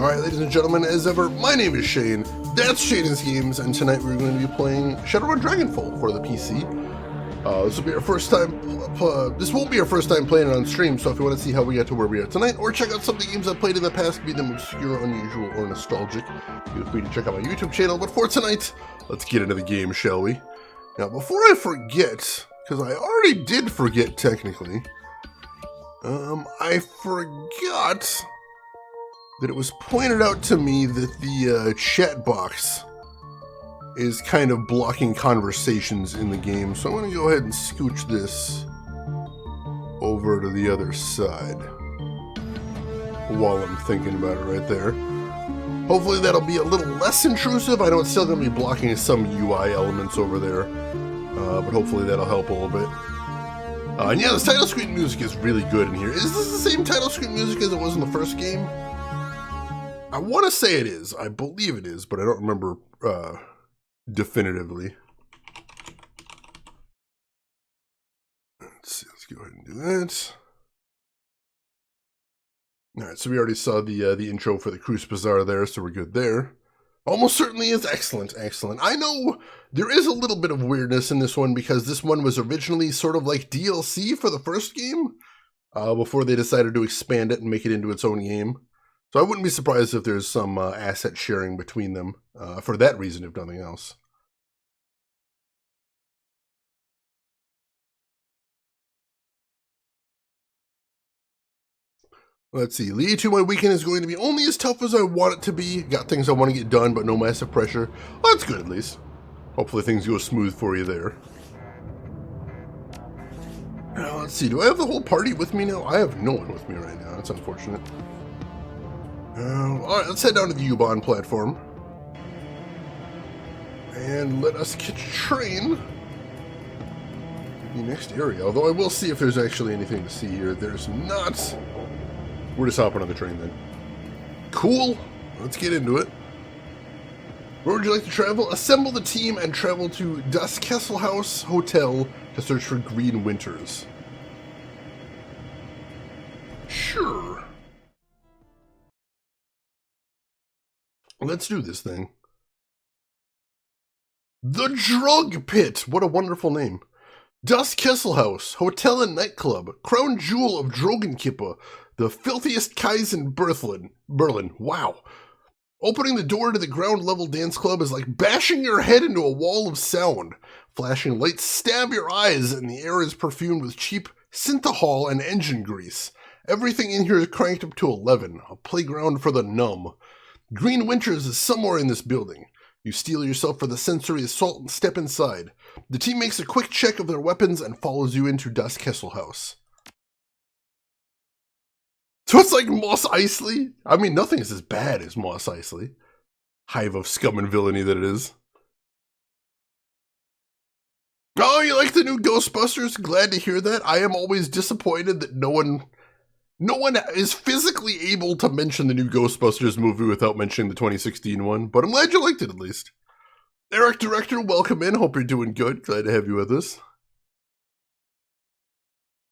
Alright, ladies and gentlemen, as ever, my name is Shane, that's Shane's Games, and tonight we're going to be playing Shadowrun Dragonfall for the PC. This will be our first time, this won't be our first time playing it on stream, so if you want to see how we got to where we are tonight, or check out some of the games I've played in the past, be them obscure, unusual, or nostalgic, feel free to check out my YouTube channel. But for tonight, let's get into the game, shall we? Now, before I forget, because I already did forget technically, I forgot that it was pointed out to me that the chat box is kind of blocking conversations in the game, so I'm going to go ahead and scooch this over to the other side while I'm thinking about it right there. Hopefully that'll be a little less intrusive. I know it's still going to be blocking some UI elements over there, but hopefully that'll help a little bit. And yeah, this title screen music is really good in here. Is this the same title screen music as it was in the first game? I want to say it is. I believe it is, but I don't remember definitively. Let's see. Let's go ahead and do that. All right. So we already saw the intro for the Cruise Bazaar there, so we're good there. Almost certainly is excellent. Excellent. I know there is a little bit of weirdness in this one because this one was originally sort of like DLC for the first game before they decided to expand it and make it into its own game. So I wouldn't be surprised if there's some asset sharing between them for that reason, if nothing else. Let's see. Lead to my weekend is going to be only as tough as I want it to be. Got things I want to get done, but no massive pressure. Well, that's good at least. Hopefully things go smooth for you there. Now, let's see. Do I have the whole party with me now? I have no one with me right now. That's unfortunate. Alright, let's head down to the U-Bahn platform. And let us catch a train to the next area. Although I will see if there's actually anything to see here. There's not. We're just hopping on the train then. Cool. Let's get into it. Where would you like to travel? Assemble the team and travel to Das Kesselhaus Hotel to search for Green Winters. Sure. Let's do this thing. The Drug Pit! What a wonderful name. Das Kesselhaus, hotel and nightclub, crown jewel of Drogenkippe, the filthiest Kais in Berlin. Wow. Opening the door to the ground level dance club is like bashing your head into a wall of sound. Flashing lights stab your eyes and the air is perfumed with cheap synthahol and engine grease. Everything in here is cranked up to 11, a playground for the numb. Green Winters is somewhere in this building. You steel yourself for the sensory assault and step inside. The team makes a quick check of their weapons and follows you into Das Kesselhaus. So it's like Mos Eisley? I mean, nothing is as bad as Mos Eisley. Hive of scum and villainy that it is. Oh, you like the new Ghostbusters? Glad to hear that. I am always disappointed that no one is physically able to mention the new Ghostbusters movie without mentioning the 2016 one, but I'm glad you liked it at least. Eric, director, welcome in. Hope you're doing good. Glad to have you with us.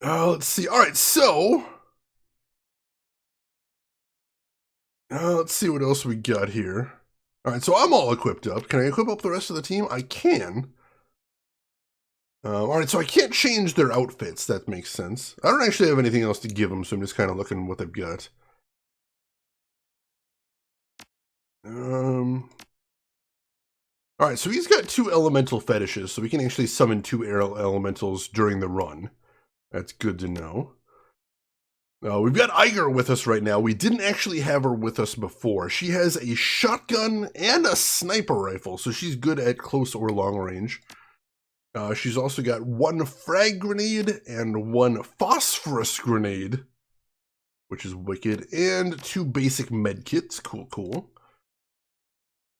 Let's see. All right, so let's see what else we got here. All right, so I'm all equipped up. Can I equip up the rest of the team? I can. All right, so I can't change their outfits. That makes sense. I don't actually have anything else to give them, so I'm just kind of looking at what they've got. All right, so he's got 2 elemental fetishes, so we can actually summon 2 air elementals during the run. That's good to know. We've got Iger with us right now. We didn't actually have her with us before. She has a shotgun and a sniper rifle, so she's good at close or long range. She's also got 1 frag grenade and 1 phosphorus grenade, which is wicked, and 2 basic med kits. Cool, cool.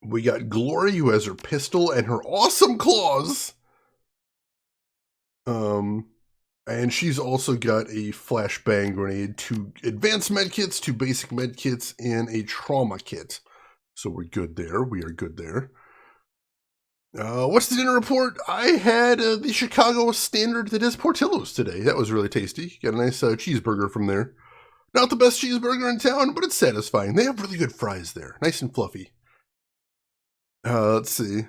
We got Glory, who has her pistol and her awesome claws. And she's also got a flashbang grenade, 2 advanced med kits, 2 basic med kits, and a trauma kit. So we're good there. We are good there. What's the dinner report? I had the Chicago standard that is Portillo's today. That was really tasty. Got a nice cheeseburger from there. Not the best cheeseburger in town, but it's satisfying. They have really good fries there. Nice and fluffy. Let's see.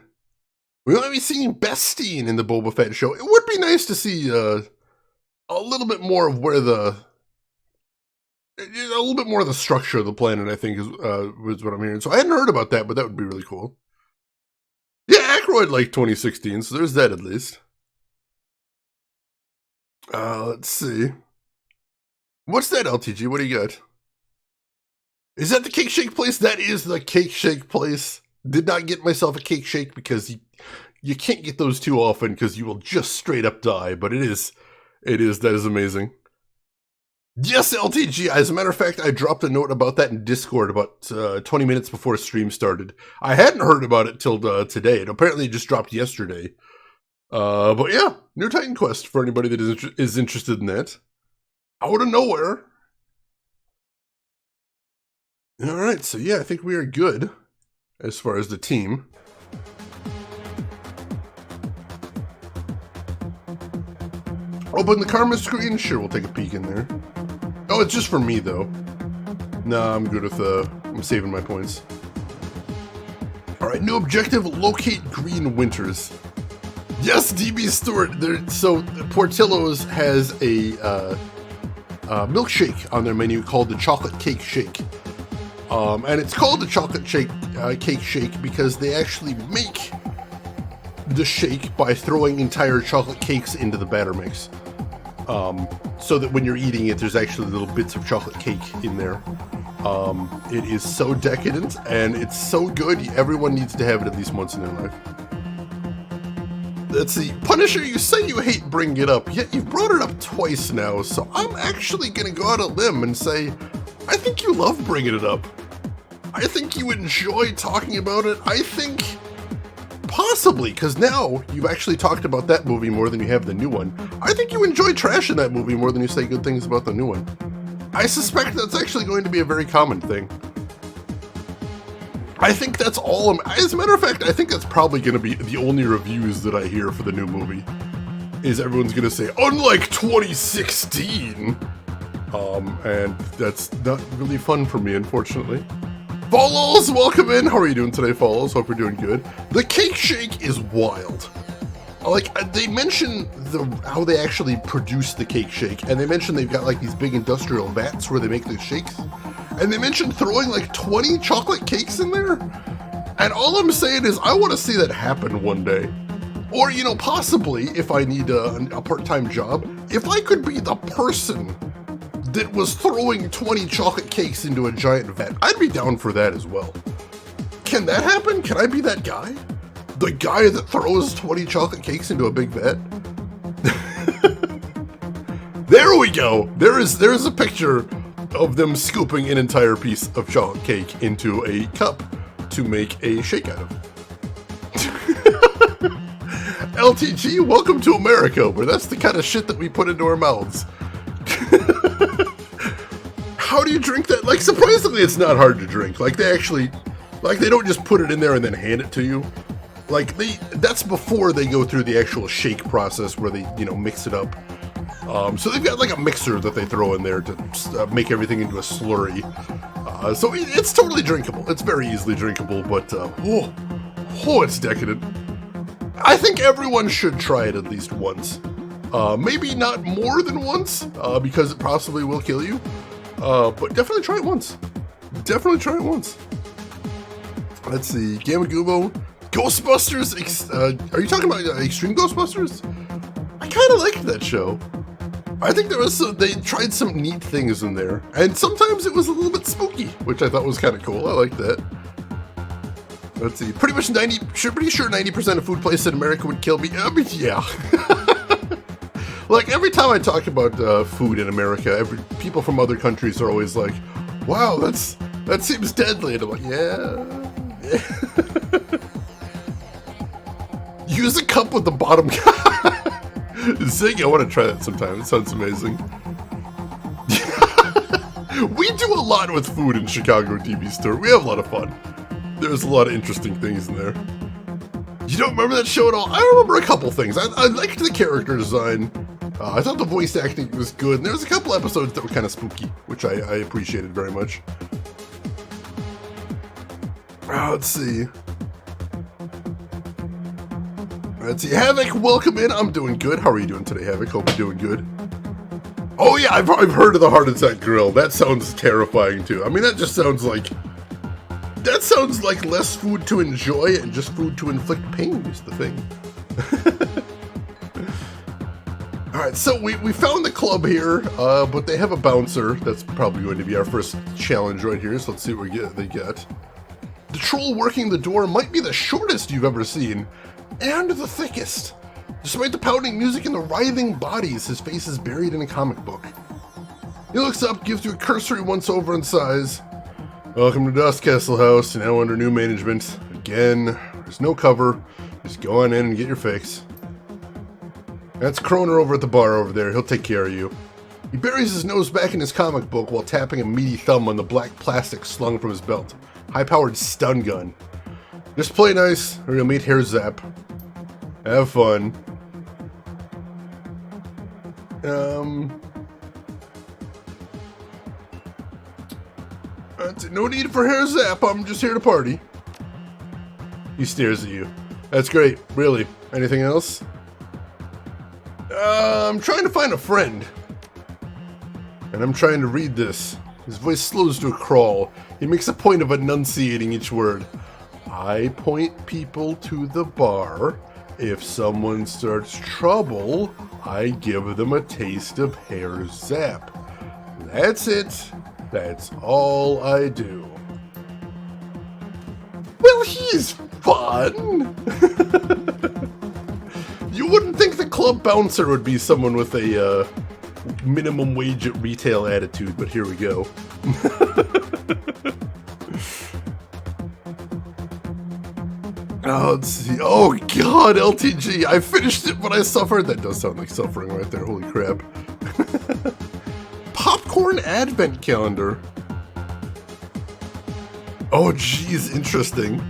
We might be seeing Bestine in the Boba Fett show. It would be nice to see a little bit more of where a little bit more of the structure of the planet, I think, is what I'm hearing. So I hadn't heard about that, but that would be really cool. Yeah, Aykroyd liked 2016, so there's that at least. Let's see. What's that, LTG? What do you got? Is that the cake shake place? That is the cake shake place. Did not get myself a cake shake because you can't get those too often because you will just straight up die, but that is amazing. Yes, LTG. As a matter of fact, I dropped a note about that in Discord about 20 minutes before stream started. I hadn't heard about it till today. It apparently just dropped yesterday. But yeah, New Titan Quest for anybody that is interested in that. Out of nowhere. All right, so yeah, I think we are good as far as the team. Open the karma screen. Sure, we'll take a peek in there. Oh, it's just for me, though. Nah, I'm good with, I'm saving my points. Alright, new objective, locate green winters. Yes, DB Stewart! So, Portillo's has a milkshake on their menu called the Chocolate Cake Shake. And it's called the Chocolate Cake Shake because they actually make the shake by throwing entire chocolate cakes into the batter mix. So that when you're eating it, there's actually little bits of chocolate cake in there. It is so decadent, and it's so good, everyone needs to have it at least once in their life. Let's see, Punisher, you say you hate bringing it up, yet you've brought it up twice now, so I'm actually gonna go out on a limb and say, I think you love bringing it up. I think you enjoy talking about it. I think possibly, because now you've actually talked about that movie more than you have the new one. I think you enjoy trashing that movie more than you say good things about the new one. I suspect that's actually going to be a very common thing. I think that's all. As a matter of fact, I think that's probably going to be the only reviews that I hear for the new movie. Is everyone's going to say, unlike 2016. And that's not really fun for me, unfortunately. Follows, welcome in. How are you doing today, Follows? Hope you're doing good. The cake shake is wild. Like, they mention how they actually produce the cake shake, and they mention they've got like these big industrial vats where they make the shakes, and they mention throwing like 20 chocolate cakes in there. And all I'm saying is I want to see that happen one day. Or, you know, possibly if I need a part-time job, if I could be the person that was throwing 20 chocolate cakes into a giant vat, I'd be down for that as well. Can that happen? Can I be that guy? The guy that throws 20 chocolate cakes into a big vat? There we go! There's a picture of them scooping an entire piece of chocolate cake into a cup to make a shake out of. LTG, welcome to America, where that's the kind of shit that we put into our mouths. How do you drink that? Like, surprisingly, it's not hard to drink. Like, they don't just put it in there and then hand it to you. Like, that's before they go through the actual shake process where they, you know, mix it up. So they've got, like, a mixer that they throw in there to make everything into a slurry. So it's totally drinkable. It's very easily drinkable, but, it's decadent. I think everyone should try it at least once. Maybe not more than once, because it possibly will kill you. But definitely try it once. Definitely try it once. Let's see. Gamagubo. Ghostbusters. Are you talking about Extreme Ghostbusters? I kind of liked that show. I think they tried some neat things in there. And sometimes it was a little bit spooky, which I thought was kind of cool. I like that. Let's see. Pretty sure 90% of food places in America would kill me. Yeah. Like, every time I talk about food in America, people from other countries are always like, wow, that seems deadly. And I'm like, yeah. Use a cup with the bottom. Zing, I want to try that sometime. It sounds amazing. We do a lot with food in Chicago TV Store. We have a lot of fun. There's a lot of interesting things in there. You don't remember that show at all? I remember a couple things. I liked the character design. I thought the voice acting was good, and there was a couple episodes that were kind of spooky, which I appreciated very much. Let's see. Havoc, welcome in. I'm doing good. How are you doing today, Havoc? Hope you're doing good. Oh yeah, I've heard of the heart attack grill. That sounds terrifying too. I mean, that just sounds like... That sounds like less food to enjoy and just food to inflict pain is the thing. Alright, so we found the club here, but they have a bouncer. That's probably going to be our first challenge right here, so let's see what they get. The troll working the door might be the shortest you've ever seen, and the thickest. Despite the pounding music and the writhing bodies, his face is buried in a comic book. He looks up, gives you a cursory once-over in size. Welcome to Dust Castle House, now under new management. Again, there's no cover. Just go on in and get your fix. That's Kroner over at the bar over there. He'll take care of you. He buries his nose back in his comic book while tapping a meaty thumb on the black plastic slung from his belt. High-powered stun gun. Just play nice, or you'll meet Hair Zap. Have fun. No need for Hair Zap, I'm just here to party. He stares at you. That's great, really. Anything else? I'm trying to find a friend. And I'm trying to read this. His voice slows to a crawl. He makes a point of enunciating each word. I point people to the bar. If someone starts trouble, I give them a taste of Hair Zap. That's it. That's all I do. Well, he's fun. You wouldn't think the club bouncer would be someone with a minimum wage at retail attitude, but here we go. Let's see. Oh god, LTG. I finished it, but I suffered. That does sound like suffering right there. Holy crap. Popcorn Advent Calendar. Oh geez, interesting.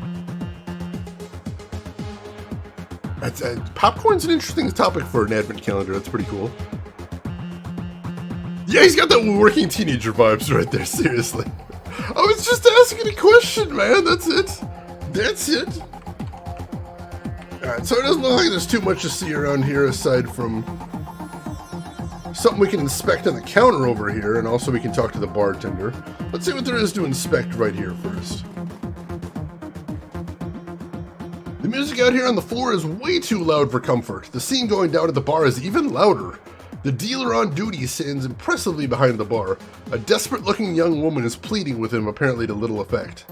Popcorn's an interesting topic for an Advent calendar. That's pretty cool. Yeah, he's got that working teenager vibes right there. Seriously. I was just asking a question, man. That's it. That's it. Alright, so it doesn't look like there's too much to see around here aside from something we can inspect on the counter over here, and also we can talk to the bartender. Let's see what there is to inspect right here first. The music out here on the floor is way too loud for comfort. The scene going down at the bar is even louder. The dealer on duty stands impressively behind the bar. A desperate-looking young woman is pleading with him, apparently to little effect.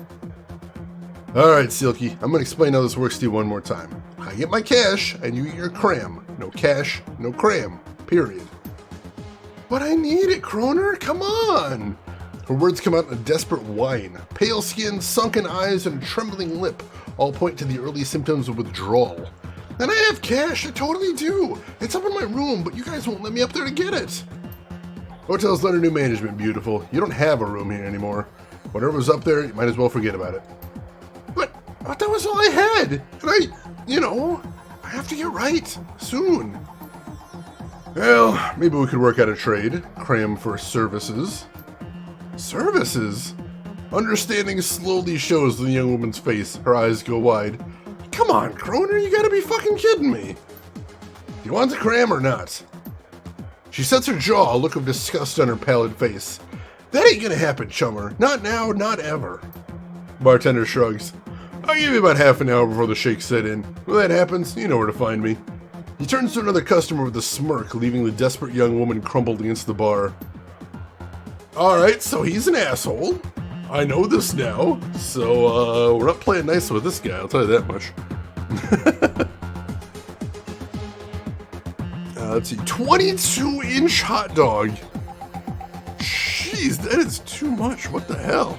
Alright, Silky, I'm gonna explain how this works to you one more time. I get my cash, and you get your cram. No cash, no cram. Period. But I need it, Kroner, come on! Her words come out in a desperate whine. Pale skin, sunken eyes, and a trembling lip all point to the early symptoms of withdrawal. And I have cash, I totally do. It's up in my room, but you guys won't let me up there to get it. Hotel's under new management, beautiful. You don't have a room here anymore. Whatever was up there, you might as well forget about it. But that was all I had. And I have to get right, soon. Well, maybe we could work out a trade. Cram for services. Services? Understanding slowly shows in the young woman's face. Her eyes go wide. Come on, Kroner, you gotta be fucking kidding me. Do you want the cram or not? She sets her jaw, a look of disgust on her pallid face. That ain't gonna happen, chummer. Not now, not ever. Bartender shrugs. I'll give you about half an hour before the shake set in. When that happens, you know where to find me. He turns to another customer with a smirk, leaving the desperate young woman crumpled against the bar. Alright, so he's an asshole. I know this now, so we're not playing nice with this guy, I'll tell you that much. Let's see, 22-inch hot dog. Jeez, that is too much, what the hell?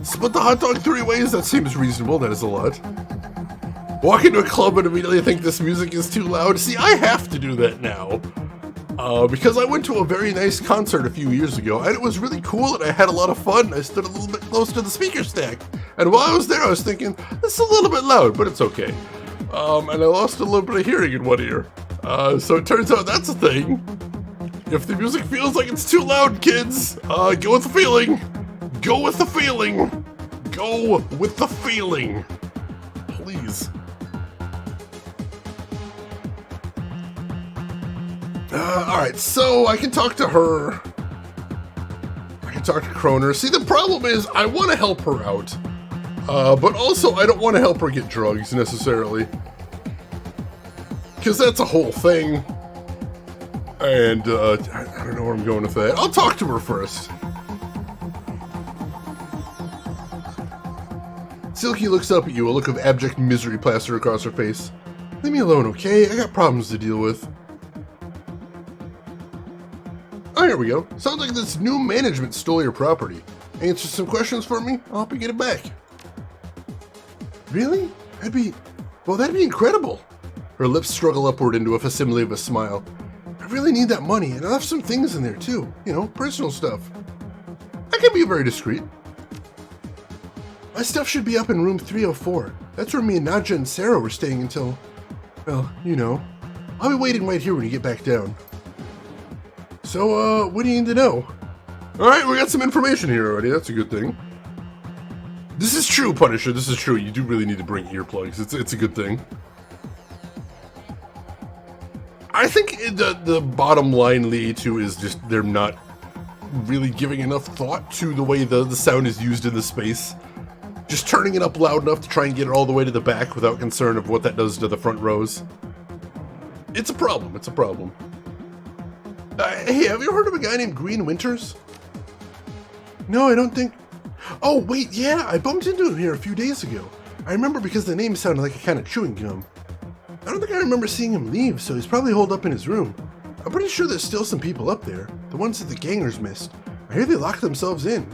Split the hot dog 3 ways, that seems reasonable, that is a lot. Walk into a club and immediately think this music is too loud. See, I have to do that now. Because I went to a very nice concert a few years ago, and it was really cool, and I had a lot of fun. I stood a little bit close to the speaker stack. And while I was there, I was thinking, this is a little bit loud, but it's okay. And I lost a little bit of hearing in one ear. So it turns out that's a thing. If the music feels like it's too loud, kids, go with the feeling. Go with the feeling. Go with the feeling. Please. Alright, so I can talk to her. I can talk to Kroner. See, the problem is I want to help her out. But also I don't want to help her get drugs, necessarily. Because that's a whole thing. And, I don't know where I'm going with that. I'll talk to her first. Silky looks up at you, a look of abject misery plastered across her face. Leave me alone, okay? I got problems to deal with. Oh, here we go. Sounds like this new management stole your property. Answer some questions for me? I'll help you get it back. Really? That'd be incredible. Her lips struggle upward into a facsimile of a smile. I really need that money, and I left some things in there too. You know, personal stuff. I can be very discreet. My stuff should be up in room 304. That's where me and Nadja and Sarah were staying until, well, you know. I'll be waiting right here when you get back down. So, what do you need to know? Alright, we got some information here already. That's a good thing. This is true, Punisher. This is true. You do really need to bring earplugs. It's a good thing. I think the bottom line, Lee, too, is just they're not really giving enough thought to the way the sound is used in the space. Just turning it up loud enough to try and get it all the way to the back without concern of what that does to the front rows. It's a problem. It's a problem. Hey, have you heard of a guy named Green Winters? No, I don't think... Oh, wait, yeah, I bumped into him here a few days ago. I remember because the name sounded like a kind of chewing gum. I don't think I remember seeing him leave, so he's probably holed up in his room. I'm pretty sure there's still some people up there, the ones that the gangers missed. I hear they locked themselves in.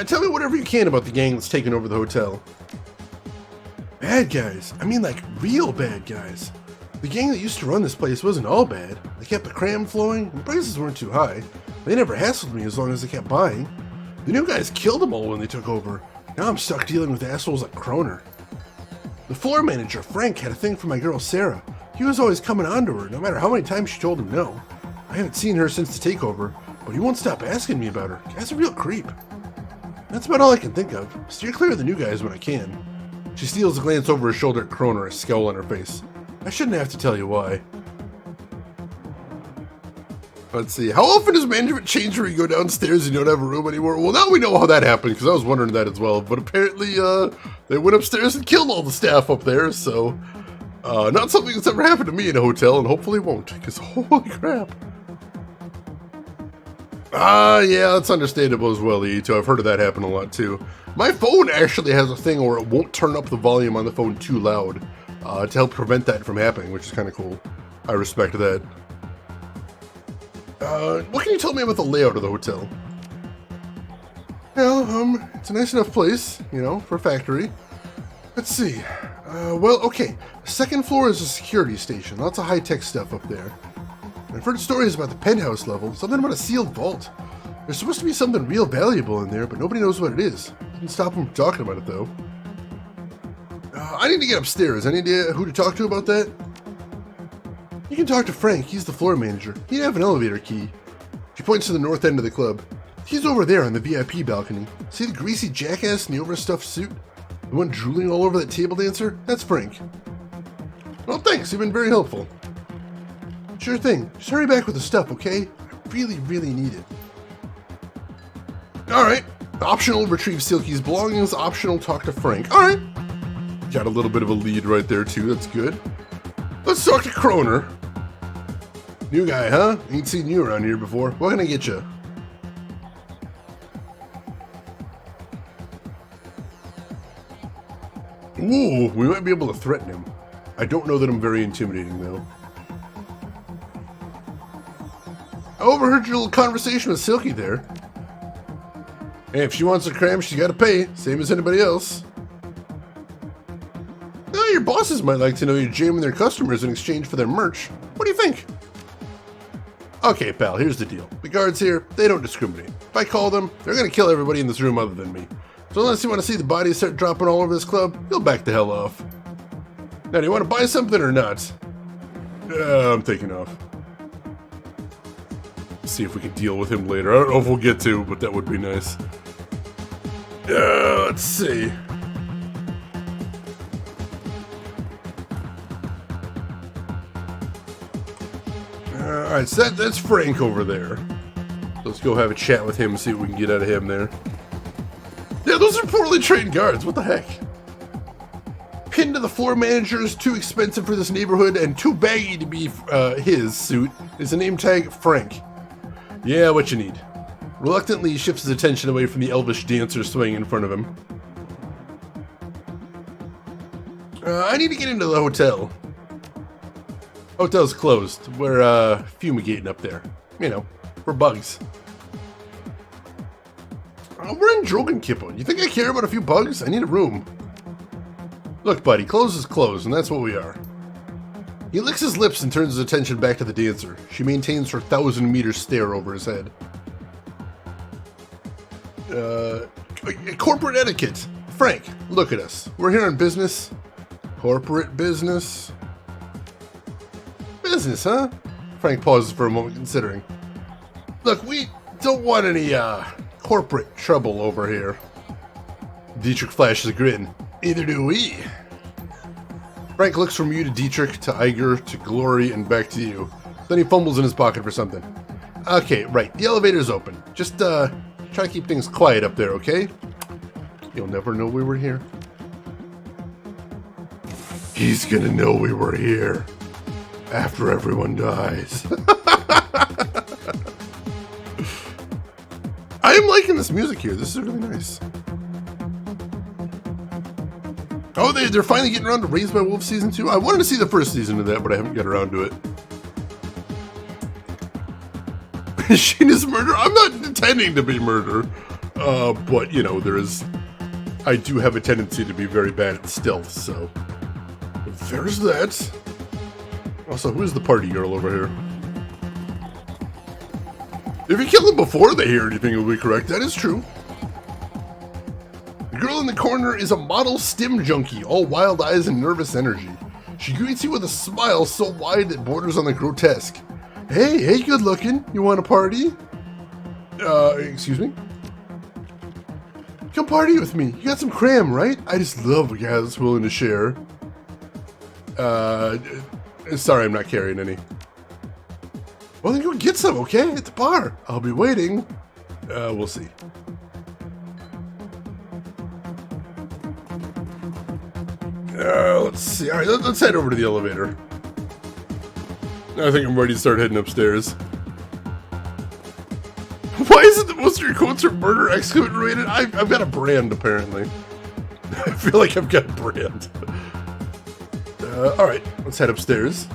Tell me whatever you can about the gang that's taken over the hotel. Bad guys? I mean like real bad guys. The gang that used to run this place wasn't all bad. They kept the cram flowing, and prices weren't too high. They never hassled me as long as they kept buying. The new guys killed them all when they took over. Now I'm stuck dealing with assholes like Kroner. The floor manager, Frank, had a thing for my girl Sarah. He was always coming on to her, no matter how many times she told him no. I haven't seen her since the takeover, but he won't stop asking me about her. Guy's a real creep. That's about all I can think of. Steer clear of the new guys when I can. She steals a glance over her shoulder at Kroner, a scowl on her face. I shouldn't have to tell you why. Let's see. How often does management change where you go downstairs and you don't have a room anymore? Well, now we know how that happened, because I was wondering that as well. But apparently, they went upstairs and killed all the staff up there, so... not something that's ever happened to me in a hotel, and hopefully won't, because holy crap. Yeah, that's understandable as well, E2. I've heard of that happen a lot, too. My phone actually has a thing where it won't turn up the volume on the phone too loud, to help prevent that from happening, which is kind of cool. I respect that. What can you tell me about the layout of the hotel? Well, it's a nice enough place, you know, for a factory. Let's see. Well, okay. The second floor is a security station. Lots of high-tech stuff up there. I've heard stories about the penthouse level, something about a sealed vault. There's supposed to be something real valuable in there, but nobody knows what it is. Doesn't stop them from talking about it, though. I need to get upstairs. Any idea who to talk to about that? You can talk to Frank. He's the floor manager. He'd have an elevator key. She points to the north end of the club. He's over there on the VIP balcony. See the greasy jackass in the overstuffed suit? The one drooling all over that table dancer? That's Frank. Well, thanks. You've been very helpful. Sure thing. Just hurry back with the stuff, okay? I really, really need it. Alright. Optional retrieve Silky's belongings. Optional talk to Frank. Alright. Got a little bit of a lead right there, too. That's good. Let's talk to Kroner. New guy, huh? Ain't seen you around here before. What can I get you? Ooh, we might be able to threaten him. I don't know that I'm very intimidating, though. I overheard your little conversation with Silky there. Hey, if she wants a cram, she's got to pay, same as anybody else. Now, your bosses might like to know you're jamming their customers in exchange for their merch. What do you think? Okay, pal, here's the deal. The guards here, they don't discriminate. If I call them, they're going to kill everybody in this room other than me. So unless you want to see the bodies start dropping all over this club, you'll back the hell off. Now, do you want to buy something or not? I'm taking off. See if we can deal with him later. I don't know if we'll get to, but that would be nice. Let's see. Alright, so that's Frank over there. Let's go have a chat with him and see what we can get out of him there. Yeah, those are poorly trained guards. What the heck? Pinned to the floor manager is too expensive for this neighborhood and too baggy to be his suit is a name tag Frank. Yeah, what you need. Reluctantly, he shifts his attention away from the elvish dancer swaying in front of him. I need to get into the hotel. Hotel's closed. We're fumigating up there. You know, for bugs. We're in Dragonfall. You think I care about a few bugs? I need a room. Look, buddy, closed is closed, and that's what we are. He licks his lips and turns his attention back to the dancer. She maintains her 1,000-meter stare over his head. Corporate etiquette. Frank, look at us. We're here on business. Corporate business. Business, huh? Frank pauses for a moment, considering. Look, we don't want any, corporate trouble over here. Dietrich flashes a grin. Neither do we. Frank looks from you to Dietrich, to Iger, to Glory, and back to you. Then he fumbles in his pocket for something. Okay, right. The elevator's open. Just, try to keep things quiet up there, okay? You'll never know we were here. He's gonna know we were here. After everyone dies. I am liking this music here. This is really nice. Oh, they're finally getting around to Raised by Wolves Season 2. I wanted to see the first season of that, but I haven't got around to it. Sheena's murder? I'm not intending to be murder. But, you know, I do have a tendency to be very bad at stealth, so... There's that. Also, who's the party girl over here? If you kill them before they hear anything, it'll be correct. That is true. The girl in the corner is a model stim junkie, all wild eyes and nervous energy. She greets you with a smile so wide it borders on the grotesque. Hey, good looking. You want a party? Excuse me? Come party with me. You got some cram, right? I just love a guy that's willing to share. Sorry, I'm not carrying any. Well, then go get some, okay? At the bar. I'll be waiting. We'll see. Let's see. All right, let's head over to the elevator. I think I'm ready to start heading upstairs. Why is it that most of your quotes are murder exclamation rated? I've got a brand, apparently. I feel like I've got a brand. Alright, let's head upstairs.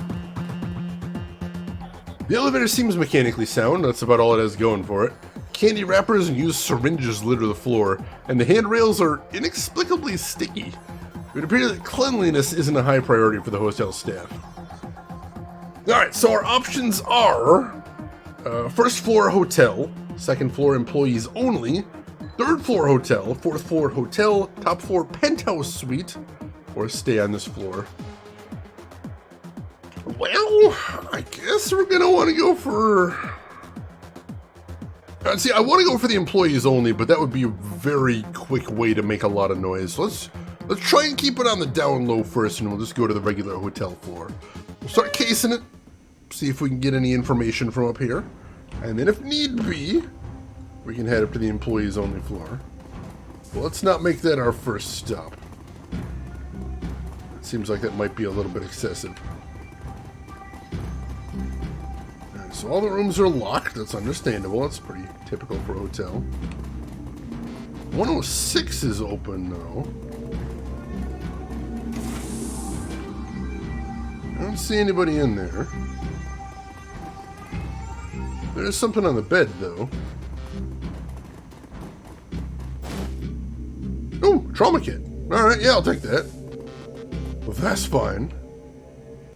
The elevator seems mechanically sound. That's about all it has going for it. Candy wrappers and used syringes litter the floor, and the handrails are inexplicably sticky. It would appear that cleanliness isn't a high priority for the hotel staff. Alright, so our options are... first floor hotel, second floor employees only, third floor hotel, fourth floor hotel, top floor penthouse suite, or stay on this floor. Well, I guess we're gonna want to go for... see, I want to go for the employees only, but that would be a very quick way to make a lot of noise. So let's try and keep it on the down low first, and we'll just go to the regular hotel floor. We'll start casing it, see if we can get any information from up here, and then if need be, we can head up to the employees only floor. Well, let's not make that our first stop. It seems like that might be a little bit excessive. Alright, so all the rooms are locked. That's understandable. That's pretty typical for a hotel. 106 is open now. I don't see anybody in there. There's something on the bed, though. Ooh, trauma kit. Alright, yeah, I'll take that. Well, that's fine.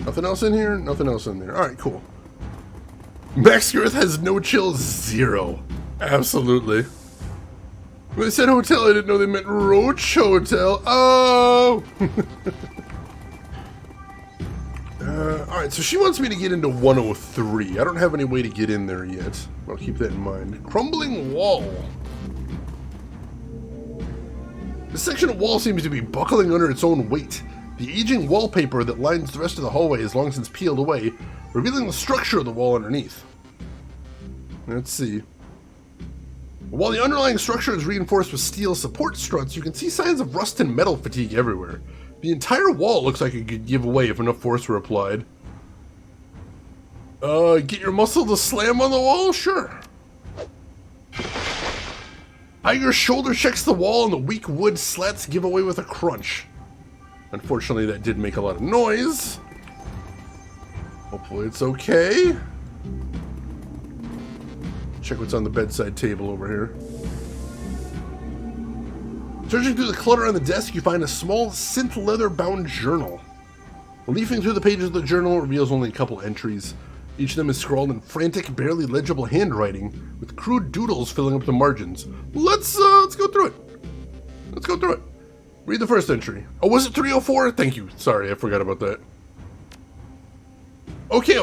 Nothing else in here? Nothing else in there. Alright, cool. Max Girth has no chills, 0. Absolutely. When they said hotel, I didn't know they meant Roach Hotel. Oh! Alright, so she wants me to get into 103. I don't have any way to get in there yet. I'll keep that in mind. Crumbling wall. This section of wall seems to be buckling under its own weight. The aging wallpaper that lines the rest of the hallway is long since peeled away, revealing the structure of the wall underneath. Let's see. While the underlying structure is reinforced with steel support struts, you can see signs of rust and metal fatigue everywhere. The entire wall looks like it could give way if enough force were applied. Get your muscle to slam on the wall? Sure. Iger's shoulder checks the wall and the weak wood slats give away with a crunch. Unfortunately, that did make a lot of noise. Hopefully it's okay. Check what's on the bedside table over here. Searching through the clutter on the desk, you find a small synth leather-bound journal. Leafing through the pages of the journal reveals only a couple entries. Each of them is scrawled in frantic, barely legible handwriting, with crude doodles filling up the margins. Let's go through it. Let's go through it. Read the first entry. Oh, was it 304? Thank you. Sorry, I forgot about that. Okay.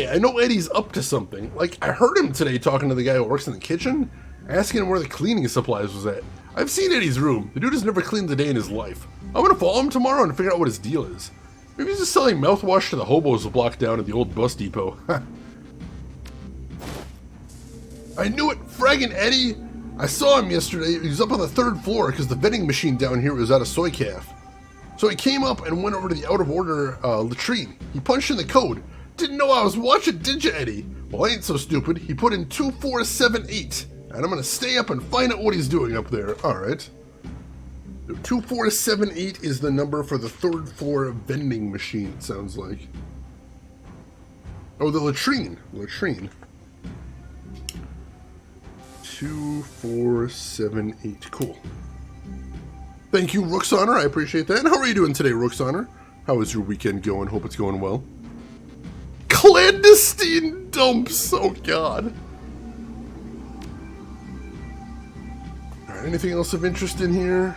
I know Eddie's up to something. Like, I heard him today talking to the guy who works in the kitchen, asking him where the cleaning supplies was at. I've seen Eddie's room. The dude has never cleaned a day in his life. I'm gonna follow him tomorrow and figure out what his deal is. Maybe he's just selling mouthwash to the hobos blocked down at the old bus depot. I knew it! Fragging Eddie! I saw him yesterday. He was up on the 3rd floor because the vending machine down here was out of soy calf. So he came up and went over to the out-of-order latrine. He punched in the code. Didn't know I was watching, did you, Eddie? Well, I ain't so stupid. He put in 2478. And I'm gonna stay up and find out what he's doing up there. Alright. 2478 is the number for the 3rd floor vending machine, it sounds like. Oh, the latrine. Latrine. 2478. Cool. Thank you, Rooksoner. I appreciate that. And how are you doing today, Rooksoner? How is your weekend going? Hope it's going well. Clandestine dumps! Oh, God. Alright, anything else of interest in here?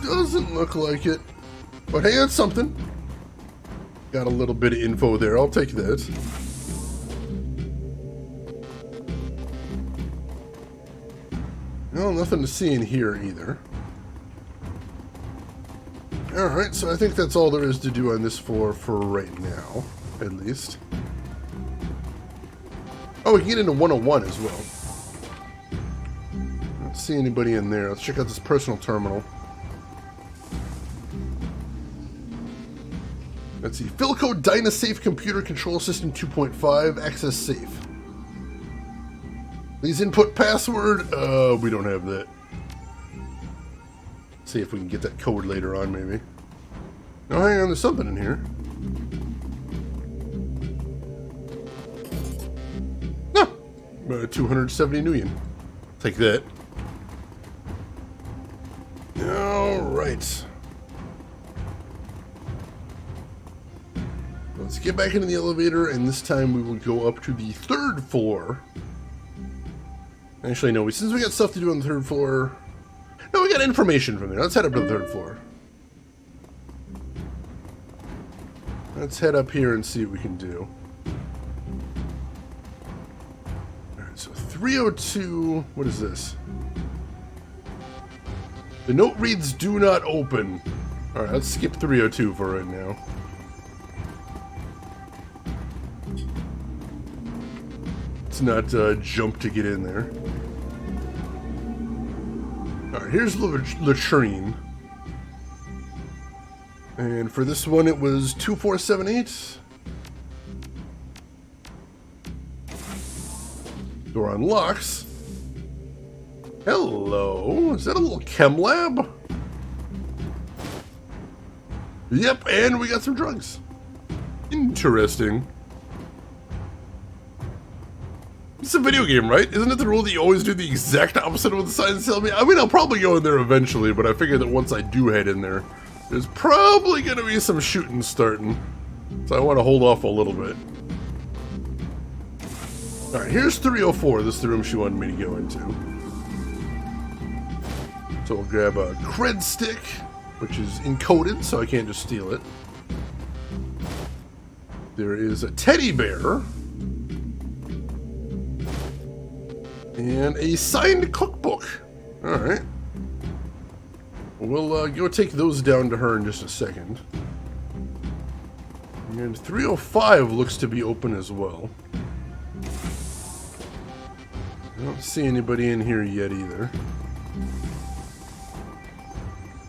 Doesn't look like it. But hey, that's something. Got a little bit of info there. I'll take that. Well, nothing to see in here either. Alright, so I think that's all there is to do on this floor for right now, at least. Oh, we can get into 101 as well. I don't see anybody in there. Let's check out this personal terminal. Let's see. Philco Dynasafe Computer Control System 2.5. Access safe. Please input password. We don't have that. See if we can get that code later on, maybe. Oh, hang on. There's something in here. No. 270 Nuyen. Take that. All right. Let's get back into the elevator, and this time we will go up to the 3rd floor. Actually, no, since we got stuff to do on the 3rd floor... No, we got information from there. Let's head up to the 3rd floor. Let's head up here and see what we can do. Alright, so 302... What is this? The note reads, do not open. Alright, let's skip 302 for right now. Not jump to get in there. Alright, here's latrine. And for this one it was 2478. Door unlocks. Hello, is that a little chem lab? Yep, and we got some drugs. Interesting. It's a video game, right? Isn't it the rule that you always do the exact opposite of what the signs tell me? I mean, I'll probably go in there eventually, but I figure that once I do head in there, there's probably going to be some shooting starting. So I want to hold off a little bit. Alright, here's 304. This is the room she wanted me to go into. So we'll grab a cred stick, which is encoded, so I can't just steal it. There is a teddy bear. And a signed cookbook. Alright. We'll go take those down to her in just a second. And 305 looks to be open as well. I don't see anybody in here yet either.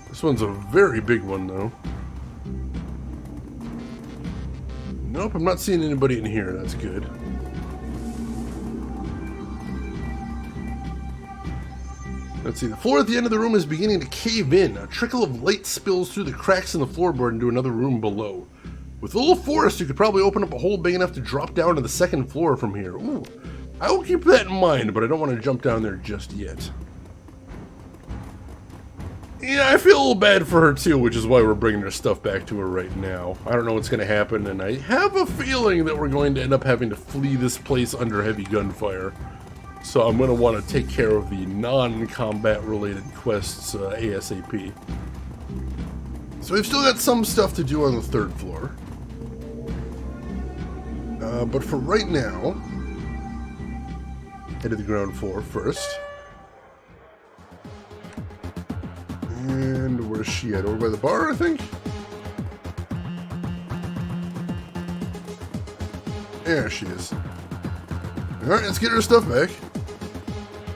This one's a very big one though. Nope, I'm not seeing anybody in here. That's good. Let's see, the floor at the end of the room is beginning to cave in. A trickle of light spills through the cracks in the floorboard into another room below. With a little forest, you could probably open up a hole big enough to drop down to the second floor from here. Ooh, I will keep that in mind, but I don't want to jump down there just yet. Yeah, I feel a little bad for her too, which is why we're bringing her stuff back to her right now. I don't know what's going to happen, and I have a feeling that we're going to end up having to flee this place under heavy gunfire. So I'm going to want to take care of the non-combat related quests ASAP. So we've still got some stuff to do on the third floor. But for right now, head to the ground floor first. And where's she at? Over by the bar, I think? There she is. Alright, let's get her stuff back.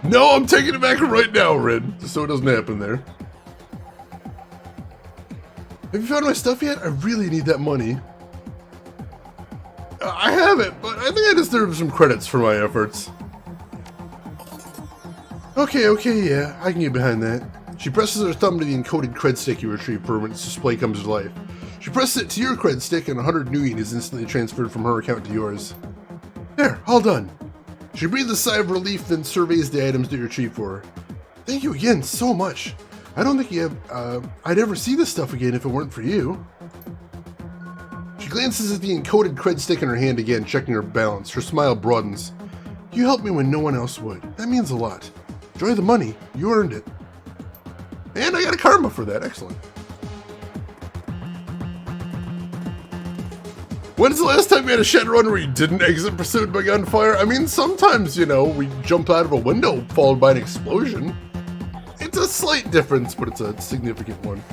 No, I'm taking it back right now, Red, so it doesn't happen there. Have you found my stuff yet? I really need that money. I haven't, but I think I deserve some credits for my efforts. Okay, yeah, I can get behind that. She presses her thumb to the encoded cred stick you retrieved for when its display comes to life. She presses it to your cred stick and 100 Nuyen is instantly transferred from her account to yours. There, all done. She breathes a sigh of relief, then surveys the items that you retrieved for her. Thank you again so much. I don't think I'd ever see this stuff again if it weren't for you. She glances at the encoded cred stick in her hand again, checking her balance. Her smile broadens. You helped me when no one else would. That means a lot. Enjoy the money. You earned it. And I got a karma for that. Excellent. When's the last time you had a Shadowrun where you didn't exit pursued by gunfire? I mean, sometimes, you know, we jump out of a window followed by an explosion. It's a slight difference, but it's a significant one.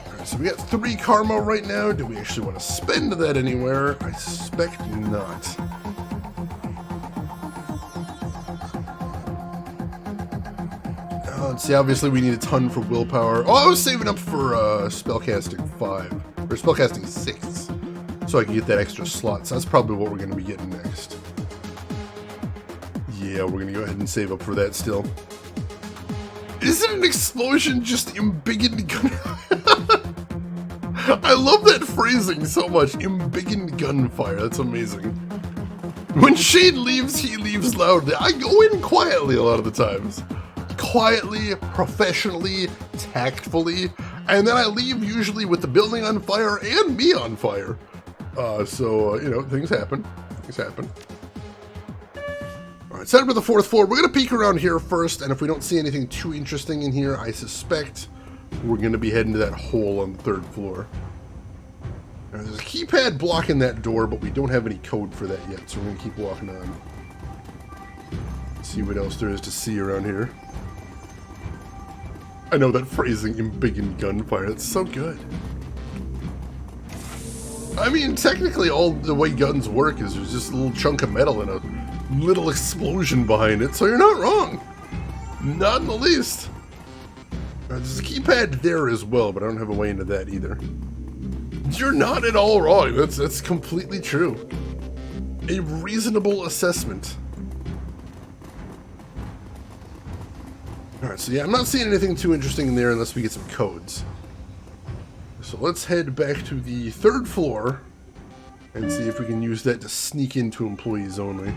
Alright, so we got 3 karma right now. Do we actually want to spend that anywhere? I suspect not. Let's see, obviously we need a ton for willpower. Oh, I was saving up for spellcasting 5, or spellcasting 6, so I can get that extra slot. So that's probably what we're going to be getting next. Yeah, we're going to go ahead and save up for that still. Isn't an explosion just embiggened gun? I love that phrasing so much. Embiggened gunfire. That's amazing. When Shane leaves, he leaves loudly. I go in quietly a lot of the times. Quietly, professionally, tactfully, and then I leave usually with the building on fire and me on fire. You know, things happen. Things happen. Alright, set up to the 4th floor. We're going to peek around here first, and if we don't see anything too interesting in here, I suspect we're going to be heading to that hole on the 3rd floor. Now, there's a keypad blocking that door, but we don't have any code for that yet, so we're going to keep walking on. See what else there is to see around here. I know that phrasing, embiggened gunfire, it's so good. I mean, technically all the way guns work is there's just a little chunk of metal and a little explosion behind it, so you're not wrong. Not in the least. There's a keypad there as well, but I don't have a way into that either. You're not at all wrong, that's completely true. A reasonable assessment. Alright, so yeah, I'm not seeing anything too interesting in there unless we get some codes. So let's head back to the 3rd floor and see if we can use that to sneak into employees only.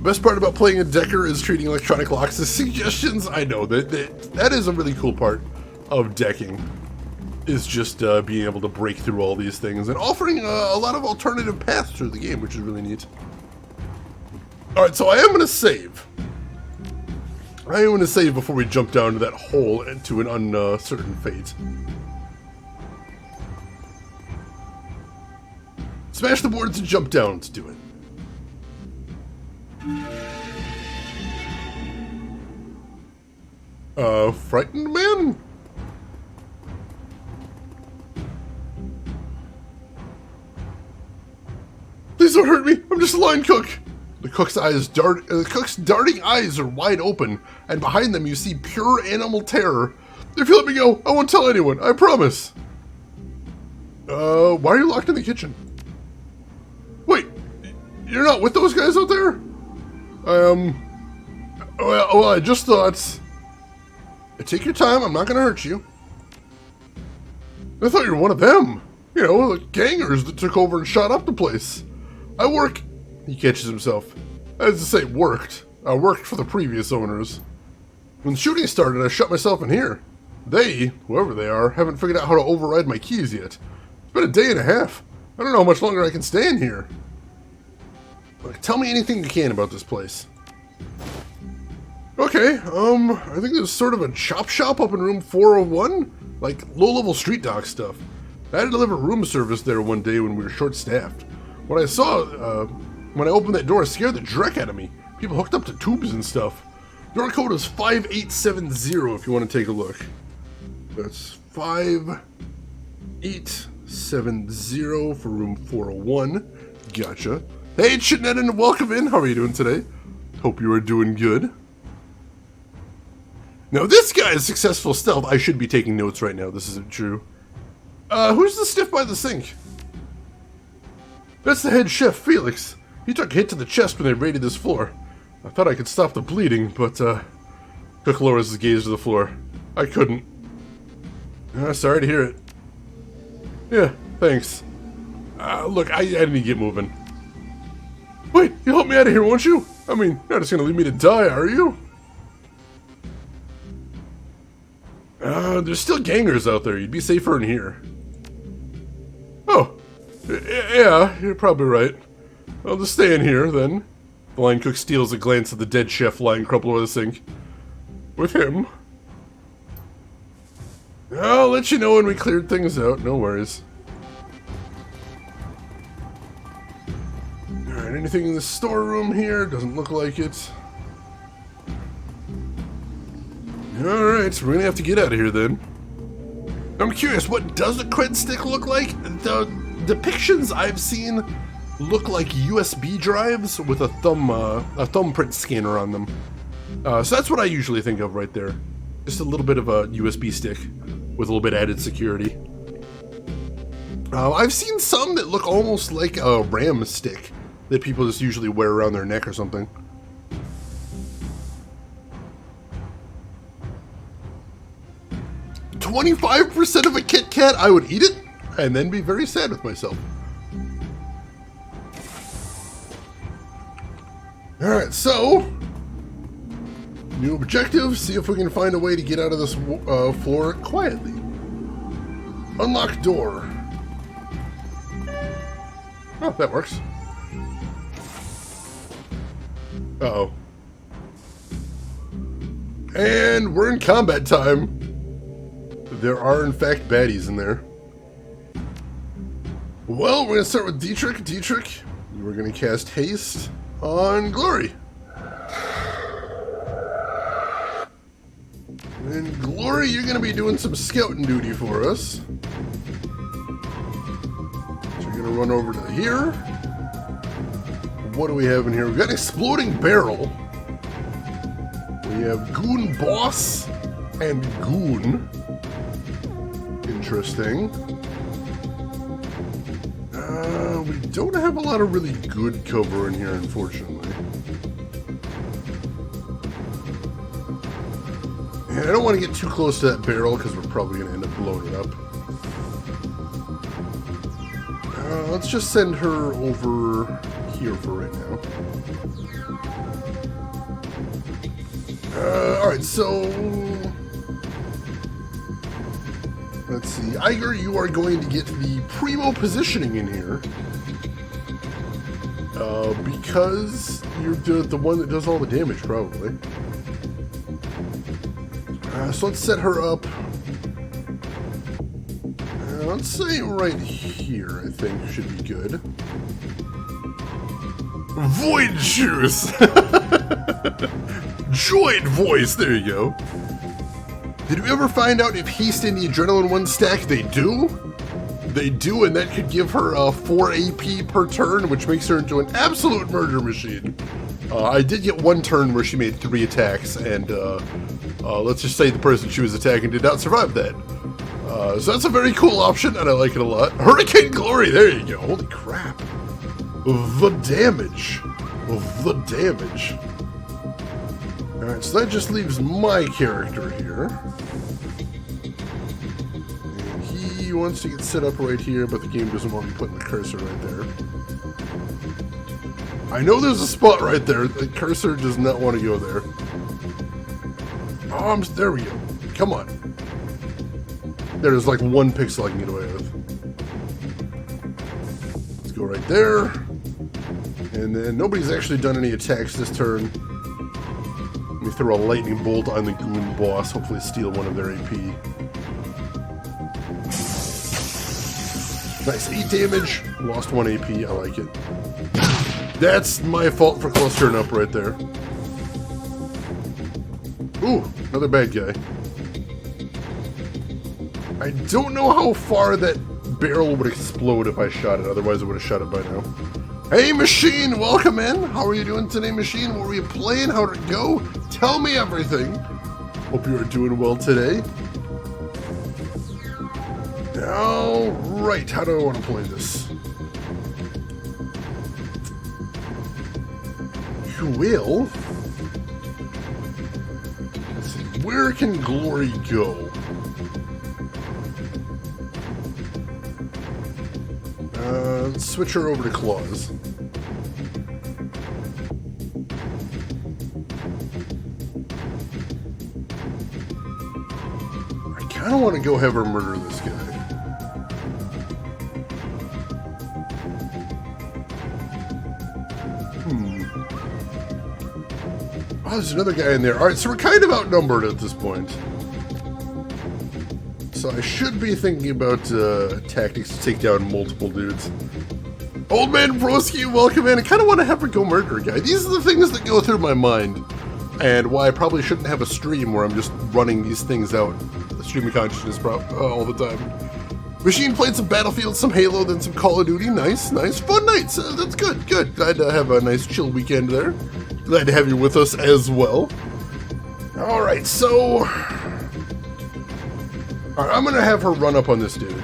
Best part about playing a Decker is treating electronic locks as suggestions. I know, that is a really cool part of decking, is just being able to break through all these things and offering a lot of alternative paths through the game, which is really neat. Alright, so I am going to save. I am going to save before we jump down to that hole into an uncertain fate. Smash the boards and jump down to do it. Frightened man? Please don't hurt me. I'm just a line cook. The cook's darting eyes are wide open, and behind them you see pure animal terror. If you let me go, I won't tell anyone. I promise. Why are you locked in the kitchen? Wait, you're not with those guys out there? Well, I just thought. Take your time. I'm not gonna hurt you. I thought you were one of them. You know, the gangers that took over and shot up the place. I work. He catches himself. As to say, worked. I worked for the previous owners. When the shooting started, I shut myself in here. They, whoever they are, haven't figured out how to override my keys yet. It's been a day and a half. I don't know how much longer I can stay in here. Look, tell me anything you can about this place. Okay, I think there's sort of a chop shop up in room 401. Like, low-level street dog stuff. I had to deliver room service there one day when we were short-staffed. What I saw, when I opened that door, scared the dreck out of me. People hooked up to tubes and stuff. Door code is 5870 if you want to take a look. That's 5870 for room 401. Gotcha. Hey, Chitnet, and welcome in. How are you doing today? Hope you are doing good. Now, this guy is successful stealth. I should be taking notes right now. This isn't true. Who's the stiff by the sink? That's the head chef, Felix. He took a hit to the chest when they raided this floor. I thought I could stop the bleeding, but, Cook lowers his gaze to the floor. I couldn't. Sorry to hear it. Yeah, thanks. Look, I need to get moving. Wait, you'll help me out of here, won't you? I mean, you're not just gonna leave me to die, are you? There's still gangers out there. You'd be safer in here. Oh. Yeah, you're probably right. I'll just stay in here, then. The line cook steals a glance at the dead chef lying crumpled over the sink. With him. I'll let you know when we cleared things out. No worries. Alright, anything in the storeroom here? Doesn't look like it. Alright, so we're gonna have to get out of here then. I'm curious, what does a cred stick look like? The depictions I've seen look like USB drives with a thumbprint scanner on them. So that's what I usually think of right there. Just a little bit of a USB stick with a little bit added security. I've seen some that look almost like a RAM stick that people just usually wear around their neck or something. 25% of a Kit Kat, I would eat it and then be very sad with myself. Alright, so new objective, see if we can find a way to get out of this floor quietly. Unlock door. Oh, that works. Uh-oh. And we're in combat time. There are, in fact, baddies in there. Well, we're going to start with Dietrich. Dietrich, we're going to cast Haste on Glory. And Glory, you're going to be doing some scouting duty for us. So you're going to run over to here. What do we have in here? We've got an Exploding Barrel. We have Goon Boss and Goon. Interesting. We don't have a lot of really good cover in here, unfortunately. And I don't want to get too close to that barrel because we're probably going to end up blowing it up. Let's just send her over here for right now. Alright, so let's see. Iger, you are going to get the primo positioning in here. Because you're the one that does all the damage, probably. So let's set her up. Let's say right here, I think, should be good. Void Juice! Droid voice, there you go. Did we ever find out if Haste and the Adrenaline 1 stack? They do? They do, and that could give her 4 AP per turn, which makes her into an absolute murder machine. I did get one turn where she made 3 attacks, and let's just say the person she was attacking did not survive that. So that's a very cool option, and I like it a lot. Hurricane Glory, there you go. Holy crap. The damage. The damage. Alright, so that just leaves my character here. And he wants to get set up right here, but the game doesn't want me putting the cursor right there. I know there's a spot right there. The cursor does not want to go there. Oh, there we go. Come on. There's like 1 pixel I can get away with. Let's go right there. And then nobody's actually done any attacks this turn. Let me throw a lightning bolt on the goon boss. Hopefully steal one of their AP. Nice, 8 damage. Lost 1 AP. I like it. That's my fault for clustering up right there. Ooh, another bad guy. I don't know how far that barrel would explode if I shot it. Otherwise, I would have shot it by now. Hey, Machine! Welcome in! How are you doing today, Machine? What were you playing? How did it go? Tell me everything! Hope you are doing well today. Alright, how do I want to play this? Well... let's see, where can Glory go? Let's switch her over to Claws. I kind of want to go have her murder this guy. Oh, there's another guy in there. Alright, so we're kind of outnumbered at this point. So I should be thinking about tactics to take down multiple dudes. Old Man Broski, welcome in. I kind of want to have her go murder a guy. These are the things that go through my mind. And why I probably shouldn't have a stream where I'm just running these things out. The stream of consciousness all the time. Machine played some Battlefield, some Halo, then some Call of Duty. Nice, nice. Fun nights. That's good, good. Glad to have a nice chill weekend there. Glad to have you with us as well. Alright, so... alright, I'm gonna have her run up on this dude.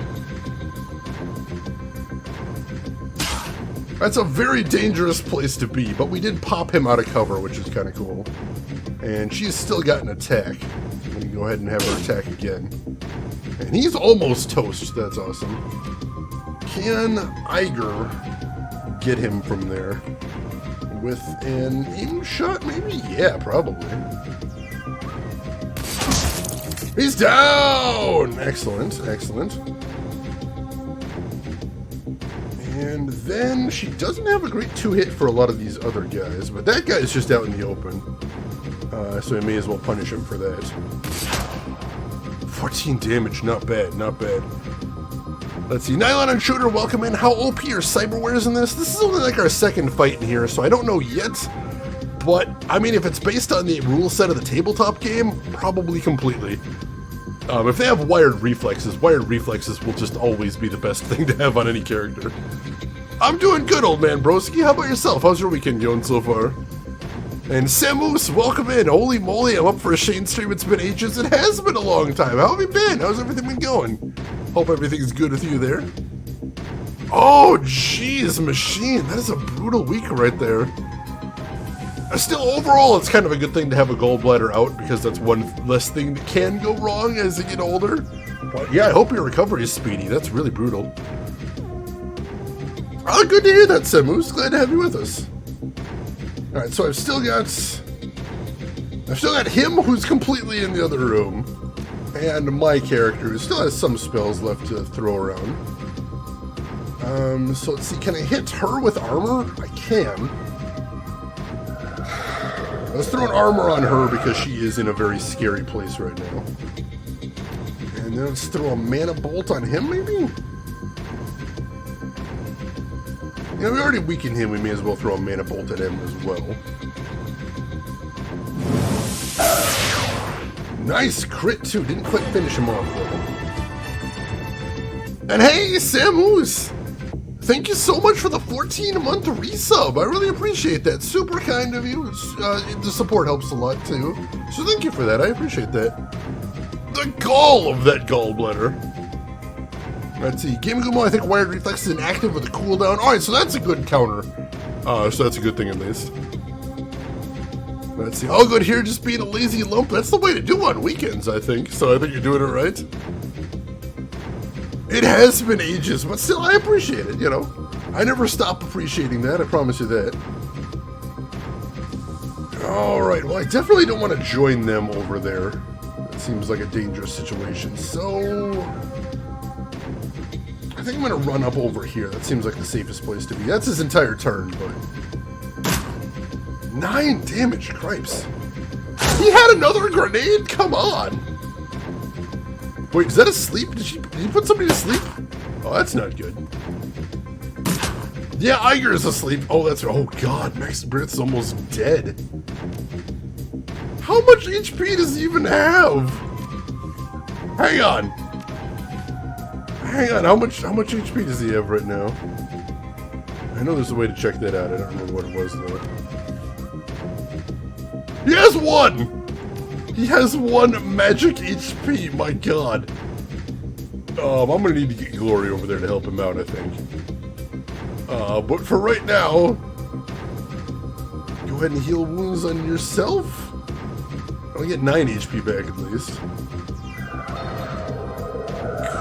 That's a very dangerous place to be, but we did pop him out of cover, which is kind of cool. And she's still got an attack. I'm gonna go ahead and have her attack again. And he's almost toast. That's awesome. Can Iger get him from there? With an aim shot, maybe? Yeah, probably. He's down! Excellent, excellent. And then she doesn't have a great 2-hit for a lot of these other guys, but that guy's just out in the open. So I may as well punish him for that. 14 damage, not bad, not bad. Let's see, Nylon and Shooter, welcome in. How OP are cyberwares in this? This is only like our second fight in here, so I don't know yet. But, I mean, if it's based on the rule set of the tabletop game, probably completely. If they have wired reflexes will just always be the best thing to have on any character. I'm doing good, old man broski. How about yourself? How's your weekend going so far? And Samus, welcome in. Holy moly, I'm up for a Shane stream. It's been ages. It has been a long time. How have you been? How's everything been going? Hope everything's good with you there. Oh, jeez, Machine. That is a brutal week right there. Still, overall, it's kind of a good thing to have a gallbladder out because that's one less thing that can go wrong as you get older. But yeah, I hope your recovery is speedy. That's really brutal. Oh, good to hear that, Samus. Glad to have you with us. Alright, so I've still got him who's completely in the other room. And my character who still has some spells left to throw around. So let's see, can I hit her with armor? I can. Let's throw an armor on her because she is in a very scary place right now. And then let's throw a mana bolt on him, maybe? You know, we already weakened him, we may as well throw a mana bolt at him as well. Nice crit too, didn't quite finish him off though. And hey, Samus! Thank you so much for the 14-month resub. I really appreciate that. Super kind of you. The support helps a lot too. So thank you for that. I appreciate that. The gall of that gallbladder. Let's see. Game Gumo, I think Wired Reflex is inactive with a cooldown. Alright, so that's a good counter. So that's a good thing at least. Let's see. All good here, just being a lazy lump. That's the way to do on weekends, I think. So I think you're doing it right. It has been ages, but still, I appreciate it, you know. I never stop appreciating that, I promise you that. Alright, well, I definitely don't want to join them over there. That seems like a dangerous situation, so... I think I'm going to run up over here. That seems like the safest place to be. That's his entire turn, but... 9 damage, cripes. He had another grenade? Come on! Wait, is that asleep? Did you put somebody to sleep? Oh, that's not good. Yeah, Iger is asleep. Oh, that's... Oh, God. Max Brith's almost dead. How much HP does he even have? Hang on. Hang on. How much HP does he have right now? I know there's a way to check that out. I don't remember what it was, though. He has 1! He has 1 magic HP, my god. I'm gonna need to get Glory over there to help him out, I think. But for right now, go ahead and heal wounds on yourself. I'll get 9 HP back at least.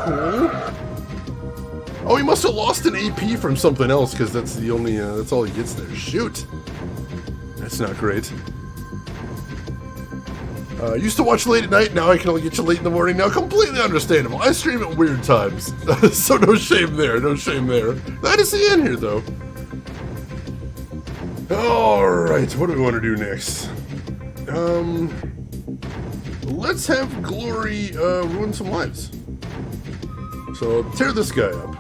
Cool. Oh, he must have lost an AP from something else, because that's the only, that's all he gets there. Shoot. That's not great. Used to watch late at night, now I can only get you late in the morning. Now, completely understandable. I stream at weird times, so no shame there, no shame there. Glad to see you in here, though. Alright, what do we want to do next? Let's have Glory ruin some lives. So, tear this guy up.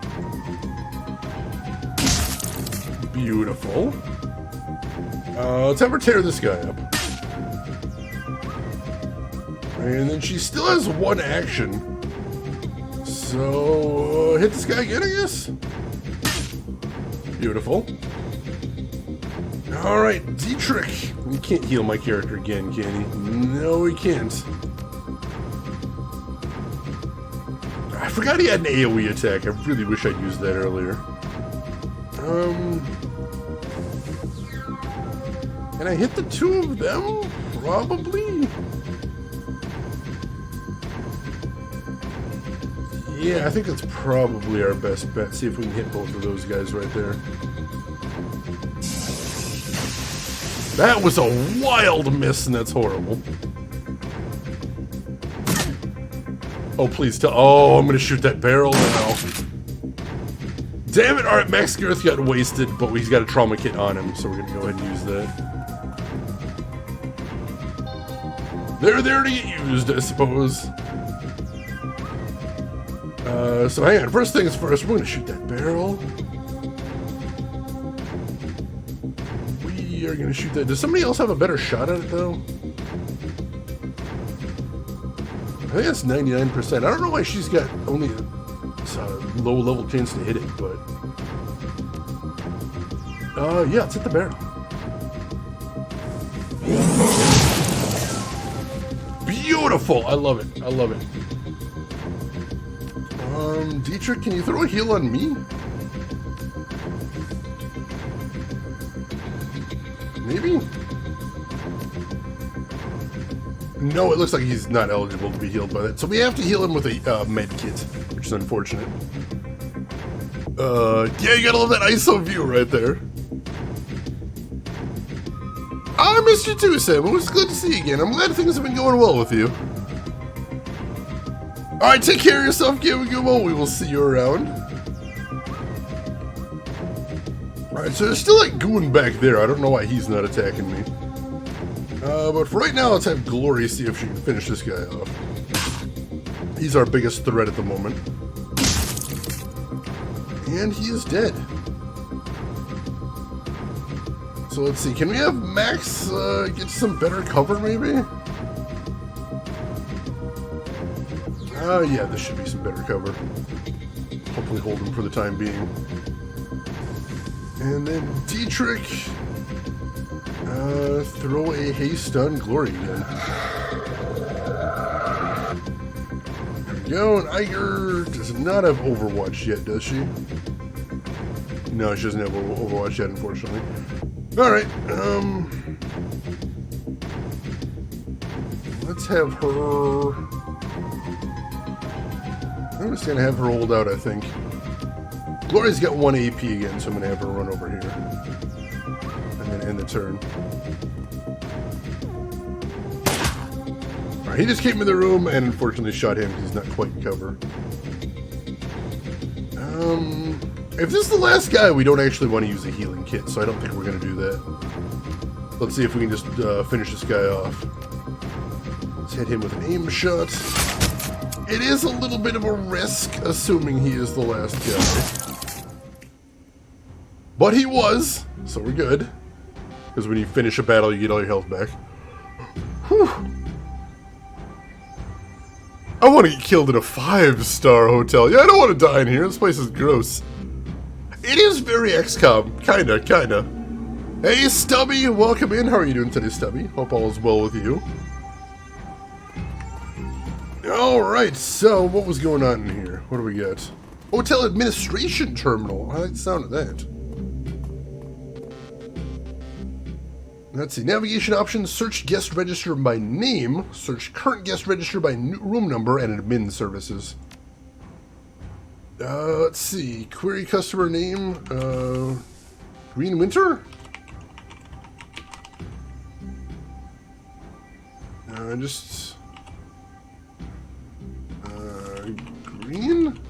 Beautiful. Let's have her tear this guy up. And then she still has 1 action. So, hit this guy again, I guess? Beautiful. Alright, Dietrich. You can't heal my character again, can he? No, he can't. I forgot he had an AoE attack. I really wish I'd used that earlier. Can I hit the 2 of them? Probably. Yeah, I think that's probably our best bet. See if we can hit both of those guys right there. That was a wild miss, and that's horrible. Oh, please tell... Oh, I'm gonna shoot that barrel now. Damn it! Alright, Max Girth got wasted, but he's got a trauma kit on him, so we're gonna go ahead and use that. They're there to get used, I suppose. So hang on, first things first, we're gonna shoot that barrel. We are gonna shoot that. Does somebody else have a better shot at it, though? I think that's 99%. I don't know why she's got only a low-level chance to hit it, but... yeah, let's hit the barrel. Beautiful! I love it. I love it. Dietrich, can you throw a heal on me? Maybe? No, it looks like he's not eligible to be healed by that. So we have to heal him with a med kit, which is unfortunate. Yeah, you gotta love that ISO view right there. I missed you too, Sam. It was good to see you again. I'm glad things have been going well with you. Alright, take care of yourself, Game Gumo. We will see you around. Alright, so there's still like Goon back there. I don't know why he's not attacking me. But for right now, let's have Glory see if she can finish this guy off. He's our biggest threat at the moment. And he is dead. So let's see, can we have Max get some better cover maybe? Yeah, this should be some better cover. Hopefully hold him for the time being. And then Dietrich, throw a haste on Glory again. There we go, and Iger does not have Overwatch yet, does she? No, she doesn't have Overwatch yet, unfortunately. Alright, let's have her... I'm just gonna have her hold out, I think. Glory's got 1 AP again, so I'm gonna have her run over here. And then end the turn. Alright, he just came in the room and unfortunately shot him because he's not quite in cover. If this is the last guy, we don't actually want to use a healing kit, so I don't think we're gonna do that. Let's see if we can just finish this guy off. Let's hit him with an aim shot. It is a little bit of a risk, assuming he is the last guy. But he was, so we're good. Because when you finish a battle, you get all your health back. Whew. I want to get killed in a 5-star hotel. Yeah, I don't want to die in here. This place is gross. It is very XCOM. Kinda. Hey, Stubby, welcome in. How are you doing today, Stubby? Hope all is well with you. Alright, so what was going on in here? What do we got? Hotel administration terminal. I like the sound of that. Let's see. Navigation options. Search guest register by name. Search current guest register by room number and admin services. Let's see. Query customer name. Green Winter? Green?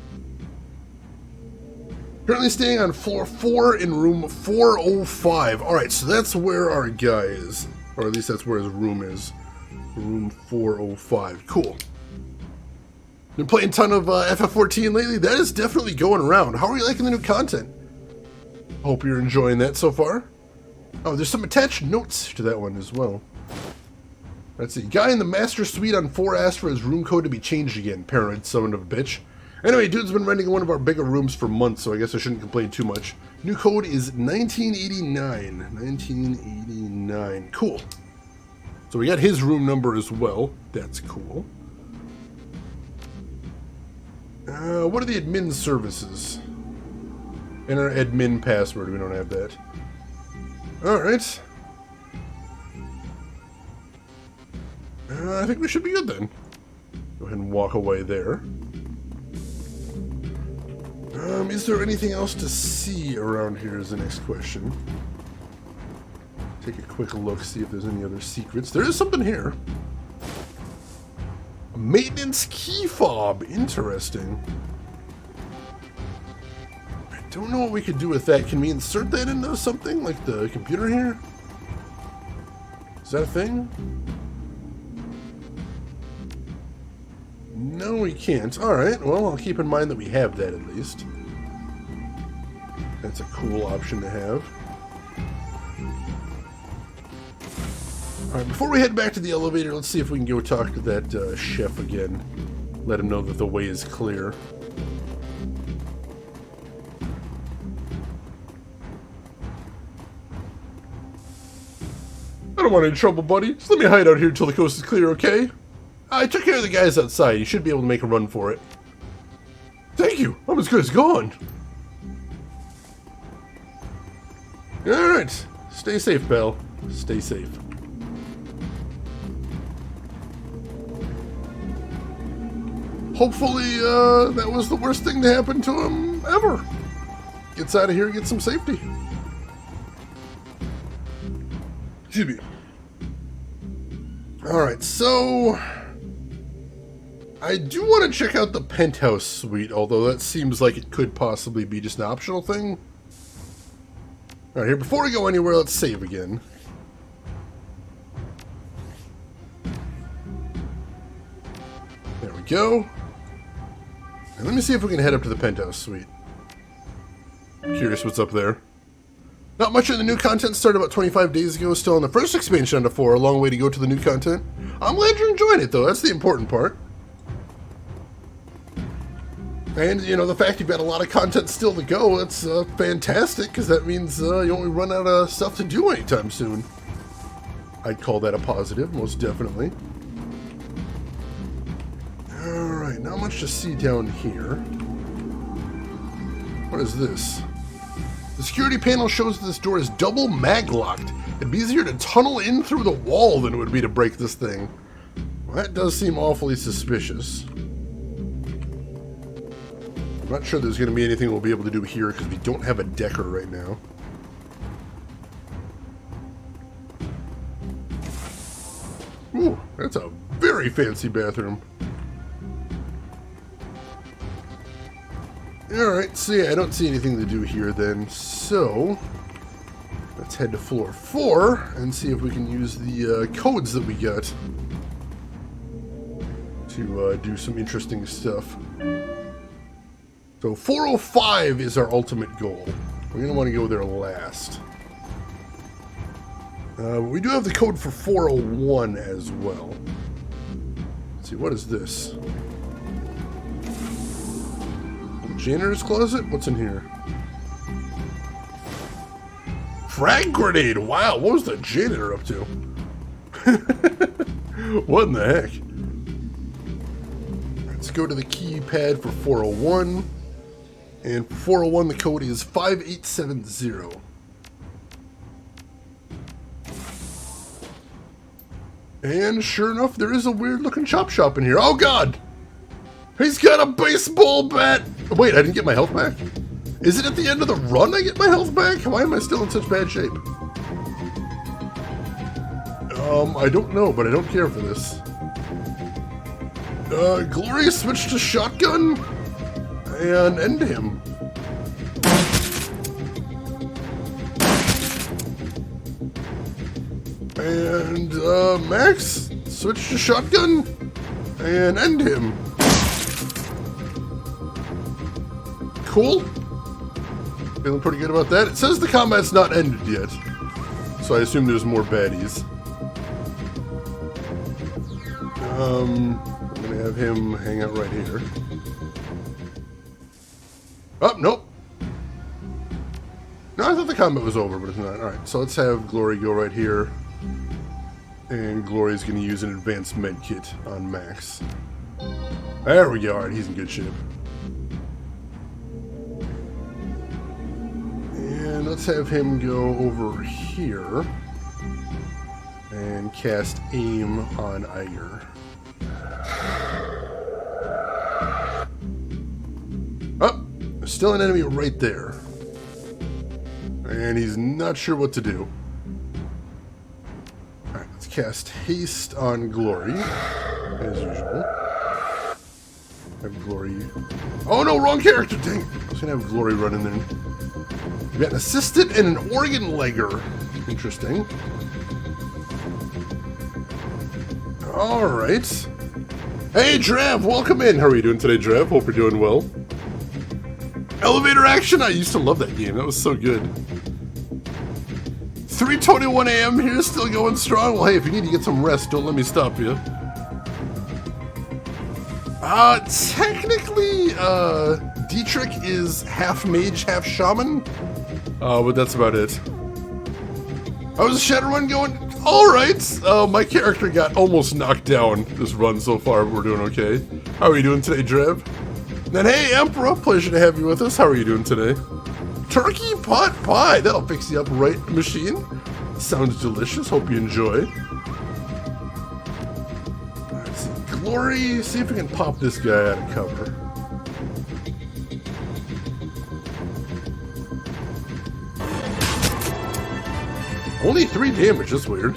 Currently staying on floor 4 in room 405. Alright, so that's where our guy is. Or at least that's where his room is. Room 405. Cool. Been playing a ton of FF14 lately. That is definitely going around. How are you liking the new content? Hope you're enjoying that so far. Oh, there's some attached notes to that one as well. Let's see. Guy in the master suite on 4 asked for his room code to be changed again. Paranoid son of a bitch. Anyway, dude's been renting one of our bigger rooms for months, so I guess I shouldn't complain too much. New code is 1989. 1989. Cool. So we got his room number as well. That's cool. What are the admin services? Enter admin password. We don't have that. Alright. I think we should be good then. Go ahead and walk away there. Is there anything else to see around here is the next question. Take a quick look, see if there's any other secrets. There is something here. A maintenance key fob. Interesting. I don't know what we could do with that. Can we insert that into something like the computer here? Is that a thing? No, we can't. Alright, well, I'll keep in mind that we have that at least. That's a cool option to have. Alright, before we head back to the elevator, let's see if we can go talk to that chef again. Let him know that the way is clear. I don't want any trouble, buddy. Just let me hide out here until the coast is clear, okay? I took care of the guys outside. You should be able to make a run for it. Thank you. I'm as good as gone. Alright. Stay safe, pal. Stay safe. Hopefully, that was the worst thing to happen to him ever. Gets out of here and gets some safety. Excuse me. Alright, so... I do want to check out the penthouse suite, although that seems like it could possibly be just an optional thing. Alright, here, before we go anywhere, let's save again. There we go. And let me see if we can head up to the penthouse suite. Curious what's up there. Not much of the new content started about 25 days ago, still on the first expansion under 4, a long way to go to the new content. I'm glad you're enjoying it though, that's the important part. And, you know, the fact you've got a lot of content still to go, that's fantastic, because that means you won't run out of stuff to do anytime soon. I'd call that a positive, most definitely. Alright, not much to see down here. What is this? The security panel shows that this door is double mag-locked. It'd be easier to tunnel in through the wall than it would be to break this thing. Well, that does seem awfully suspicious. I'm not sure there's going to be anything we'll be able to do here because we don't have a decker right now. Ooh, that's a very fancy bathroom. Alright, so yeah, I don't see anything to do here then, so let's head to floor 4 and see if we can use the codes that we got to do some interesting stuff. So 405 is our ultimate goal. We're going to want to go there last. We do have the code for 401 as well. Let's see, what is this? Janitor's closet? What's in here? Frag grenade! Wow, what was the janitor up to? What in the heck? Let's go to the keypad for 401. And for 401, the code is 5870. And sure enough, there is a weird looking chop shop in here. Oh god! He's got a baseball bat! Wait, I didn't get my health back? Is it at the end of the run I get my health back? Why am I still in such bad shape? I don't know, but I don't care for this. Glory switch to shotgun and end him. And, Max, switch to shotgun and end him. Cool. Feeling pretty good about that. It says the combat's not ended yet, so I assume there's more baddies. I'm gonna have him hang out right here. Oh, nope. No, I thought the combat was over, but it's not. Alright, so let's have Glory go right here. And Glory's gonna use an advanced med kit on Max. There we go. Alright, he's in good shape. And let's have him go over here and cast aim on Iger. Oh, there's still an enemy right there. And he's not sure what to do. Alright, let's cast haste on Glory, as usual. Have Glory... Oh no, wrong character! Dang it. I was gonna have Glory run in there. We've got an assistant and an organ legger. Interesting. Alright. Hey, Drav, welcome in. How are you doing today, Drav? Hope you're doing well. Elevator action? I used to love that game. That was so good. 3:21 a.m. here, still going strong. Well, hey, if you need to get some rest, don't let me stop you. Technically, Dietrich is half mage, half shaman. But that's about it. How's Shadowrun going? Alright! My character got almost knocked down this run so far, but we're doing okay. How are you doing today, Drev? And hey, Emperor, pleasure to have you with us. How are you doing today? Turkey pot pie! That'll fix you up right, machine. Sounds delicious. Hope you enjoy. Let's see. Glory, see if we can pop this guy out of cover. Only 3 damage, that's weird.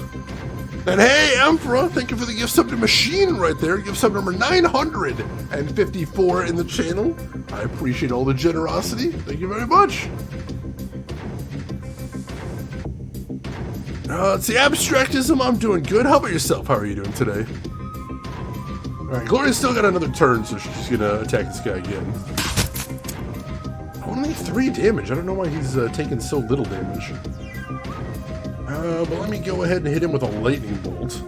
And hey, Emperor, thank you for the gift sub to Machine right there. Gift sub number 954 in the channel. I appreciate all the generosity. Thank you very much. It's the abstractism. I'm doing good. How about yourself? How are you doing today? Alright, Gloria's still got another turn, so she's gonna attack this guy again. Only 3 damage. I don't know why he's taking so little damage. But let me go ahead and hit him with a lightning bolt.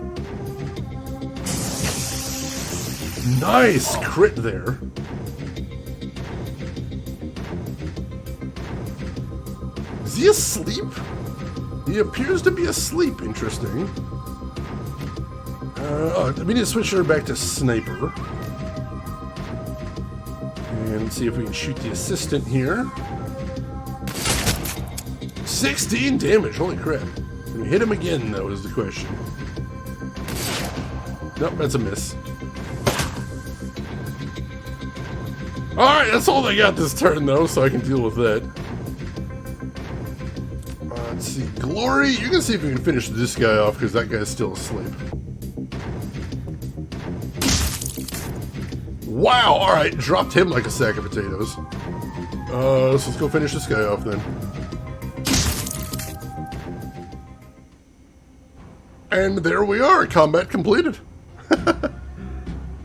Nice crit there. Is he asleep? He appears to be asleep. Interesting. We need to switch her back to sniper. And see if we can shoot the assistant here. 16 damage, holy crap. Can we hit him again, though, is the question. Nope, that's a miss. Alright, that's all they got this turn, though, so I can deal with that. Let's see, Glory, you can see if we can finish this guy off, because that guy's still asleep. Wow, alright, dropped him like a sack of potatoes. So let's go finish this guy off then. And there we are, combat completed.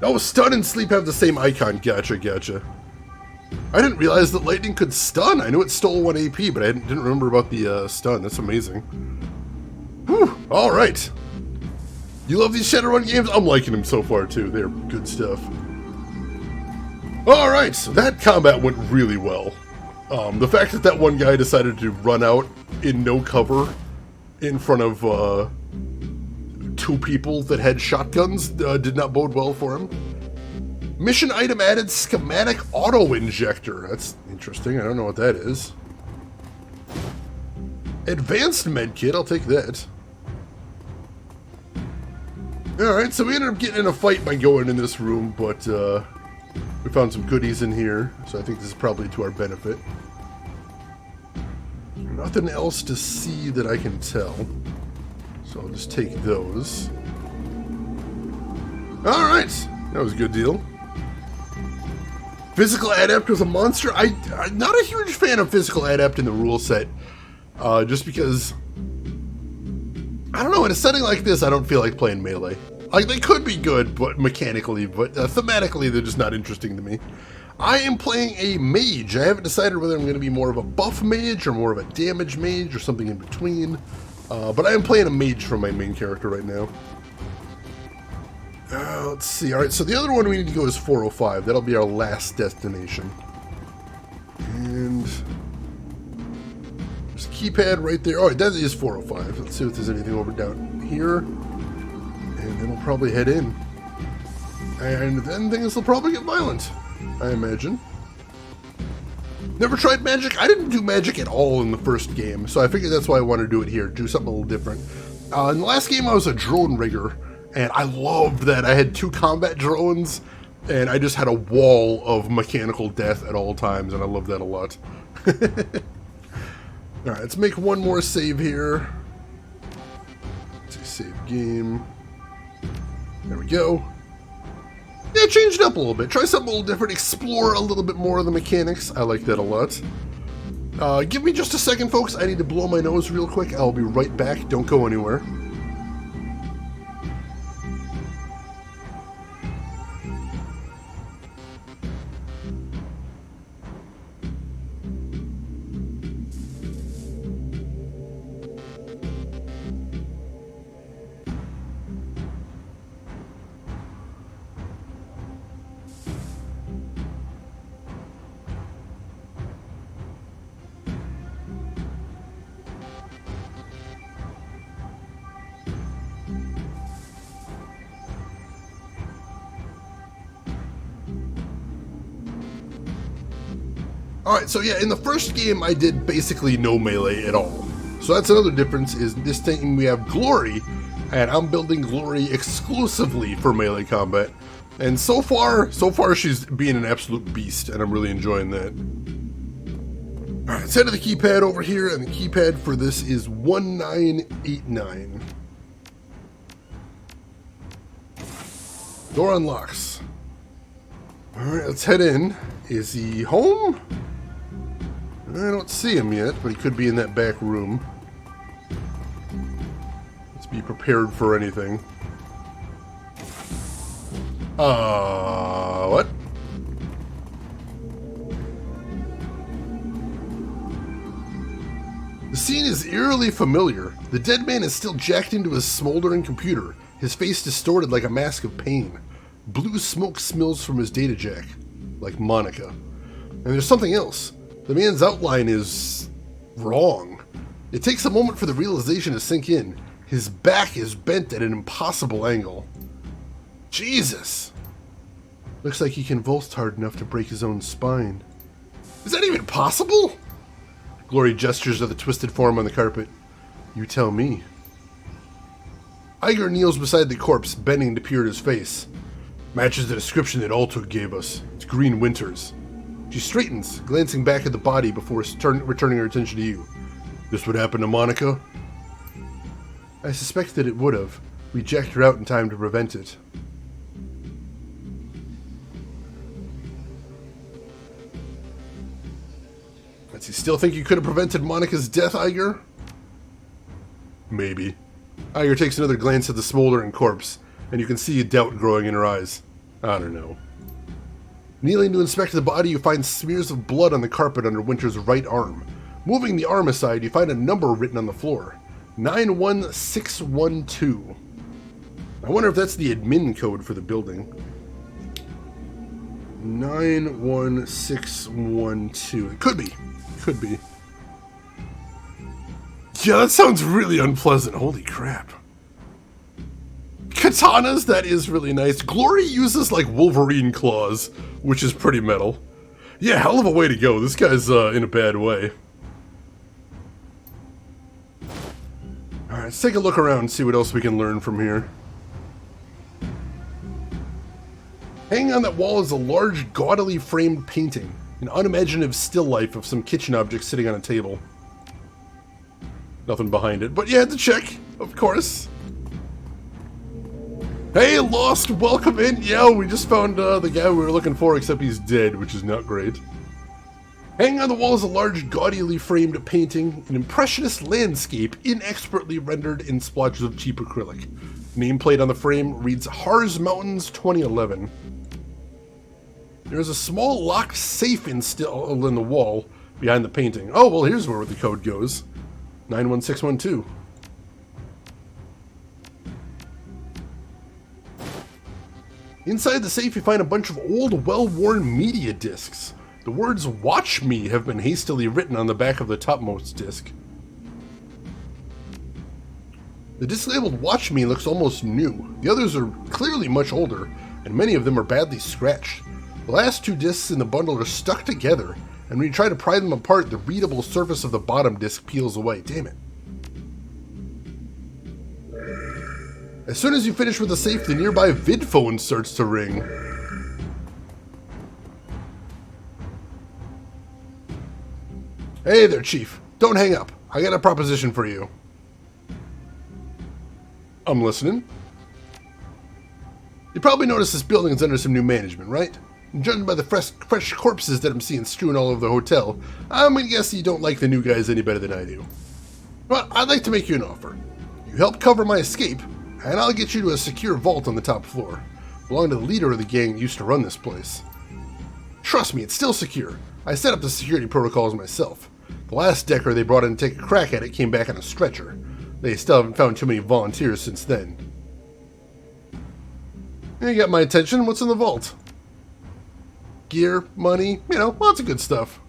Oh, stun and sleep have the same icon, gotcha, gotcha. I didn't realize that lightning could stun. I knew it stole 1 AP, but I didn't remember about the stun, that's amazing. Whew, alright. You love these Shadowrun games? I'm liking them so far too, they're good stuff. Alright, so that combat went really well. The fact that that one guy decided to run out in no cover in front of 2 people that had shotguns did not bode well for him. Mission item added schematic auto injector. That's interesting, I don't know what that is. Advanced medkit, I'll take that. Alright, so we ended up getting in a fight by going in this room, but we found some goodies in here, so I think this is probably to our benefit. Nothing else to see that I can tell, so I'll just take those. Alright, that was a good deal. Physical Adept was a monster. I'm not a huge fan of Physical Adept in the rule set, just because, I don't know, in a setting like this, I don't feel like playing melee. Like, they could be good, but mechanically, but thematically, they're just not interesting to me. I am playing a mage. I haven't decided whether I'm going to be more of a buff mage or more of a damage mage or something in between. But I am playing a mage for my main character right now. Let's see. Alright, so the other one we need to go is 405. That'll be our last destination. And there's a keypad right there. Alright, that is 405. Let's see if there's anything over down here. And then we'll probably head in. And then things will probably get violent, I imagine. Never tried magic? I didn't do magic at all in the first game, so I figured that's why I want to do it here, do something a little different. In the last game I was a drone rigger, and I loved that. I had 2 combat drones, and I just had a wall of mechanical death at all times, and I loved that a lot. Alright, let's make one more save here. Let's see, save game. There we go. Yeah, change it up a little bit. Try something a little different. Explore a little bit more of the mechanics. I like that a lot. Give me just a second, folks. I need to blow my nose real quick. I'll be right back. Don't go anywhere. Alright, so yeah, in the first game I did basically no melee at all. So that's another difference, is this time we have Glory, and I'm building Glory exclusively for melee combat. And so far she's being an absolute beast, and I'm really enjoying that. Alright, let's head to the keypad over here, and the keypad for this is 1989. Door unlocks. Alright, let's head in. Is he home? I don't see him yet, but he could be in that back room. be prepared for anything. What? The scene is eerily familiar. The dead man is still jacked into his smoldering computer, his face distorted like a mask of pain. Blue smoke smells from his data jack, like Monica. And there's something else. The man's outline is wrong. It takes a moment for the realization to sink in. His back is bent at an impossible angle. Jesus! Looks like he convulsed hard enough to break his own spine. Is that even possible? Glory gestures at the twisted form on the carpet. You tell me. Iger kneels beside the corpse, bending to peer at his face. Matches the description that Altuk gave us. It's Green Winters. She straightens, glancing back at the body before returning her attention to you. This would happen to Monica? I suspect that it would have. We jacked her out in time to prevent it. Does he still think you could have prevented Monica's death, Iger? Maybe. Iger takes another glance at the smoldering corpse, and you can see a doubt growing in her eyes. I don't know. Kneeling to inspect the body, you find smears of blood on the carpet under Winter's right arm. Moving the arm aside, you find a number written on the floor. 91612. I wonder if that's the admin code for the building. 91612. It could be. Could be. Yeah, that sounds really unpleasant. Holy crap. Katanas, that is really nice. Glory uses like Wolverine claws, which is pretty metal. Yeah, hell of a way to go. This guy's in a bad way. Alright, let's take a look around and see what else we can learn from here. Hanging on that wall is a large, gaudily framed painting. An unimaginative still life of some kitchen object sitting on a table. Nothing behind it, but you had to check, of course. Hey, Lost, welcome in. Yeah, we just found the guy we were looking for, except he's dead, which is not great. Hanging on the wall is a large, gaudily framed painting, an impressionist landscape inexpertly rendered in splotches of cheap acrylic. Nameplate on the frame reads Harz Mountains 2011. There is a small locked safe in the wall behind the painting. Oh, well, here's where the code goes. 91612. Inside the safe, you find a bunch of old, well-worn media discs. The words "Watch Me" have been hastily written on the back of the topmost disc. The disc labeled "Watch Me" looks almost new. The others are clearly much older, and many of them are badly scratched. The last two discs in the bundle are stuck together, and when you try to pry them apart, the readable surface of the bottom disc peels away. Damn it. As soon as you finish with the safe, the nearby vid phone starts to ring. Hey there, Chief. Don't hang up. I got a proposition for you. I'm listening. You probably noticed this building's under some new management, right? And judging by the fresh corpses that I'm seeing strewn all over the hotel, I'm gonna guess you don't like the new guys any better than I do. Well, I'd like to make you an offer. You help cover my escape, and I'll get you to a secure vault on the top floor. Belonged to the leader of the gang that used to run this place. Trust me, it's still secure. I set up the security protocols myself. The last decker they brought in to take a crack at it came back on a stretcher. They still haven't found too many volunteers since then. You got my attention. What's in the vault? Gear, money, lots of good stuff.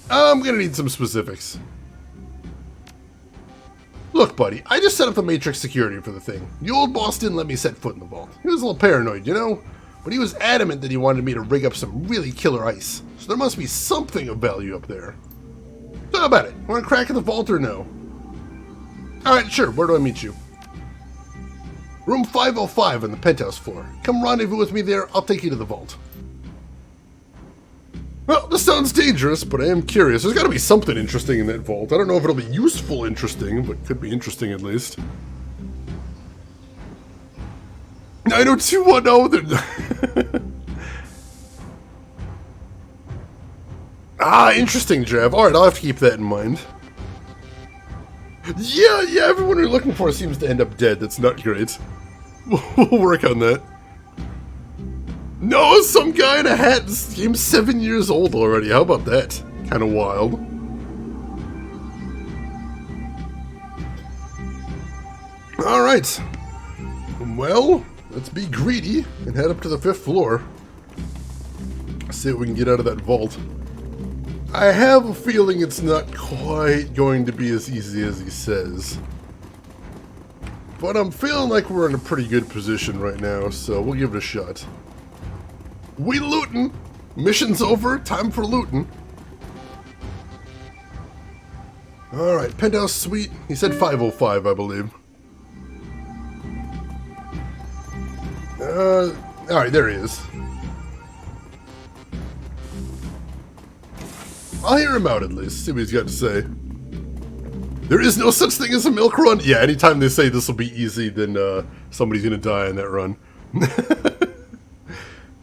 I'm gonna need some specifics. Look, buddy, I just set up the Matrix security for the thing. The old boss didn't let me set foot in the vault. He was a little paranoid, But he was adamant that he wanted me to rig up some really killer ice. So there must be something of value up there. So how about it? Want to crack in the vault or no? Alright, sure. Where do I meet you? Room 505 on the penthouse floor. Come rendezvous with me there. I'll take you to the vault. Well, this sounds dangerous, but I am curious. There's got to be something interesting in that vault. I don't know if it'll be useful interesting, but could be interesting at least. 90210. Interesting, Jav. Alright, I'll have to keep that in mind. Yeah, everyone you're looking for seems to end up dead. That's not great. We'll work on that. No, some guy in a hat. This game's 7 years old already. How about that? Kind of wild. Alright. Well, let's be greedy and head up to the 5th floor. See what we can get out of that vault. I have a feeling it's not quite going to be as easy as he says. But I'm feeling like we're in a pretty good position right now, so we'll give it a shot. We lootin'! Mission's over, time for lootin'. Alright, penthouse suite. He said 505, I believe. Alright, there he is. I'll hear him out at least, see what he's got to say. There is no such thing as a milk run? Yeah, anytime they say this will be easy, then somebody's gonna die on that run.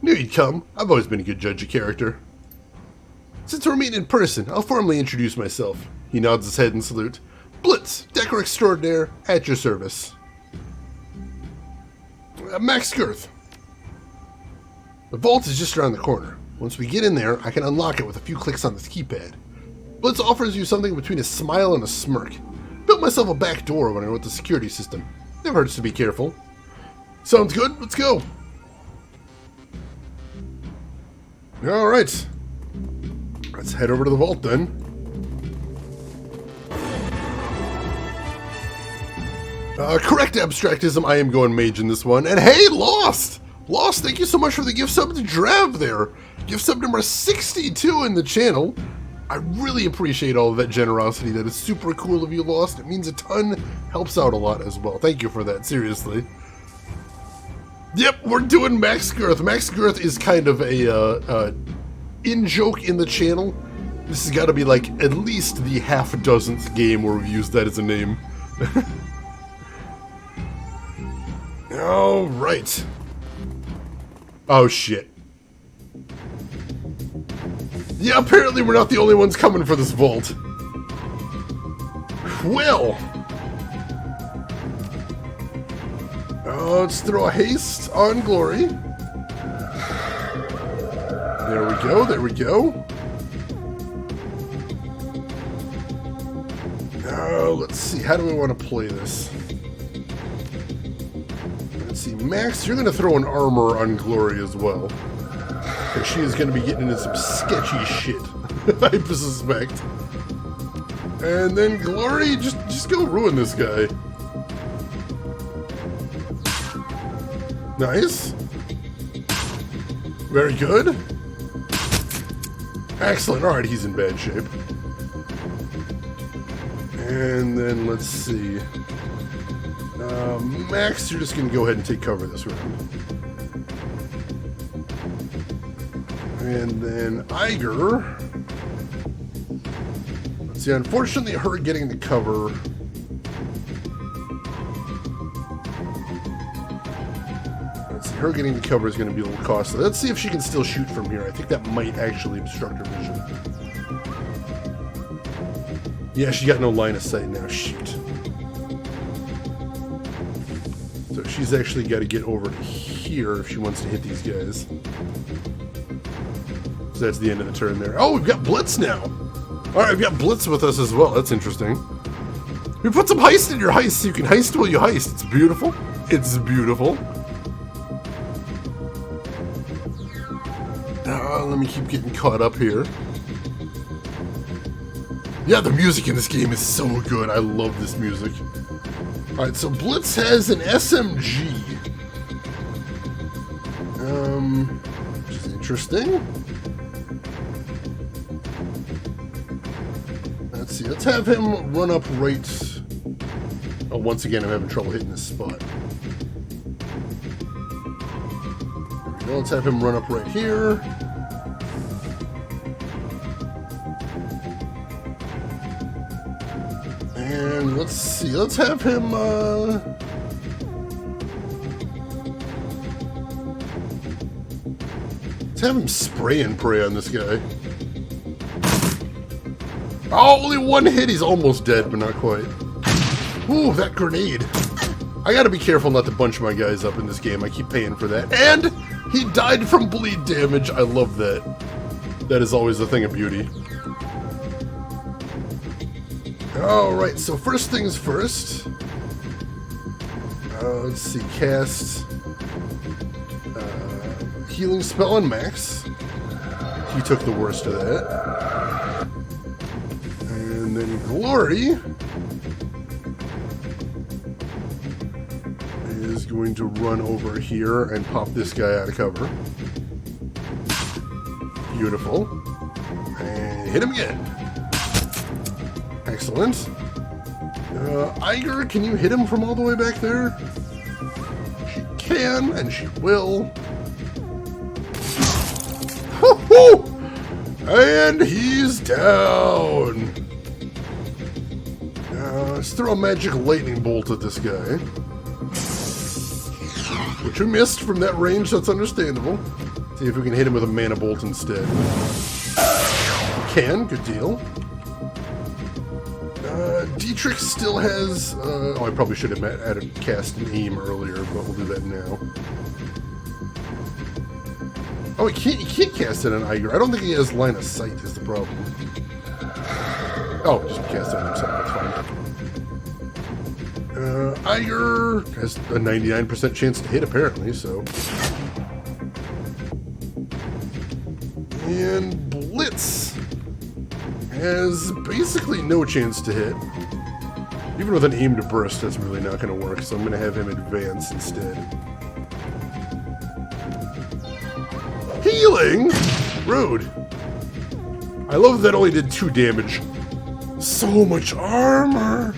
Knew you'd come. I've always been a good judge of character. Since we're meeting in person, I'll formally introduce myself. He nods his head in salute. Blitz, Decker Extraordinaire, at your service. Max Girth. The vault is just around the corner. Once we get in there, I can unlock it with a few clicks on this keypad. Blitz offers you something between a smile and a smirk. Built myself a back door when I went to the security system. Never hurts to be careful. Sounds good, let's go. Alright. Let's head over to the vault then. Correct abstractism, I am going mage in this one. And hey, Lost! Lost, thank you so much for the gift sub to Drav there. Gift sub number 62 in the channel. I really appreciate all of that generosity. That is super cool of you, Lost. It means a ton, helps out a lot as well. Thank you for that, seriously. Yep, we're doing Max Girth. Max Girth is kind of a in-joke in the channel. This has got to be like at least the half-dozenth game where we've used that as a name. Alright. Oh, shit. Yeah, apparently we're not the only ones coming for this vault. Well. Let's throw a haste on Glory. There we go, there we go. Let's see, how do we want to play this? Let's see, Max, you're going to throw an armor on Glory as well. Because she is going to be getting into some sketchy shit, I suspect. And then Glory, just go ruin this guy. Nice. Very good. Excellent. Alright, he's in bad shape. And then let's see. Max, you're just going to go ahead and take cover this round. And then Iger. Let's see, unfortunately, her getting the cover. Let's see, her getting the cover is going to be a little costly. Let's see if she can still shoot from here. I think that might actually obstruct her vision. Yeah, she got no line of sight now. Shoot. So she's actually got to get over to here if she wants to hit these guys. So that's the end of the turn there. Oh, we've got Blitz now. Alright, we've got Blitz with us as well. That's interesting. We put some heist in your heist so you can heist while you heist. It's beautiful. It's beautiful. Let me keep getting caught up here. Yeah, the music in this game is so good. I love this music. Alright, so Blitz has an SMG. Which is interesting. Let's see, let's have him run up right... Oh, once again, I'm having trouble hitting this spot. There we go, let's have him run up right here. And let's see, let's have him, let's have him spray and pray on this guy. Oh, only one hit, he's almost dead, but not quite. Ooh, that grenade. I gotta be careful not to bunch my guys up in this game. I keep paying for that. And he died from bleed damage. I love that. That is always a thing of beauty. Alright, so first things first. Let's see, cast healing spell on Max. He took the worst of that. And then Glory is going to run over here and pop this guy out of cover. Beautiful. And hit him again. Excellent. Iger, can you hit him from all the way back there? She can, and she will. Woo-hoo! And he's down. Let's throw a magic lightning bolt at this guy. Which we missed from that range, that's understandable. See if we can hit him with a mana bolt instead. Can, good deal. Dietrich still has... oh, I probably should have added cast and aim earlier, but we'll do that now. Oh, he can't cast it on Iger. I don't think he has line of sight is the problem. Oh, just cast it on himself, that's fine. Iger has a 99% chance to hit, apparently, so... And Blitz has basically no chance to hit. Even with an aim to burst, that's really not going to work, so I'm going to have him advance instead. Healing? Rude. I love that only did 2 damage. So much armor!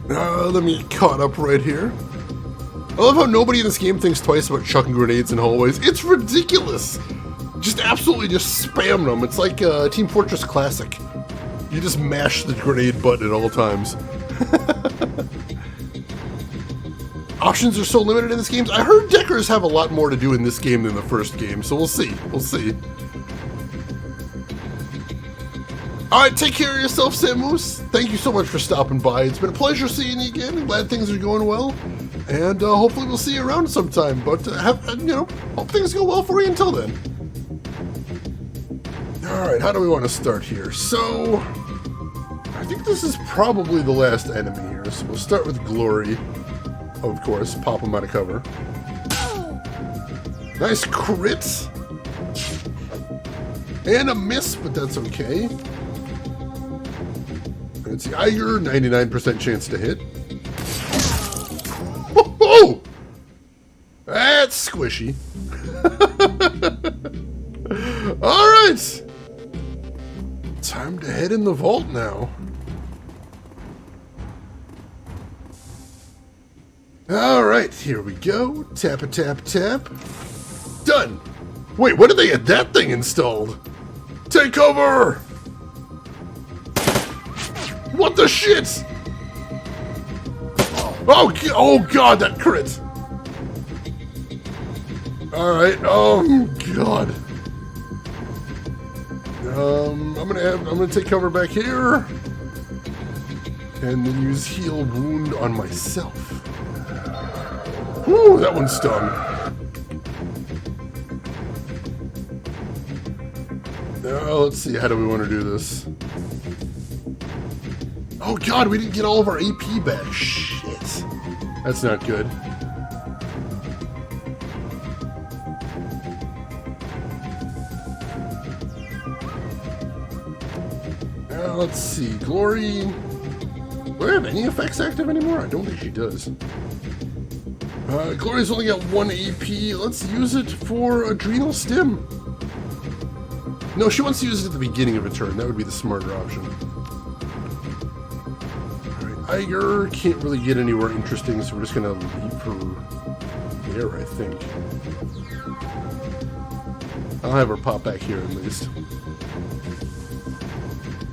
Let me get caught up right here. I love how nobody in this game thinks twice about chucking grenades in hallways. It's ridiculous! Just absolutely just spam them. It's like Team Fortress Classic. You just mash the grenade button at all times. Options are so limited in this game. I heard deckers have a lot more to do in this game than the first game, so we'll see. We'll see. Alright, take care of yourself, Samus. Thank you so much for stopping by. It's been a pleasure seeing you again. I'm glad things are going well. And hopefully we'll see you around sometime. But, hope things go well for you until then. Alright, how do we want to start here? So, I think this is probably the last enemy here. So we'll start with Glory. Of course, pop him out of cover. Nice crit. And a miss, but that's okay. Let's see, Iger, 99% chance to hit. Whoa! That's squishy. Alright! Time to head in the vault now. Alright, here we go. Tap a tap tap. Done! Wait, when did they get that thing installed? Take cover! What the shit? Oh god, that crit! Alright, oh god. I'm gonna take cover back here. And then use heal wound on myself. Whew, that one stung. Let's see, how do we want to do this? Oh god, we didn't get all of our AP back. Shit. That's not good. Let's see, Glory... Do I have any effects active anymore? I don't think she does. Glory's only got 1 AP. Let's use it for Adrenal Stim. No, she wants to use it at the beginning of a turn. That would be the smarter option. Alright, Iger can't really get anywhere interesting, so we're just gonna leave her there, I think. I'll have her pop back here at least.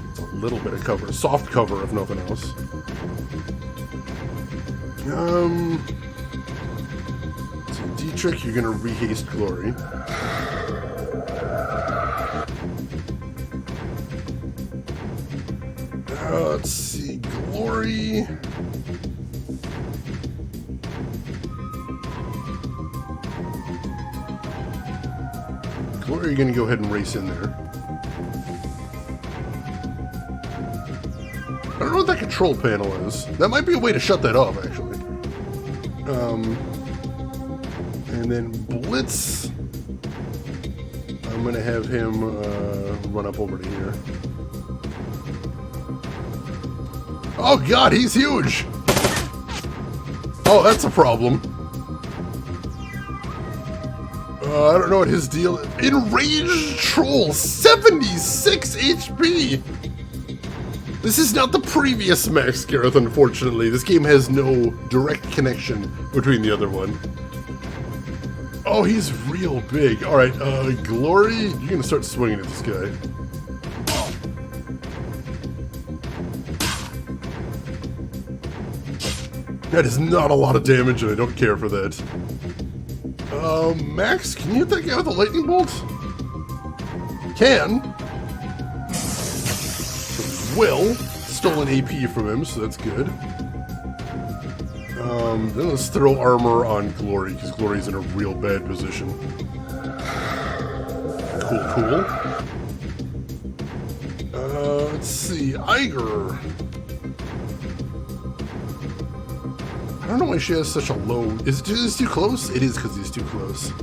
It's a little bit of cover. Soft cover, if nothing else. Dietrich, you're gonna rehaste Glory. Let's see, Glory. Glory, you're going to go ahead and race in there. I don't know what that control panel is. That might be a way to shut that off, actually. And then Blitz. I'm going to have him run up over to here. Oh god, he's huge! Oh, that's a problem. I don't know what his deal is. Enraged Troll, 76 HP! This is not the previous Max Gareth, unfortunately. This game has no direct connection between the other one. Oh, he's real big. Alright, Glory, you're gonna start swinging at this guy. That is not a lot of damage, and I don't care for that. Max, can you hit that guy with a lightning bolt? Can. Will. Stolen AP from him, so that's good. Then let's throw armor on Glory, because Glory's in a real bad position. Cool. Let's see, Iger. I don't know why she has such a low... Is it too close? It is because he's too close.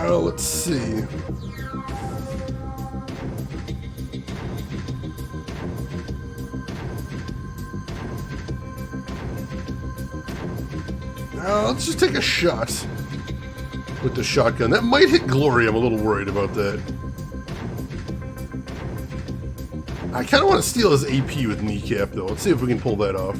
Let's see. Let's just take a shot with the shotgun. That might hit Glory. I'm a little worried about that. I kind of want to steal his AP with Kneecap, though. Let's see if we can pull that off.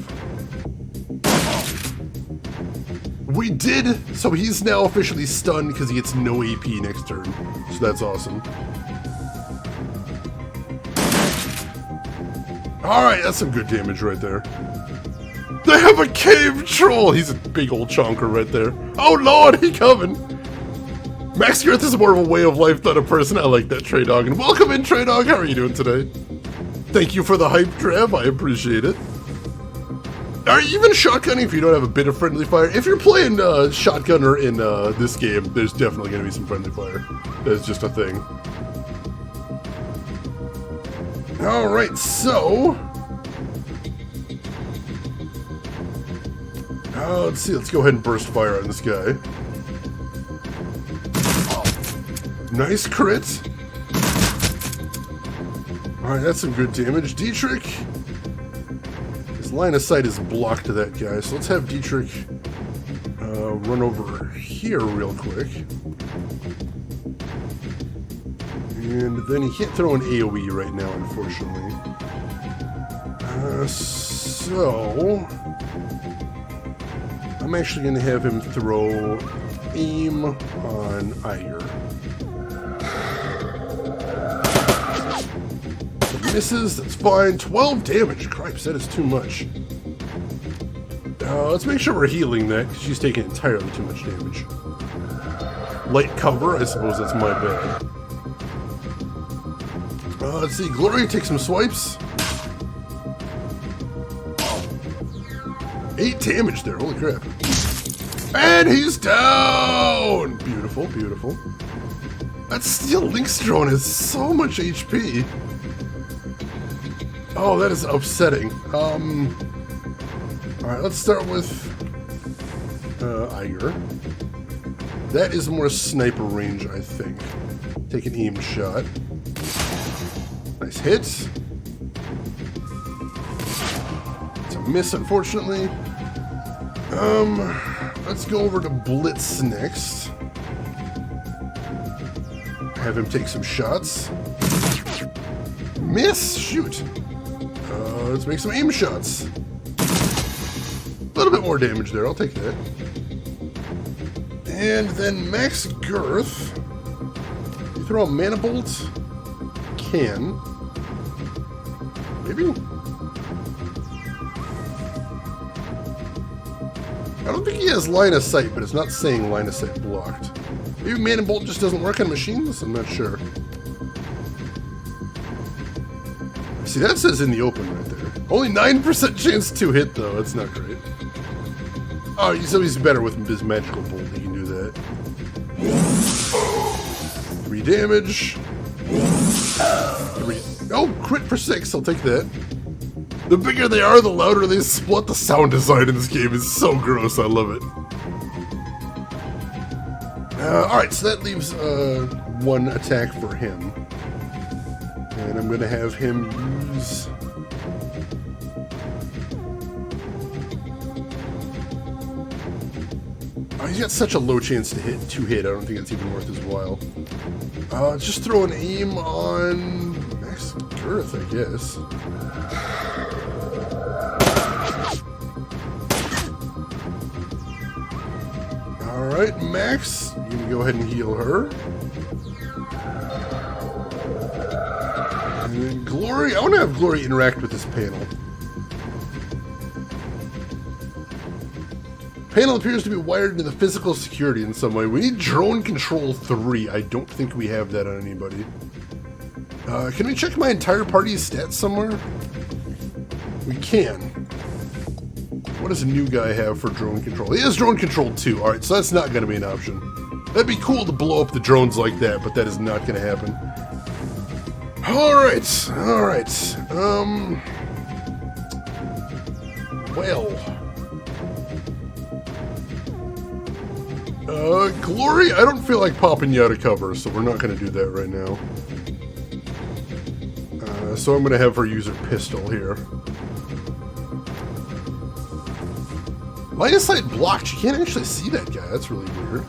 We did! So he's now officially stunned because he gets no AP next turn. So that's awesome. Alright, that's some good damage right there. They have a cave troll! He's a big old chonker right there. Oh lord, he coming! Max Gareth is more of a way of life than a person. I like that, Trey Dog. And welcome in, Trey Dog. How are you doing today? Thank you for the hype, Trav. I appreciate it. Are you even shotgunning if you don't have a bit of friendly fire? If you're playing shotgunner in this game, there's definitely going to be some friendly fire. That's just a thing. Alright, so... let's see, let's go ahead and burst fire on this guy. Nice crit. Alright, that's some good damage. Dietrich. His line of sight is blocked to that guy, so let's have Dietrich run over here real quick. And then he can't throw an AoE right now, unfortunately. So... I'm actually going to have him throw aim on Iger. Misses, that's fine. 12 damage. Cripes, that is too much. Let's make sure we're healing that, because she's taking entirely too much damage. Light cover, I suppose that's my bad. Let's see, Glory, take some swipes. 8 damage there, holy crap. And he's down! Beautiful, beautiful. That Steel Lynx drone has so much HP. Oh, that is upsetting. Alright, let's start with Iger. That is more sniper range, I think. Take an aim shot. Nice hit. It's a miss, unfortunately. Let's go over to Blitz next. Have him take some shots. Miss! Shoot! Let's make some aim shots. A little bit more damage there, I'll take that. And then Max Girth. You throw a Mana Bolt? Can. Maybe? I don't think he has line of sight, but it's not saying line of sight blocked. Maybe Man and Bolt just doesn't work on machines? I'm not sure. See, that says in the open right there. Only 9% chance to hit, though. That's not great. Oh, so he's better with his magical bolt. He can do that. 3 damage. 3. Oh, crit for 6. I'll take that. The bigger they are, the louder they split. The sound design in this game is so gross. I love it. Alright, so that leaves 1 attack for him. And I'm going to have him use... Oh, he's got such a low chance to hit. 2 hit. I don't think it's even worth his while. Just throw an aim on Max Girth, I guess. Alright, Max, you can go ahead and heal her. And then Glory, I want to have Glory interact with this panel. Panel appears to be wired into the physical security in some way. We need drone control 3. I don't think we have that on anybody. Can we check my entire party's stats somewhere? We can. What does a new guy have for drone control? He has drone control 2. Alright, so that's not going to be an option. That'd be cool to blow up the drones like that, but that is not going to happen. Alright, alright. Well... Glory, I don't feel like popping you out of cover, so we're not going to do that right now. So I'm going to have her use her pistol here. Line of sight blocked. You can't actually see that guy. That's really weird.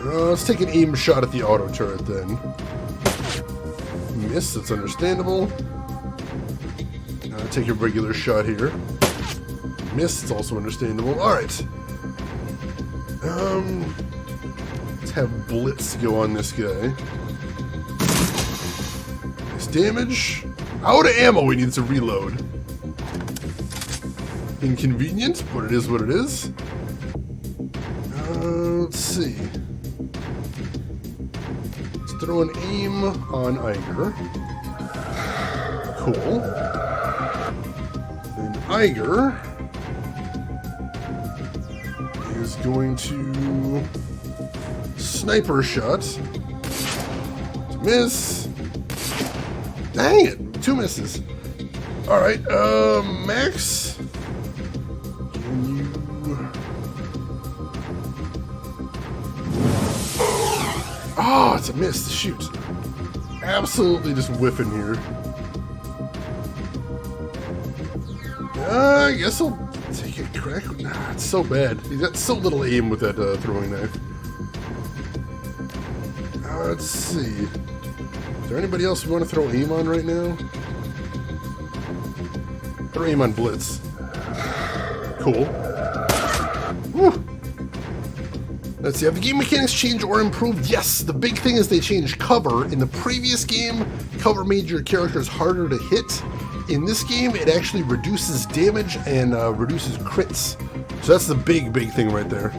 Let's take an aim shot at the auto turret then. Miss, that's understandable. Take a regular shot here. Miss, it's also understandable. Alright. Let's have Blitz go on this guy. Nice damage. Out of ammo, we need to reload. Inconvenient, but it is what it is. Let's see. Let's throw an aim on Iger. Cool. Then Iger is going to sniper shot. Miss. Dang it, 2 misses. Alright, Max. Can you... Oh, it's a miss. Shoot. Absolutely just whiffing here. I guess I'll take a crack. Nah, it's so bad. He's got so little aim with that throwing knife. Let's see. Is there anybody else we want to throw aim on right now? Throw aim on Blitz. Cool. Woo. Let's see, have the game mechanics changed or improved? Yes, the big thing is they changed cover. In the previous game, cover made your characters harder to hit. In this game, it actually reduces damage and reduces crits. So that's the big thing right there.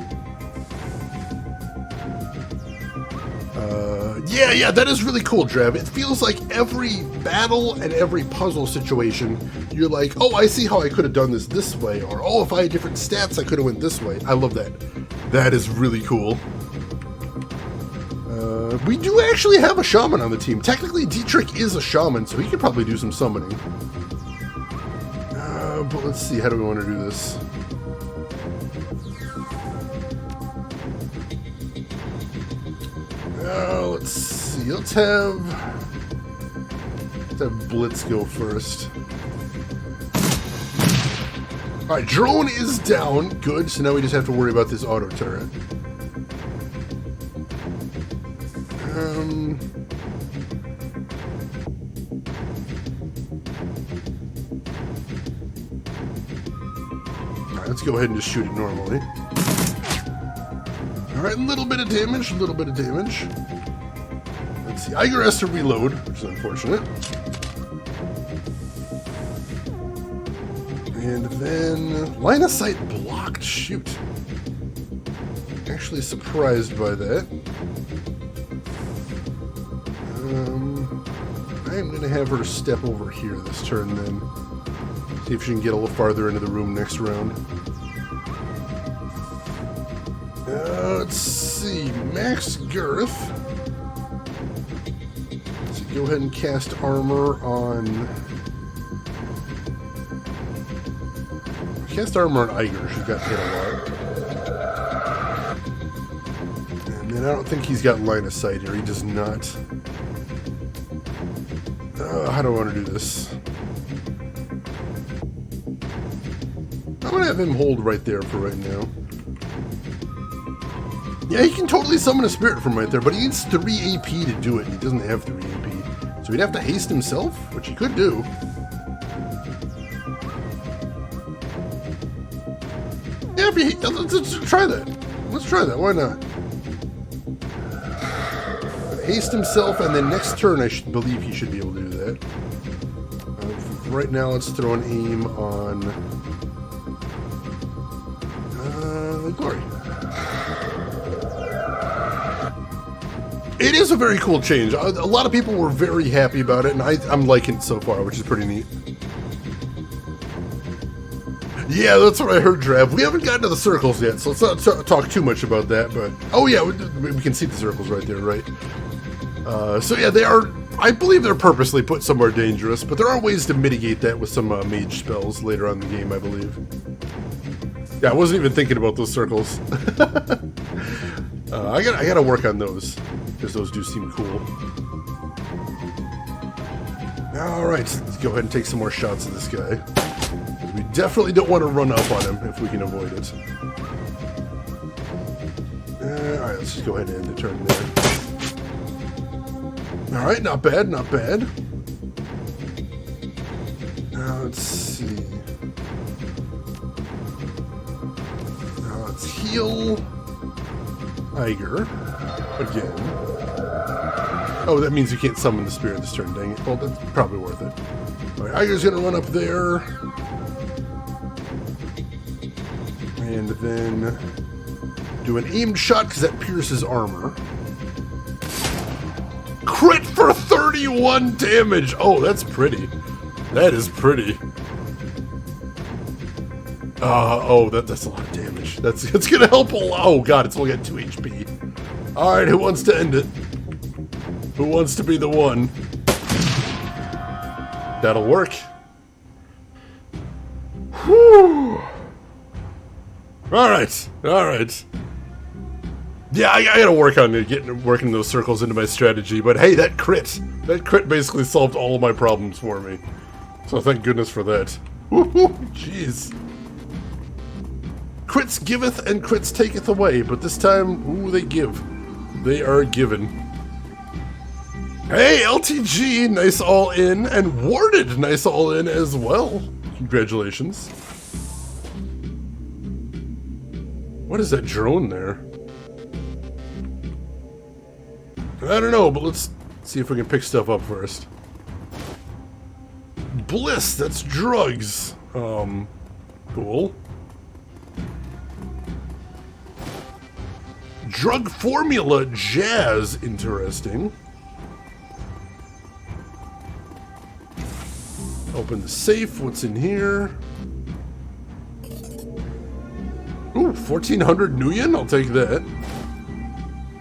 Yeah, that is really cool, Drav. It feels like every battle and every puzzle situation, you're like, oh, I see how I could have done this way, or oh, if I had different stats, I could have went this way. I love that. That is really cool. We do actually have a shaman on the team. Technically, Dietrich is a shaman, so he could probably do some summoning. But let's see, how do we want to do this? Let's see, let's have Blitz go first. Alright, drone is down. Good, so now we just have to worry about this auto turret. Alright, let's go ahead and just shoot it normally. Alright, a little bit of damage, Let's see, Iger has to reload, which is unfortunate. And then line of sight blocked. Shoot. Actually, actually surprised by that. I'm going to have her step over here this turn then. See if she can get a little farther into the room next round. Let's see. Max Girth. So go ahead and cast armor on... Cast armor on Iger. She's got hit a lot. And then I don't think he's got line of sight here. He does not. How do I want to do this? I'm going to have him hold right there for right now. Yeah, he can totally summon a spirit from right there, but he needs 3 AP to do it. He doesn't have 3 AP. So he'd have to haste himself, which he could do. Yeah, if he, let's try that. Let's try that. Why not? Haste himself, and then next turn I believe he should be able to do that. Right now, let's throw an aim on Glory. It is a very cool change. A lot of people were very happy about it, and I'm liking it so far, which is pretty neat. Yeah, that's what I heard, Drav. We haven't gotten to the circles yet, so let's not talk too much about that, but... Oh yeah, we can see the circles right there, right? So yeah, they are... I believe they're purposely put somewhere dangerous, but there are ways to mitigate that with some mage spells later on in the game, I believe. Yeah, I wasn't even thinking about those circles. I gotta work on those, because those do seem cool. Alright, let's go ahead and take some more shots at this guy. We definitely don't want to run up on him if we can avoid it. Alright, let's just go ahead and end the turn there. Alright, not bad, not bad. Now let's see. Now let's heal Iger again. Oh, that means you can't summon the spirit this turn, dang it. Well, that's probably worth it. Alright, Iger's gonna run up there. And then do an aimed shot because that pierces armor. Crit for 31 damage! Oh, that's pretty. That is pretty. That's a lot of damage. It's gonna help a lot. Oh god, it's only got 2 HP. Alright, who wants to end it? Who wants to be the one? That'll work. Whew. Alright, alright. Yeah, I gotta work on working those circles into my strategy, but hey, that crit basically solved all of my problems for me. So thank goodness for that. Woohoo, jeez. Crits giveth and crits taketh away, but this time, ooh, they give. They are given. Hey, LTG, nice all in, and Warded, nice all in as well. Congratulations. What is that drone there? I don't know, but let's see if we can pick stuff up first. Bliss, that's drugs. Cool. Drug formula, jazz, interesting. Open the safe, what's in here? Ooh, 1400 Nuyen, I'll take that.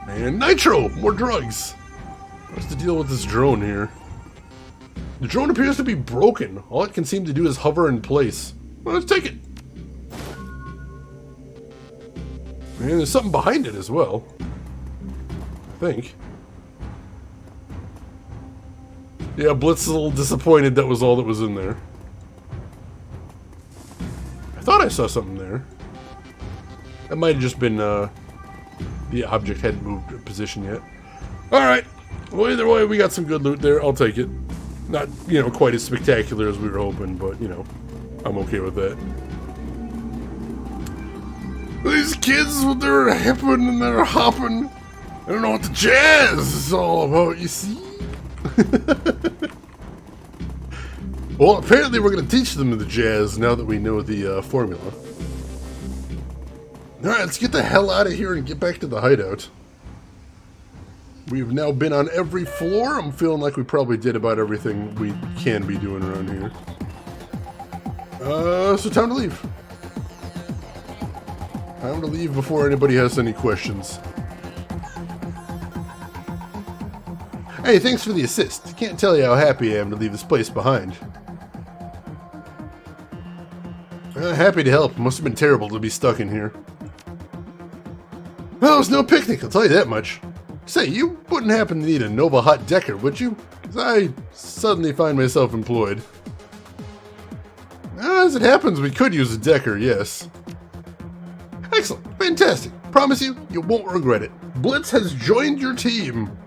And nitro, more drugs. What's the deal with this drone here? The drone appears to be broken. All it can seem to do is hover in place. Well, let's take it. And there's something behind it as well. I think. Yeah, Blitz is a little disappointed that was all that was in there. I thought I saw something there. That might have just been, the object hadn't moved position yet. Alright. Well, either way, we got some good loot there. I'll take it. Not, you know, quite as spectacular as we were hoping, but, you know, I'm okay with that. These kids, when they're hipping and they're hopping, I don't know what the jazz is all about, you see? Well, apparently we're going to teach them the jazz now that we know the formula. Alright, let's get the hell out of here and get back to the hideout. We've now been on every floor. I'm feeling like we probably did about everything we can be doing around here. So time to leave. Time to leave before anybody has any questions. Hey, thanks for the assist. Can't tell you how happy I am to leave this place behind. Happy to help. Must have been terrible to be stuck in here. Well, it was no picnic, I'll tell you that much. Say, you wouldn't happen to need a Nova Hot Decker, would you? Because I suddenly find myself employed. As it happens, we could use a Decker, yes. Excellent. Fantastic. Promise you, you won't regret it. Blitz has joined your team.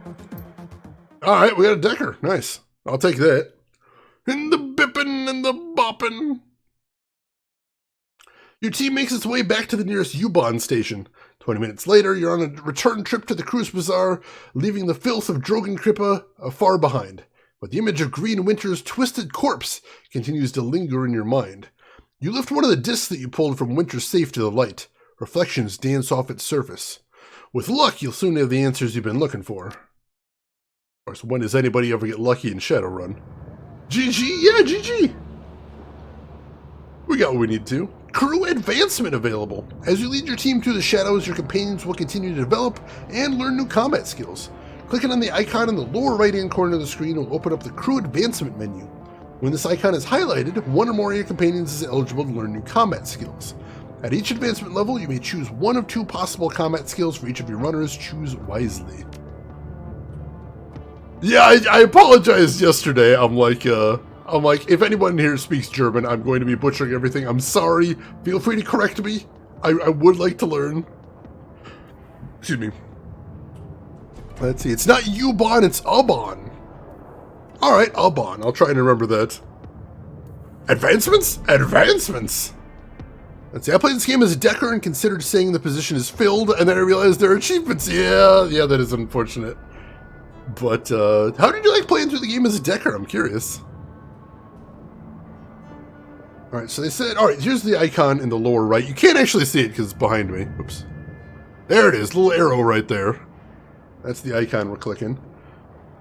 Alright, we got a Decker. Nice. I'll take that. And the bippin' and the boppin'. Your team makes its way back to the nearest U-Bahn station. 20 minutes later, you're on a return trip to the Cruise Bazaar, leaving the filth of Dragonfall far behind. But the image of Green Winter's twisted corpse continues to linger in your mind. You lift one of the discs that you pulled from Winter's safe to the light. Reflections dance off its surface. With luck, you'll soon have the answers you've been looking for. Of course, when does anybody ever get lucky in Shadowrun? GG? Yeah, GG! We got what we need to. Crew advancement available. As you lead your team through the shadows, your companions will continue to develop and learn new combat skills. Clicking on the icon in the lower right-hand corner of the screen will open up the crew advancement menu. When this icon is highlighted, one or more of your companions is eligible to learn new combat skills. At each advancement level, you may choose one of two possible combat skills for each of your runners. Choose wisely. Yeah, I apologized yesterday. I'm like, if anyone here speaks German, I'm going to be butchering everything. I'm sorry. Feel free to correct me. I would like to learn. Excuse me. Let's see. It's not U-Bahn, it's U-Bahn. Alright, U-Bahn. I'll try and remember that. Advancements? Advancements! Let's see. I played this game as a Decker and considered saying the position is filled, and then I realized there are achievements. Yeah, that is unfortunate. But, how did you like playing through the game as a Decker? I'm curious. Alright, so they said, alright, here's the icon in the lower right. You can't actually see it because it's behind me. Oops. There it is, little arrow right there. That's the icon we're clicking.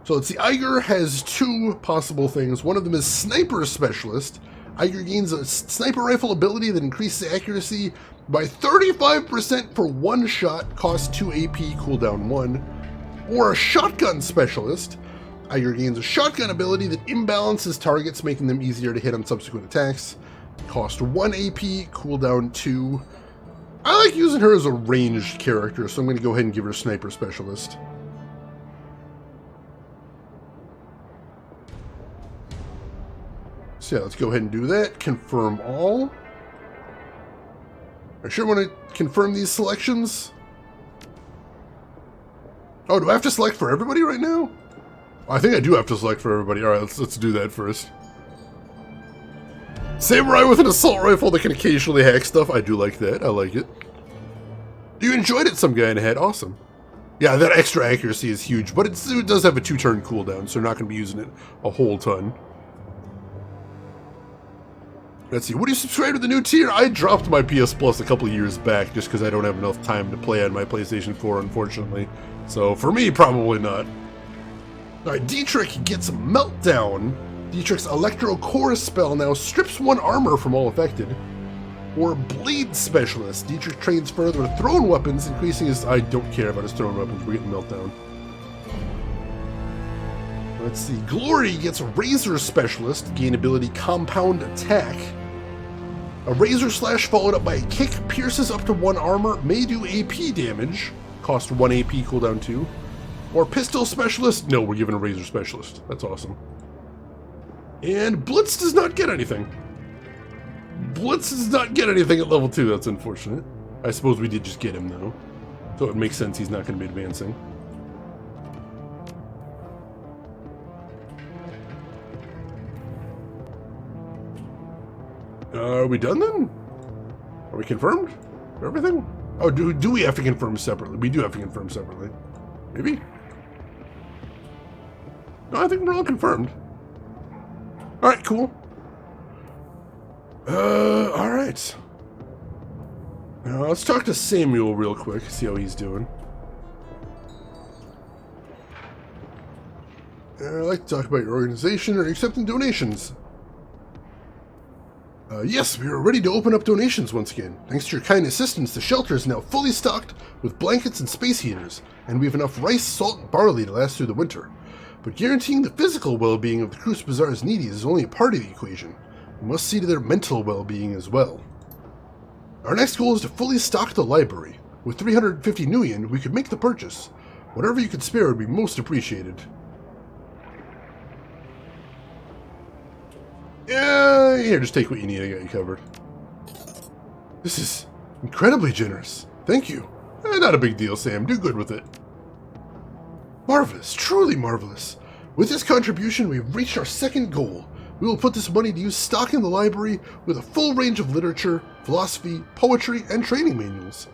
So let's see, Eiger has two possible things. One of them is Sniper Specialist. Eiger gains a sniper rifle ability that increases accuracy by 35% for one shot, costs 2 AP, cooldown 1. Or a Shotgun Specialist. Eiger gains a shotgun ability that imbalances targets, making them easier to hit on subsequent attacks. Cost 1 AP, cooldown 2. I like using her as a ranged character, so I'm going to go ahead and give her Sniper Specialist. So yeah, let's go ahead and do that. Confirm all. I sure want to confirm these selections. Oh, do I have to select for everybody right now? I think I do have to select for everybody. Alright, let's do that first. Samurai with an assault rifle that can occasionally hack stuff. I do like that. I like it. You enjoyed it, some guy in the head. Awesome. Yeah, that extra accuracy is huge, but it does have a 2-turn cooldown, so you're not going to be using it a whole ton. Let's see, would you subscribe to the new tier? I dropped my PS Plus a couple of years back just because I don't have enough time to play on my PlayStation 4, unfortunately. So, for me, probably not. Alright, Dietrich gets a Meltdown. Dietrich's Electro Chorus spell now strips 1 armor from all affected. Or Blade Specialist. Dietrich trains further with thrown weapons, increasing his... I don't care about his thrown weapons, we're getting Meltdown. Let's see, Glory gets a Razor Specialist, gain ability Compound Attack. A Razor Slash followed up by a Kick pierces up to 1 armor, may do AP damage, cost 1 AP, cooldown 2. Or Pistol Specialist, no, we're giving a Razor Specialist. That's awesome. And Blitz does not get anything. Blitz does not get anything at level 2, that's unfortunate. I suppose we did just get him though. So it makes sense he's not going to be advancing. Are we done then? Are we confirmed for everything? Oh, do we have to confirm separately? We do have to confirm separately. Maybe? No, I think we're all confirmed. Alright, cool. Alright. Now, let's talk to Samuel real quick, see how he's doing. I'd like to talk about your organization. Are you accepting donations? Yes, we are ready to open up donations once again. Thanks to your kind assistance, the shelter is now fully stocked with blankets and space heaters, and we have enough rice, salt, and barley to last through the winter. But guaranteeing the physical well-being of the Cruce Bazaar's needies is only a part of the equation. We must see to their mental well-being as well. Our next goal is to fully stock the library. With 350 nuyen, we could make the purchase. Whatever you could spare would be most appreciated. Yeah, here, just take what you need. I got you covered. This is incredibly generous. Thank you. Not a big deal, Sam. Do good with it. Marvelous. Truly marvelous. With this contribution, we have reached our second goal. We will put this money to use stocking the library with a full range of literature, philosophy, poetry, and training manuals.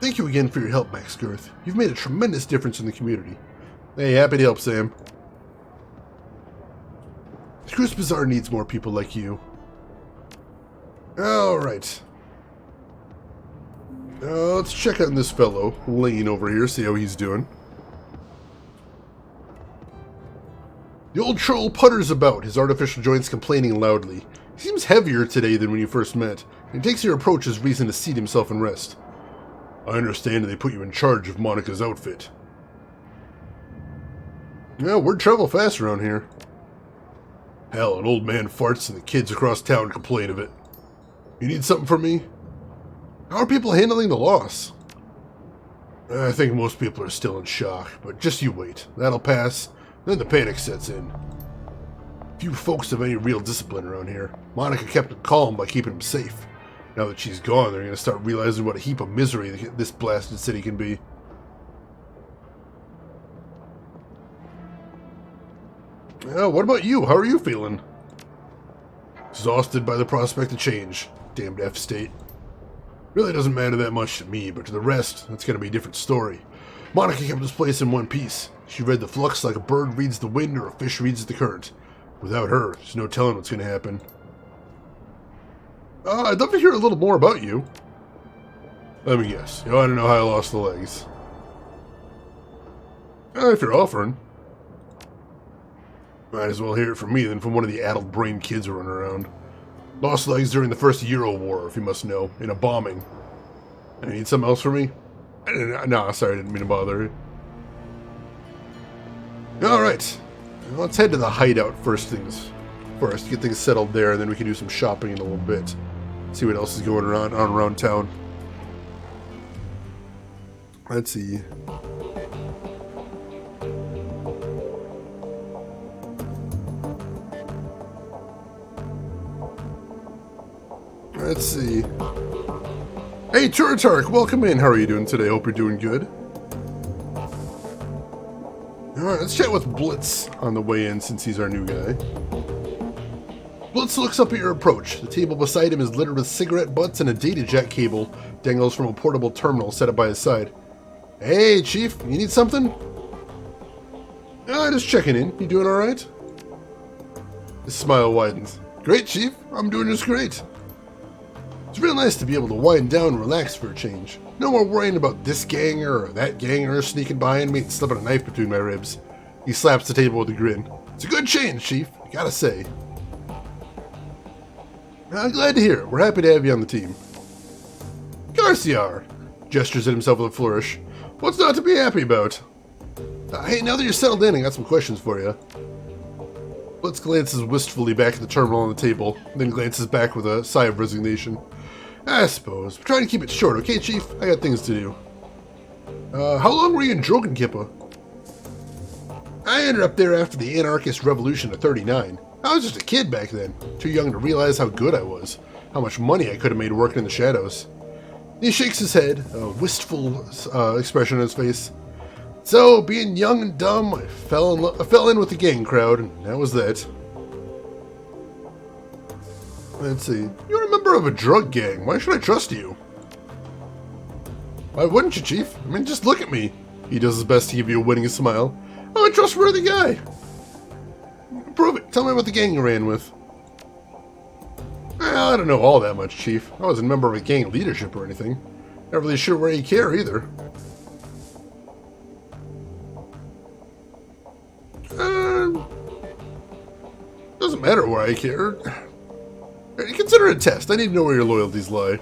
Thank you again for your help, Max Girth. You've made a tremendous difference in the community. Hey, happy to help, Sam. The Cruce Bazaar needs more people like you. Alright. Let's check on this fellow, Lane over here, see how he's doing. The old troll putters about, his artificial joints complaining loudly. He seems heavier today than when you first met, and takes your approach as reason to seat himself and rest. I understand they put you in charge of Monica's outfit. Yeah, word travel fast around here. Hell, an old man farts and the kids across town complain of it. You need something from me? How are people handling the loss? I think most people are still in shock, but just you wait. That'll pass, then the panic sets in. Few folks have any real discipline around here. Monica kept them calm by keeping them safe. Now that she's gone, they're going to start realizing what a heap of misery this blasted city can be. What about you? How are you feeling? Exhausted by the prospect of change. Damned F-state. Really doesn't matter that much to me, but to the rest, that's going to be a different story. Monica kept this place in one piece. She read the flux like a bird reads the wind or a fish reads the current. Without her, there's no telling what's going to happen. I'd love to hear a little more about you. Let me guess. You want to know how I lost the legs? If you're offering. Might as well hear it from me than from one of the addled-brained kids running around. Lost legs during the first Euro War, if you must know, in a bombing. And you need something else from me? No, sorry, I didn't mean to bother you. Alright, let's head to the hideout first, get things settled there, and then we can do some shopping in a little bit. See what else is going on around town. Let's see. Let's see. Hey, Turatark, welcome in. How are you doing today? Hope you're doing good. Alright, let's chat with Blitz on the way in since he's our new guy. Blitz looks up at your approach. The table beside him is littered with cigarette butts and a data jack cable dangles from a portable terminal set up by his side. Hey, Chief, you need something? Just checking in. You doing alright? His smile widens. Great, Chief. I'm doing just great. It's real nice to be able to wind down and relax for a change. No more worrying about this ganger or that ganger sneaking behind me and slipping a knife between my ribs. He slaps the table with a grin. It's a good change, Chief. I gotta say. I'm glad to hear it. We're happy to have you on the team. Garciar gestures at himself with a flourish. What's not to be happy about? Hey, now that you're settled in, I got some questions for you. Blitz glances wistfully back at the terminal on the table, then glances back with a sigh of resignation. I suppose. But try to keep it short, okay, Chief? I got things to do. How long were you in Drogenkippa? I ended up there after the anarchist revolution of 39. I was just a kid back then, too young to realize how good I was, how much money I could have made working in the shadows. He shakes his head, a wistful expression on his face. So, being young and dumb, I fell in with the gang crowd, and that was that. Let's see. You're a member of a drug gang. Why should I trust you? Why wouldn't you, Chief? I mean, just look at me. He does his best to give you a winning smile. I'm a trustworthy guy. Prove it. Tell me what the gang you ran with. Well, I don't know all that much, Chief. I wasn't a member of a gang leadership or anything. Not really sure where you care either. Doesn't matter where I care. Consider it a test. I need to know where your loyalties lie.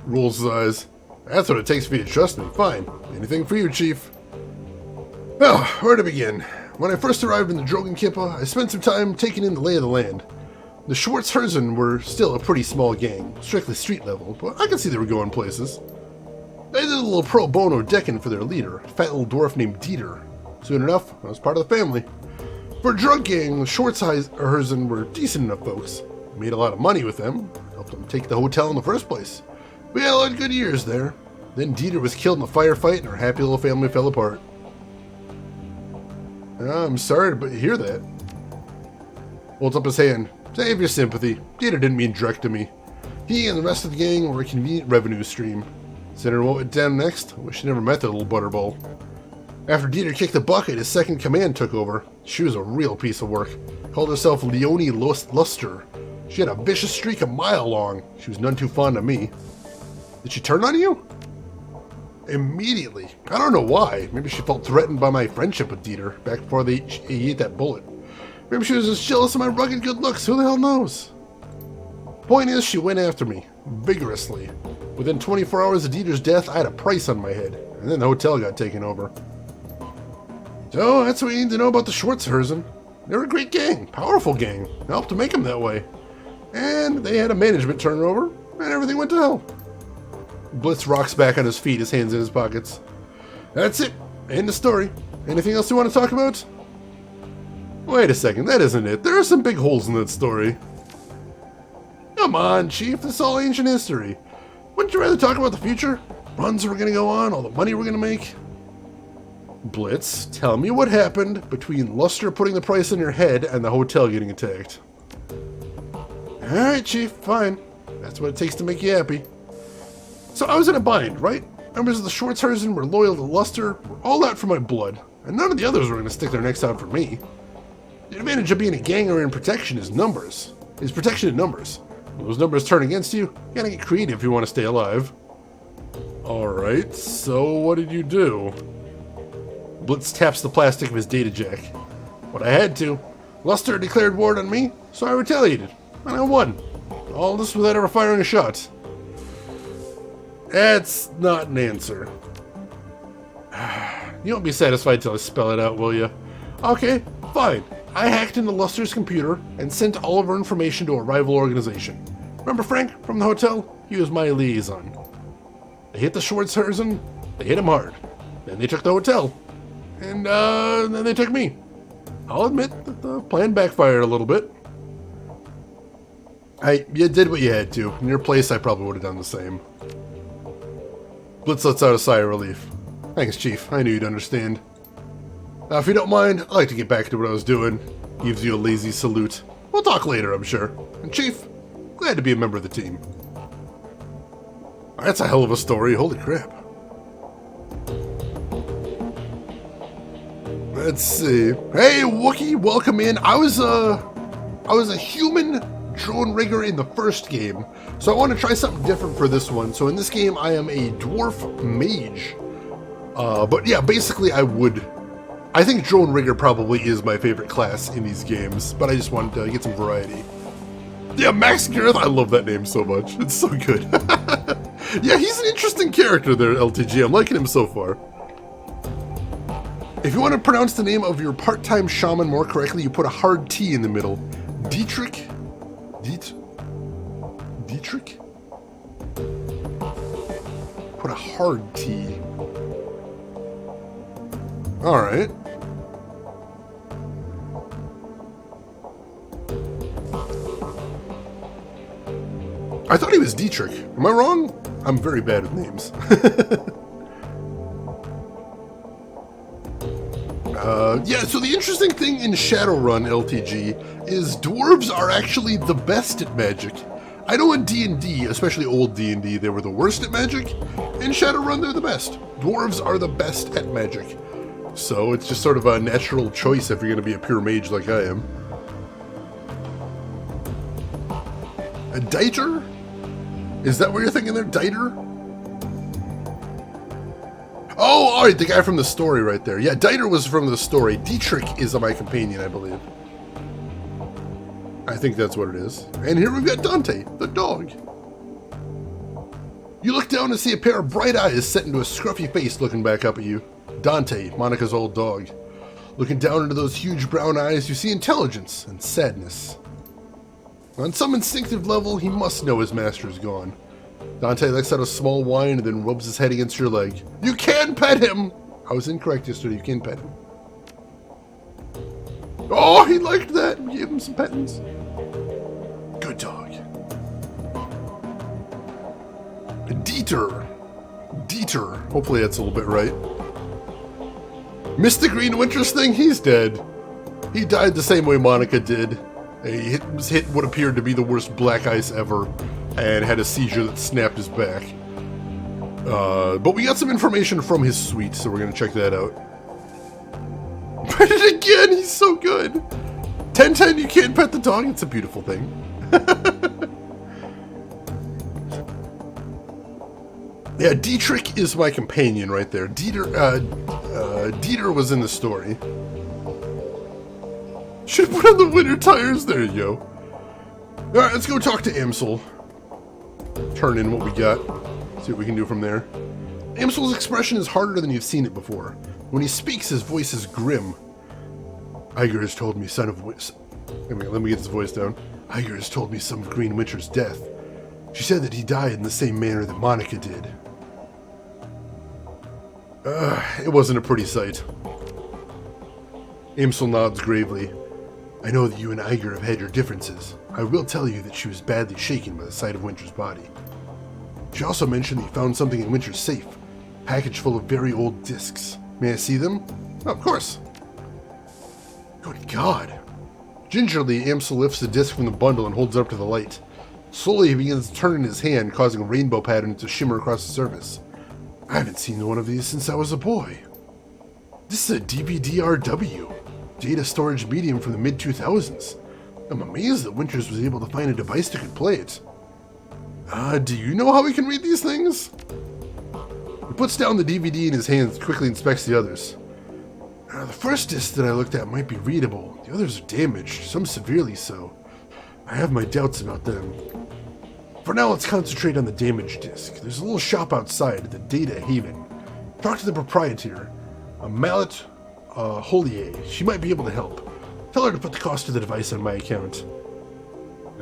Rolls his eyes. That's what it takes for you to trust me. Fine. Anything for you, Chief. Well, where to begin? When I first arrived in the Dragonfall, I spent some time taking in the lay of the land. The Schwarzherzen were still a pretty small gang, strictly street level, but I could see they were going places. They did a little pro bono decking for their leader, a fat little dwarf named Dieter. Soon enough, I was part of the family. For a drug gang, the Schwarzherzen were decent enough folks. I made a lot of money with them, helped them take the hotel in the first place. We had a lot of good years there. Then Dieter was killed in a firefight and our happy little family fell apart. I'm sorry to hear that. Holds up his hand. Save your sympathy. Dieter didn't mean direct to me. He and the rest of the gang were a convenient revenue stream. Considering what went down next, I wish I never met that little butterball. After Dieter kicked the bucket, his second command took over. She was a real piece of work. Called herself Leonie Luster. She had a vicious streak a mile long. She was none too fond of me. Did she turn on you? Immediately. I don't know why. Maybe she felt threatened by my friendship with Dieter back before he ate that bullet. Maybe she was just jealous of my rugged good looks. Who the hell knows? Point is, she went after me. Vigorously. Within 24 hours of Dieter's death, I had a price on my head. And then the hotel got taken over. So, that's what you need to know about the Schwarzherzen. They're a great gang. Powerful gang. I helped to make them that way. And they had a management turnover. And everything went to hell. Blitz rocks back on his feet, his hands in his pockets. That's it. End of story. Anything else you want to talk about? Wait a second, that isn't it. There are some big holes in that story. Come on, Chief, this is all ancient history. Wouldn't you rather talk about the future? Runs we're gonna go on, all the money we're gonna make? Blitz, tell me what happened between Luster putting the price on your head and the hotel getting attacked. Alright, Chief, fine. That's what it takes to make you happy. So I was in a bind, right? Members of the Schwarzherzen were loyal to Luster, were all out for my blood, and none of the others were going to stick their necks out for me. The advantage of being a gang or in protection is numbers. Is protection in numbers. When those numbers turn against you, you gotta get creative if you want to stay alive. Alright, so what did you do? Blitz taps the plastic of his data jack. What I had to. Luster declared war on me, so I retaliated. And I won. All this without ever firing a shot. That's not an answer. You won't be satisfied till I spell it out, will you? Okay, fine. I hacked into Luster's computer and sent all of our information to a rival organization. Remember Frank from the hotel? He was my liaison. They hit the Schwarzherzen, they hit him hard. Then they took the hotel. And then they took me. I'll admit that the plan backfired a little bit. You did what you had to. In your place, I probably would have done the same. Blitz lets out a sigh of relief. Thanks, Chief. I knew you'd understand. Now, if you don't mind, I'd like to get back to what I was doing. Gives you a lazy salute. We'll talk later, I'm sure. And Chief, glad to be a member of the team. That's a hell of a story. Holy crap. Let's see. Hey, Wookie, welcome in. I was a human drone rigger in the first game, so I want to try something different for this one. So in this game, I am a dwarf mage. But yeah, basically I think drone rigger probably is my favorite class in these games, but I just wanted to get some variety. Yeah, Max Gareth, I love that name so much. It's so good. Yeah, he's an interesting character there, LTG. I'm liking him so far. If you want to pronounce the name of your part-time shaman more correctly, you put a hard T in the middle. Dietrich? Dietrich? Put a hard T. Alright. I thought he was Dietrich. Am I wrong? I'm very bad with names. Yeah, so the interesting thing in Shadowrun LTG is dwarves are actually the best at magic. I know in D&D, especially old D&D, they were the worst at magic. In Shadowrun, they're the best. Dwarves are the best at magic. So it's just sort of a natural choice if you're going to be a pure mage like I am. A Dieter? Is that what you're thinking there, Dieter? Oh, alright, the guy from the story right there. Yeah, Dieter was from the story. Dietrich is my companion, I believe. I think that's what it is. And here we've got Dante, the dog. You look down and see a pair of bright eyes set into a scruffy face looking back up at you. Dante, Monica's old dog. Looking down into those huge brown eyes, you see intelligence and sadness. On some instinctive level, he must know his master is gone. Dante lets out a small whine and then rubs his head against your leg. You can pet him! I was incorrect yesterday, you can pet him. Oh, he liked that! We gave him some pettings. Good dog. Dieter. Hopefully that's a little bit right. Mr. Green Winters thing, he's dead. He died the same way Monica did. He was hit what appeared to be the worst black ice ever, and had a seizure that snapped his back. But we got some information from his suite, so we're going to check that out. Pet it again! He's so good! 10-10, you can't pet the dog. It's a beautiful thing. Yeah, Dietrich is my companion right there. Dieter was in the story. Should put on the winter tires. There you go. Alright, let's go talk to Amsel. Turn in what we got. See what we can do from there. Amsel's expression is harder than you've seen it before. When he speaks, his voice is grim. Iger has told me let me get his voice down. Iger has told me some of Green Winter's death. She said that he died in the same manner that Monica did. It wasn't a pretty sight. Amsel nods gravely. I know that you and Iger have had your differences. I will tell you that she was badly shaken by the sight of Winter's body. She also mentioned that you found something in Winter's safe. A package full of very old discs. May I see them? Oh, of course. Good God. Gingerly, Amsel lifts the disc from the bundle and holds it up to the light. Slowly, he begins to turn in his hand, causing a rainbow pattern to shimmer across the surface. I haven't seen one of these since I was a boy. This is a DVD-RW, data storage medium from the mid-2000s. I'm amazed that Winters was able to find a device that could play it. Do you know how we can read these things? He puts down the DVD in his hands and quickly inspects the others. The first disc that I looked at might be readable. The others are damaged, some severely so. I have my doubts about them. For now, let's concentrate on the damaged disc. There's a little shop outside at the Data Haven. Talk to the proprietor, Mallet Holier. She might be able to help. Tell her to put the cost of the device on my account.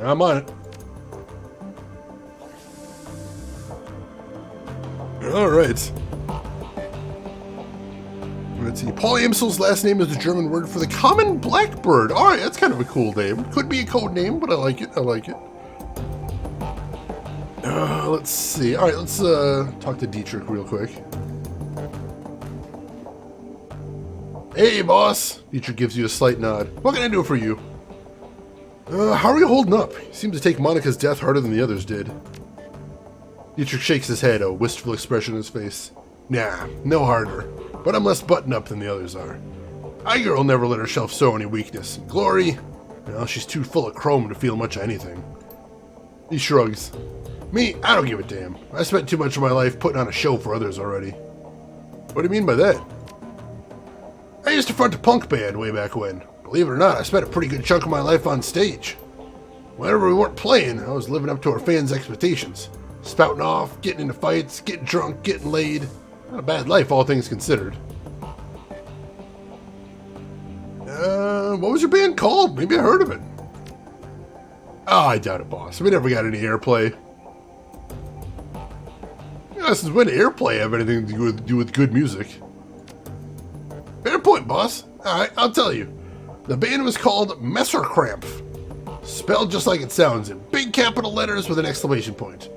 I'm on it. Alright. Let's see. Paul Amsel's last name is the German word for the common blackbird. Alright, that's kind of a cool name. Could be a code name, but I like it. Let's see. Alright, let's talk to Dietrich real quick. Hey, boss! Dietrich gives you a slight nod. What can I do for you? How are you holding up? You seem to take Monica's death harder than the others did. Dietrich shakes his head, a wistful expression on his face. Nah, no harder. But I'm less buttoned up than the others are. Iger will never let herself show any weakness. And Glory, well, she's too full of chrome to feel much of anything. He shrugs. Me, I don't give a damn. I spent too much of my life putting on a show for others already. What do you mean by that? I used to front a punk band way back when. Believe it or not, I spent a pretty good chunk of my life on stage. Whenever we weren't playing, I was living up to our fans' expectations. Spouting off, getting into fights, getting drunk, getting laid. Not a bad life, all things considered. What was your band called? Maybe I heard of it. Oh, I doubt it, boss. We never got any airplay. Since when did airplay have anything to do with good music? Fair point, boss. Alright, I'll tell you. The band was called Messerkrampf. Spelled just like it sounds, in big capital letters with an exclamation point.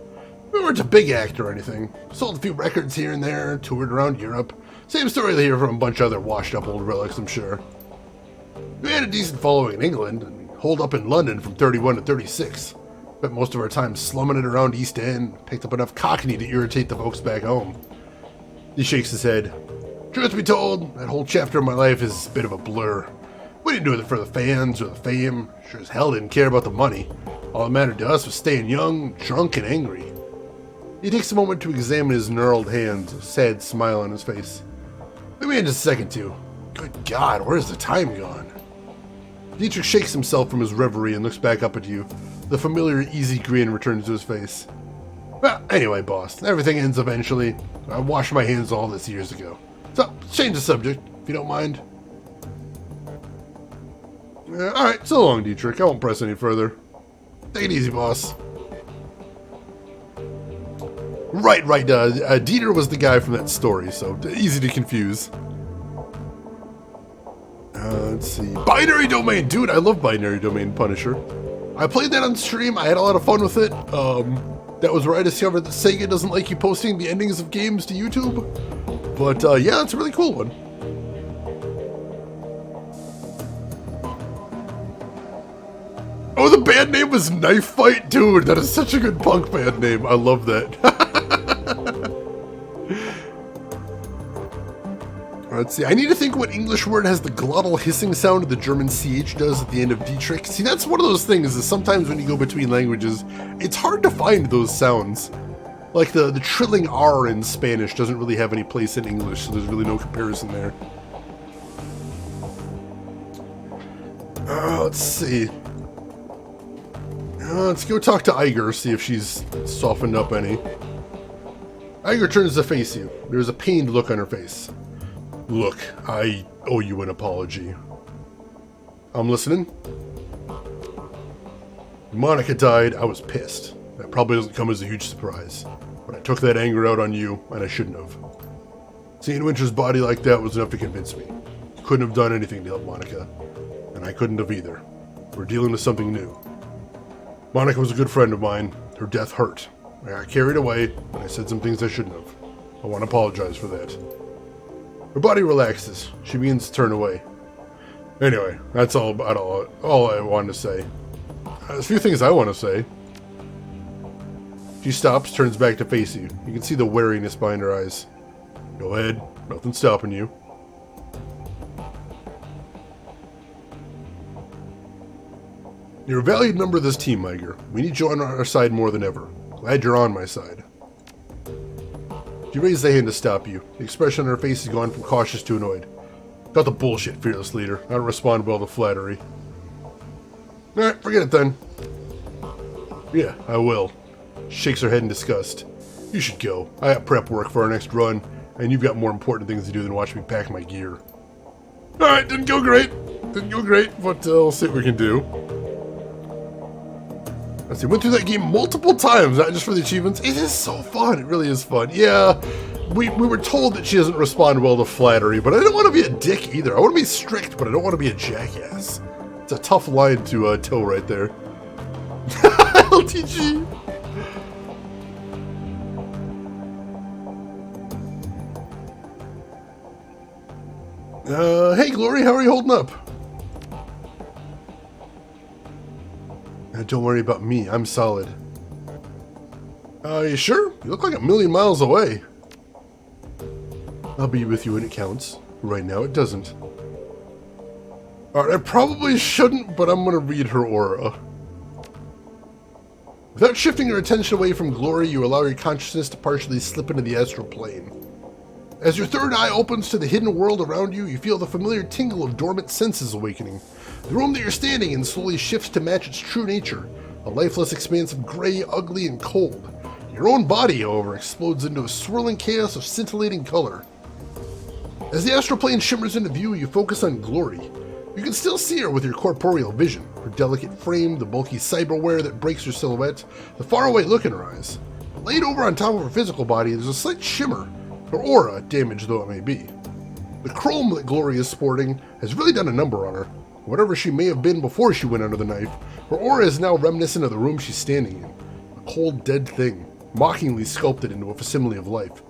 We weren't a big act or anything. Sold a few records here and there, toured around Europe. Same story they hear from a bunch of other washed up old relics, I'm sure. We had a decent following in England, and holed up in London from 31 to 36. Spent most of our time slumming it around East End, picked up enough cockney to irritate the folks back home. He shakes his head. Truth be told, that whole chapter of my life is a bit of a blur. We didn't do it for the fans or the fame. Sure as hell didn't care about the money. All that mattered to us was staying young, drunk, and angry. He takes a moment to examine his gnarled hands, a sad smile on his face. Let me in just a second, too. Good God, where's the time gone? Dietrich shakes himself from his reverie and looks back up at you. The familiar, easy grin returns to his face. Well, anyway, boss, everything ends eventually. I washed my hands all this years ago. So, change the subject, if you don't mind. Alright, so long, Dietrich. I won't press any further. Take it easy, boss. Right. Dieter was the guy from that story, so easy to confuse. Let's see. Binary Domain! Dude, I love Binary Domain Punisher. I played that on stream. I had a lot of fun with it. That was where I discovered that Sega doesn't like you posting the endings of games to YouTube. But, yeah, it's a really cool one. Oh, the band name was Knife Fight? Dude, that is such a good punk band name. I love that. Let's see. I need to think what English word has the glottal hissing sound the German CH does at the end of Dietrich. See, that's one of those things is sometimes when you go between languages, it's hard to find those sounds. Like the trilling R in Spanish doesn't really have any place in English, so there's really no comparison there. Let's see. Let's go talk to Iger, see if she's softened up any. Iger turns to face you. There's a pained look on her face. Look, I owe you an apology. I'm listening. When Monica died, I was pissed. That probably doesn't come as a huge surprise. But I took that anger out on you, and I shouldn't have. Seeing Winter's body like that was enough to convince me. You couldn't have done anything to help Monica. And I couldn't have either. We're dealing with something new. Monica was a good friend of mine. Her death hurt. I got carried away, and I said some things I shouldn't have. I want to apologize for that. Her body relaxes. She begins to turn away. Anyway, that's all I wanted to say. There's a few things I want to say. She stops, turns back to face you. You can see the wariness behind her eyes. Go ahead. Nothing's stopping you. You're a valued member of this team, Iger. We need you on our side more than ever. Glad you're on my side. She raised a hand to stop you. The expression on her face has gone from cautious to annoyed. Got the bullshit, fearless leader. I don't respond well to flattery. Alright, forget it then. Yeah, I will. She shakes her head in disgust. You should go. I got prep work for our next run, and you've got more important things to do than watch me pack my gear. Alright, didn't go great, but we'll see what we can do. Let's see, went through that game multiple times, not just for the achievements. It is so fun, it really is fun. Yeah, we were told that she doesn't respond well to flattery, but I don't want to be a dick either. I want to be strict, but I don't want to be a jackass. It's a tough line to toe right there. LTG. Hey Glory, how are you holding up? Don't worry about me, I'm solid. You sure? You look like 1,000,000 miles away. I'll be with you when it counts. Right now it doesn't. Alright, I probably shouldn't, but I'm gonna read her aura. Without shifting your attention away from Glory, you allow your consciousness to partially slip into the astral plane. As your third eye opens to the hidden world around you, you feel the familiar tingle of dormant senses awakening. The room that you're standing in slowly shifts to match its true nature, a lifeless expanse of gray, ugly, and cold. Your own body, however, explodes into a swirling chaos of scintillating color. As the astral plane shimmers into view, you focus on Glory. You can still see her with your corporeal vision, her delicate frame, the bulky cyberware that breaks her silhouette, the faraway look in her eyes. Laid over on top of her physical body, there's a slight shimmer, her aura, damaged though it may be. The chrome that Glory is sporting has really done a number on her. Whatever she may have been before she went under the knife, her aura is now reminiscent of the room she's standing in. A cold, dead thing, mockingly sculpted into a facsimile of life.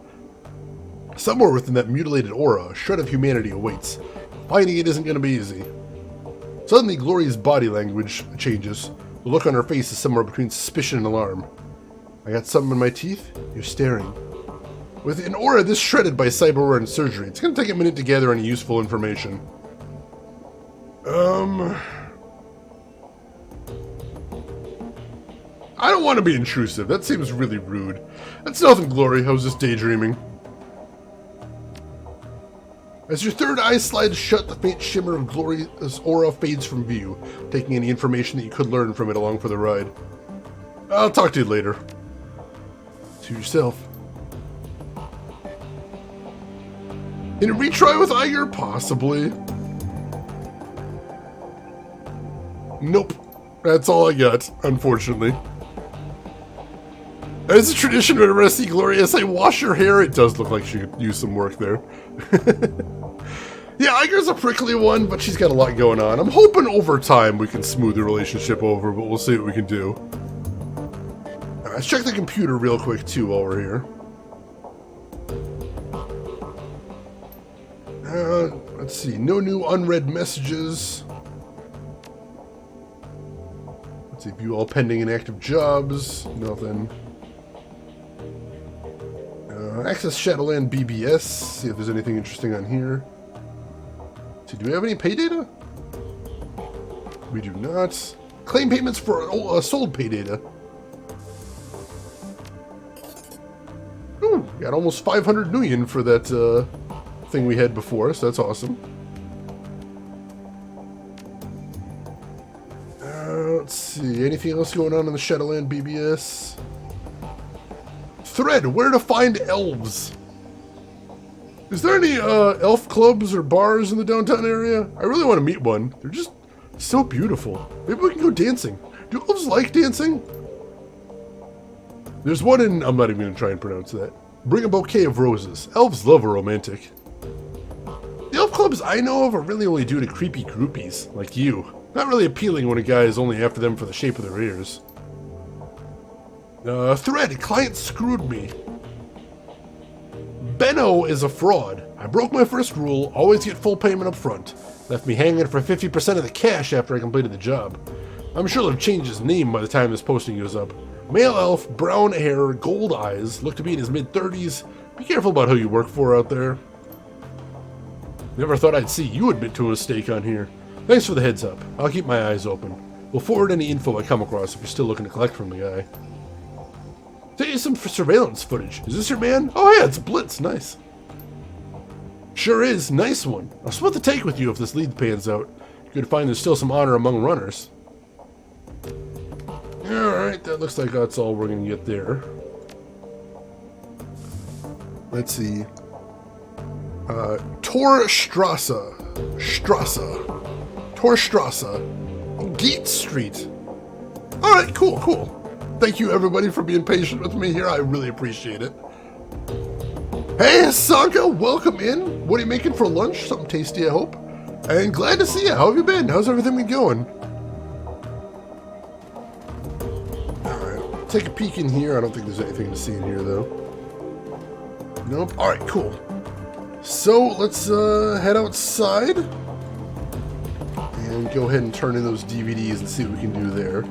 Somewhere within that mutilated aura, a shred of humanity awaits. Finding it isn't going to be easy. Suddenly, Glory's body language changes. The look on her face is somewhere between suspicion and alarm. I got something in my teeth? You're staring. With an aura this shredded by cyberware and surgery, it's going to take a minute to gather any useful information. I don't want to be intrusive. That seems really rude. That's nothing, Glory. I was just daydreaming. As your third eye slides shut, the faint shimmer of Glory's aura fades from view, taking any information that you could learn from it along for the ride. I'll talk to you later. To yourself. In a retry with Iger? Possibly. Nope. That's all I got, unfortunately. As a tradition whenever I see Gloria say wash your hair, it does look like she could use some work there. Yeah, Iger's a prickly one, but she's got a lot going on. I'm hoping over time we can smooth the relationship over, but we'll see what we can do. Right, let's check the computer real quick too while we're here. Let's see, no new unread messages. Let's see, view all pending and active jobs. Nothing. Access Shadowrun BBS. See if there's anything interesting on here. So do we have any pay data? We do not. Claim payments for sold pay data. Ooh, got almost 500 million for that thing we had before, so that's awesome. Let's see, anything else going on in the Shadowrun BBS? Thread, where to find elves. Is there any elf clubs or bars in the downtown area? I really want to meet one. They're just so beautiful. Maybe we can go dancing. Do elves like dancing? There's one in, I'm not even going to try and pronounce that. Bring a bouquet of roses. Elves love a romantic. The elf clubs I know of are really only due to creepy groupies, like you. Not really appealing when a guy is only after them for the shape of their ears. Thread, client screwed me. Benno is a fraud. I broke my first rule, always get full payment up front. Left me hanging for 50% of the cash after I completed the job. I'm sure he'll change his name by the time this posting goes up. Male elf, brown hair, gold eyes, look to be in his mid-30s. Be careful about who you work for out there. Never thought I'd see you admit to a mistake on here. Thanks for the heads up. I'll keep my eyes open. We'll forward any info I come across if you're still looking to collect from the guy. Take you some surveillance footage. Is this your man? Oh yeah, it's Blitz. Nice. Sure is. Nice one. I'll split the take with you if this lead pans out. Good to find there's still some honor among runners. Alright, that looks like that's all we're going to get there. Let's see. Torstrasse. Torstrasse. Gate Street. Alright, cool, cool. Thank you everybody for being patient with me here. I really appreciate it. Hey, Sanka, welcome in. What are you making for lunch? Something tasty, I hope. And glad to see you. How have you been? How's everything been going? Alright, take a peek in here. I don't think there's anything to see in here, though. Nope. Alright, cool. So, let's head outside. And go ahead and turn in those DVDs and see what we can do there.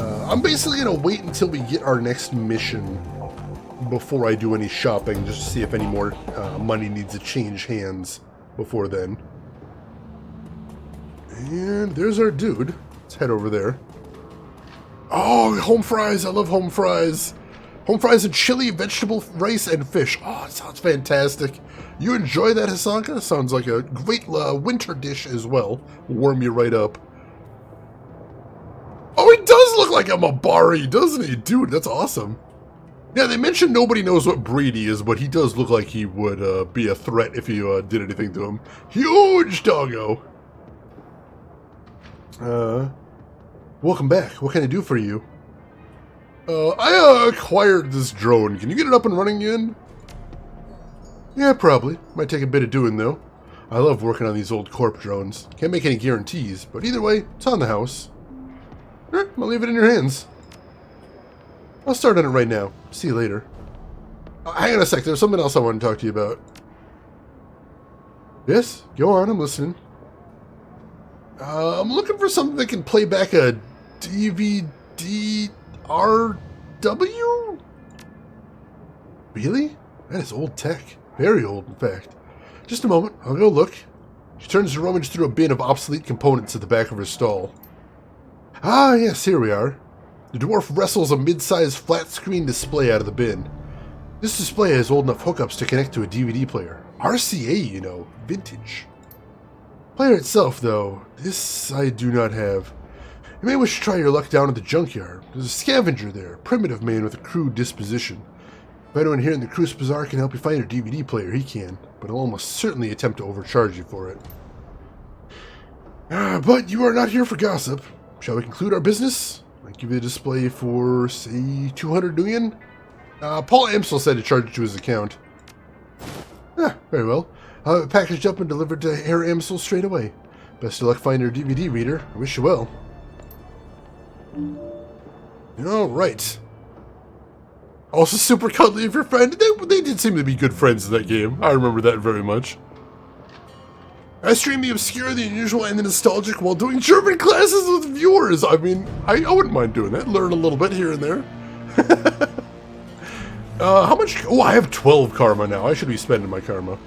I'm basically going to wait until we get our next mission before I do any shopping, just to see if any more money needs to change hands before then. And there's our dude. Let's head over there. Oh, home fries. I love home fries. Home fries and chili, vegetable, rice, and fish. Oh, it sounds fantastic. You enjoy that, Hasanka? Sounds like a great winter dish as well. Warm you right up. Oh, he does look like a Mabari, doesn't he? Dude, that's awesome. Yeah, they mentioned nobody knows what breed he is, but he does look like he would be a threat if you did anything to him. Huge doggo! Welcome back. What can I do for you? I acquired this drone. Can you get it up and running again? Yeah, probably. Might take a bit of doing, though. I love working on these old corp drones. Can't make any guarantees, but either way, it's on the house. I'll leave it in your hands. I'll start on it right now. See you later. Hang on a sec, there's something else I want to talk to you about. Yes? Go on, I'm listening. I'm looking for something that can play back a DVD RW? Really? That is old tech. Very old, in fact. Just a moment, I'll go look. She turns to rummage through a bin of obsolete components at the back of her stall. Ah, yes, here we are. The dwarf wrestles a mid-sized flat-screen display out of the bin. This display has old enough hookups to connect to a DVD player. RCA, you know, vintage. Player itself, though, this I do not have. You may wish to try your luck down at the junkyard. There's a scavenger there, a primitive man with a crude disposition. If anyone here in the Cruise Bazaar can help you find a DVD player, he can, but he'll almost certainly attempt to overcharge you for it. But you are not here for gossip. Shall we conclude our business? I give you the display for, say, 200 nuyen? Paul Amsel said to charge it to his account. Very well. I'll have it packaged up and delivered to Herr Amsel straight away. Best of luck finding your DVD reader. I wish you well. Alright. Also super cuddly of your friend. They did seem to be good friends in that game. I remember that very much. I stream the obscure, the unusual, and the nostalgic while doing German classes with viewers. I mean, I wouldn't mind doing that. Learn a little bit here and there. How much? Oh, I have 12 karma now. I should be spending my karma.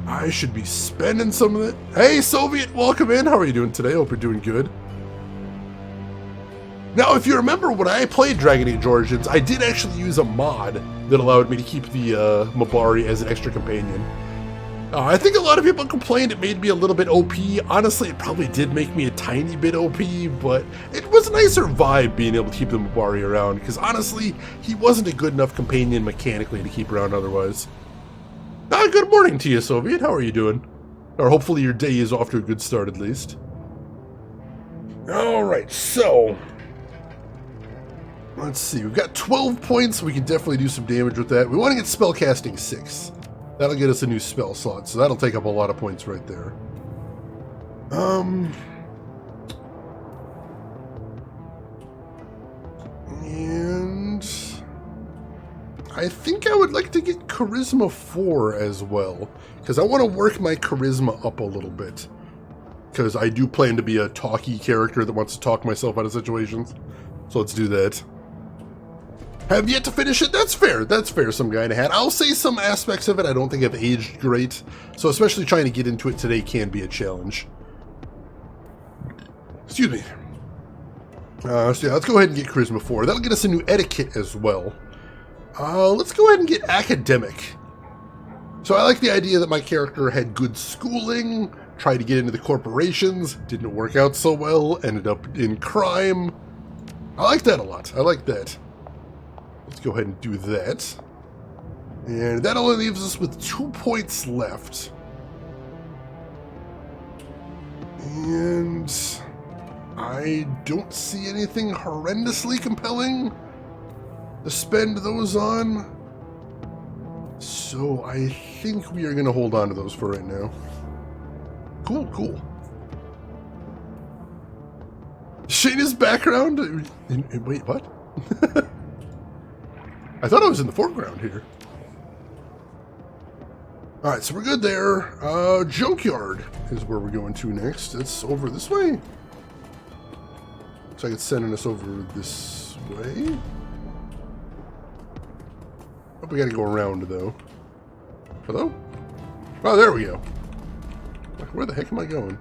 I should be spending some of it. Hey, Soviet, welcome in. How are you doing today? Hope you're doing good. Now, if you remember when I played Dragon Age Origins, I did actually use a mod that allowed me to keep the Mabari as an extra companion. I think a lot of people complained it made me a little bit OP. Honestly, it probably did make me a tiny bit OP, but it was a nicer vibe being able to keep the Mabari around, because honestly, he wasn't a good enough companion mechanically to keep around otherwise. Good morning to you, Soviet. How are you doing? Or hopefully your day is off to a good start at least. Alright, so let's see. We've got 12 points. We can definitely do some damage with that. We want to get spellcasting 6. That'll get us a new spell slot, so that'll take up a lot of points right there. And I think I would like to get Charisma 4 as well, because I want to work my Charisma up a little bit. Because I do plan to be a talky character that wants to talk myself out of situations. So let's do that. Have yet to finish it? That's fair. That's fair, some guy in a hat. I'll say some aspects of it I don't think have aged great. So especially trying to get into it today can be a challenge. Excuse me. So yeah, let's go ahead and get Charisma 4. That'll get us a new etiquette as well. Let's go ahead and get Academic. So I like the idea that my character had good schooling, tried to get into the corporations, didn't work out so well, ended up in crime. I like that a lot. I like that. Let's go ahead and do that. And that only leaves us with 2 points left. And I don't see anything horrendously compelling to spend those on. So I think we are going to hold on to those for right now. Cool, cool. Shayna's background? Wait, what? I thought I was in the foreground here. Alright, so we're good there. Junkyard is where we're going to next. It's over this way. So I could send us over this way. Oh, we gotta go around though. Hello? Oh, there we go. Where the heck am I going?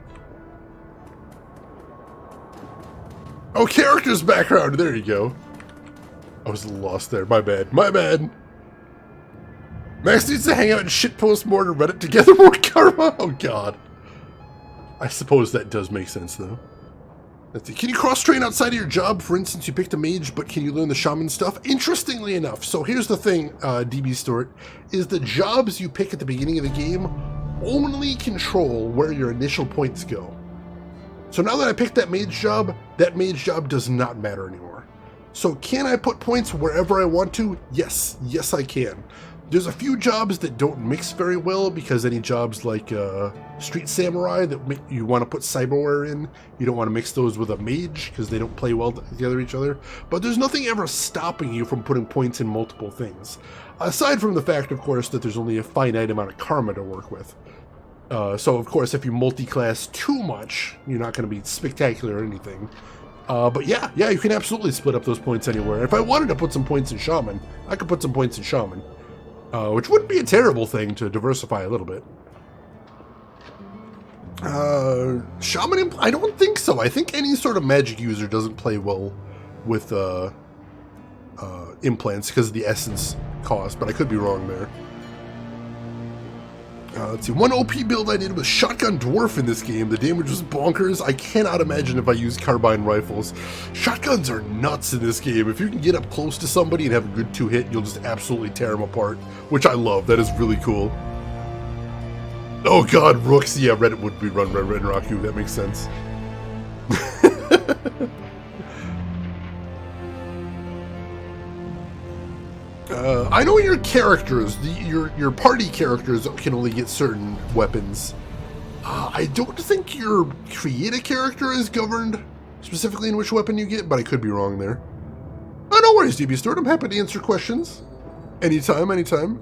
Oh, character's background. There you go. I was a little lost there. My bad. My bad. Max needs to hang out and shitpost more to Reddit to gather more karma. Oh, God. I suppose that does make sense, though. Let's see. Can you cross-train outside of your job? For instance, you picked a mage, but can you learn the shaman stuff? Interestingly enough, so here's the thing, DB Stewart, is the jobs you pick at the beginning of the game only control where your initial points go. So now that I picked that mage job does not matter anymore. So can I put points wherever I want to? Yes. Yes, I can. There's a few jobs that don't mix very well because any jobs like Street Samurai that you want to put cyberware in, you don't want to mix those with a mage because they don't play well together each other. But there's nothing ever stopping you from putting points in multiple things. Aside from the fact, of course, that there's only a finite amount of karma to work with. So, of course, if you multi-class too much, you're not going to be spectacular or anything. But yeah, you can absolutely split up those points anywhere. If I wanted to put some points in Shaman, I could put some points in Shaman. Which wouldn't be a terrible thing to diversify a little bit. Shaman, I don't think so. I think any sort of magic user doesn't play well with implants because of the essence cost, but I could be wrong there. Let's see, one OP build I did was Shotgun Dwarf in this game. The damage was bonkers. I cannot imagine if I use carbine rifles. Shotguns are nuts in this game. If you can get up close to somebody and have a good 2-hit, you'll just absolutely tear them apart, which I love. That is really cool. Oh god, Rooks. Yeah, Reddit would be run Red Raku. That makes sense. I know your characters, your party characters can only get certain weapons. I don't think your create a character is governed specifically in which weapon you get, but I could be wrong there. Oh, no worries, DB Stewart. I'm happy to answer questions. Anytime, anytime.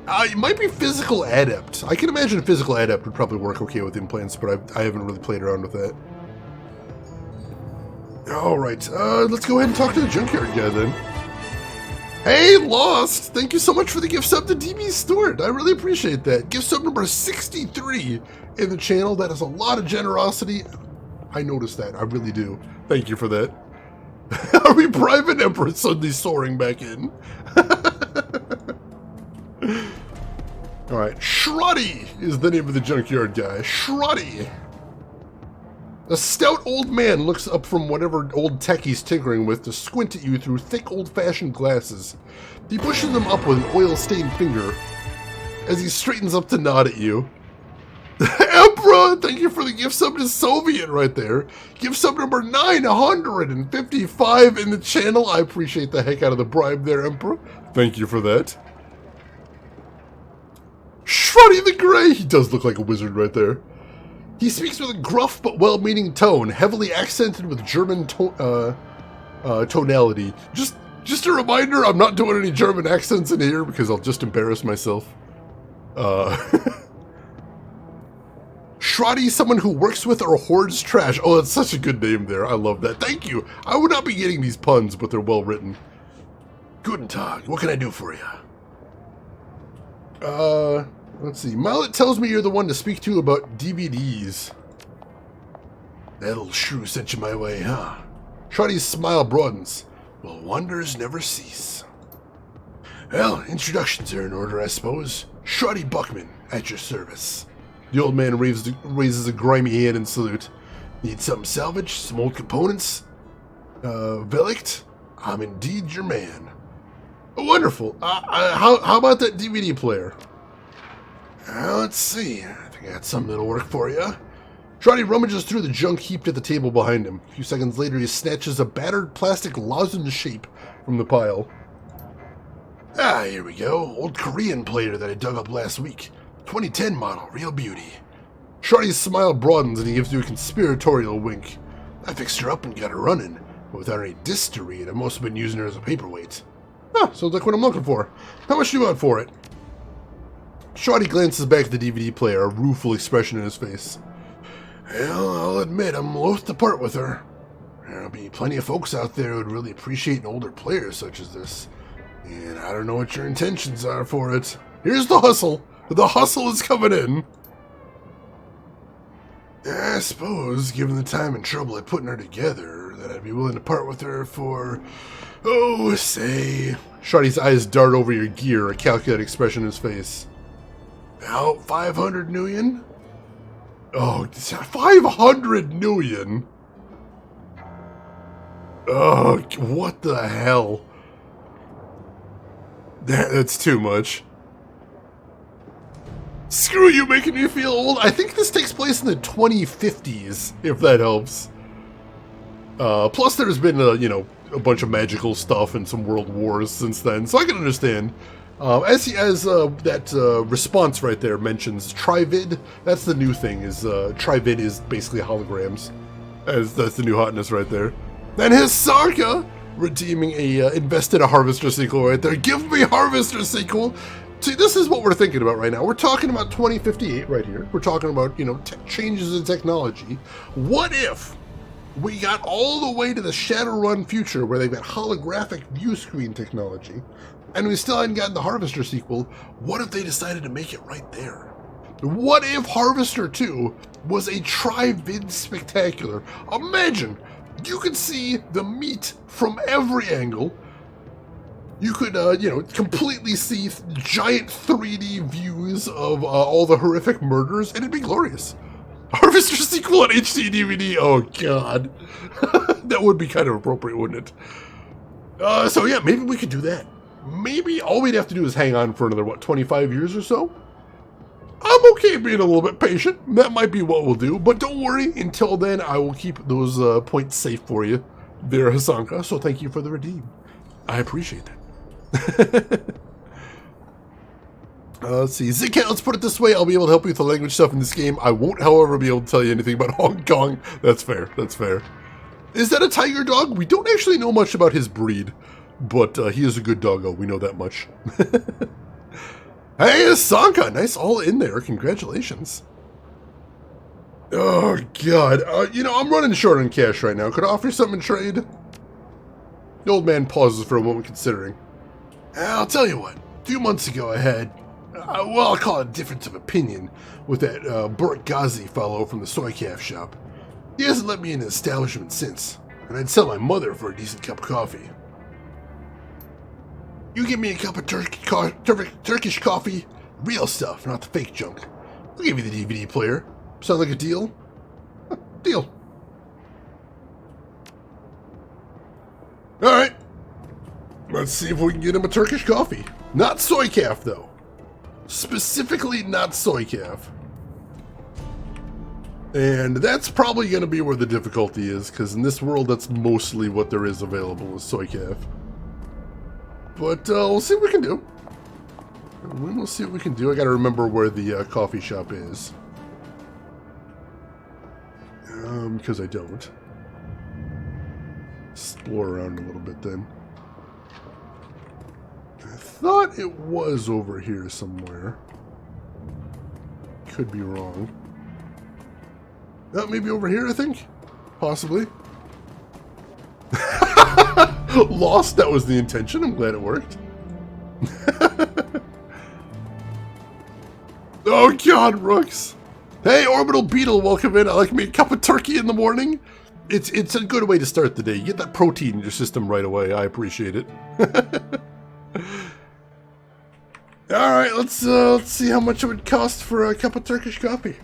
It might be Physical Adept. I can imagine Physical Adept would probably work okay with implants, but I haven't really played around with that. Alright, let's go ahead and talk to the Junkyard guy then. Hey, Lost! Thank you so much for the gift sub to DB Stewart. I really appreciate that. Gift sub number 63 in the channel. That is a lot of generosity. I noticed that. I really do. Thank you for that. Are we Private Emperor suddenly soaring back in? Alright, Shrotty is the name of the Junkyard guy. Shrotty! A stout old man looks up from whatever old tech he's tinkering with to squint at you through thick old-fashioned glasses. He pushes them up with an oil-stained finger as he straightens up to nod at you. Emperor, thank you for the gift sub to Soviet right there. Gift sub number 955 in the channel. I appreciate the heck out of the bribe there, Emperor. Thank you for that. Shrutty the Grey! He does look like a wizard right there. He speaks with a gruff but well-meaning tone, heavily accented with German tonality. Just a reminder, I'm not doing any German accents in here because I'll just embarrass myself. Shrotty, someone who works with or hoards trash. Oh, that's such a good name there. I love that. Thank you. I would not be getting these puns, but they're well written. Guten Tag. What can I do for you? Let's see. Millet tells me you're the one to speak to about DVDs. That little shrew sent you my way, huh? Shrotty's smile broadens. Well, wonders never cease. Well, introductions are in order, I suppose. Shrotty Buckman, at your service. The old man raises a grimy hand in salute. Need something salvaged? Some old components? Velict? I'm indeed your man. Oh, wonderful. How about that DVD player? Let's see. I think I got something that'll work for you. Shrotty rummages through the junk heaped at the table behind him. A few seconds later, he snatches a battered plastic lozenge shape from the pile. Ah, here we go. Old Korean player that I dug up last week. 2010 model, real beauty. Shrotty's smile broadens and he gives you a conspiratorial wink. I fixed her up and got her running, but without any disc to read, I must have been using her as a paperweight. Ah, sounds like what I'm looking for. How much do you want for it? Shrotty glances back at the DVD player, a rueful expression in his face. Well, I'll admit I'm loath to part with her. There'll be plenty of folks out there who'd really appreciate an older player such as this. And I don't know what your intentions are for it. Here's the hustle. The hustle is coming in. I suppose, given the time and trouble I put in her together, that I'd be willing to part with her for, oh, say... Shrotty's eyes dart over your gear, a calculated expression in his face. About 500 million? Oh, 500 million? Oh, what the hell? That's too much. Screw you making me feel old. I think this takes place in the 2050s, if that helps. Plus there's been, a bunch of magical stuff and some world wars since then, so I can understand. As that response right there mentions, Trivid, that's the new thing, is Trivid is basically holograms. That's the new hotness right there. And his Sarka, redeeming invested a Harvester sequel right there. Give me Harvester sequel! See, this is what we're thinking about right now. We're talking about 2058 right here. We're talking about, changes in technology. What if we got all the way to the Shadowrun future where they've got holographic view screen technology, and we still hadn't gotten the Harvester sequel? What if they decided to make it right there? What if Harvester 2 was a Trivid spectacular? Imagine You could see the meat from every angle. You could, completely see giant 3D views of all the horrific murders, and it'd be glorious. Harvester sequel on HD DVD. Oh, God. That would be kind of appropriate, wouldn't it? So, yeah, maybe we could do that. Maybe all we'd have to do is hang on for another, 25 years or so? I'm okay being a little bit patient. That might be what we'll do. But don't worry. Until then, I will keep those points safe for you there, Hasanka. So thank you for the redeem. I appreciate that. Let's see. Zigcat, let's put it this way. I'll be able to help you with the language stuff in this game. I won't, however, be able to tell you anything about Hong Kong. That's fair. That's fair. Is that a tiger dog? We don't actually know much about his breed. But he is a good doggo. We know that much. Hey, Hasanka. Nice all in there. Congratulations. Oh, God. I'm running short on cash right now. Could I offer you something in trade? The old man pauses for a moment, considering. I'll tell you what. A few months ago, I had, I'll call it a difference of opinion with that Burt Ghazi fellow from the soy calf shop. He hasn't let me in the establishment since, and I'd sell my mother for a decent cup of coffee. You give me a cup of Turkish coffee, real stuff, not the fake junk. I'll give you the DVD player. Sound like a deal? Deal. Alright. Let's see if we can get him a Turkish coffee. Not soy calf, though. Specifically not soy calf. And that's probably going to be where the difficulty is, because in this world, that's mostly what there is available is soy calf. But we'll see what we can do. We'll see what we can do. I got to remember where the coffee shop is. Because I don't. Explore around a little bit then. I thought it was over here somewhere. Could be wrong. Maybe over here, I think? Possibly. Lost, that was the intention. I'm glad it worked. Oh, God, Rooks. Hey, Orbital Beetle, welcome in. I like me a cup of turkey in the morning. It's a good way to start the day. You get that protein in your system right away. I appreciate it. All right, let's see how much it would cost for a cup of Turkish coffee.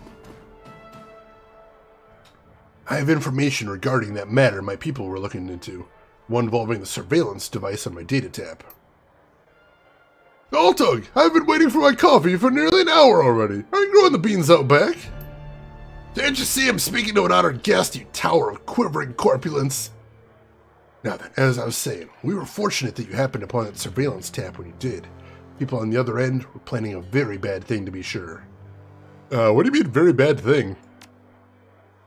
I have information regarding that matter my people were looking into. One involving the surveillance device on my data tap. Altug, I've been waiting for my coffee for nearly an hour already. Are you growing the beans out back? Didn't you see him speaking to an honored guest, you tower of quivering corpulence? Now then, as I was saying, we were fortunate that you happened upon that surveillance tap when you did. People on the other end were planning a very bad thing, to be sure. What do you mean, very bad thing?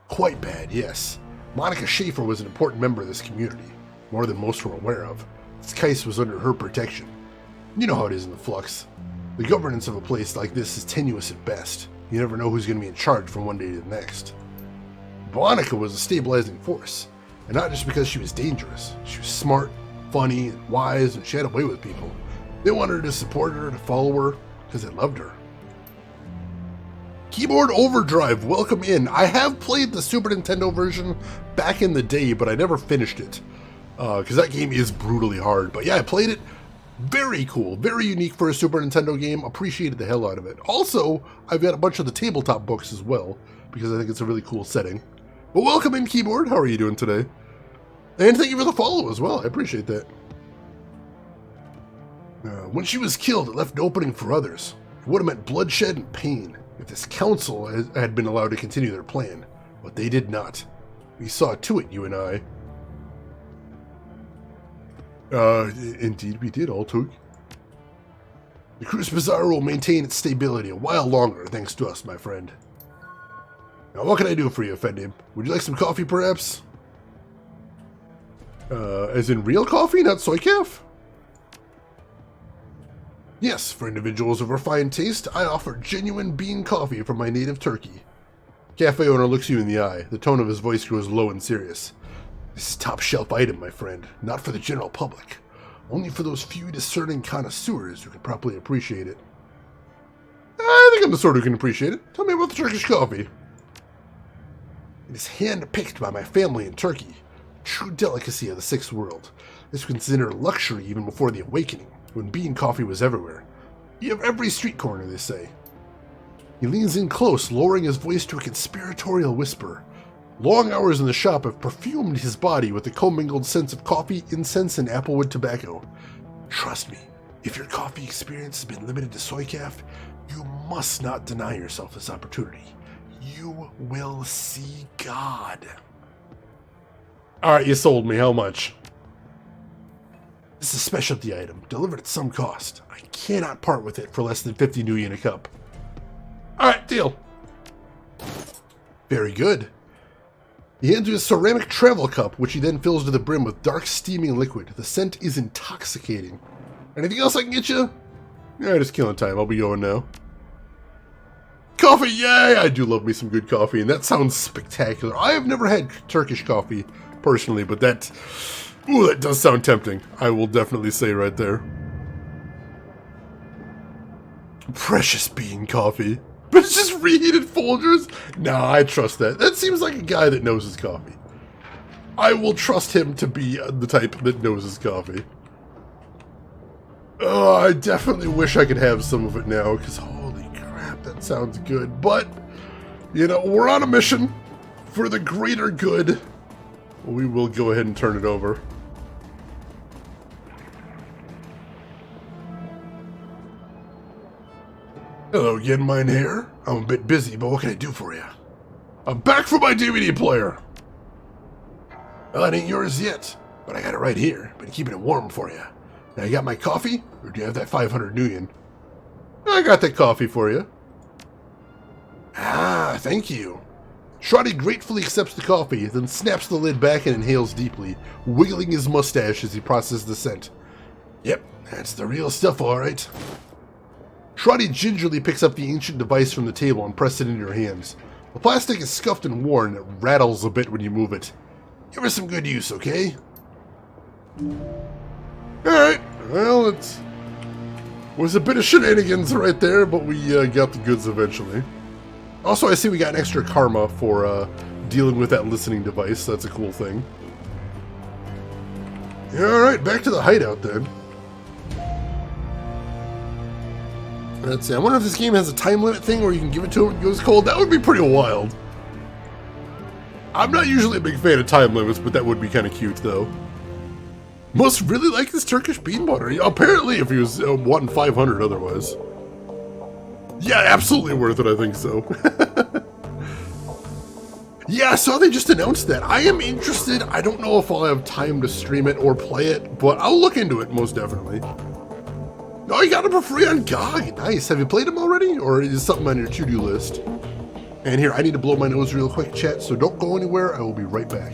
Quite bad, yes. Monica Schaefer was an important member of this community, more than most were aware of. This case was under her protection. You know how it is in the Flux. The governance of a place like this is tenuous at best. You never know who's going to be in charge from one day to the next. Monica was a stabilizing force, and not just because she was dangerous. She was smart, funny, and wise, and she had a way with people. They wanted her to support her, to follow her, because they loved her. Keyboard Overdrive, welcome in. I have played the Super Nintendo version back in the day, but I never finished it. Because that game is brutally hard. But yeah, I played it. Very cool. Very unique for a Super Nintendo game. Appreciated the hell out of it. Also, I've got a bunch of the tabletop books as well, because I think it's a really cool setting. But welcome in, Keyboard. How are you doing today? And thank you for the follow as well. I appreciate that. When she was killed, it left an opening for others. It would have meant bloodshed and pain if this council had been allowed to continue their plan. But they did not. We saw to it, you and I. Indeed we did, Altug. The Cruise Bazaar will maintain its stability a while longer, thanks to us, my friend. Now, what can I do for you, Effendi? Would you like some coffee, perhaps? As in real coffee, not soy calf? Yes, for individuals of refined taste, I offer genuine bean coffee from my native Turkey. Cafe owner looks you in the eye. The tone of his voice grows low and serious. This is a top-shelf item, my friend. Not for the general public. Only for those few discerning connoisseurs who can properly appreciate it. I think I'm the sort who can appreciate it. Tell me about the Turkish coffee. It is hand-picked by my family in Turkey. true delicacy of the Sixth World. This was considered a luxury even before the Awakening, when bean coffee was everywhere. You have every street corner, they say. He leans in close, lowering his voice to a conspiratorial whisper. Long hours in the shop have perfumed his body with the commingled scents of coffee, incense, and applewood tobacco. Trust me, if your coffee experience has been limited to soy calf, you must not deny yourself this opportunity. You will see God. Alright, you sold me. How much? This is a specialty item, delivered at some cost. I cannot part with it for less than 50 nuyen a cup. Alright, deal. Very good. He hands you a ceramic travel cup, which he then fills to the brim with dark steaming liquid. The scent is intoxicating. Anything else I can get you? Yeah, just killing time. I'll be going now. Coffee, yay! I do love me some good coffee, and that sounds spectacular. I have never had Turkish coffee, personally, but that... Ooh, that does sound tempting. I will definitely say right there. Precious bean coffee. But it's just reheated Folgers? Nah, I trust that. That seems like a guy that knows his coffee. I will trust him to be the type that knows his coffee. Oh, I definitely wish I could have some of it now, because holy crap, that sounds good. But, you know, we're on a mission for the greater good. We will go ahead and turn it over. Hello again, Mynheer. I'm a bit busy, but what can I do for you? I'm back for my DVD player! Well, it ain't yours yet, but I got it right here. Been keeping it warm for you. Now, you got my coffee, or do you have that 500 nuyen? I got that coffee for you. Ah, thank you. Shroddy gratefully accepts the coffee, then snaps the lid back and inhales deeply, wiggling his mustache as he processes the scent. Yep, that's the real stuff, alright. Shroddy gingerly picks up the ancient device from the table and presses it into your hands. The plastic is scuffed and worn, and it rattles a bit when you move it. Give her some good use, okay? Alright, well, it was a bit of shenanigans right there, but we got the goods eventually. Also, I see we got an extra karma for dealing with that listening device. That's a cool thing. Alright, back to the hideout then. Let's see, I wonder if this game has a time limit thing where you can give it to him when it goes cold. That would be pretty wild. I'm not usually a big fan of time limits, but that would be kind of cute, though. Must really like this Turkish bean butter. Apparently, if he was wanting 500 otherwise. Yeah, absolutely worth it, I think so. Yeah, I saw they just announced that. I am interested. I don't know if I'll have time to stream it or play it, but I'll look into it, most definitely. Oh, you got him for free on GOG. Nice. Have you played him already? Or is something on your to-do list? And here, I need to blow my nose real quick, chat, so don't go anywhere. I will be right back.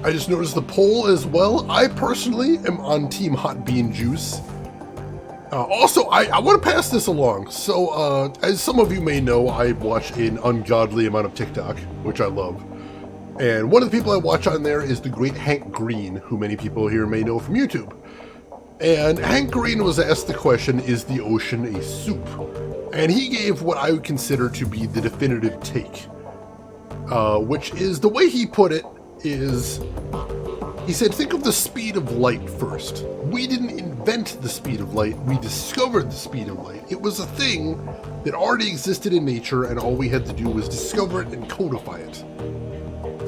I just noticed the poll as well. I personally am on Team Hot Bean Juice. Also, I want to pass this along. So, as some of you may know, I watch an ungodly amount of TikTok, which I love. And one of the people I watch on there is the great Hank Green, who many people here may know from YouTube. And Hank Green was asked the question, is the ocean a soup? And he gave what I would consider to be the definitive take. which is, the way he put it is, he said, think of the speed of light first. We didn't invent the speed of light, we discovered the speed of light. It was a thing that already existed in nature, and all we had to do was discover it and codify it.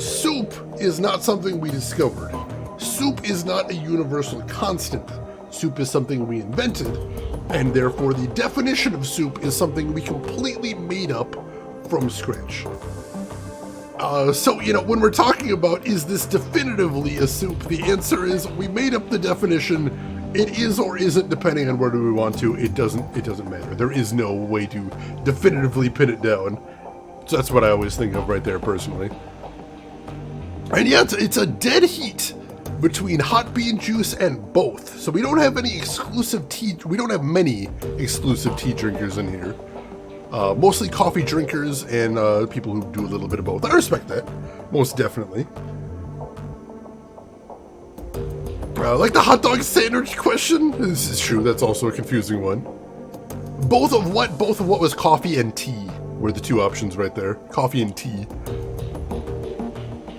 Soup is not something we discovered. Soup is not a universal constant. Soup is something we invented, and therefore the definition of soup is something we completely made up from scratch. So, you know, when we're talking about, is this definitively a soup, the answer is, we made up the definition. It is or isn't, depending on whether we want to. It doesn't matter. There is no way to definitively pin it down. So that's what I always think of right there, personally. And yeah, it's a dead heat between hot bean juice and both. So we don't have any exclusive tea. We don't have many exclusive tea drinkers in here. Mostly coffee drinkers and people who do a little bit of both. I respect that, most definitely. Like the hot dog sandwich question. This is true. That's also a confusing one. Both of what? Both of what was coffee and tea were the two options right there. Coffee and tea.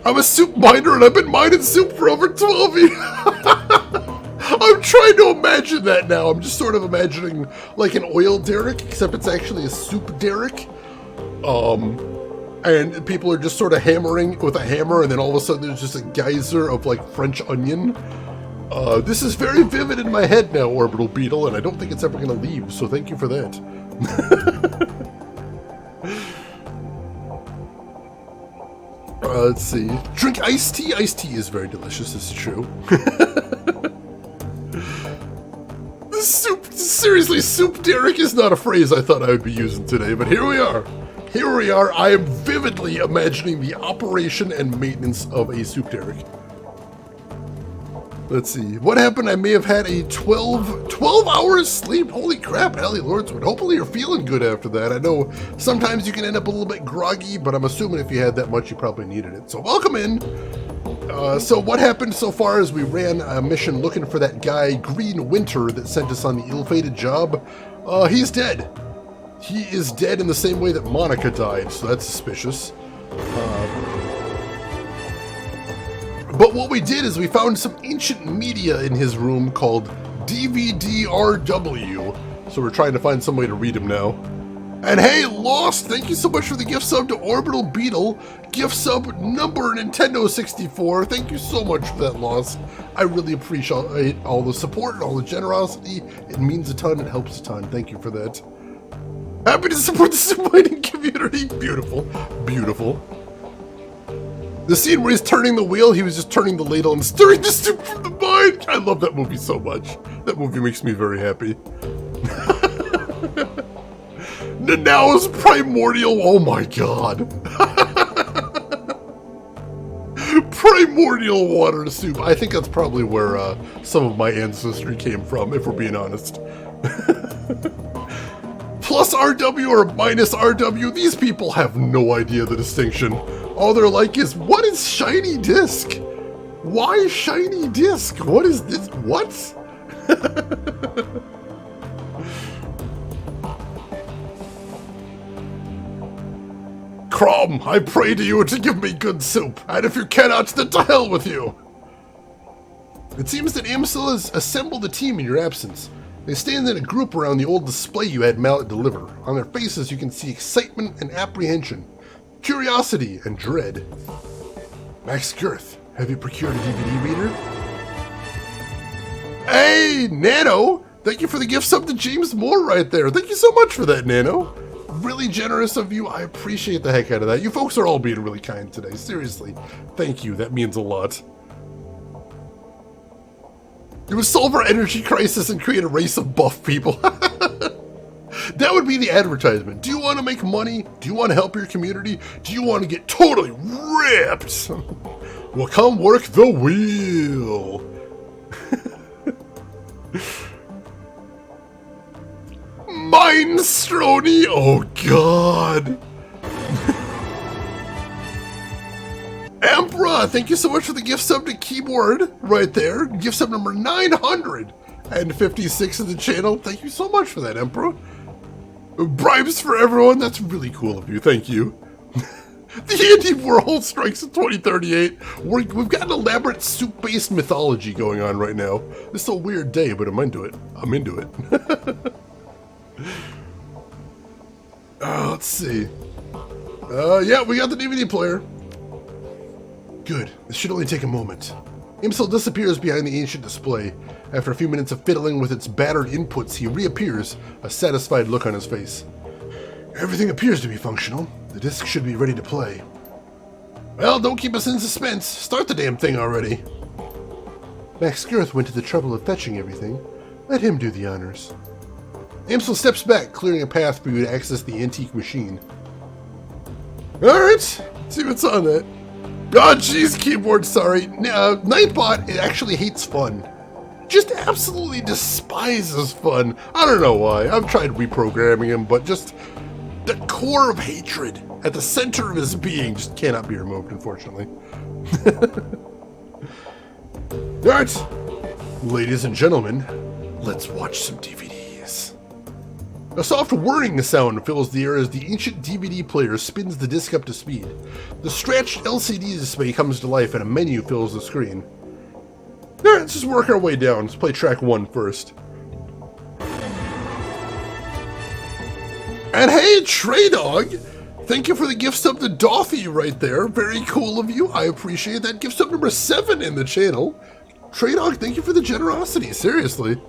I'm a soup miner and I've been mining soup for over 12 years. I'm trying to imagine that now. I'm just sort of imagining like an oil derrick, except it's actually a soup derrick. And people are just sort of hammering with a hammer, and then all of a sudden there's just a geyser of like French onion. This is very vivid in my head now, Orbital Beetle, and I don't think it's ever going to leave, so thank you for that. Let's see. Drink iced tea. Iced tea is very delicious, this is true. Seriously, soup derrick is not a phrase I thought I would be using today, but here we are. Here we are. I am vividly imagining the operation and maintenance of a soup derrick. Let's see. What happened? I may have had a 12 hours sleep. Holy crap, Allie Lordswood. Hopefully you're feeling good after that. I know sometimes you can end up a little bit groggy, but I'm assuming if you had that much, you probably needed it. So welcome in. So what happened so far is we ran a mission looking for that guy, Green Winter, that sent us on the ill-fated job. He's dead. He is dead in the same way that Monica died, so that's suspicious. But what we did is we found some ancient media in his room called DVDRW, so we're trying to find some way to read him now. And hey, Lost, thank you so much for the gift sub to Orbital Beetle. Gift sub number Nintendo 64. Thank you so much for that, Lost. I really appreciate all the support and all the generosity. It means a ton. It helps a ton. Thank you for that. Happy to support the soup mining community. Beautiful. Beautiful. The scene where he's turning the wheel, he was just turning the ladle and stirring the soup from the mine. I love that movie so much. That movie makes me very happy. Nanao's Primordial, oh my god. Primordial water soup. I think that's probably where some of my ancestry came from, if we're being honest. Plus RW or minus RW, these people have no idea the distinction. All they're like is, what is shiny disc? Why shiny disc? What is this? What? Crom, I pray to you to give me good soup, and if you cannot, then to hell with you. It seems that Amsel has assembled a team in your absence. They stand in a group around the old display you had Mallet deliver. On their faces you can see excitement and apprehension, curiosity and dread. Max Girth, have you procured a DVD reader? Hey, Nano! Thank you for the gift sub to James Moore right there. Thank you so much for that, Nano. Really generous of you. I appreciate the heck out of that. You folks are all being really kind today. Seriously. Thank you. That means a lot. It would solve our energy crisis and create a race of buff people. That would be the advertisement. Do you want to make money? Do you want to help your community? Do you want to get totally ripped? Well, come work the wheel. Minestrone! Oh god! Emperor, thank you so much for the gift sub to Keyboard right there. Gift sub number 956 of the channel. Thank you so much for that, Emperor. Bribes for everyone. That's really cool of you. Thank you. The anti-Warhol strikes in 2038. We've got an elaborate soup-based mythology going on right now. This is a weird day, but I'm into it. I'm into it. Let's see. Yeah, we got the DVD player. Good. This should only take a moment. Imsil disappears behind the ancient display. After a few minutes of fiddling with its battered inputs, he reappears, a satisfied look on his face. Everything appears to be functional. The disc should be ready to play. Well, don't keep us in suspense. Start the damn thing already. Max Girth went to the trouble of fetching everything. Let him do the honors. Imsil steps back, clearing a path for you to access the antique machine. Alright, see what's on that. Oh, jeez, keyboard, sorry. Nightbot, it actually hates fun. Just absolutely despises fun. I don't know why. I've tried reprogramming him, but just the core of hatred at the center of his being just cannot be removed, unfortunately. Alright, ladies and gentlemen, let's watch some DVDs. A soft whirring sound fills the air as the ancient DVD player spins the disc up to speed. The stretched LCD display comes to life and a menu fills the screen. Alright, let's just work our way down. Let's play track 1 first. And hey, Trey Dog! Thank you for the gift sub to Dothy right there. Very cool of you. I appreciate that. Gift sub number 7 in the channel. Trey Dog, thank you for the generosity. Seriously.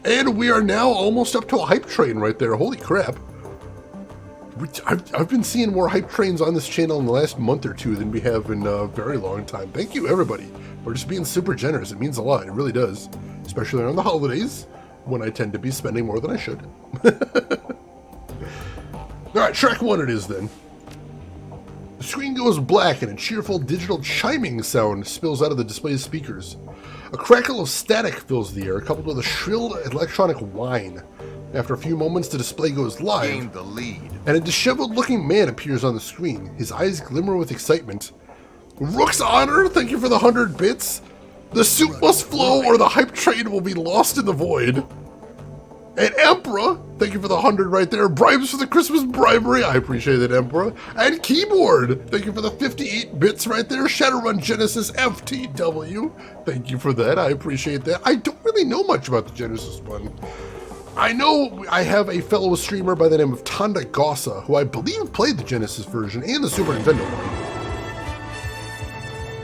And we are now almost up to a hype train right there. Holy crap. I've been seeing more hype trains on this channel in the last month or two than we have in a very long time. Thank you, everybody. We're just being super generous. It means a lot. It really does. Especially around the holidays, when I tend to be spending more than I should. Alright, track 1 it is then. The screen goes black and a cheerful digital chiming sound spills out of the display's speakers. A crackle of static fills the air, coupled with a shrill electronic whine. After a few moments, the display goes live, gained the lead, and a disheveled-looking man appears on the screen. His eyes glimmer with excitement. Rook's Honor, thank you for the 100 bits. The soup must flow or the hype train will be lost in the void. And Emperor, thank you for the 100 right there. Bribes for the Christmas bribery. I appreciate it, Emperor. And Keyboard, thank you for the 58 bits right there. Shadowrun Genesis FTW, thank you for that. I appreciate that. I don't really know much about the Genesis one. I know I have a fellow streamer by the name of Tanda Gossa, who I believe played the Genesis version and the Super Nintendo one.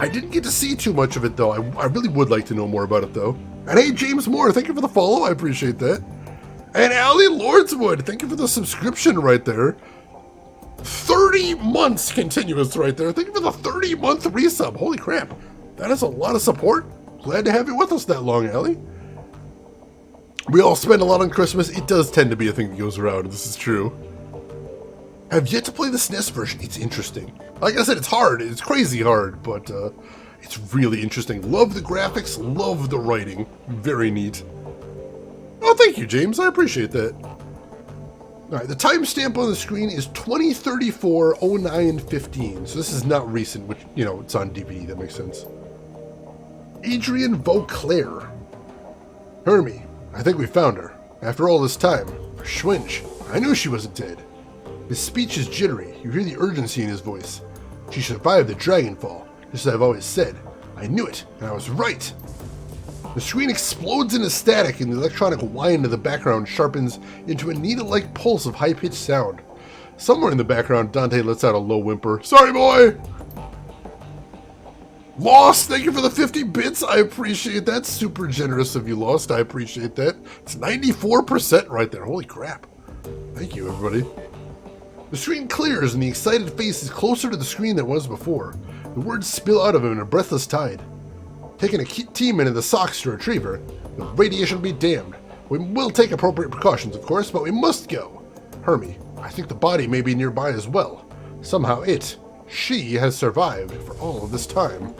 I didn't get to see too much of it, though. I really would like to know more about it, though. And hey, James Moore, thank you for the follow. I appreciate that. And Allie Lordswood, thank you for the subscription right there. 30 months continuous right there. Thank you for the 30-month resub. Holy crap. That is a lot of support. Glad to have you with us that long, Allie. We all spend a lot on Christmas. It does tend to be a thing that goes around. This is true. Have yet to play the SNES version. It's interesting. Like I said, it's hard. It's crazy hard, but it's really interesting. Love the graphics. Love the writing. Very neat. Oh, thank you, James. I appreciate that. Alright, the timestamp on the screen is 2034-09-15. So this is not recent, which, you know, it's on DVD. That makes sense. Adrian Vauclair. Hermie, I think we found her. After all this time. Schwinch. I knew she wasn't dead. His speech is jittery. You hear the urgency in his voice. She survived the Dragonfall, just as I've always said. I knew it, and I was right. The screen explodes into static, and the electronic whine in the background sharpens into a needle-like pulse of high-pitched sound. Somewhere in the background, Dante lets out a low whimper. Sorry, boy! Lost, thank you for the 50 bits. I appreciate that. Super generous of you, Lost. I appreciate that. It's 94% right there. Holy crap. Thank you, everybody. The screen clears, and the excited face is closer to the screen than it was before. The words spill out of him in a breathless tide. Taking a team into the socks to retrieve her. The radiation will be damned. We will take appropriate precautions, of course, but we must go. Hermie, I think the body may be nearby as well. Somehow she has survived for all of this time.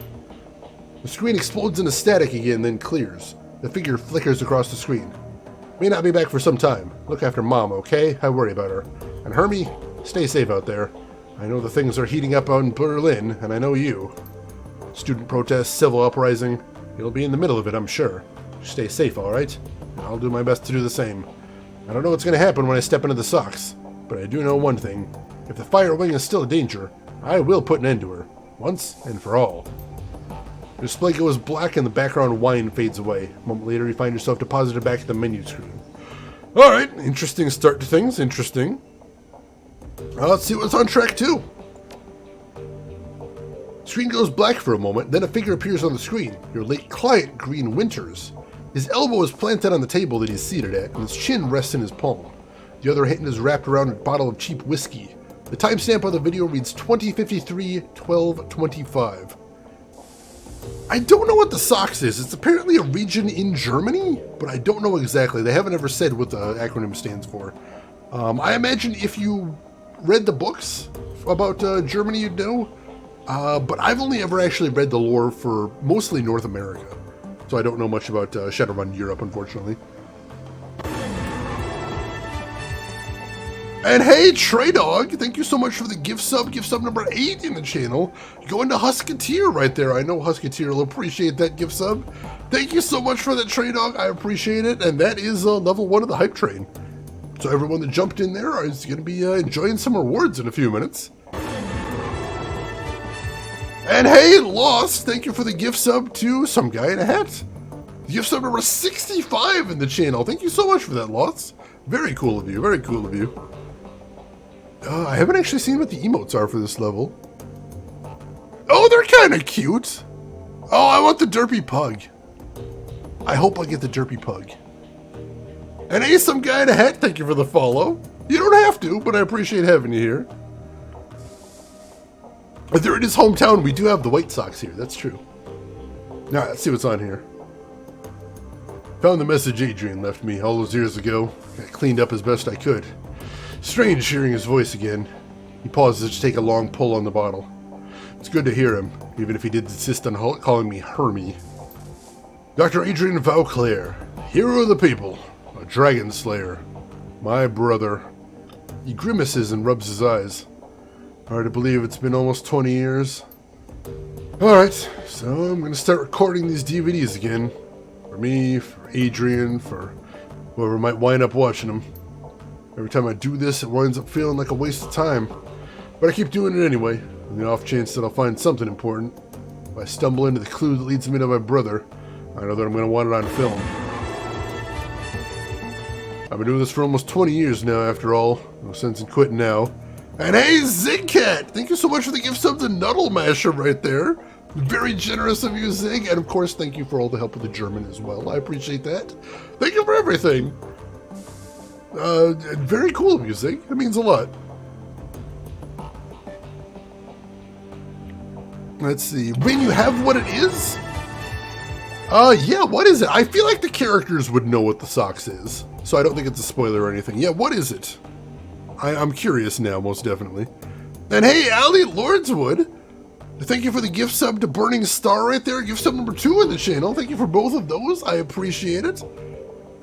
The screen explodes into static again, then clears. The figure flickers across the screen. May not be back for some time. Look after Mom, okay? I worry about her. And Hermie, stay safe out there. I know the things are heating up on Berlin, and I know you. Student protests, civil uprising. You'll be in the middle of it, I'm sure. Stay safe, alright? I'll do my best to do the same. I don't know what's going to happen when I step into the socks, but I do know one thing. If the fire wing is still a danger, I will put an end to her, once and for all. Your display goes black and the background wine fades away. A moment later, you find yourself deposited back at the menu screen. Alright, interesting start to things, interesting. Let's see what's on track 2. Screen goes black for a moment, then a figure appears on the screen. Your late client, Green Winters. His elbow is planted on the table that he's seated at, and his chin rests in his palm. The other hand is wrapped around a bottle of cheap whiskey. The timestamp on the video reads 2053-1225. I don't know what the Sachs is. It's apparently a region in Germany, but I don't know exactly. They haven't ever said what the acronym stands for. I imagine if you read the books about Germany, you'd know. But I've only ever actually read the lore for mostly North America. So I don't know much about Shadowrun Europe, unfortunately. And hey, Trey Dog, thank you so much for the gift sub number 8 in the channel. Going to Husketeer right there. I know Husketeer will appreciate that gift sub. Thank you so much for that, Trey Dog. I appreciate it. And that is level 1 of the hype train. So everyone that jumped in there is going to be enjoying some rewards in a few minutes. And hey, Lost, thank you for the gift sub to Some Guy in a Hat. Gift sub number 65 in the channel. Thank you so much for that, Lost. Very cool of you, very cool of you. I haven't actually seen what the emotes are for this level. Oh, they're kind of cute. Oh, I want the derpy pug. I hope I get the derpy pug. And hey, Some Guy in a Hat, thank you for the follow. You don't have to, but I appreciate having you here. But they're in his hometown, we do have the White Sox here, that's true. Now, let's see what's on here. Found the message Adrian left me all those years ago. Got cleaned up as best I could. Strange hearing his voice again. He pauses to take a long pull on the bottle. It's good to hear him, even if he did insist on calling me Hermie. Dr. Adrian Vauclair, hero of the people, a dragon slayer, my brother. He grimaces and rubs his eyes. Hard to believe it's been almost 20 years. Alright, so I'm going to start recording these DVDs again. For me, for Adrian, for whoever might wind up watching them. Every time I do this, it winds up feeling like a waste of time. But I keep doing it anyway, on the off chance that I'll find something important. If I stumble into the clue that leads me to my brother, I know that I'm going to want it on film. I've been doing this for almost 20 years now, after all. No sense in quitting now. And hey, Zigcat! Thank you so much for the gift sub to Nuddle Masher right there. Very generous of you, Zig. And of course, thank you for all the help with the German as well. I appreciate that. Thank you for everything. Very cool of you, Zig. That means a lot. Let's see. When you have what it is? Yeah, what is it? I feel like the characters would know what the Sachs is. So I don't think it's a spoiler or anything. Yeah, what is it? I'm curious now, most definitely. And hey, Allie Lordswood. Thank you for the gift sub to Burning Star right there. Gift sub number 2 in the channel. Thank you for both of those. I appreciate it.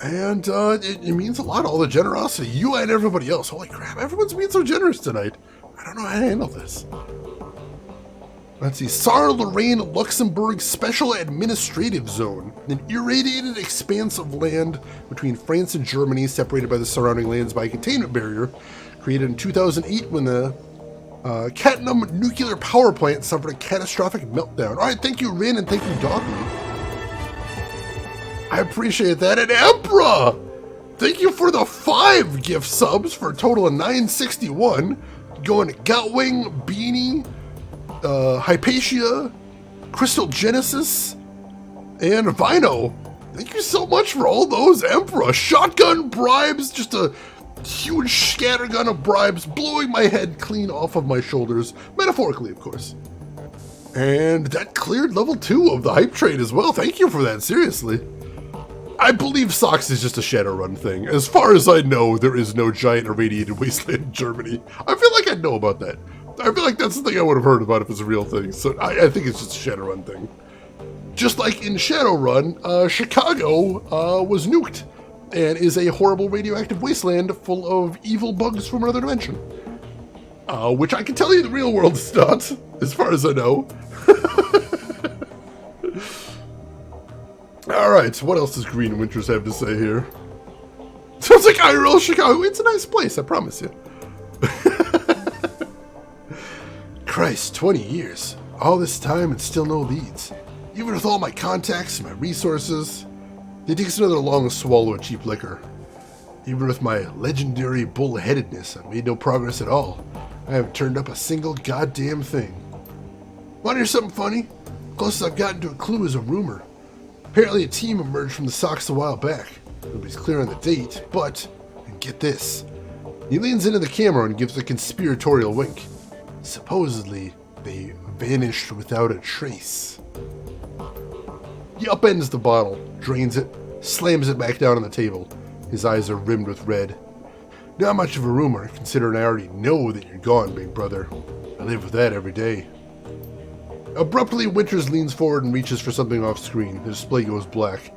And it means a lot, all the generosity. You and everybody else. Holy crap, everyone's being so generous tonight. I don't know how to handle this. Let's see. Saar-Lorraine Luxembourg Special Administrative Zone. An irradiated expanse of land between France and Germany, separated by the surrounding lands by a containment barrier, created in 2008 when the Cattenham nuclear power plant suffered a catastrophic meltdown. All right, thank you, Rin, and thank you, Doggy. I appreciate that. And Emperor, thank you for the 5 gift subs for a total of 961. Going to Goutwing, Beanie, Hypatia, Crystal Genesis, and Vino. Thank you so much for all those, Emperor. Shotgun bribes, just a huge scattergun of bribes blowing my head clean off of my shoulders. Metaphorically, of course. And that cleared level 2 of the hype train as well. Thank you for that, seriously. I believe Sachs is just a Shadowrun thing. As far as I know, there is no giant irradiated wasteland in Germany. I feel like I know about that. I feel like that's the thing I would have heard about if it's a real thing. So I think it's just a Shadowrun thing. Just like in Shadowrun, Chicago was nuked and is a horrible radioactive wasteland full of evil bugs from another dimension. Which I can tell you the real world is not, as far as I know. Alright, so what else does Green Winters have to say here? Sounds like IRL Chicago. It's a nice place, I promise you. Christ, 20 years. All this time and still no leads. Even with all my contacts and my resources. He takes another long swallow of cheap liquor. Even with my legendary bullheadedness, I've made no progress at all. I haven't turned up a single goddamn thing. Want to hear something funny? Closest I've gotten to a clue is a rumor. Apparently a team emerged from the Sox a while back. Nobody's clear on the date, but, and get this. He leans into the camera and gives a conspiratorial wink. Supposedly, they vanished without a trace. He upends the bottle, drains it, slams it back down on the table. His eyes are rimmed with red. Not much of a rumor, considering I already know that you're gone, big brother. I live with that every day. Abruptly, Winters leans forward and reaches for something off screen. The display goes black.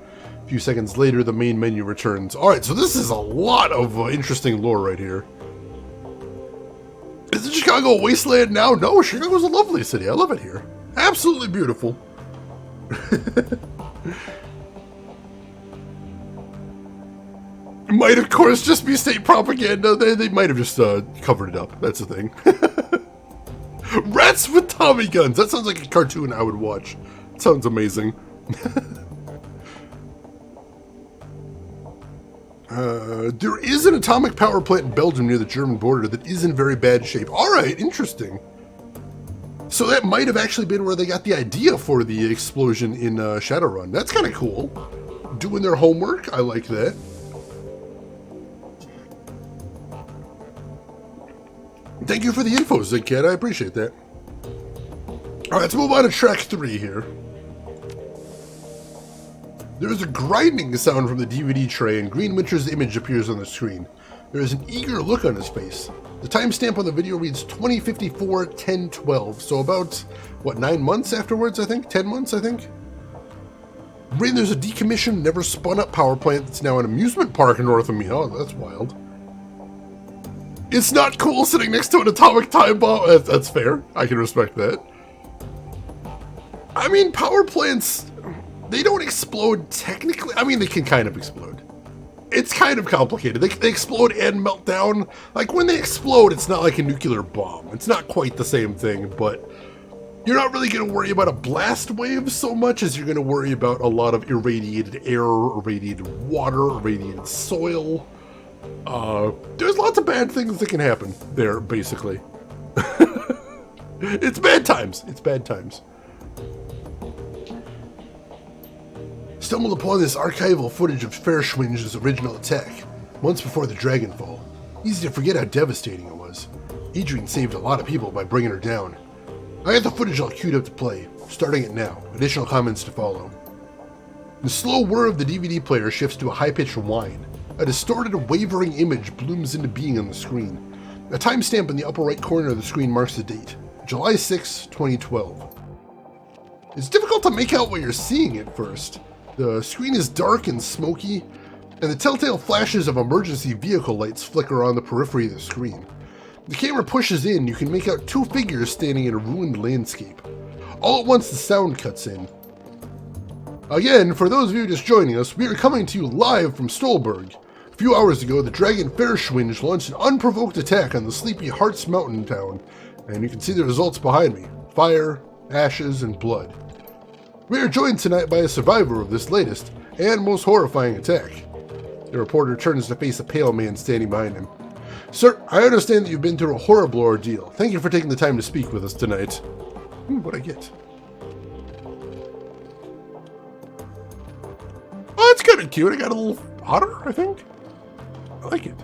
A few seconds later, the main menu returns. Alright, so this is a lot of interesting lore right here. Is it Chicago a wasteland now? No, Chicago's a lovely city. I love it here. Absolutely beautiful. It might, of course, just be state propaganda. They might have just covered it up. That's the thing. Rats with Tommy guns. That sounds like a cartoon I would watch. It sounds amazing. There is an atomic power plant in Belgium near the German border that is in very bad shape. Alright, interesting. So that might have actually been where they got the idea for the explosion in Shadowrun. That's kind of cool. Doing their homework. I like that. Thank you for the info, Zigcat. I appreciate that. Alright, let's move on to track 3 here. There is a grinding sound from the DVD tray, and Green Winter's image appears on the screen. There is an eager look on his face. The timestamp on the video reads 2054-10-12, so about, what, 9 months afterwards, I think? 10 months, I think? Brain, there's a decommissioned, never spun up power plant that's now an amusement park north of me. Oh, that's wild. It's not cool sitting next to an atomic time bomb. That's fair. I can respect that. I mean, power plants, they don't explode technically. I mean, they can kind of explode. It's kind of complicated. They explode and melt down. Like, when they explode, it's not like a nuclear bomb. It's not quite the same thing, but you're not really going to worry about a blast wave so much as you're going to worry about a lot of irradiated air, irradiated water, irradiated soil. There's lots of bad things that can happen there, basically. It's bad times. It's bad times. Stumbled upon this archival footage of Fairschwinge's original attack, months before the Dragonfall. Easy to forget how devastating it was. Adrian saved a lot of people by bringing her down. I got the footage all queued up to play, starting it now. Additional comments to follow. The slow whir of the DVD player shifts to a high-pitched whine. A distorted, wavering image blooms into being on the screen. A timestamp in the upper right corner of the screen marks the date, July 6, 2012. It's difficult to make out what you're seeing at first. The screen is dark and smoky, and the telltale flashes of emergency vehicle lights flicker on the periphery of the screen. The camera pushes in, you can make out 2 figures standing in a ruined landscape. All at once the sound cuts in. Again, for those of you just joining us, we are coming to you live from Stolberg. A few hours ago, the Dragon Fairschwinge launched an unprovoked attack on the sleepy Hearts Mountain town, and you can see the results behind me. Fire, ashes, and blood. We are joined tonight by a survivor of this latest and most horrifying attack. The reporter turns to face a pale man standing behind him. Sir, I understand that you've been through a horrible ordeal. Thank you for taking the time to speak with us tonight. What'd I get? Oh, it's kind of cute. I got a little otter, I think. I like it.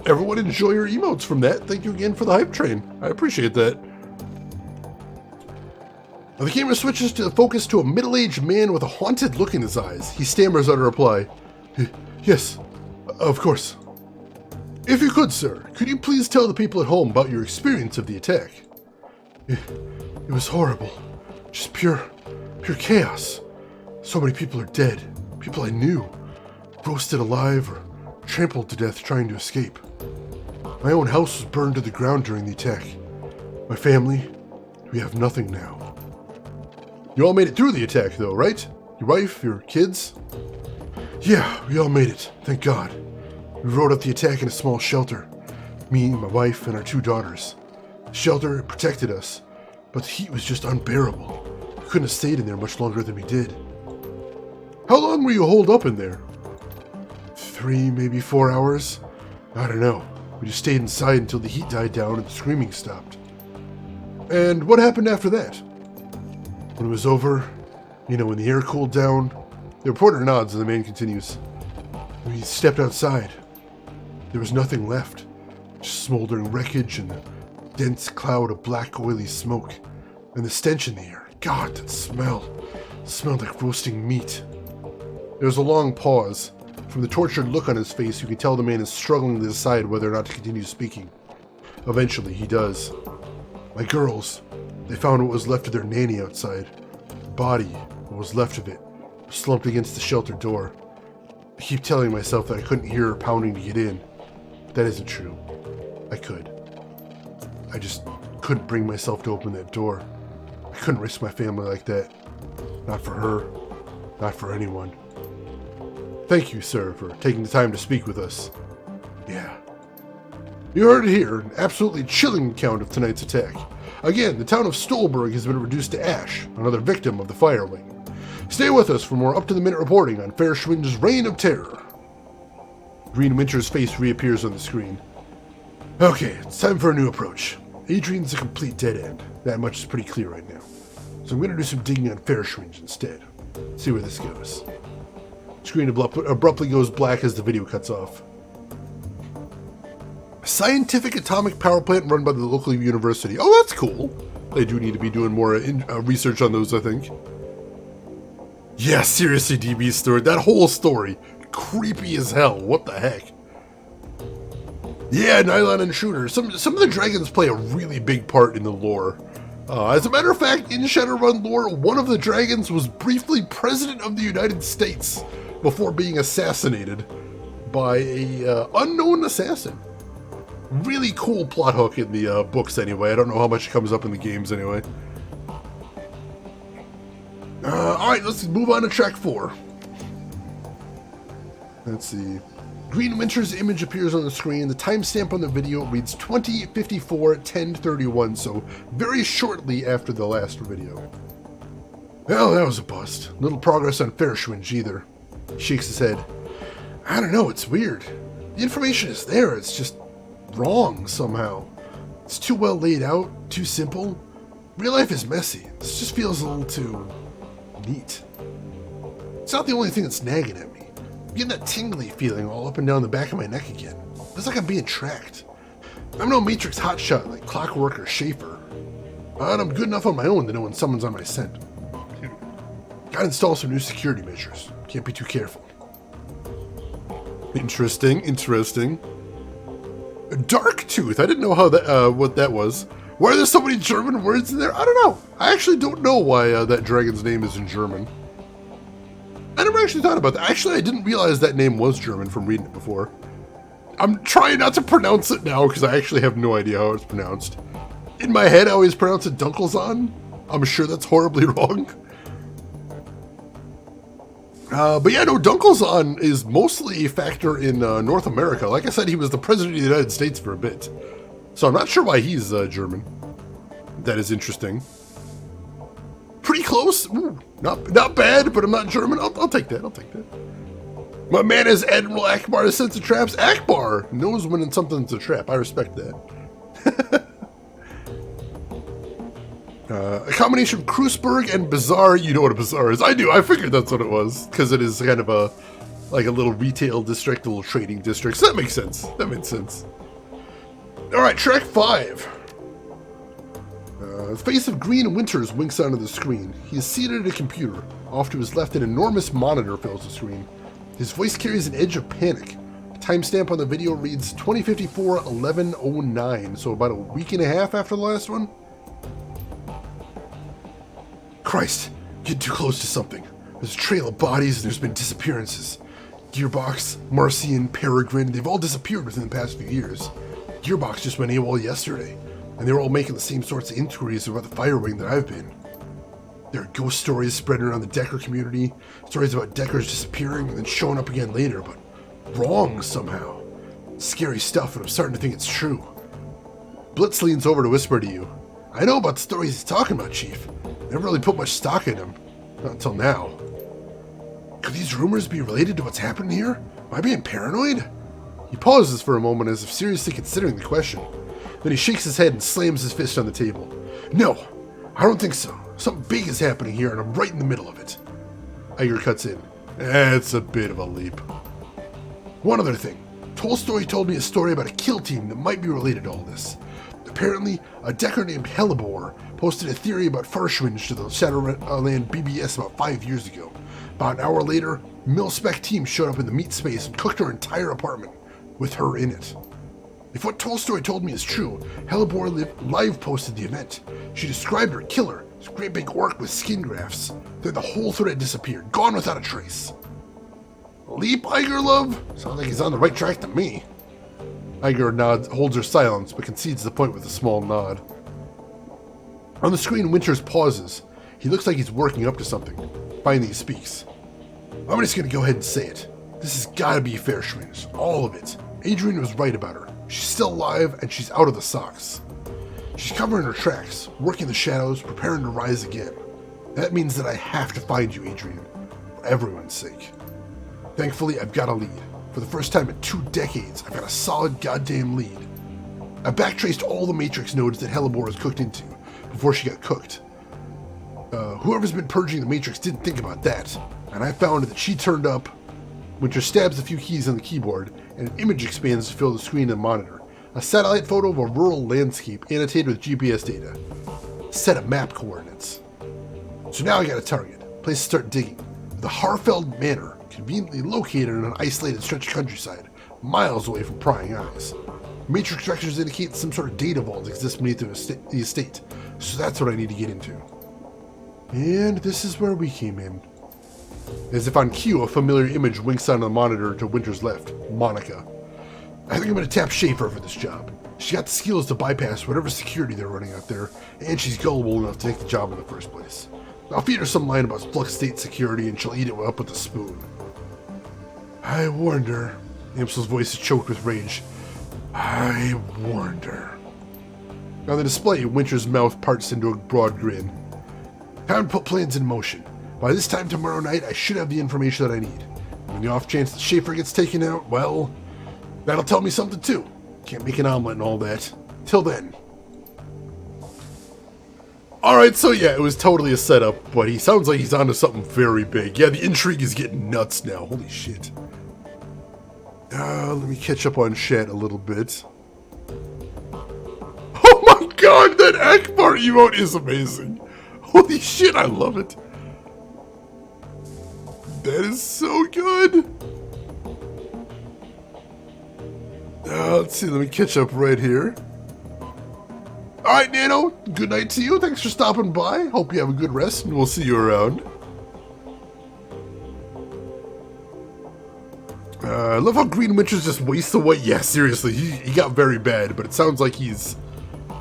Everyone enjoy your emotes from that. Thank you again for the hype train. I appreciate that. Now the camera switches to focus to a middle-aged man with a haunted look in his eyes. He stammers out a reply. Yes, of course. If you could, sir, could you please tell the people at home about your experience of the attack? It was horrible. Just pure chaos. So many people are dead. People I knew. Roasted alive or trampled to death trying to escape. My own house was burned to the ground during the attack. My family, we have nothing now. You all made it through the attack though, right? Your wife, your kids? Yeah, we all made it, thank God. We rode up the attack in a small shelter. Me, my wife, and our 2 daughters. Shelter protected us, but the heat was just unbearable. We couldn't have stayed in there much longer than we did. How long were you holed up in there? 3, maybe 4 hours? I don't know. We just stayed inside until the heat died down and the screaming stopped. And what happened after that? When it was over, when the air cooled down, the reporter nods and the man continues. We stepped outside. There was nothing left. Just smoldering wreckage and a dense cloud of black oily smoke. And the stench in the air. God, that smell. It smelled like roasting meat. There was a long pause. From the tortured look on his face, you could tell the man is struggling to decide whether or not to continue speaking. Eventually, he does. My girls, they found what was left of their nanny outside. The body, what was left of it, was slumped against the shelter door. I keep telling myself that I couldn't hear her pounding to get in. That isn't true. I could. I just couldn't bring myself to open that door. I couldn't risk my family like that. Not for her. Not for anyone. Thank you, sir, for taking the time to speak with us. Yeah. You heard it here, an absolutely chilling account of tonight's attack. Again, the town of Stolberg has been reduced to ash, another victim of the Fire Wing. Stay with us for more up-to-the-minute reporting on Fairschwind's Reign of Terror. Green Winter's face reappears on the screen. Okay, it's time for a new approach. Adrian's a complete dead end. That much is pretty clear right now. So I'm going to do some digging on Fairschwind instead. See where this goes. Screen abruptly goes black as the video cuts off. A scientific atomic power plant run by the local university. Oh, that's cool. They do need to be doing more research on those, I think. Yeah, seriously, DB story. That whole story. Creepy as hell. What the heck? Yeah, Nylon and Shooter. Some of the dragons play a really big part in the lore. As a matter of fact, in Shadowrun lore, one of the dragons was briefly President of the United States before being assassinated by a unknown assassin. Really cool plot hook in the books anyway. I don't know how much it comes up in the games anyway. Alright, let's move on to track 4. Let's see. Green Winter's image appears on the screen. The timestamp on the video reads 20:54:10:31, so very shortly after the last video. Well, that was a bust. Little progress on Fairschwind either. He shakes his head. I don't know, it's weird. The information is there, it's just wrong somehow. It's too well laid out, too simple. Real life is messy. This just feels a little too neat. It's not the only thing that's nagging at me. I'm getting that tingly feeling all up and down the back of my neck again. It's like I'm being tracked. I'm no Matrix hotshot like Clockwork or Schaefer. But I'm good enough on my own to know when someone's on my scent. Gotta install some new security measures. Can't be too careful. Interesting. Dark Tooth. I didn't know how that what that was. Why are there so many German words in there? I don't know. I actually don't know why that dragon's name is in German. I never actually thought about that. Actually, I didn't realize that name was German from reading it before. I'm trying not to pronounce it now because I actually have no idea how it's pronounced. In my head, I always pronounce it Dunkelzahn. I'm sure that's horribly wrong. But yeah, no, Dunkelzahn is mostly a factor in North America. Like I said, he was the president of the United States for a bit. So I'm not sure why he's German. That is interesting. Pretty close. Ooh, not bad, but I'm not German. I'll take that. My man is Admiral Akbar's sense of traps. Akbar knows when something's a trap. I respect that. A combination of Kreuzberg and Bazaar. You know what a Bazaar is. I do. I figured that's what it was. Because it is kind of a little retail district, a little trading district. So that makes sense. Alright, track 5. The face of Green Winters winks onto the screen. He is seated at a computer. Off to his left, an enormous monitor fills the screen. His voice carries an edge of panic. The timestamp on the video reads 20:54:11:09, so about a week and a half after the last one. Christ, getting too close to something. There's a trail of bodies and there's been disappearances. Gearbox, Marcian, Peregrine, they've all disappeared within the past few years. Gearbox just went AWOL yesterday, and they were all making the same sorts of inquiries about the Fire Wing that I've been. There are ghost stories spreading around the Decker community, stories about Deckers disappearing and then showing up again later, but wrong somehow. Scary stuff, and I'm starting to think it's true. Blitz leans over to whisper to you. I know about the stories he's talking about, Chief. Never really put much stock in him. Not until now. Could these rumors be related to what's happening here? Am I being paranoid? He pauses for a moment as if seriously considering the question. Then he shakes his head and slams his fist on the table. No, I don't think so. Something big is happening here and I'm right in the middle of it. Iger cuts in. It's a bit of a leap. One other thing. Tolstoy told me a story about a kill team that might be related to all this. Apparently, a decker named Hellebore posted a theory about Farshwinge to the Shadowrun BBS about 5 years ago. About an hour later, mil-spec team showed up in the meat space and cooked her entire apartment, with her in it. If what Tolstoy told me is true, Hellebore live posted the event. She described her killer, this great big orc with skin grafts. Then the whole thread disappeared, gone without a trace. Leap, Iger, love? Sounds like he's on the right track to me. Iger nods, holds her silence, but concedes the point with a small nod. On the screen, Winters pauses. He looks like he's working up to something. Finally, he speaks. I'm just gonna go ahead and say it. This has gotta be Farshwinge. All of it. Adrian was right about her. She's still alive, and she's out of the socks. She's covering her tracks, working the shadows, preparing to rise again. That means that I have to find you, Adrian. For everyone's sake. Thankfully, I've got a lead. For the first time in 2 decades, I've got a solid goddamn lead. I backtraced all the Matrix nodes that Hellebore was cooked into before she got cooked. Whoever's been purging the Matrix didn't think about that, and I found that she turned up. Winter stabs a few keys on the keyboard, and an image expands to fill the screen and monitor. A satellite photo of a rural landscape annotated with GPS data. Set of map coordinates. So now I got a target. Place to start digging. The Harfeld Manor, conveniently located in an isolated stretch of countryside, miles away from prying eyes. Matrix records indicate some sort of data vault exists beneath the estate, so that's what I need to get into. And this is where we came in. As if on cue, a familiar image winks on the monitor to Winter's left. Monica. I think I'm going to tap Schaefer for this job. She got the skills to bypass whatever security they're running out there, and she's gullible enough to take the job in the first place. I'll feed her some line about flux state security and she'll eat it up with a spoon. I warned her. Amsel's voice is choked with rage. I warned her. On the display, Winter's mouth parts into a broad grin. Time to put plans in motion. By this time tomorrow night, I should have the information that I need. And on the off chance that Schaefer gets taken out, well, that'll tell me something too. Can't make an omelet and all that. Till then. Alright, so yeah, it was totally a setup, but he sounds like he's onto something very big. Yeah, the intrigue is getting nuts now. Holy shit. Let me catch up on chat a little bit. Oh my god, that Akbar emote is amazing. Holy shit, I love it. That is so good. Let's see, let me catch up right here. Alright, Nano, good night to you. Thanks for stopping by. Hope you have a good rest, and we'll see you around. I love how Green Witches just wastes away. Yeah, seriously, he got very bad, but it sounds like he's...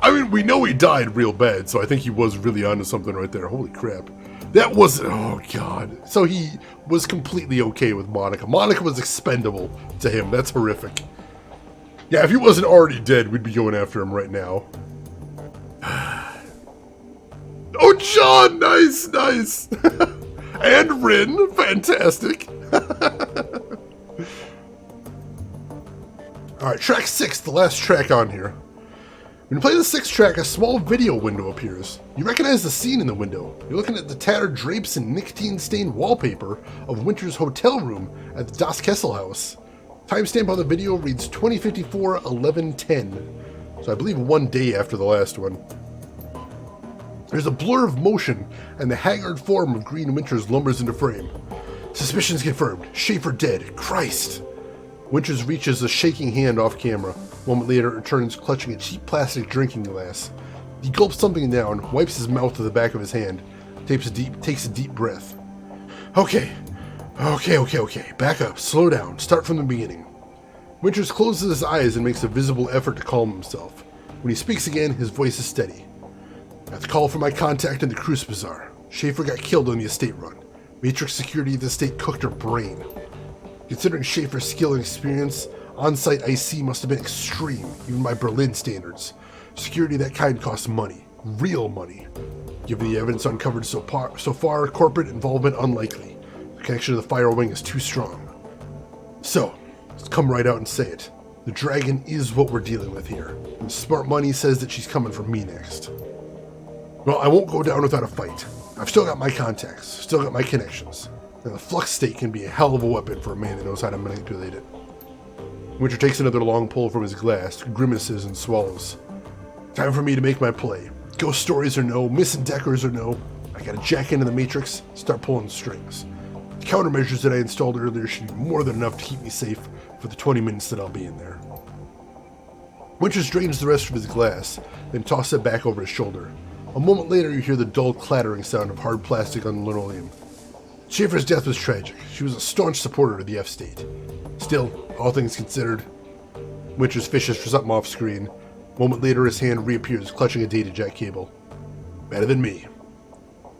I mean, we know he died real bad, so I think he was really onto something right there. Holy crap. That wasn't... Oh, God. So he was completely okay with Monica. Monica was expendable to him. That's horrific. Yeah, if he wasn't already dead, we'd be going after him right now. Oh, John! Nice, nice! And Rin, fantastic! Alright, track 6, the last track on here. When you play the 6th track, a small video window appears. You recognize the scene in the window. You're looking at the tattered drapes and nicotine-stained wallpaper of Winter's hotel room at the Das Kessel house. Timestamp on the video reads 2054-11-10, so I believe 1 day after the last one. There's a blur of motion, and the haggard form of Green Winters lumbers into frame. Suspicions confirmed. Schaefer dead. Christ! Winters reaches a shaking hand off camera. A moment later, it returns clutching a cheap plastic drinking glass. He gulps something down, wipes his mouth with the back of his hand, takes a deep breath. Okay. Back up. Slow down. Start from the beginning. Winters closes his eyes and makes a visible effort to calm himself. When he speaks again, his voice is steady. At the call from my contact in the Cruise Bazaar, Schaefer got killed on the estate run. Matrix security of the estate cooked her brain. Considering Schaefer's skill and experience, on-site IC must have been extreme, even by Berlin standards. Security of that kind costs money. Real money. Given the evidence uncovered so far, corporate involvement unlikely. The connection to the Fire Wing is too strong. So, let's come right out and say it. The dragon is what we're dealing with here. And smart money says that she's coming for me next. Well, I won't go down without a fight. I've still got my contacts, still got my connections. And the flux state can be a hell of a weapon for a man that knows how to manipulate it. Winter takes another long pull from his glass, grimaces and swallows. Time for me to make my play. Ghost stories or no, missing deckers or no, I gotta jack into the Matrix, start pulling strings. The countermeasures that I installed earlier should be more than enough to keep me safe for the 20 minutes that I'll be in there. Winters drains the rest of his glass, then tosses it back over his shoulder. A moment later, you hear the dull clattering sound of hard plastic on linoleum. Schaefer's death was tragic. She was a staunch supporter of the F-State. Still, all things considered, Winters fishes for something off screen. A moment later, his hand reappears, clutching a data jack cable. Better than me.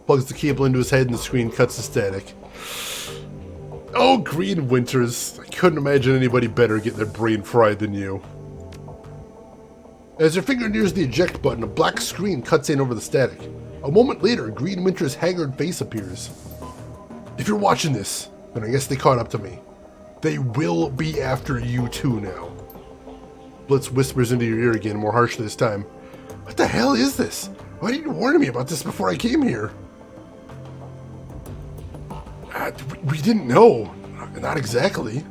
Plugs the cable into his head and the screen cuts the static. Oh, Green Winters. I couldn't imagine anybody better getting their brain fried than you. As your finger nears the eject button, a black screen cuts in over the static. A moment later, Green Winter's haggard face appears. If you're watching this, then I guess they caught up to me. They will be after you too now. Blitz whispers into your ear again, more harshly this time. What the hell is this? Why didn't you warn me about this before I came here? We didn't know. Not exactly.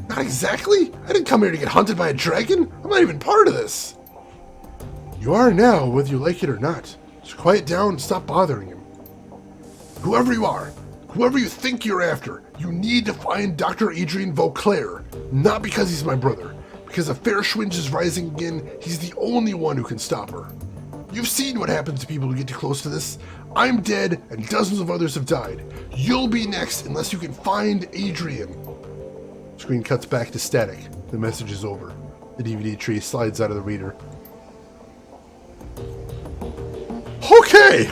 Not exactly? I didn't come here to get hunted by a dragon. I'm not even part of this. You are now, whether you like it or not. Just quiet down and stop bothering him. Whoever you are, whoever you think you're after, you need to find Dr. Adrian Vauclair. Not because he's my brother. Because if Fairschwinge is rising again, he's the only one who can stop her. You've seen what happens to people who get too close to this. I'm dead, and dozens of others have died. You'll be next unless you can find Adrian. Screen cuts back to static. The message is over. The DVD tray slides out of the reader. Okay,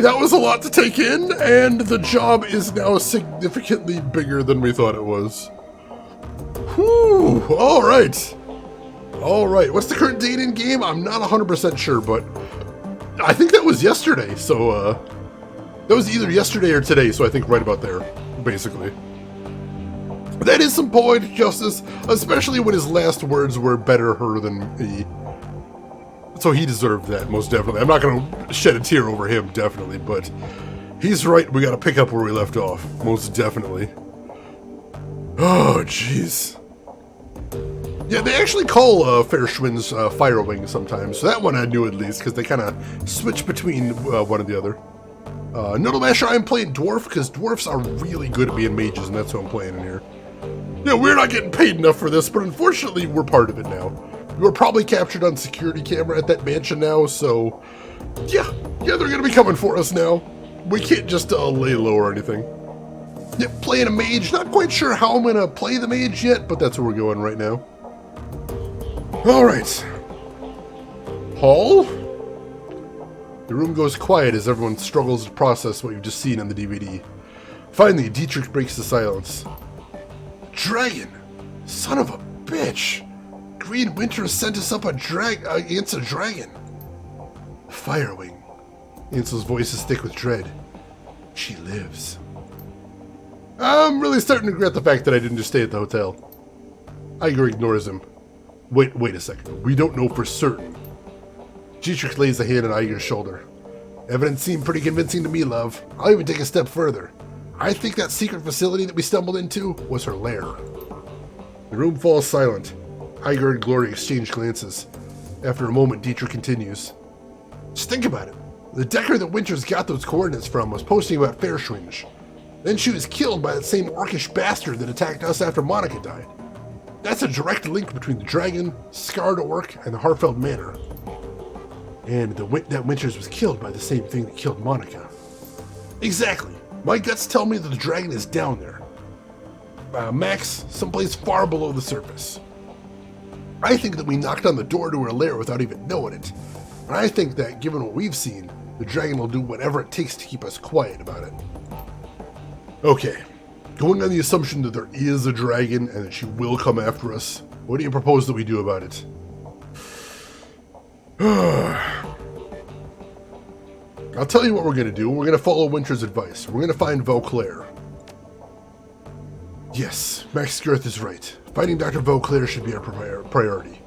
that was a lot to take in, and the job is now significantly bigger than we thought it was. Whew, alright, what's the current date in game? I'm not 100% sure, but I think that was yesterday, so, that was either yesterday or today, so I think right about there, basically. That is some poetic justice, especially when his last words were better her than me. So he deserved that, most definitely. I'm not going to shed a tear over him, definitely, but he's right, we got to pick up where we left off, most definitely. Oh, jeez. Yeah, they actually call Fairschwin's Fire Wing sometimes, so that one I knew at least, because they kind of switch between one and the other. Noodle Masher, I'm playing Dwarf, because Dwarfs are really good at being mages, and that's what I'm playing in here. Yeah, we're not getting paid enough for this, but unfortunately, we're part of it now. We're probably captured on security camera at that mansion now, so yeah, they're gonna be coming for us now. We can't just lay low or anything. Yeah, playing a mage, not quite sure how I'm gonna play the mage yet, but that's where we're going right now. Alright. Hall? The room goes quiet as everyone struggles to process what you've just seen on the DVD. Finally, Dietrich breaks the silence. Dragon! Son of a bitch! Green Winter sent us up against a dragon. Firewing. Ansel's voice is thick with dread. She lives. I'm really starting to regret the fact that I didn't just stay at the hotel. Iger ignores him. Wait a second. We don't know for certain. Dietrich lays a hand on Iger's shoulder. Evidence seemed pretty convincing to me, love. I'll even take a step further. I think that secret facility that we stumbled into was her lair. The room falls silent. Iger and Glory exchange glances. After a moment, Dietrich continues. Just think about it. The Decker that Winters got those coordinates from was posting about Fairschwinge. Then she was killed by that same orcish bastard that attacked us after Monica died. That's a direct link between the dragon, scarred orc, and the Harfeld Manor. And that Winters was killed by the same thing that killed Monica. Exactly. My guts tell me that the dragon is down there. Max, someplace far below the surface. I think that we knocked on the door to her lair without even knowing it. And I think that, given what we've seen, the dragon will do whatever it takes to keep us quiet about it. Okay, going on the assumption that there is a dragon and that she will come after us, what do you propose that we do about it? I'll tell you what we're going to do. We're going to follow Winter's advice. We're going to find Vauclair. Yes, Max Girth is right. Finding Dr. Vauclair should be our priority.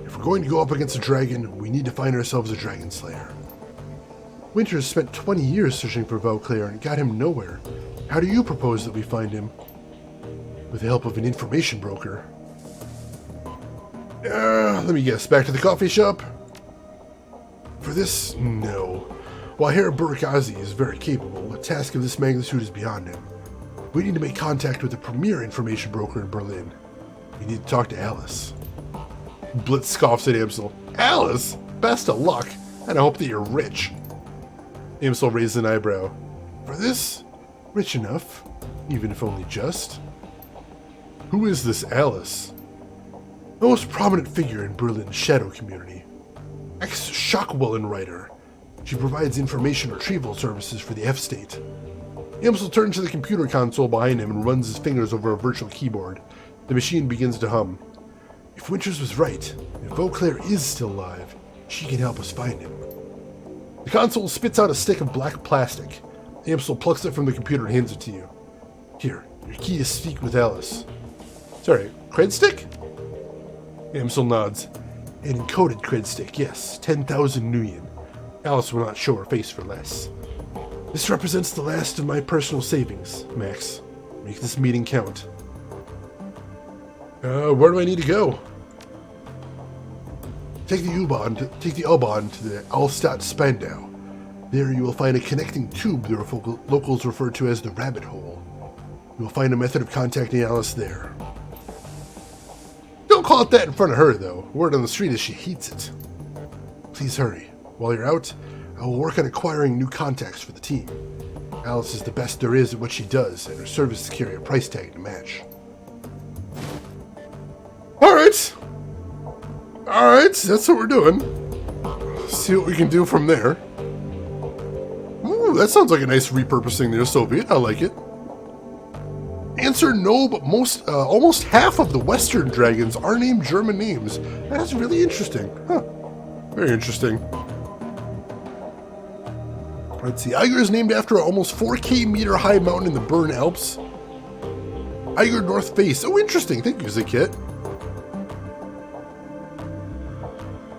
If we're going to go up against a dragon, we need to find ourselves a dragon slayer. Winters spent 20 years searching for Vauclair and got him nowhere. How do you propose that we find him? With the help of an information broker. Let me guess, back to the coffee shop? For this, no. While Herr Burkazi is very capable, a task of this magnitude is beyond him. We need to make contact with the premier information broker in Berlin. We need to talk to Alice. Blitz scoffs at Amsel. Alice? Best of luck, and I hope that you're rich. Amsel raised an eyebrow. For this, rich enough, even if only just. Who is this Alice? The most prominent figure in Berlin's shadow community. Ex-Schockwellen writer. She provides information retrieval services for the F-State. Amsel turns to the computer console behind him and runs his fingers over a virtual keyboard. The machine begins to hum. If Winters was right, if Vauclair is still alive, she can help us find him. The console spits out a stick of black plastic. Amsel plucks it from the computer and hands it to you. Here, your key to speak with Alice. Sorry, cred stick? Amsel nods. An encoded cred stick, yes, 10,000 nuyen. Alice will not show her face for less. This represents the last of my personal savings, Max. Make this meeting count. Where do I need to go? Take the U-Bahn to the Allstadt Spandau. There you will find a connecting tube the locals refer to as the rabbit hole. You will find a method of contacting Alice there. Don't call it that in front of her, though. Word on the street is she hates it. Please hurry. While you're out, I will work on acquiring new contacts for the team. Alice is the best there is at what she does, and her services carry a price tag to match. Alright, that's what we're doing. See what we can do from there. Ooh, that sounds like a nice repurposing there, Soviet. I like it. Answer no, but almost half of the Western dragons are named German names. That's really interesting. Huh. Very interesting. Let's see. Eiger is named after an almost 4K meter high mountain in the Bern Alps. Eiger North Face. Oh, interesting. Thank you, Zakit.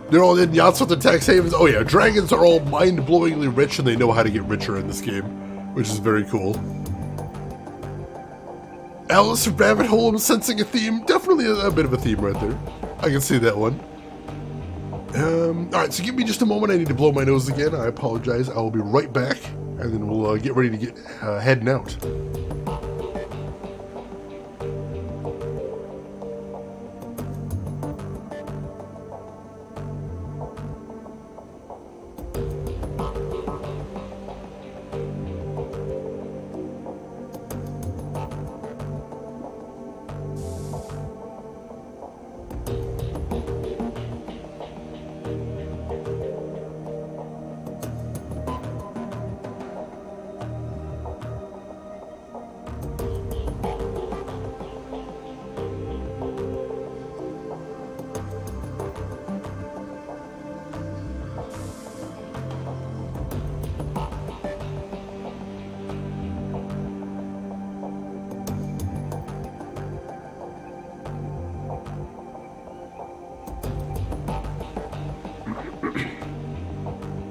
They're all in yachts with the tax havens. Oh yeah, dragons are all mind-blowingly rich and they know how to get richer in this game, which is very cool. Alice Rabbit Hole, I'm sensing a theme. Definitely a bit of a theme right there. I can see that one. Alright, so give me just a moment. I need to blow my nose again. I apologize. I will be right back, and then we'll get ready to get heading out.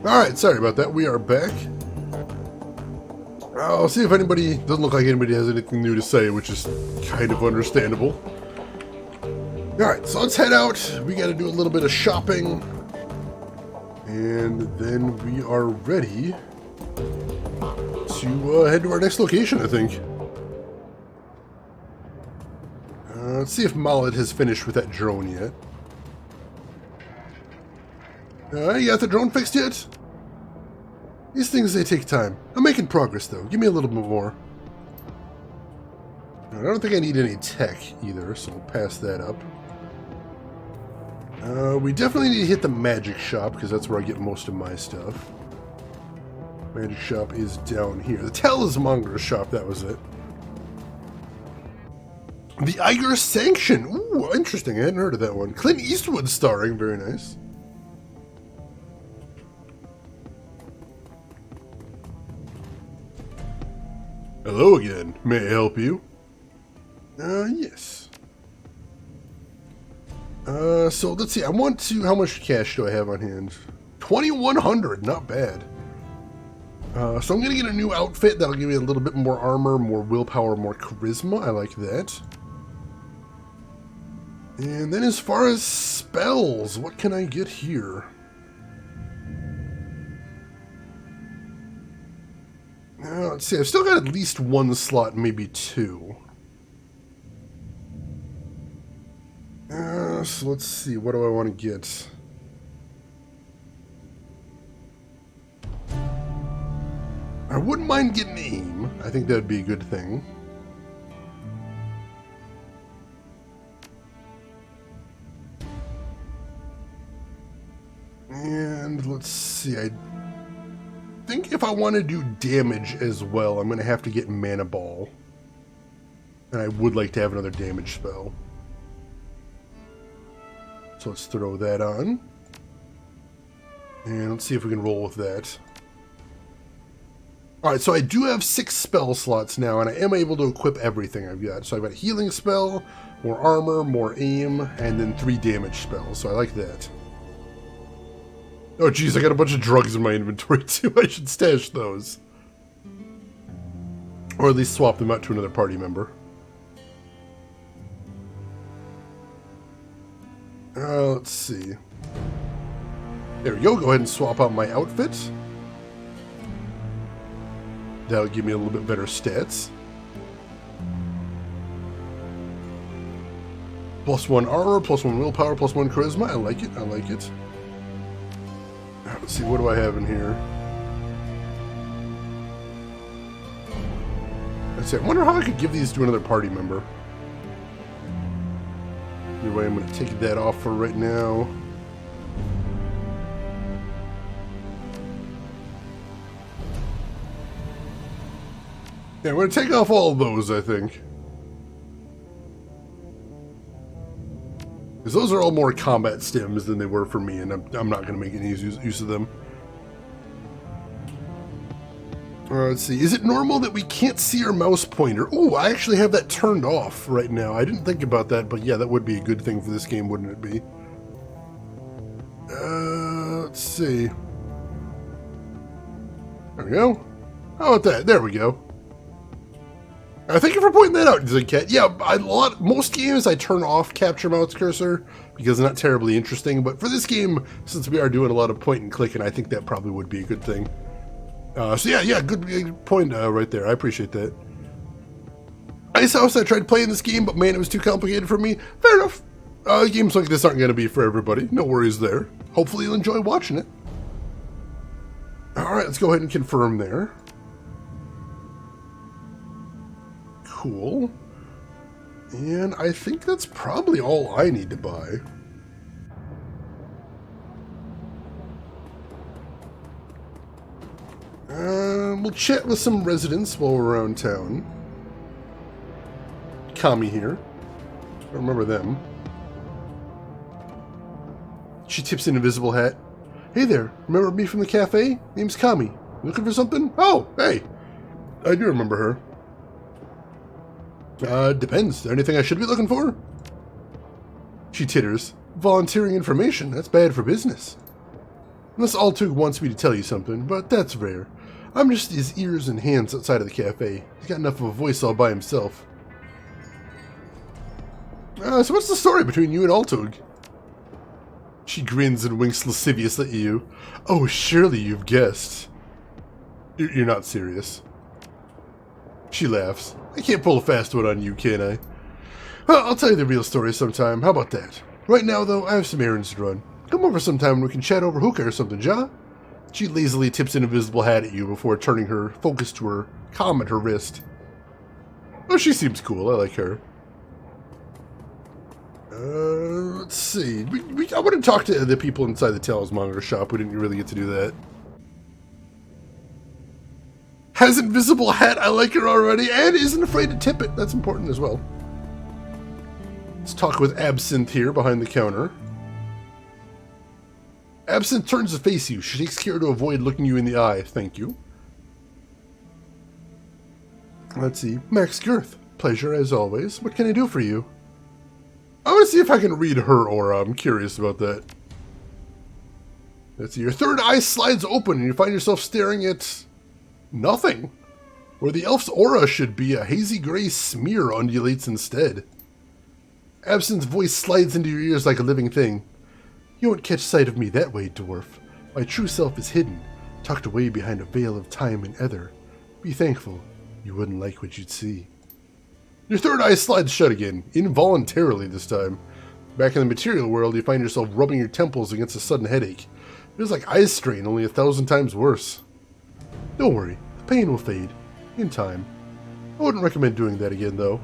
Alright, sorry about that. We are back. I'll see if anybody... Doesn't look like anybody has anything new to say, which is kind of understandable. Alright, so let's head out. We gotta do a little bit of shopping. And then we are ready to head to our next location, I think. Let's see if Mallet has finished with that drone yet. You got the drone fixed yet? These things, they take time. I'm making progress, though. Give me a little bit more. I don't think I need any tech, either, so we'll pass that up. We definitely need to hit the magic shop, because that's where I get most of my stuff. Magic shop is down here. The Talismonger shop, that was it. The Eiger Sanction. Ooh, interesting. I hadn't heard of that one. Clint Eastwood starring. Very nice. Hello again. May I help you? Yes. So let's see. How much cash do I have on hand? 2,100. Not bad. So I'm gonna get a new outfit that'll give me a little bit more armor, more willpower, more charisma. I like that. And then as far as spells, what can I get here? Let's see, I've still got at least one slot, maybe two. So let's see, what do I want to get? I wouldn't mind getting aim. I think that'd be a good thing. And let's see, I think if I want to do damage as well, I'm going to have to get Mana Ball. And I would like to have another damage spell. So let's throw that on. And let's see if we can roll with that. Alright, so I do have 6 spell slots now, and I am able to equip everything I've got. So I've got a healing spell, more armor, more aim, and then 3 damage spells. So I like that. Oh geez, I got a bunch of drugs in my inventory too. I should stash those. Or at least swap them out to another party member. Let's see. There we go. Go ahead and swap out my outfit. That'll give me a little bit better stats. +1 armor, +1 willpower, +1 charisma. I like it. I like it. Let's see, what do I have in here? Let's see, I wonder how I could give these to another party member. Anyway, I'm going to take that off for right now. Yeah, I'm going to take off all of those, I think. Because those are all more combat stims than they were for me, and I'm not going to make any use of them. Let's see. Is it normal that we can't see our mouse pointer? Oh, I actually have that turned off right now. I didn't think about that, but yeah, that would be a good thing for this game, wouldn't it be? Let's see. There we go. How about that? There we go. Thank you for pointing that out, Zigcat. Yeah, most games I turn off capture mouse cursor because it's not terribly interesting, but for this game, since we are doing a lot of point and click, and I think that probably would be a good thing. So yeah, good point right there. I appreciate that. Ice House, I tried playing this game, but man, it was too complicated for me. Fair enough. Games like this aren't going to be for everybody. No worries there. Hopefully you'll enjoy watching it. Alright, let's go ahead and confirm there. Cool. And I think that's probably all I need to buy. We'll chat with some residents while we're around town. Kami here. I remember them. She tips an invisible hat. Hey there, remember me from the cafe? Name's Kami. Looking for something? Oh, hey. I do remember her. Depends. Is there anything I should be looking for? She titters. Volunteering information, that's bad for business. Unless Altug wants me to tell you something, but that's rare. I'm just his ears and hands outside of the cafe. He's got enough of a voice all by himself. So what's the story between you and Altug? She grins and winks lasciviously at you. Oh, surely you've guessed. You're not serious. She laughs. I can't pull a fast one on you, can I? Well, I'll tell you the real story sometime. How about that? Right now, though, I have some errands to run. Come over sometime and we can chat over hookah or something, ja? She lazily tips an invisible hat at you before turning her focus to her comm at her wrist. Oh, she seems cool. I like her. Let's see. I want to talk to the people inside the Talismonger shop. We didn't really get to do that. Has invisible hat. I like her already. And isn't afraid to tip it. That's important as well. Let's talk with Absinthe here behind the counter. Absinthe turns to face you. She takes care to avoid looking you in the eye. Thank you. Let's see. Max Girth. Pleasure as always. What can I do for you? I want to see if I can read her aura. I'm curious about that. Let's see. Your third eye slides open and you find yourself staring at nothing. Where the elf's aura should be, a hazy gray smear undulates instead. Absinthe's voice slides into your ears like a living thing. You won't catch sight of me that way, dwarf. My true self is hidden, tucked away behind a veil of time and ether. Be thankful. You wouldn't like what you'd see. Your third eye slides shut again, involuntarily this time. Back in the material world, you find yourself rubbing your temples against a sudden headache. It was like eye strain, only 1,000 times worse. Don't worry, the pain will fade. In time. I wouldn't recommend doing that again, though.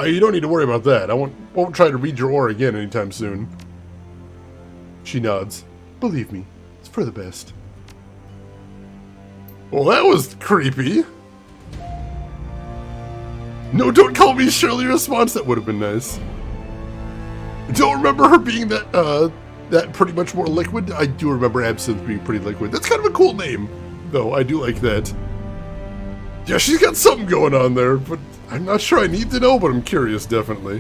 You don't need to worry about that. I won't try to read your aura again anytime soon. She nods. Believe me, it's for the best. Well, that was creepy. No, don't call me Shirley response. That would have been nice. I don't remember her being that pretty much more liquid. I do remember Absinthe being pretty liquid. That's kind of a cool name, though. I do like that. Yeah, she's got something going on there, but I'm not sure I need to know, but I'm curious, definitely.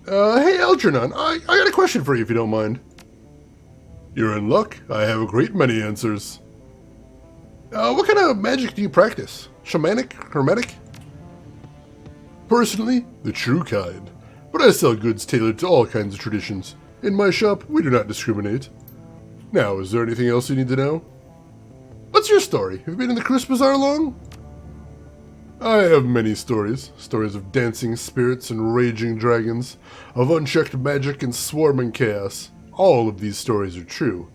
Hey, Algernon, I got a question for you if you don't mind. You're in luck. I have a great many answers. What kind of magic do you practice? Shamanic? Hermetic? Personally, the true kind. But I sell goods tailored to all kinds of traditions. In my shop, we do not discriminate. Now, is there anything else you need to know? What's your story? Have you been in the Cruise Bazaar long? I have many stories. Stories of dancing spirits and raging dragons, of unchecked magic and swarming chaos. All of these stories are true.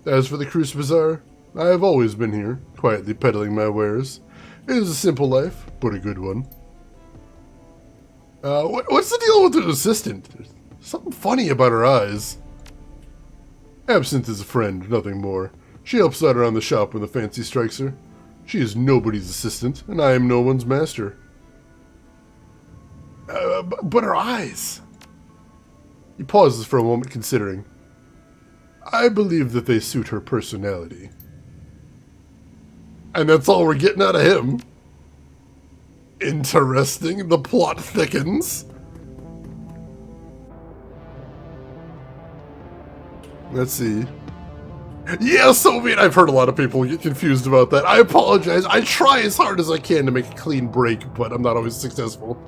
As for the Cruise Bazaar, I have always been here, quietly peddling my wares. It is a simple life, but a good one. What's the deal with the assistant? There's something funny about her eyes. Absinthe is a friend, nothing more. She helps out around the shop when the fancy strikes her. She is nobody's assistant, and I am no one's master. But her eyes... He pauses for a moment, considering. I believe that they suit her personality. And that's all we're getting out of him. Interesting. The plot thickens. Let's see. Yeah, Soviet! I've heard a lot of people get confused about that. I apologize. I try as hard as I can to make a clean break, but I'm not always successful.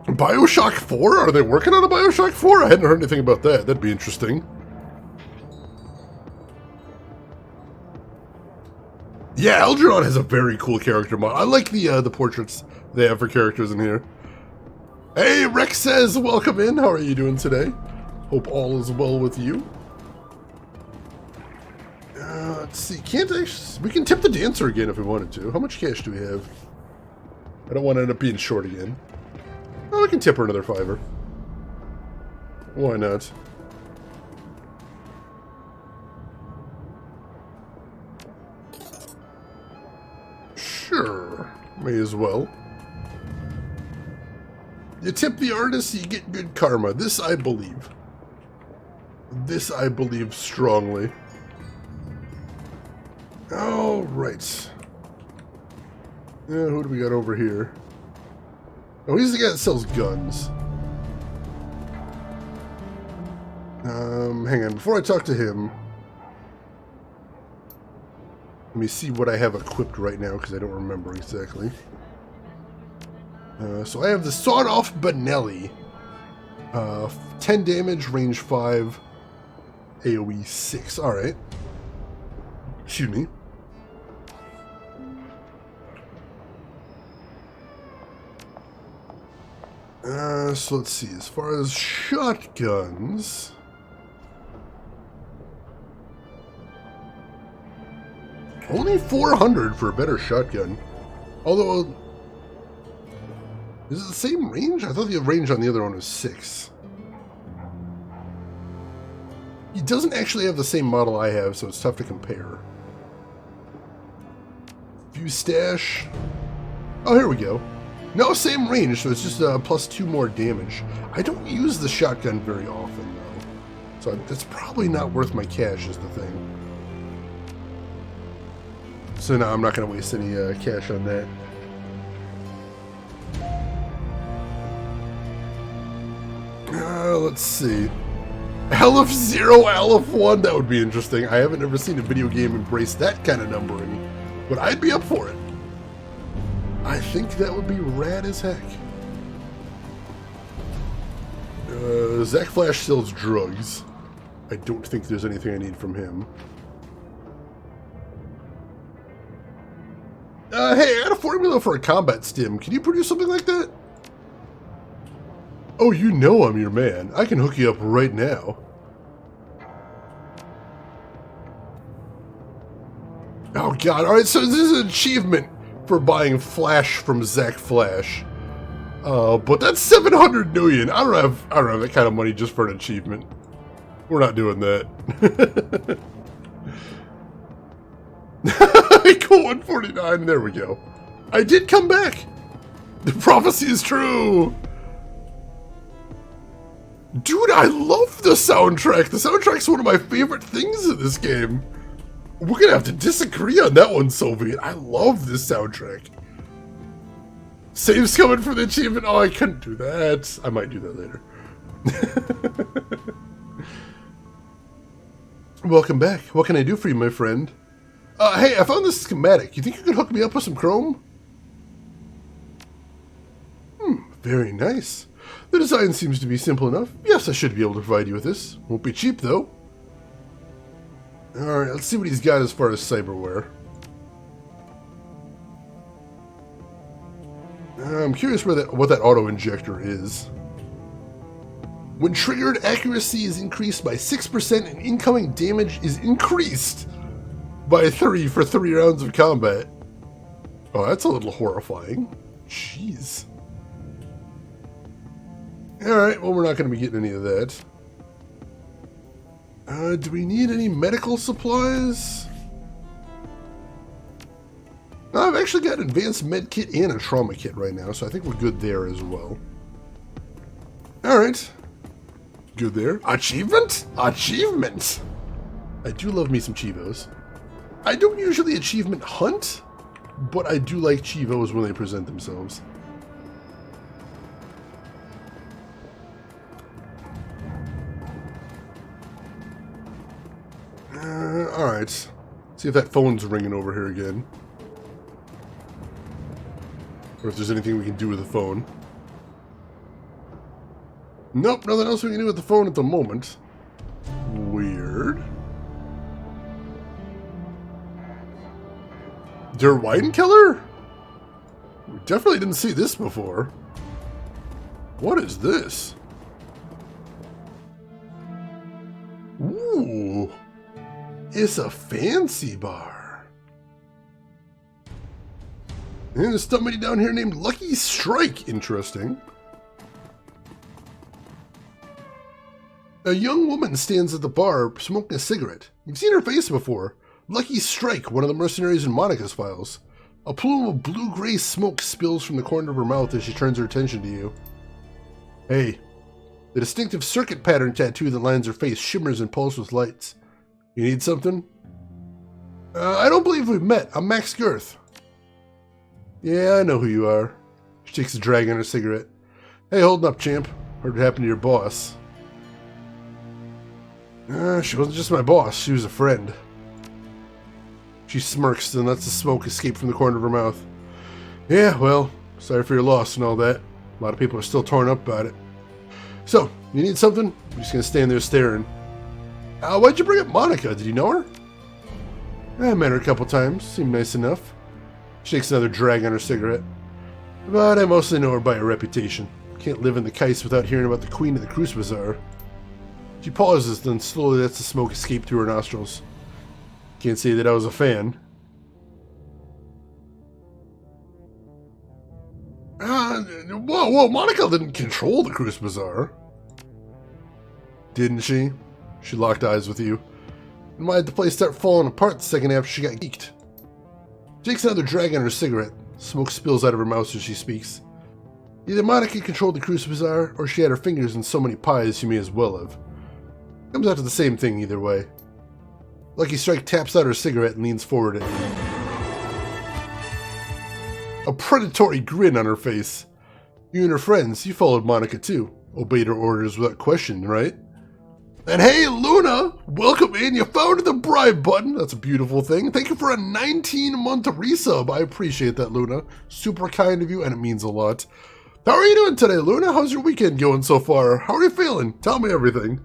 Bioshock 4? Are they working on a Bioshock 4? I hadn't heard anything about that. That'd be interesting. Yeah, Algernon has a very cool character mod. I like the portraits they have for characters in here. Hey, Rex says, welcome in. How are you doing today? Hope all is well with you. Let's see. We can tip the dancer again if we wanted to. How much cash do we have? I don't want to end up being short again. Oh, we can tip her another $5. Why not? Sure. May as well. You tip the artist, you get good karma. This I believe. This I believe strongly. Alright. Yeah, who do we got over here? Oh, he's the guy that sells guns. Hang on. Before I talk to him, let me see what I have equipped right now, because I don't remember exactly. So I have the Sawed-Off Benelli. 10 damage, range 5, AoE 6. Alright. Excuse me. So let's see. As far as shotguns... Only 400 for a better shotgun. Although... Is it the same range? I thought the range on the other one was 6. He doesn't actually have the same model I have, so it's tough to compare. View stash. Oh, here we go. No, same range, so it's just plus 2 more damage. I don't use the shotgun very often, though. So that's probably not worth my cash, is the thing. So no, I'm not going to waste any cash on that. Let's see. Aleph 0, Aleph 1, that would be interesting. I haven't ever seen a video game embrace that kind of numbering, but I'd be up for it. I think that would be rad as heck. Zach Flash sells drugs. I don't think there's anything I need from him. Hey, I had a formula for a combat stim. Can you produce something like that? Oh, you know I'm your man. I can hook you up right now. Oh god, alright, so this is an achievement for buying Flash from Zach Flash. But that's 700 million. I don't have that kind of money just for an achievement. We're not doing that. Cool, 149, there we go. I did come back! The prophecy is true! Dude, I love the soundtrack! The soundtrack's one of my favorite things in this game. We're gonna have to disagree on that one, Soviet. I love this soundtrack. Saves coming for the achievement. Oh, I couldn't do that. I might do that later. Welcome back. What can I do for you, my friend? Hey, I found this schematic. You think you could hook me up with some chrome? Very nice. The design seems to be simple enough. Yes, I should be able to provide you with this. Won't be cheap, though. Alright, let's see what he's got as far as cyberware. I'm curious what that auto-injector is. When triggered, accuracy is increased by 6% and incoming damage is increased by 3 for 3 rounds of combat. Oh, that's a little horrifying. Jeez. Alright, well, we're not going to be getting any of that. Do we need any medical supplies? No, I've actually got an advanced med kit and a trauma kit right now, so I think we're good there as well. Alright. Good there. Achievement? Achievement! I do love me some Chivos. I don't usually achievement hunt, but I do like Chivos when they present themselves. Alright. See if that phone's ringing over here again. Or if there's anything we can do with the phone. Nope, nothing else we can do with the phone at the moment. Weird. Der Weidenkeller? We definitely didn't see this before. What is this? Ooh. It's a fancy bar. And there's somebody down here named Lucky Strike. Interesting. A young woman stands at the bar smoking a cigarette. You've seen her face before. Lucky Strike, one of the mercenaries in Monica's files. A plume of blue-gray smoke spills from the corner of her mouth as she turns her attention to you. Hey. The distinctive circuit pattern tattoo that lines her face shimmers and pulses with lights. You need something? I don't believe we've met. I'm Max Girth. Yeah, I know who you are. She takes a drag on her cigarette. Hey, holding up, champ. Heard what happened to your boss. She wasn't just my boss. She was a friend. She smirks and lets the smoke escape from the corner of her mouth. Yeah, well, sorry for your loss and all that. A lot of people are still torn up about it. So, you need something? I'm just gonna stand there staring. Why'd you bring up Monica? Did you know her? I met her a couple times. Seemed nice enough. She takes another drag on her cigarette. But I mostly know her by her reputation. Can't live in the Kais without hearing about the Queen of the Cruise Bazaar. She pauses, then slowly lets the smoke escape through her nostrils. Can't say that I was a fan. Whoa, Monica didn't control the Cruise Bazaar. Didn't she? She locked eyes with you. And why did the place start falling apart the second after she got geeked? Takes another drag on her cigarette. Smoke spills out of her mouth as she speaks. Either Monica controlled the Cruise Bazaar, or she had her fingers in so many pies she may as well have. Comes out to the same thing either way. Lucky Strike taps out her cigarette and leans forward at you. a predatory grin on her face. You and her friends, you followed Monica too. Obeyed her orders without question, right? And hey, Luna! Welcome in! You found the bribe button! That's a beautiful thing. Thank you for a 19-month resub. I appreciate that, Luna. Super kind of you, and it means a lot. How are you doing today, Luna? How's your weekend going so far? How are you feeling? Tell me everything.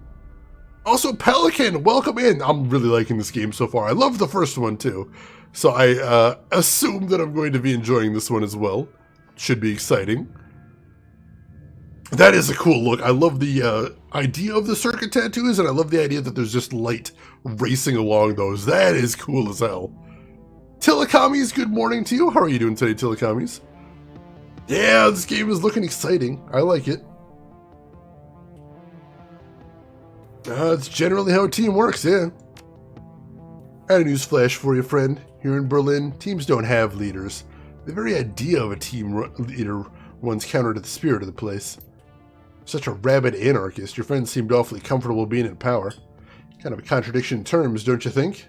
Also, Pelican, welcome in. I'm really liking this game so far. I love the first one, too. So I assume that I'm going to be enjoying this one as well. Should be exciting. That is a cool look. I love the idea of the circuit tattoos, and I love the idea that there's just light racing along those. That is cool as hell. Tilakamis, good morning to you. How are you doing today, Tilakamis? Yeah, this game is looking exciting. I like it. It's generally how a team works, yeah. I had a news flash for you, friend. Here in Berlin, teams don't have leaders. The very idea of a team leader runs counter to the spirit of the place. Such a rabid anarchist, your friend seemed awfully comfortable being in power. Kind of a contradiction in terms, don't you think?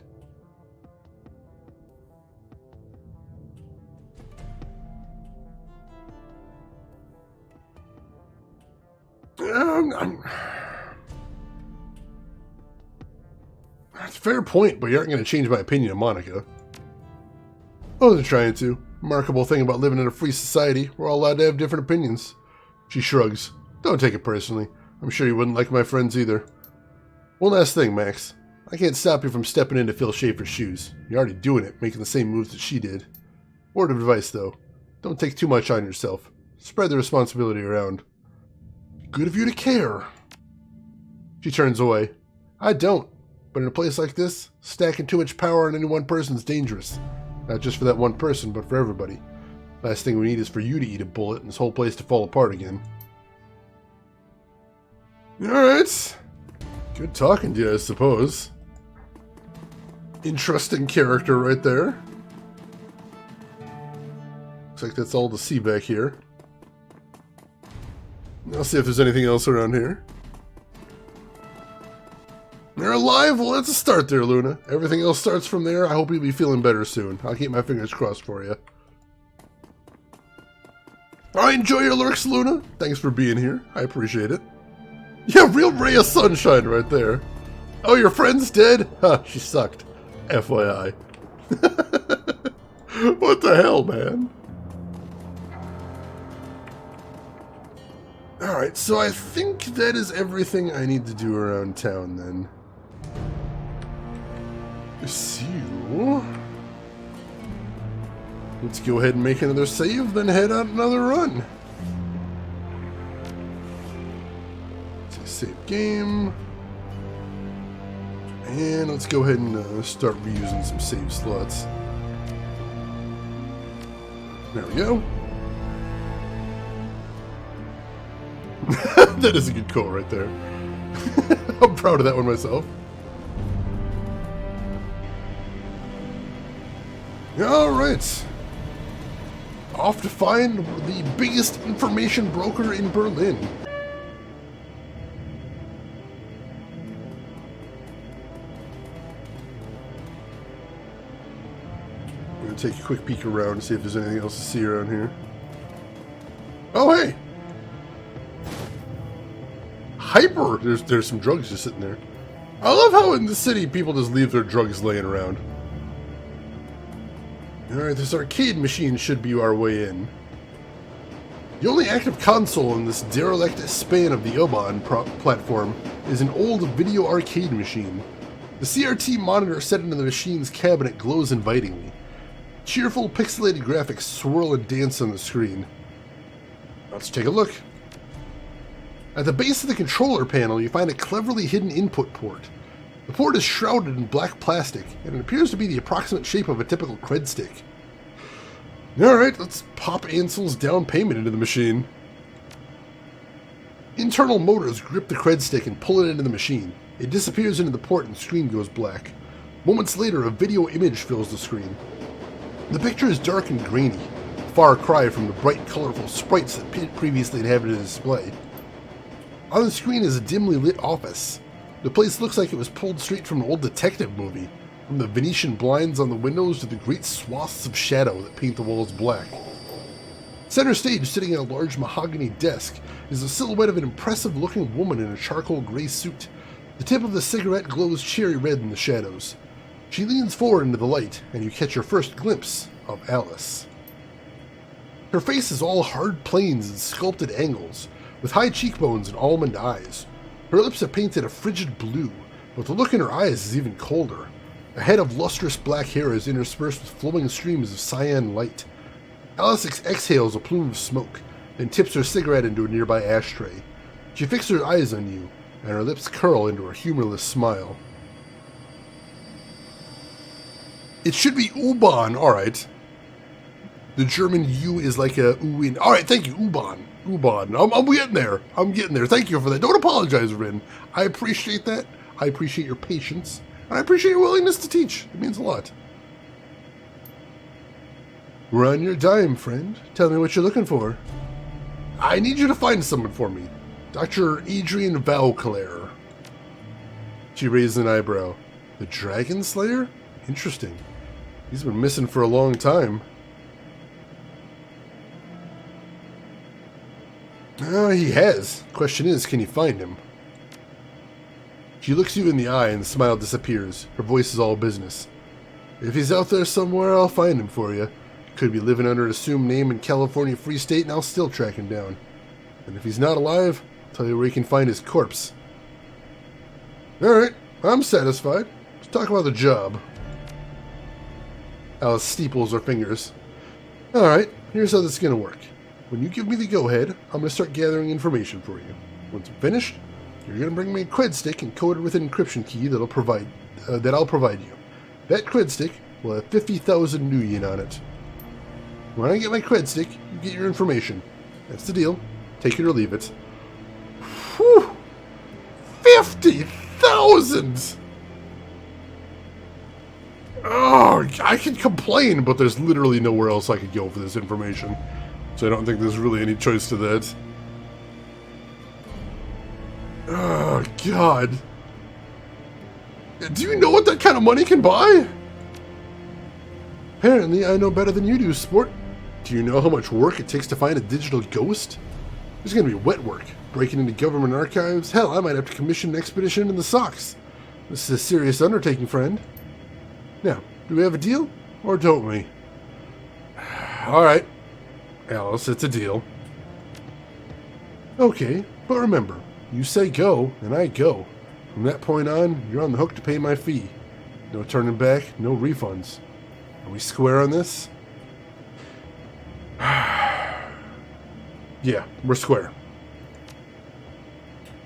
That's a fair point, but you aren't going to change my opinion of Monica. I wasn't trying to. Remarkable thing about living in a free society, we're all allowed to have different opinions. She shrugs. Don't take it personally. I'm sure you wouldn't like my friends either. One last thing, Max. I can't stop you from stepping into Phil Schaefer's shoes. You're already doing it, making the same moves that she did. Word of advice, though. Don't take too much on yourself. Spread the responsibility around. Good of you to care. She turns away. I don't. But in a place like this, stacking too much power on any one person is dangerous. Not just for that one person, but for everybody. Last thing we need is for you to eat a bullet and this whole place to fall apart again. Alright. Good talking to you, I suppose. Interesting character right there. Looks like that's all to see back here. I'll see if there's anything else around here. You're alive? Well, that's a start there, Luna. Everything else starts from there. I hope you'll be feeling better soon. I'll keep my fingers crossed for you. Alright, enjoy your lurks, Luna. Thanks for being here. I appreciate it. Yeah, real ray of sunshine right there. Oh, your friend's dead? Huh, she sucked. FYI. What the hell, man? Alright, so I think that is everything I need to do around town, then. So, let's go ahead and make another save, then head on another run. Save game. And let's go ahead and start reusing some save slots. There we go. That is a good call right there. I'm proud of that one myself. Alright. Off to find the biggest information broker in Berlin. I'm going to take a quick peek around and see if there's anything else to see around here. Oh, hey! Hyper! There's some drugs just sitting there. I love how in the city people just leave their drugs laying around. Alright, this arcade machine should be our way in. The only active console in this derelict span of the Oban platform is an old video arcade machine. The CRT monitor set into the machine's cabinet glows invitingly. Cheerful pixelated graphics swirl and dance on the screen. Let's take a look. At the base of the controller panel, you find a cleverly hidden input port. The port is shrouded in black plastic, and it appears to be the approximate shape of a typical cred stick. Alright, let's pop Ansel's down payment into the machine. Internal motors grip the cred stick and pull it into the machine. It disappears into the port and the screen goes black. Moments later, a video image fills the screen. The picture is dark and grainy, a far cry from the bright, colorful sprites that previously inhabited the display. On the screen is a dimly lit office. The place looks like it was pulled straight from an old detective movie, from the Venetian blinds on the windows to the great swaths of shadow that paint the walls black. Center stage, sitting at a large mahogany desk, is the silhouette of an impressive-looking woman in a charcoal gray suit. The tip of the cigarette glows cherry red in the shadows. She leans forward into the light, and you catch your first glimpse of Alice. Her face is all hard planes and sculpted angles, with high cheekbones and almond eyes. Her lips are painted a frigid blue, but the look in her eyes is even colder. A head of lustrous black hair is interspersed with flowing streams of cyan light. Alice exhales a plume of smoke, then tips her cigarette into a nearby ashtray. She fixes her eyes on you, and her lips curl into a humorless smile. It should be U-Bahn, alright. The German U is like a U in... Alright, thank you, U-Bahn. U-Bahn. I'm getting there. I'm getting there. Thank you for that. Don't apologize, Rin. I appreciate that. I appreciate your patience. And I appreciate your willingness to teach. It means a lot. We're on your dime, friend. Tell me what you're looking for. I need you to find someone for me. Dr. Adrian Vauclair. She raised an eyebrow. The Dragon Slayer? Interesting. He's been missing for a long time. He has. Question is, can you find him? She looks you in the eye and the smile disappears. Her voice is all business. If he's out there somewhere, I'll find him for you. Could be living under an assumed name in California Free State, and I'll still track him down. And if he's not alive, I'll tell you where you can find his corpse. Alright, I'm satisfied. Let's talk about the job. Alice steeples her fingers. Alright, here's how this is going to work. When you give me the go-ahead, I'm going to start gathering information for you. Once I'm finished, you're going to bring me a cred stick encoded with an encryption key that I'll provide you. That cred stick will have 50,000 nuyen on it. When I get my cred stick, you get your information. That's the deal. Take it or leave it. Whew! 50,000! Oh, I can complain, but there's literally nowhere else I could go for this information. So I don't think there's really any choice to that. Oh, God. Do you know what that kind of money can buy? Apparently, I know better than you do, sport. Do you know how much work it takes to find a digital ghost? There's going to be wet work, breaking into government archives. Hell, I might have to commission an expedition in the socks. This is a serious undertaking, friend. Now, do we have a deal, or don't we? Alright, Alice, it's a deal. Okay, but remember, you say go, and I go. From that point on, you're on the hook to pay my fee. No turning back, no refunds. Are we square on this? Yeah, we're square.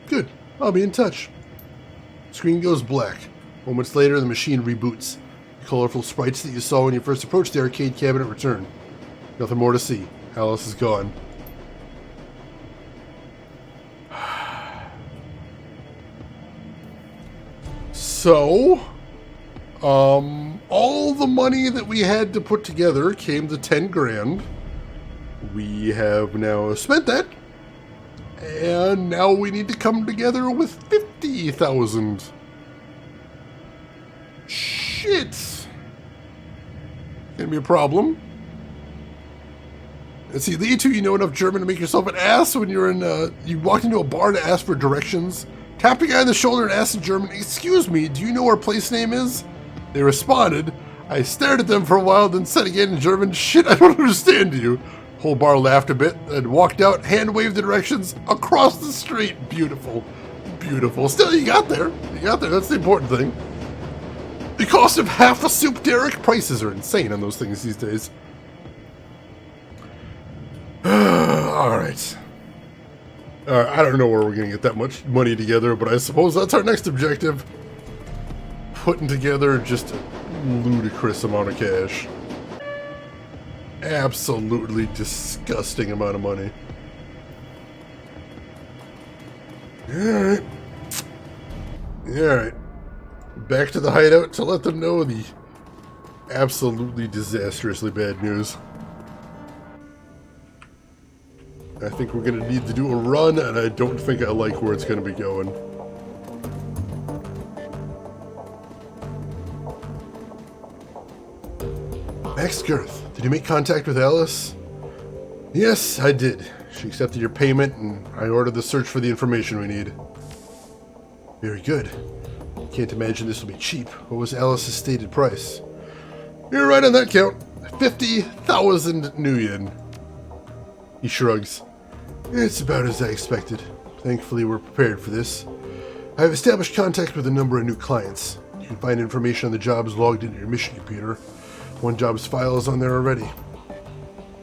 Good. I'll be in touch. Screen goes black. Moments later, the machine reboots. The colorful sprites that you saw when you first approached the arcade cabinet return. Nothing more to see. Alice is gone. So, all the money that we had to put together came to 10 grand. We have now spent that, and now we need to come together with 50,000. Shit. Gonna be a problem. Let's see, the two, you know enough German to make yourself an ass when you're in, you walked into a bar to ask for directions. Tapped a guy on the shoulder and asked in German, "Excuse me, do you know where place name is?" They responded. I stared at them for a while, then said again in German, "Shit, I don't understand you." Whole bar laughed a bit, then walked out, hand-waved the directions across the street. Beautiful. Beautiful. Still, you got there. You got there. That's the important thing. The cost of half a soup, Derek. Prices are insane on those things these days. Alright. I don't know where we're going to get that much money together, but I suppose that's our next objective. Putting together just a ludicrous amount of cash. Absolutely disgusting amount of money. Alright. Alright. Back to the hideout to let them know the absolutely disastrously bad news. I think we're going to need to do a run, and I don't think I like where it's going to be going. Max Girth, did you make contact with Alice? Yes, I did. She accepted your payment, and I ordered the search for the information we need. Very good. Can't imagine this will be cheap. What was Alice's stated price? You're right on that count. 50,000 new yen. He shrugs. It's about as I expected. Thankfully, we're prepared for this. I have established contact with a number of new clients. You can find information on the jobs logged into your mission computer. One job's file is on there already.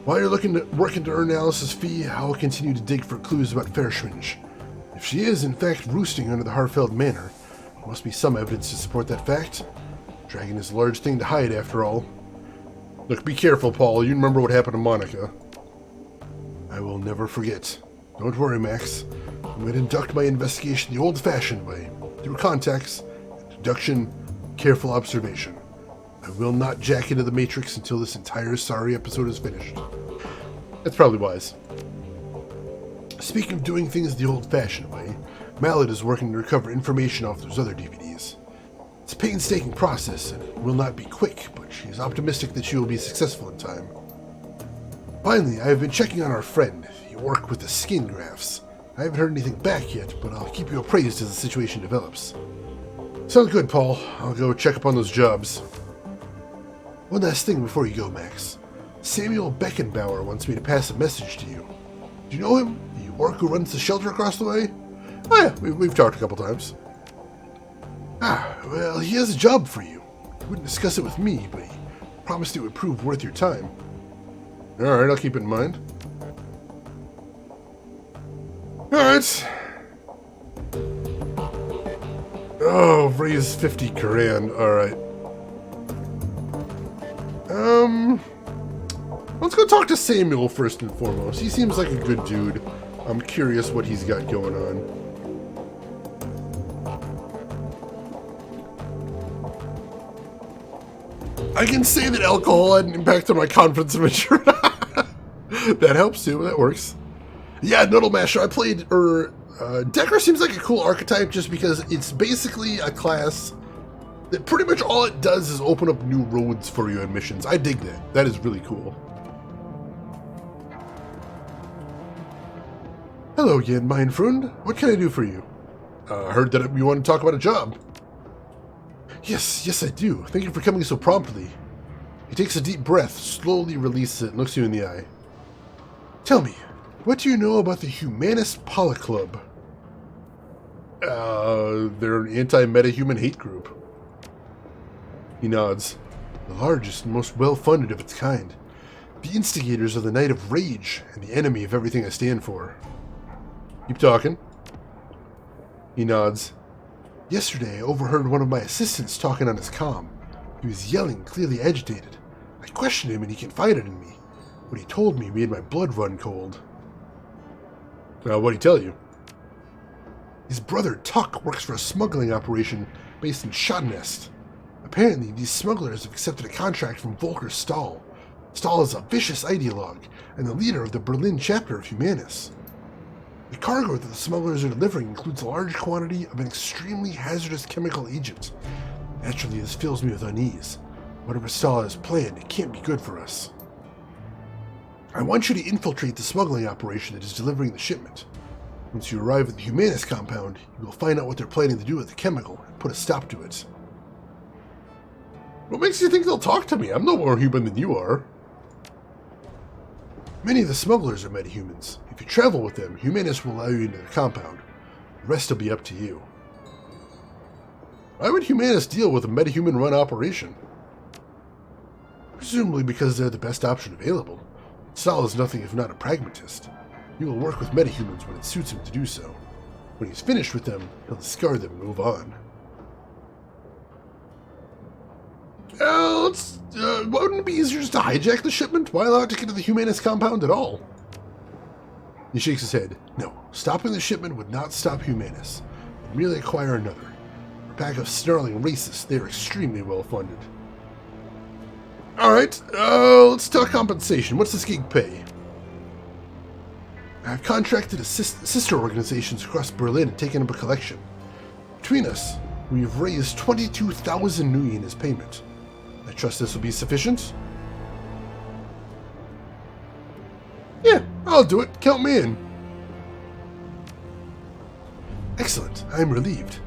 While you're working to earn Alice's fee, I'll continue to dig for clues about Fairschwinge. If she is, in fact, roosting under the Harfeld Manor, there must be some evidence to support that fact. Dragon is a large thing to hide, after all. Look, be careful, Paul. You remember what happened to Monica. I will never forget. Don't worry, Max. I'm going to conduct my investigation the old-fashioned way, through contacts, deduction, careful observation. I will not jack into the Matrix until this entire sorry episode is finished. That's probably wise. Speaking of doing things the old-fashioned way, Mallet is working to recover information off those other DVDs. It's a painstaking process, and it will not be quick, but she is optimistic that she will be successful in time. Finally, I have been checking on our friend, the orc with the skin grafts. I haven't heard anything back yet, but I'll keep you appraised as the situation develops. Sounds good, Paul. I'll go check up on those jobs. One last thing before you go, Max. Samuel Beckenbauer wants me to pass a message to you. Do you know him? The orc who runs the shelter across the way? Oh yeah, we've talked a couple times. Well, he has a job for you. He wouldn't discuss it with me, but he promised it would prove worth your time. Alright, I'll keep it in mind. Alright. Oh, raise 50 grand. Alright. Let's go talk to Samuel first and foremost. He seems like a good dude. I'm curious what he's got going on. I can say that alcohol had an impact on my confidence in mature. That helps too. That works. Yeah, Noodle Masher. I played. Decker seems like a cool archetype just because it's basically a class that pretty much all it does is open up new roads for you in missions. I dig that. That is really cool. Hello again, mein Freund. What can I do for you? I heard that you want to talk about a job. Yes, I do. Thank you for coming so promptly. He takes a deep breath, slowly releases it, and looks you in the eye. Tell me, what do you know about the Humanist Polyclub? They're an anti-metahuman hate group. He nods. The largest and most well-funded of its kind. The instigators of the Night of Rage, and the enemy of everything I stand for. Keep talking. He nods. Yesterday, I overheard one of my assistants talking on his comm. He was yelling, clearly agitated. I questioned him and he confided in me. What he told me made my blood run cold. What'd he tell you? His brother, Tuck, works for a smuggling operation based in Schadnest. Apparently, these smugglers have accepted a contract from Volker Stahl. Stahl is a vicious ideologue and the leader of the Berlin chapter of Humanis. The cargo that the smugglers are delivering includes a large quantity of an extremely hazardous chemical agent. Naturally, this fills me with unease. Whatever Stahl has planned, it can't be good for us. I want you to infiltrate the smuggling operation that is delivering the shipment. Once you arrive at the Humanis compound, you will find out what they're planning to do with the chemical and put a stop to it. What makes you think they'll talk to me? I'm no more human than you are. Many of the smugglers are metahumans. If you travel with them, Humanis will allow you into the compound. The rest will be up to you. Why would Humanis deal with a metahuman-run operation? Presumably because they're the best option available. Stahl is nothing if not a pragmatist. He will work with metahumans when it suits him to do so. When he's finished with them, he'll discard them and move on. Wouldn't it be easier just to hijack the shipment? Why allow it to get to the Humanis compound at all? He shakes his head. No, stopping the shipment would not stop Humanis. They'd merely acquire another. For a pack of snarling racists, they are extremely well funded. Alright, let's talk compensation. What's this gig pay? I've contracted sister organizations across Berlin and taken up a collection. Between us, we've raised 22,000 Nuyen as payment. I trust this will be sufficient? Yeah, I'll do it. Count me in. Excellent. I am relieved.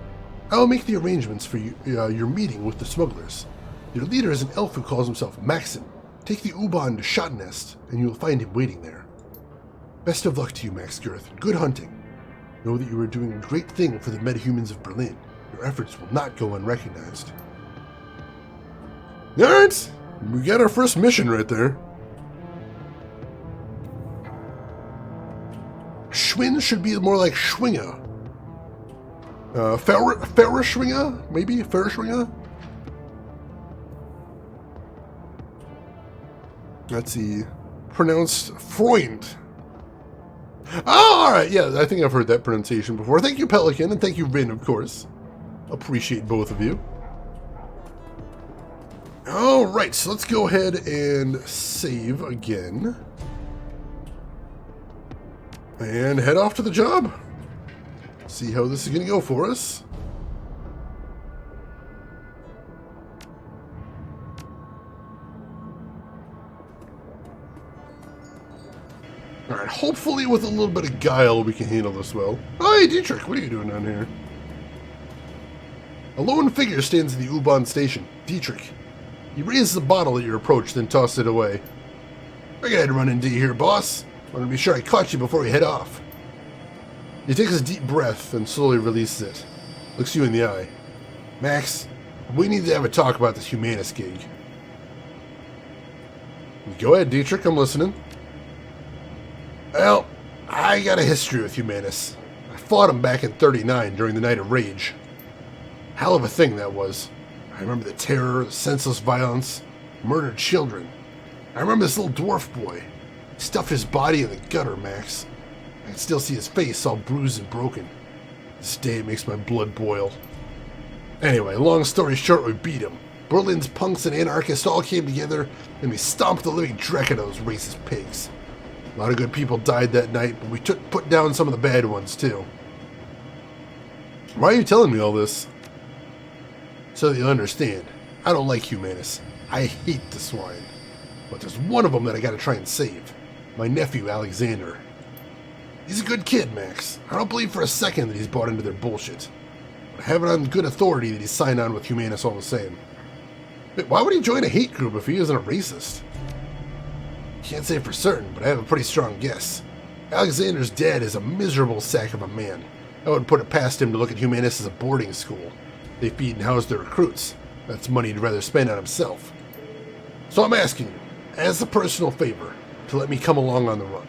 I will make the arrangements for you, your meeting with the smugglers. Your leader is an elf who calls himself Maxim. Take the U-Bahn to Schottenest, and you will find him waiting there. Best of luck to you, Max Girth, and good hunting. Know that you are doing a great thing for the metahumans of Berlin. Your efforts will not go unrecognized. Alright! We got our first mission right there. Schwinn should be more like Schwinga. Ferrischwinga? Maybe? Ferrischwinga? Let's see. Pronounced Freund. Oh, alright, yeah, I think I've heard that pronunciation before. Thank you, Pelican, and thank you, Rin, of course. Appreciate both of you. Alright, so let's go ahead and save again. And head off to the job. See how this is going to go for us. Alright, hopefully with a little bit of guile we can handle this well. Oh, hey, Dietrich, what are you doing down here? A lone figure stands at the U-Bahn station. Dietrich. He raises a bottle at your approach, then tosses it away. I gotta run into you here, boss. I want to be sure I caught you before we head off. He takes a deep breath and slowly releases it. Looks you in the eye. Max, we need to have a talk about this Humanist gig. Go ahead, Dietrich, I'm listening. Well, I got a history with Humanists. I fought them back in '39 during the Night of Rage. Hell of a thing that was. I remember the terror, the senseless violence, murdered children. I remember this little dwarf boy. He stuffed his body in the gutter, Max. I can still see his face all bruised and broken. This day it makes my blood boil. Anyway, long story short, we beat him. Berlin's punks and anarchists all came together, and we stomped the living dreck out of those racist pigs. A lot of good people died that night, but we put down some of the bad ones, too. Why are you telling me all this? So that you'll understand. I don't like Humanists. I hate the swine. But there's one of them that I gotta try and save. My nephew, Alexander. He's a good kid, Max. I don't believe for a second that he's bought into their bullshit. But I have it on good authority that he's signed on with Humanists all the same. Wait, why would he join a hate group if he isn't a racist? Can't say for certain, but I have a pretty strong guess. Alexander's dad is a miserable sack of a man. I wouldn't put it past him to look at Humanists as a boarding school. They feed and house their recruits. That's money he'd rather spend on himself. So I'm asking you, as a personal favor, to let me come along on the run.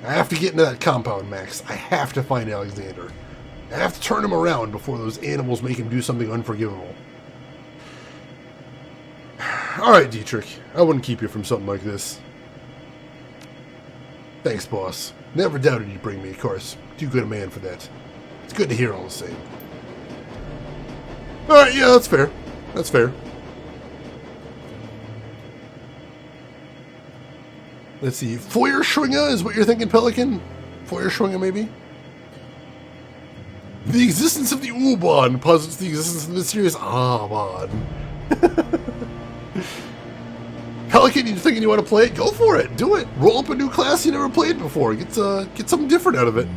I have to get into that compound, Max. I have to find Alexander. I have to turn him around before those animals make him do something unforgivable. Alright, Dietrich. I wouldn't keep you from something like this. Thanks, boss. Never doubted you'd bring me, of course. Too good a man for that. It's good to hear all the same. Alright, yeah, that's fair. That's fair. Let's see. Feuerschwinge is what you're thinking, Pelican? Feuerschwinge, maybe? The existence of the U-Bahn posits the existence of the mysterious A-Bahn. Pelican, you thinking you want to play it? Go for it. Do it. Roll up a new class you never played before. Get something different out of it.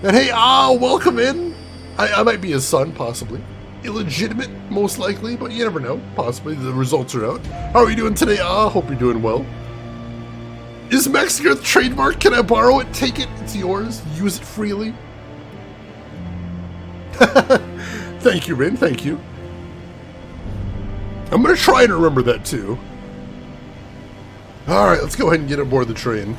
And hey, welcome in. I might be his son, possibly. Illegitimate, most likely, but you never know. Possibly. The results are out. How are you doing today? Hope you're doing well. Is Max Girth trademark? Can I borrow it? Take it. It's yours. Use it freely. Thank you, Rin. Thank you. I'm going to try and remember that, too. Alright, let's go ahead and get aboard the train.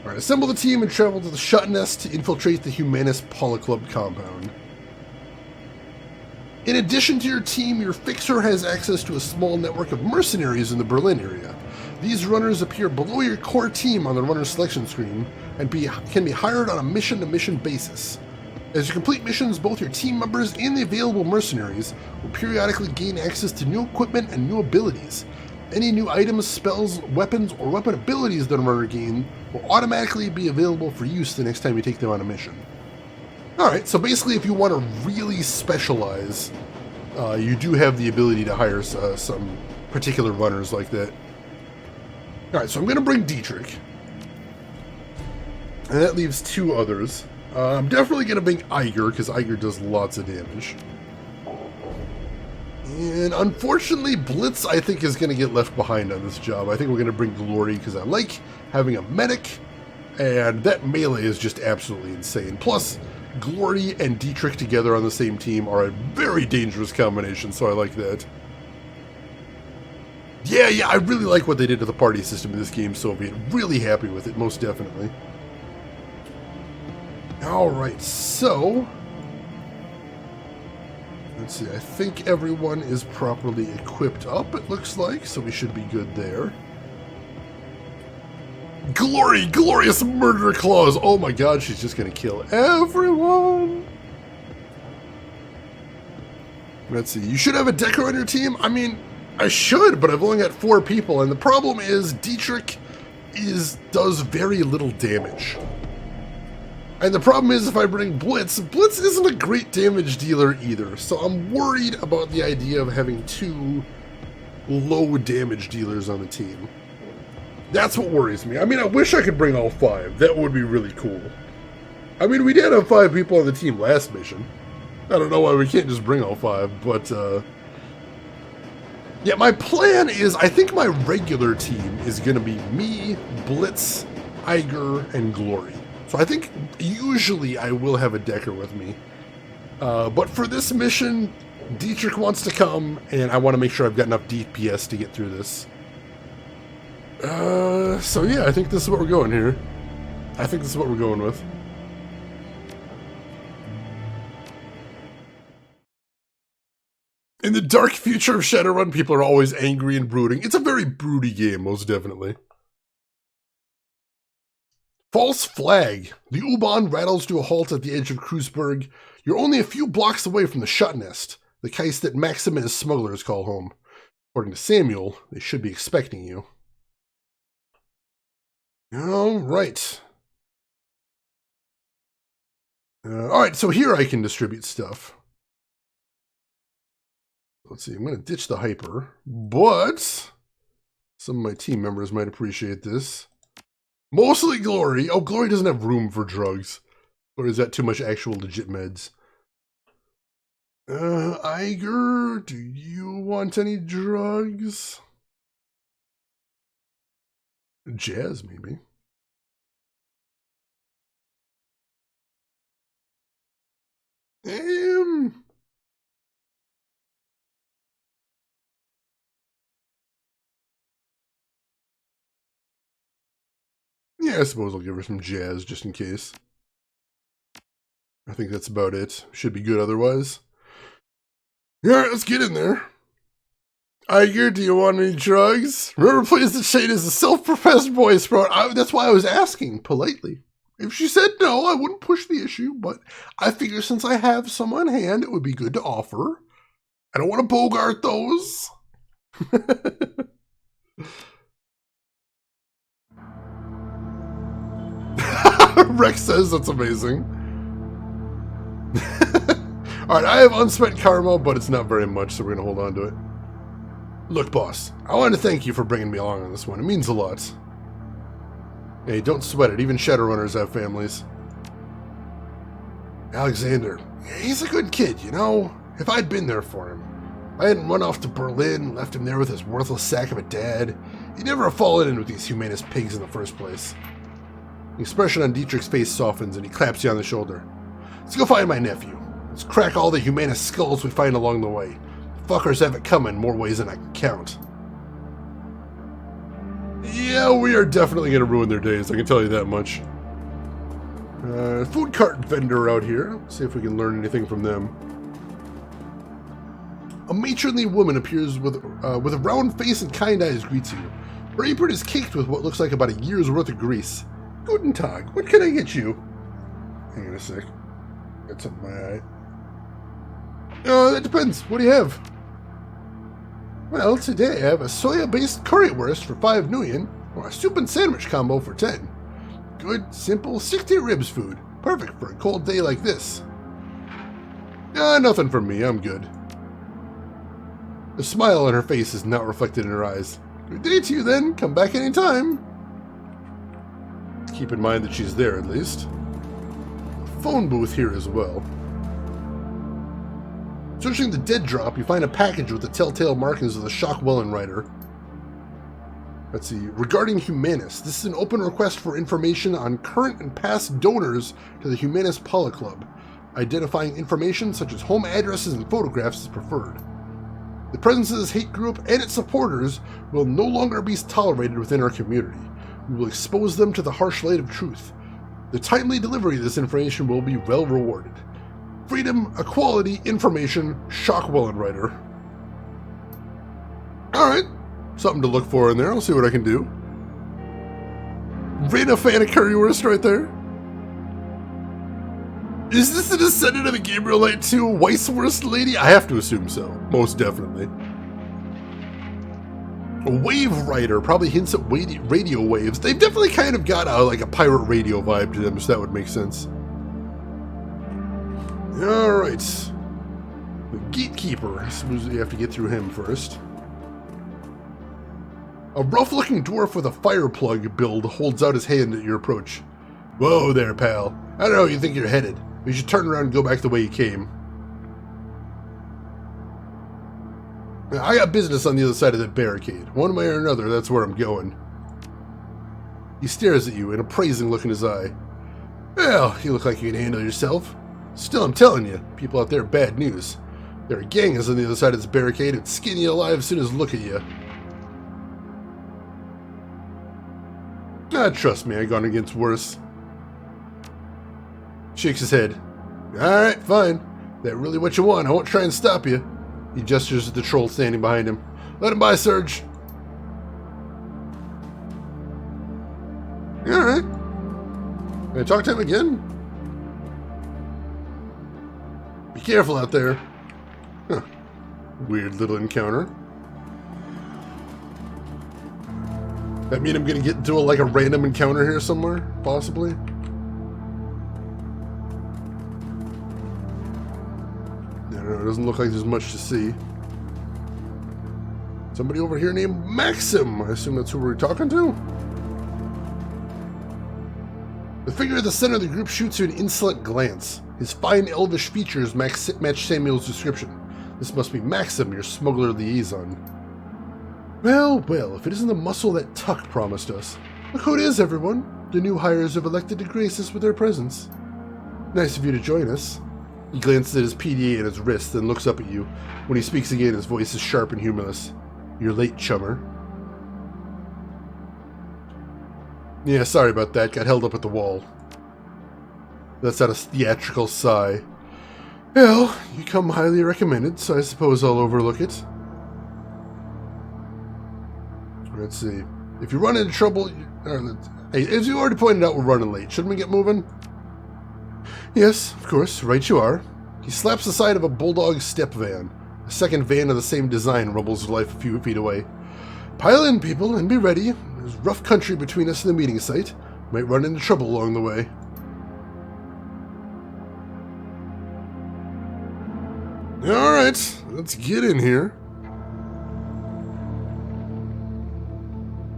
Alright, assemble the team and travel to the Schottenest to infiltrate the Humanist Polo Club compound. In addition to your team, your fixer has access to a small network of mercenaries in the Berlin area. These runners appear below your core team on the runner selection screen and can be hired on a mission-to-mission basis. As you complete missions, both your team members and the available mercenaries will periodically gain access to new equipment and new abilities. Any new items, spells, weapons, or weapon abilities that a runner gains will automatically be available for use the next time you take them on a mission. Alright, so basically if you want to really specialize, you do have the ability to hire some particular runners like that. Alright, so I'm going to bring Dietrich. And that leaves 2 others. I'm definitely going to bring Iger, because Iger does lots of damage. And unfortunately, Blitz, I think, is going to get left behind on this job. I think we're going to bring Glory, because I like having a medic, and that melee is just absolutely insane. Plus, Glory and Dietrich together on the same team are a very dangerous combination, so I like that. Yeah, I really like what they did to the party system in this game, Soviet. Really happy with it, most definitely. Alright, so... let's see, I think everyone is properly equipped up, it looks like, so we should be good there. Glory! Glorious murder claws! Oh my god, she's just gonna kill everyone! Let's see, you should have a Decker on your team? I mean, I should, but I've only got 4 people, and the problem is Dietrich does very little damage. And the problem is if I bring Blitz isn't a great damage dealer either, so I'm worried about the idea of having 2 low damage dealers on the team. That's what worries me. I mean, I wish I could bring all 5. That would be really cool. I mean, we did have 5 people on the team last mission. I don't know why we can't just bring all 5, but, yeah, my plan is, I think my regular team is going to be me, Blitz, Iger, and Glory. So I think usually I will have a Decker with me. But for this mission, Dietrich wants to come, and I want to make sure I've got enough DPS to get through this. So yeah, I think this is what we're going here. I think this is what we're going with. In the dark future of Shadowrun, people are always angry and brooding. It's a very broody game, most definitely. False flag. The U-Bahn rattles to a halt at the edge of Kreuzberg. You're only a few blocks away from the Shut Nest, the case that Maxim and his smugglers call home. According to Samuel, they should be expecting you. Alright. Alright, so here I can distribute stuff. Let's see, I'm going to ditch the hyper, but some of my team members might appreciate this. Mostly Glory. Oh, Glory doesn't have room for drugs. Or is that too much actual legit meds? Iger, do you want any drugs? Jazz, maybe. Yeah, I suppose I'll give her some jazz just in case. I think that's about it. Should be good otherwise. Alright, let's get in there. Iger, do you want any drugs? Remember, please, that Shane is a self-professed boy sprout. That's why I was asking, politely. If she said no, I wouldn't push the issue, but I figure since I have some on hand, it would be good to offer. I don't want to bogart those. Rex says that's amazing. Alright, I have unspent karma, but it's not very much, so we're going to hold on to it. Look, boss, I want to thank you for bringing me along on this one. It means a lot. Hey, don't sweat it. Even Shadowrunners have families. Alexander, he's a good kid, you know? If I'd been there for him. I hadn't run off to Berlin, left him there with his worthless sack of a dad. He'd never have fallen in with these humanist pigs in the first place. The expression on Dietrich's face softens and he claps you on the shoulder. Let's go find my nephew. Let's crack all the humanist skulls we find along the way. Fuckers have it coming more ways than I can count. Yeah, we are definitely going to ruin their days, I can tell you that much. Food cart vendor out here. Let's see if we can learn anything from them. A matronly woman appears with a round face and kind eyes greets you. Her apron is caked with what looks like about a year's worth of grease. Guten Tag, what can I get you? Hang on a sec. Got something in my eye. That depends. What do you have? Well, today I have a soya-based currywurst for 5 nuyen, or a soup and sandwich combo for 10. Good, simple, 60 ribs food. Perfect for a cold day like this. Nothing from me. I'm good. The smile on her face is not reflected in her eyes. Good day to you then. Come back anytime. Keep in mind that she's there at least. A phone booth here as well. Searching the dead drop, you find a package with the telltale markings of the Shockwellen writer. Let's see. Regarding Humanus, this is an open request for information on current and past donors to the Humanus Paula Club. Identifying information such as home addresses and photographs is preferred. The presence of this hate group and its supporters will no longer be tolerated within our community. We will expose them to the harsh light of truth. The timely delivery of this information will be well rewarded. Freedom, equality, information, Shockwellen writer. Alright. Something to look for in there. I'll see what I can do. Rena fan of currywurst right there. Is this the descendant of the Gabriel Knight 2 Weisswurst lady? I have to assume so. Most definitely. A wave writer probably hints at radio waves. They've definitely kind of got like a pirate radio vibe to them, so that would make sense. Alright. The gatekeeper. I suppose you have to get through him first. A rough-looking dwarf with a fire plug build holds out his hand at your approach. Whoa there, pal. I don't know where you think you're headed. You should turn around and go back the way you came. I got business on the other side of that barricade. One way or another, that's where I'm going. He stares at you, an appraising look in his eye. Well, you look like you can handle yourself. Still, I'm telling you, people out there are bad news. There are gangs on the other side of this barricade and skin you alive as soon as look at you. Trust me, I've gone against worse. Shakes his head. Alright, fine. That really what you want. I won't try and stop you. He gestures at the troll standing behind him. Let him by, Serge. Alright. Can I talk to him again? Be careful out there. Huh. Weird little encounter. That mean I'm gonna get into like a random encounter here somewhere? Possibly? I don't know, it doesn't look like there's much to see. Somebody over here named Maxim! I assume that's who we're talking to? The figure at the center of the group shoots you an insolent glance. His fine elvish features match Samuel's description. This must be Maxim, your smuggler liaison. Well, well, if it isn't the muscle that Tuck promised us. Look who it is, everyone. The new hires have elected to grace us with their presence. Nice of you to join us. He glances at his PDA at his wrist, then looks up at you. When he speaks again, his voice is sharp and humorless. You're late, chummer. Yeah, sorry about that. Got held up at the wall. That's not a theatrical sigh. Well, you come highly recommended, so I suppose I'll overlook it. Let's see. If you run into trouble... Hey, as you already pointed out, we're running late. Shouldn't we get moving? Yes, of course. Right you are. He slaps the side of a bulldog step van. A second van of the same design rumbles to life a few feet away. Pile in, people, and be ready. There's rough country between us and the meeting site. Might run into trouble along the way. Alright, let's get in here.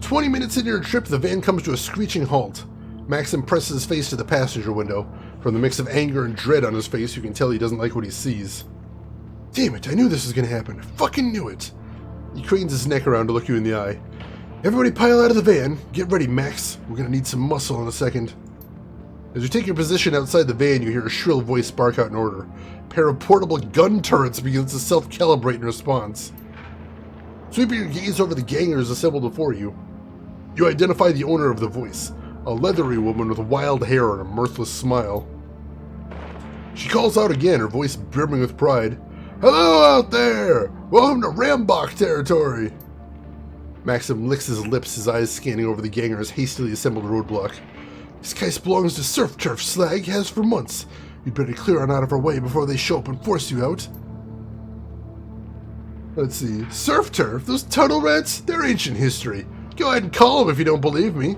20 minutes into your trip, the van comes to a screeching halt. Maxim presses his face to the passenger window. From the mix of anger and dread on his face, you can tell he doesn't like what he sees. Damn it, I knew this was gonna happen. I fucking knew it. He cranes his neck around to look you in the eye. Everybody pile out of the van. Get ready, Max. We're gonna need some muscle in a second. As you take your position outside the van, you hear a shrill voice bark out an order. A pair of portable gun turrets begins to self-calibrate in response. Sweeping your gaze over the gangers assembled before you, you identify the owner of the voice, a leathery woman with wild hair and a mirthless smile. She calls out again, her voice brimming with pride. Hello out there! Welcome to Rambach territory! Maxim licks his lips, his eyes scanning over the ganger's hastily assembled roadblock. This case belongs to Surf Turf, Slag has for months. You'd better clear on out of our way before they show up and force you out. Let's see. Surf Turf? Those tunnel rats? They're ancient history. Go ahead and call them if you don't believe me.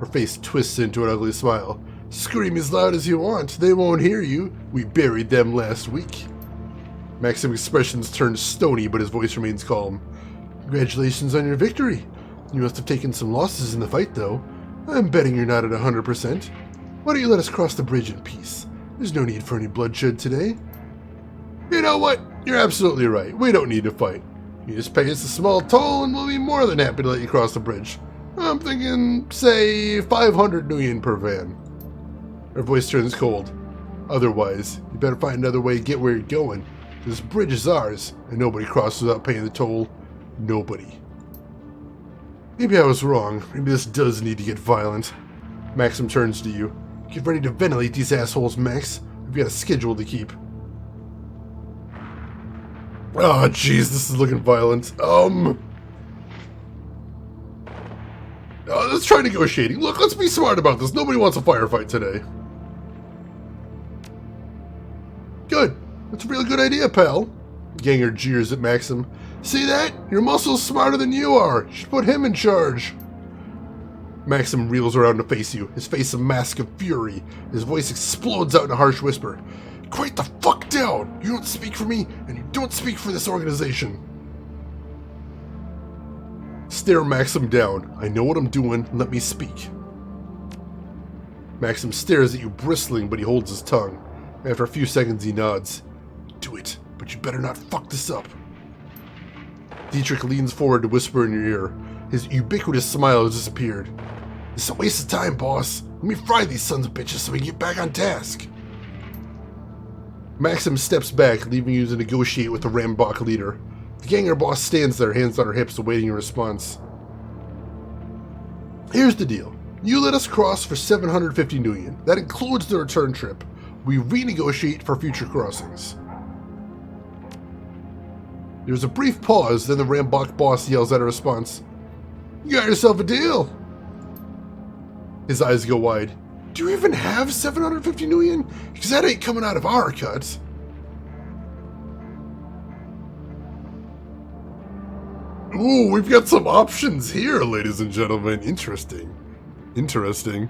Her face twists into an ugly smile. Scream as loud as you want. They won't hear you. We buried them last week. Maxim's expressions turn stony, but his voice remains calm. Congratulations on your victory. You must have taken some losses in the fight, though. I'm betting you're not at 100%. Why don't you let us cross the bridge in peace? There's no need for any bloodshed today. You know what? You're absolutely right. We don't need to fight. You just pay us a small toll and we'll be more than happy to let you cross the bridge. I'm thinking, say, 500 nuyen per van. Her voice turns cold. Otherwise, you better find another way to get where you're going. This bridge is ours, and nobody crosses without paying the toll. Nobody. Maybe I was wrong. Maybe this does need to get violent. Maxim turns to you. Get ready to ventilate these assholes, Max. We've got a schedule to keep. Oh, jeez, this is looking violent. Let's try negotiating. Look, let's be smart about this. Nobody wants a firefight today. Good. That's a really good idea, pal. Ganger jeers at Maxim. See that? Your muscle's smarter than you are. You should put him in charge. Maxim reels around to face you, his face a mask of fury. His voice explodes out in a harsh whisper. Quiet the fuck down! You don't speak for me, and you don't speak for this organization. Stare Maxim down. I know what I'm doing. Let me speak. Maxim stares at you, bristling, but he holds his tongue. After a few seconds, he nods. Do it, but you better not fuck this up. Dietrich leans forward to whisper in your ear. His ubiquitous smile has disappeared. It's a waste of time, boss. Let me fry these sons of bitches so we can get back on task. Maxim steps back, leaving you to negotiate with the Rambach leader. The Ganger boss stands there, hands on her hips, awaiting a response. Here's the deal. You let us cross for 750 nuyen. That includes the return trip. We renegotiate for future crossings. There's a brief pause, then the Rambach boss yells out a response. You got yourself a deal. His eyes go wide. Do you even have 750 nuyen? Because that ain't coming out of our cut. Ooh, we've got some options here, ladies and gentlemen. Interesting. Interesting.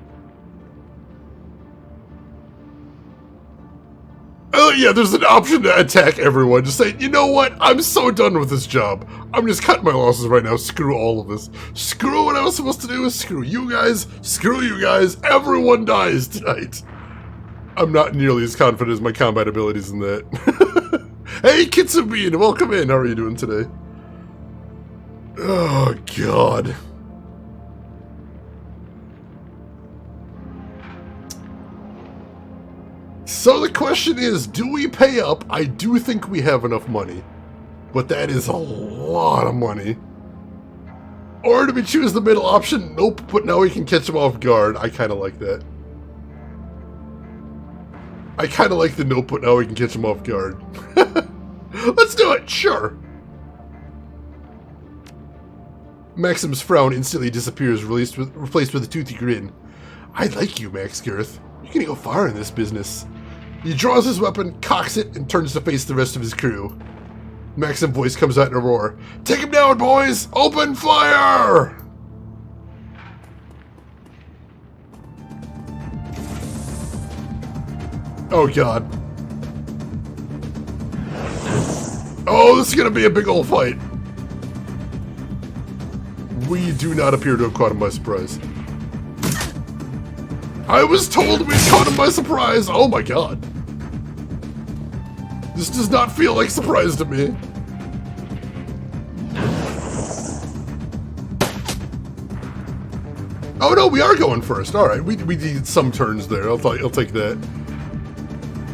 Oh yeah, there's an option to attack everyone. Just say, you know what? I'm so done with this job. I'm just cutting my losses right now. Screw all of this. Screw what I was supposed to do. Screw you guys. Screw you guys. Everyone dies tonight. I'm not nearly as confident as my combat abilities in that. Hey, Kitsubine, welcome in. How are you doing today? Oh, God. So the question is, do we pay up? I do think we have enough money. But that is a lot of money. Or do we choose the middle option? Nope, but now we can catch them off guard. I kind of like that. I kind of like the nope, but now we can catch them off guard. Let's do it, sure. Maxim's frown instantly disappears, replaced with a toothy grin. I like you, Max Girth. You're gonna go far in this business. He draws his weapon, cocks it, and turns to face the rest of his crew. Maxim's voice comes out in a roar. Take him down, boys! Open fire! Oh, God. Oh, this is gonna be a big old fight. We do not appear to have caught him by surprise. I was told we caught him by surprise! Oh my God. This does not feel like surprise to me. Oh no, we are going first. Alright, we did some turns there. I'll take that.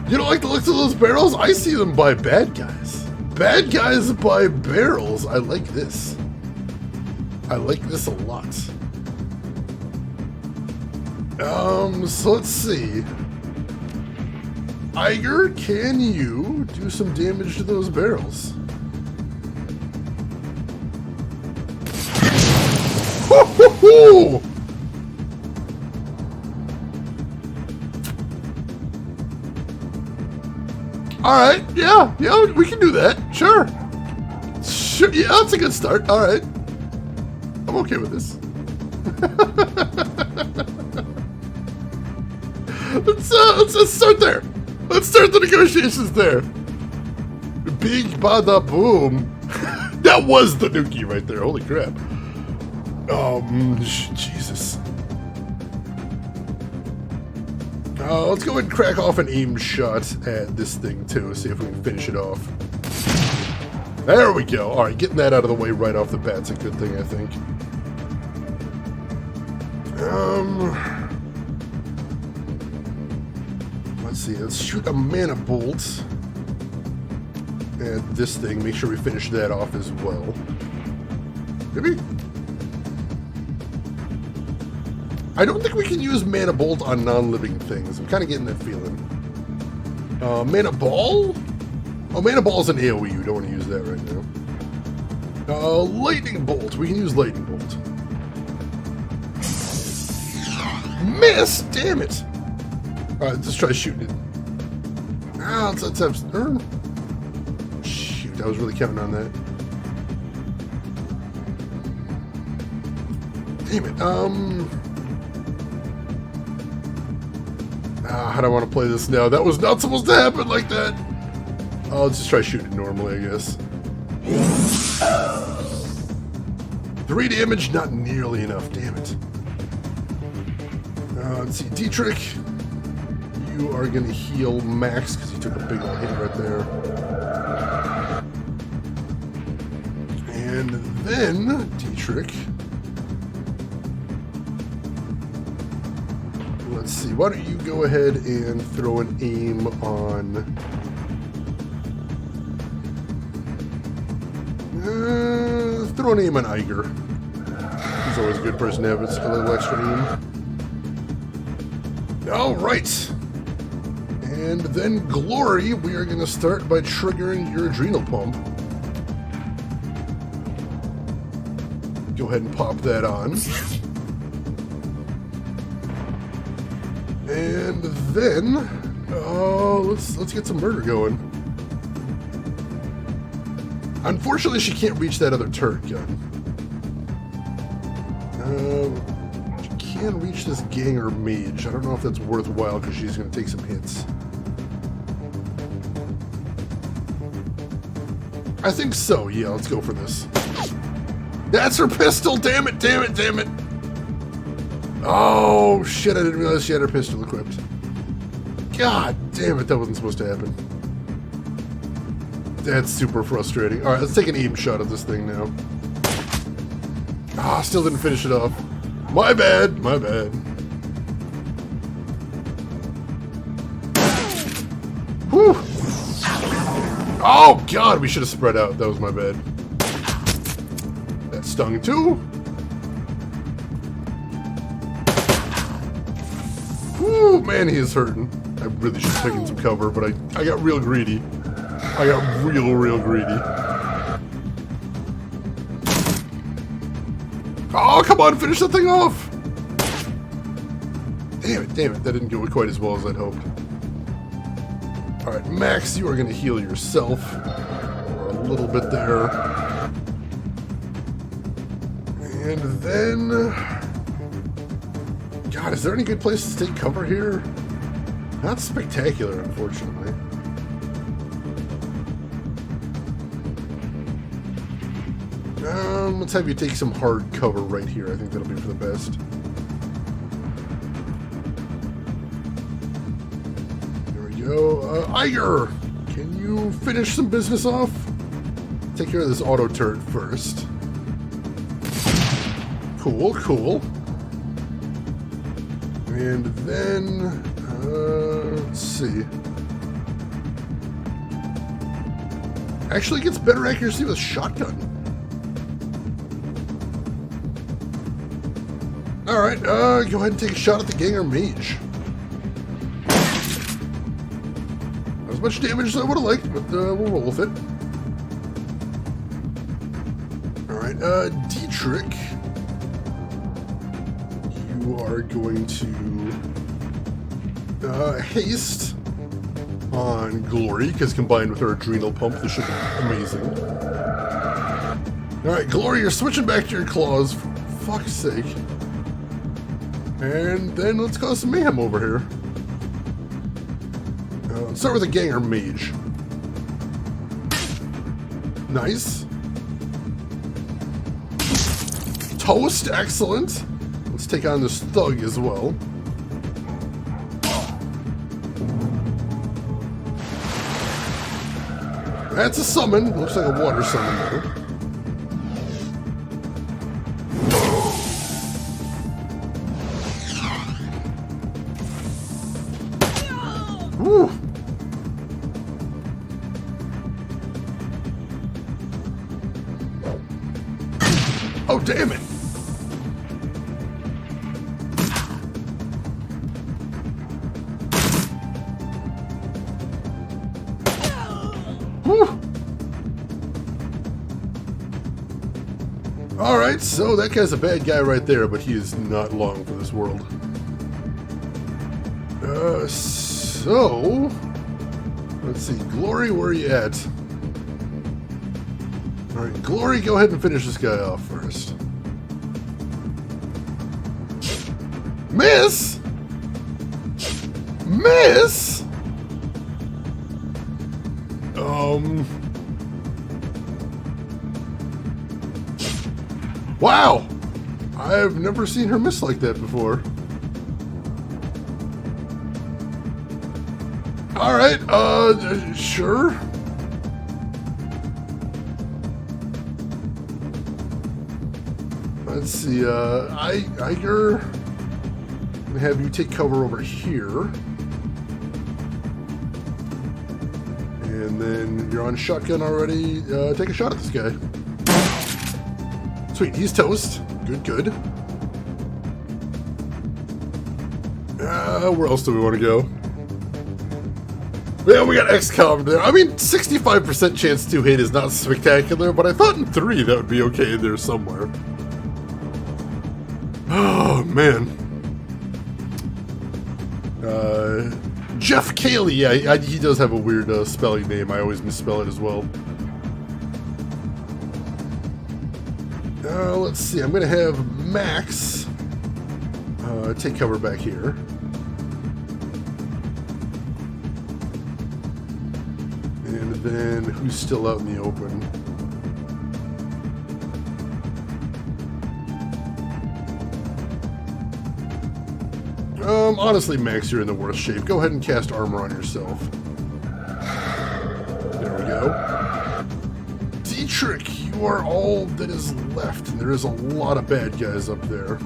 You don't like the looks of those barrels? I see them by bad guys. Bad guys by barrels. I like this. I like this a lot. So let's see. Iger, can you do some damage to those barrels? Ho-ho-ho! Alright, yeah, we can do that. Sure. Sure, yeah, that's a good start. Alright. I'm okay with this. Let's start there. Let's start the negotiations there. Big bada boom. That was the Nuki right there. Holy crap. Jesus. Let's go ahead and crack off an aim shot at this thing, too. See if we can finish it off. There we go. Alright, getting that out of the way right off the bat's a good thing, I think. Let's see. Let's shoot a mana bolt at this thing. Make sure we finish that off as well. Maybe? I don't think we can use Mana Bolt on non-living things. I'm kind of getting that feeling. Mana Ball? Oh, Mana Ball is an AoE. You don't want to use that right now. Lightning Bolt. We can use Lightning Bolt. Miss! Damn it! Alright, let's try shooting it. Ah, let's have... Shoot, I was really counting on that. Damn it, how do I want to play this now? That was not supposed to happen like that! Oh, let's just try shooting it normally, I guess. 3 damage, not nearly enough, damn it. Let's see, Dietrich, you are going to heal Max because he took a big old hit right there. And then, Dietrich, let's see, why don't you go ahead and throw an aim on... throw an aim on Iger. He's always a good person to have a little extra aim. Alright. And then Glory, we are going to start by triggering your adrenal pump. Go ahead and pop that on. And then, let's get some murder going. Unfortunately, she can't reach that other turret gun. She can reach this Ganger Mage. I don't know if that's worthwhile because she's going to take some hits. I think so. Yeah, let's go for this. That's her pistol. Damn it, damn it, damn it. Oh, shit, I didn't realize she had her pistol equipped. God damn it, that wasn't supposed to happen. That's super frustrating. Alright, let's take an aim shot at this thing now. Ah, still didn't finish it off. My bad, my bad. Whew! Oh, God, we should have spread out. That was my bad. That stung too. Whew, man, he is hurting. I really should have taken some cover, but I got real greedy. I got real greedy. Oh, come on, finish that thing off! Damn it, that didn't go quite as well as I'd hoped. Alright, Max, you are going to heal yourself. A little bit there. And then... God, is there any good place to take cover here? Not spectacular, unfortunately. Let's have you take some hard cover right here. I think that'll be for the best. There we go. Iger! Can you finish some business off? Take care of this auto turret first. Cool, cool. And then... let's see. Actually gets better accuracy with shotgun. Alright, go ahead and take a shot at the Ganger Mage. Not as much damage as I would have liked, but we'll roll with it. Alright, Dietrich. You are going to haste on Glory, because combined with her adrenal pump, this should be amazing. Alright, Glory, you're switching back to your claws, for fuck's sake. And then let's cause some mayhem over here. Let's start with a Ganger Mage. Nice. Toast, excellent. Let's take on this thug as well. That's a summon. Looks like a water summon there. Woo. Oh, damn it. Alright, so that guy's a bad guy right there, but he is not long for this world. So... let's see, Glory, where are you at? Alright, Glory, go ahead and finish this guy off first. Miss? Miss? Wow! I've never seen her miss like that before. Alright, sure. Let's see, Iger, I'm gonna have you take cover over here. And then you're on shotgun already. Take a shot at this guy. Sweet, he's toast. Good, good. Where else do we want to go? Yeah, we got XCOM there. I mean, 65% chance to hit is not spectacular, but I thought in 3 that would be okay there somewhere. Oh, man. Jeff Cayley, yeah, he does have a weird spelling name. I always misspell it as well. Let's see, I'm going to have Max take cover back here. And then who's still out in the open? Honestly, Max, you're in the worst shape. Go ahead and cast armor on yourself. There we go. Dietrich, you are all that is left, and there is a lot of bad guys up there.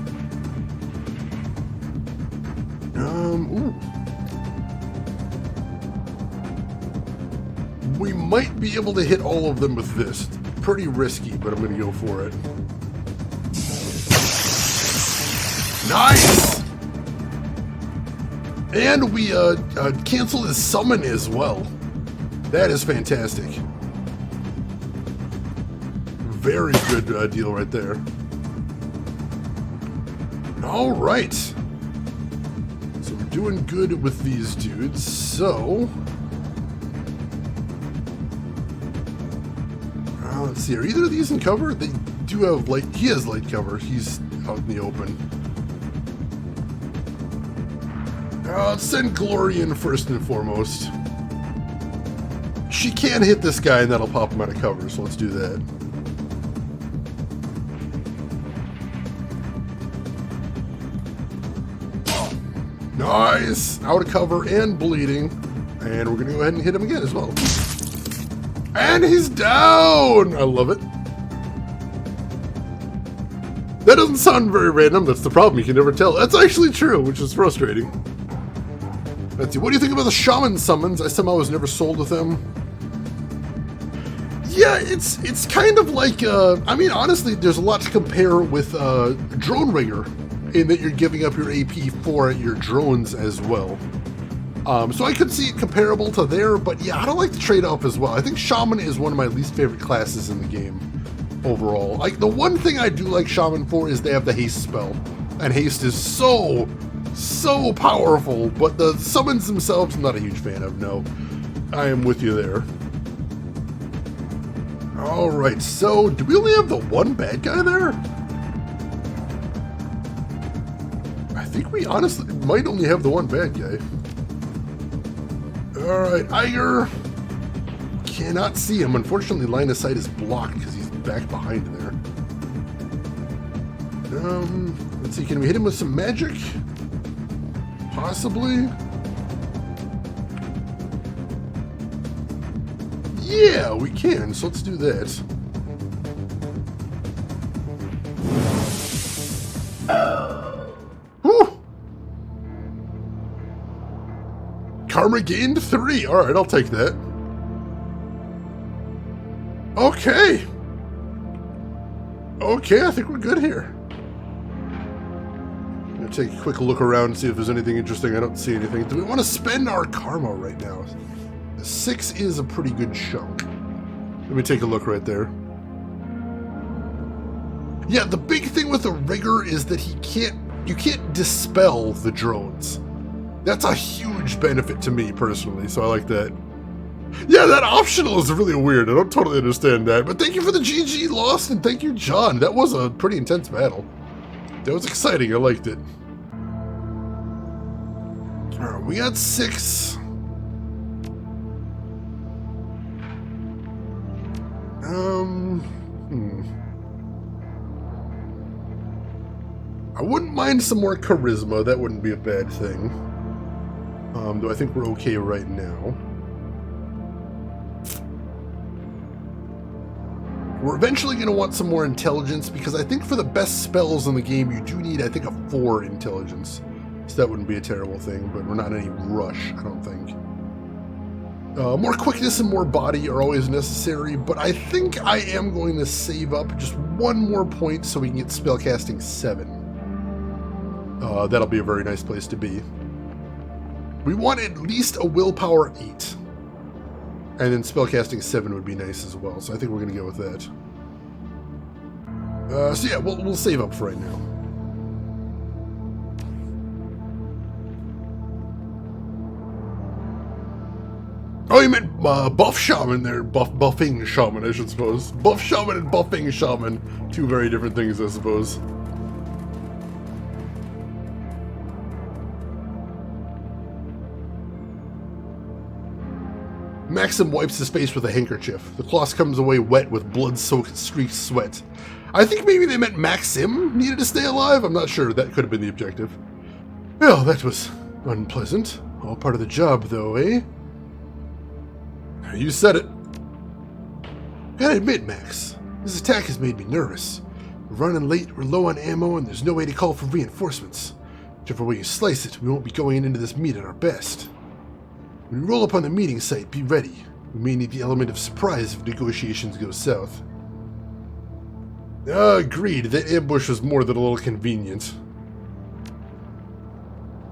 Ooh. We might be able to hit all of them with this. Pretty risky, but I'm going to go for it. Nice! And we canceled his summon as well. That is fantastic. Very good deal right there. All right. So we're doing good with these dudes. So let's see. Are either of these in cover? They do have light. He has light cover. He's out in the open. Let's send Glory in first and foremost. She can hit this guy and that'll pop him out of cover, so let's do that. Nice! Out of cover and bleeding. And we're going to go ahead and hit him again as well. And he's down! I love it. That doesn't sound very random. That's the problem. You can never tell. That's actually true, which is frustrating. Let's see. What do you think about the shaman summons? I somehow was never sold with them. Yeah, it's kind of like, I mean, honestly, there's a lot to compare with Drone Rigger in that you're giving up your AP for your drones as well. So I could see it comparable to there, but yeah, I don't like the trade-off as well. I think Shaman is one of my least favorite classes in the game overall. Like, the one thing I do like Shaman for is they have the haste spell. And haste is so powerful, but the summons themselves I'm not a huge fan of, no. I am with you there. Alright, so do we only have the one bad guy there? I think we honestly might only have the one bad guy. Alright, Iger. Cannot see him. Unfortunately, line of sight is blocked because he's back behind there. Let's see, can we hit him with some magic? Possibly. Yeah, we can, so let's do that. Whew. Karma gained 3. Alright, I'll take that. Okay. Okay, I think we're good here. I'm gonna take a quick look around and see if there's anything interesting. I don't see anything. Do we want to spend our karma right now? 6 is a pretty good chunk. Let me take a look right there. Yeah, the big thing with the rigger is that you can't dispel the drones. That's a huge benefit to me personally, so I like that. Yeah, that optional is really weird. I don't totally understand that. But thank you for the GG Lost, and thank you, John. That was a pretty intense battle. That was exciting. I liked it. Alright, we got 6. I wouldn't mind some more charisma. That wouldn't be a bad thing. Though I think we're okay right now. We're eventually going to want some more intelligence, because I think for the best spells in the game, you do need, I think, a 4 intelligence. So that wouldn't be a terrible thing, but we're not in any rush, I don't think. More quickness and more body are always necessary, but I think I am going to save up just 1 more point so we can get spellcasting 7. That'll be a very nice place to be. We want at least a willpower 8. And then spellcasting 7 would be nice as well, so I think we're going to go with that. So yeah, we'll save up for right now. Oh, you meant buff shaman there. Buffing shaman, I should suppose. Buff shaman and buffing shaman. 2 very different things, I suppose. Maxim wipes his face with a handkerchief. The cloth comes away wet with blood-soaked streaked sweat. I think maybe they meant Maxim needed to stay alive? I'm not sure. That could have been the objective. Well, that was unpleasant. All part of the job, though, eh? You said it. Gotta admit, Max, this attack has made me nervous. We're running late, we're low on ammo, and there's no way to call for reinforcements. Whichever way you slice it, we won't be going into this meet at our best. When we roll up on the meeting site, be ready. We may need the element of surprise if negotiations go south. Agreed. That ambush was more than a little convenient.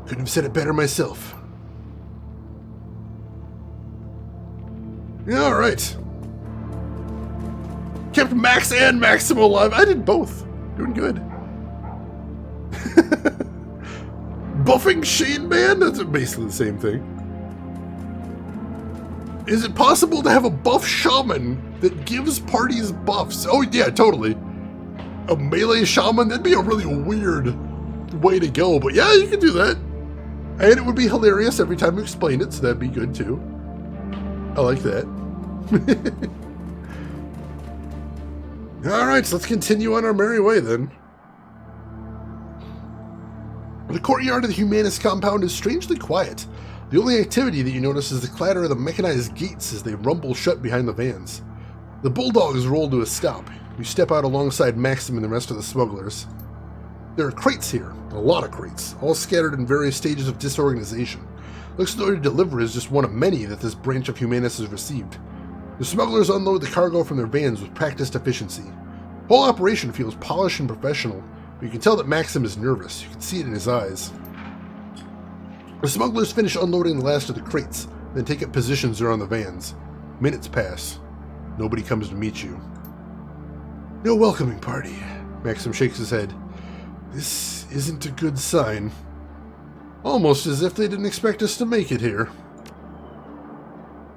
Couldn't have said it better myself. Yeah, alright. Kept Max and Maximo alive. I did both. Doing good. Buffing Shane Man? That's basically the same thing. Is it possible to have a buff shaman that gives parties buffs? Oh yeah, totally. A melee shaman? That'd be a really weird way to go, but yeah, you can do that. And it would be hilarious every time you explain it, so that'd be good too. I like that. Alright, so let's continue on our merry way then. The courtyard of the Humanist compound is strangely quiet. The only activity that you notice is the clatter of the mechanized gates as they rumble shut behind the vans. The bulldogs roll to a stop. You step out alongside Maxim and the rest of the smugglers. There are crates here, a lot of crates, all scattered in various stages of disorganization. Looks as though your delivery is just one of many that this branch of Humanist has received. The smugglers unload the cargo from their vans with practiced efficiency. The whole operation feels polished and professional, but you can tell that Maxim is nervous. You can see it in his eyes. The smugglers finish unloading the last of the crates, then take up positions around the vans. Minutes pass. Nobody comes to meet you. No welcoming party. Maxim shakes his head. This isn't a good sign. Almost as if they didn't expect us to make it here.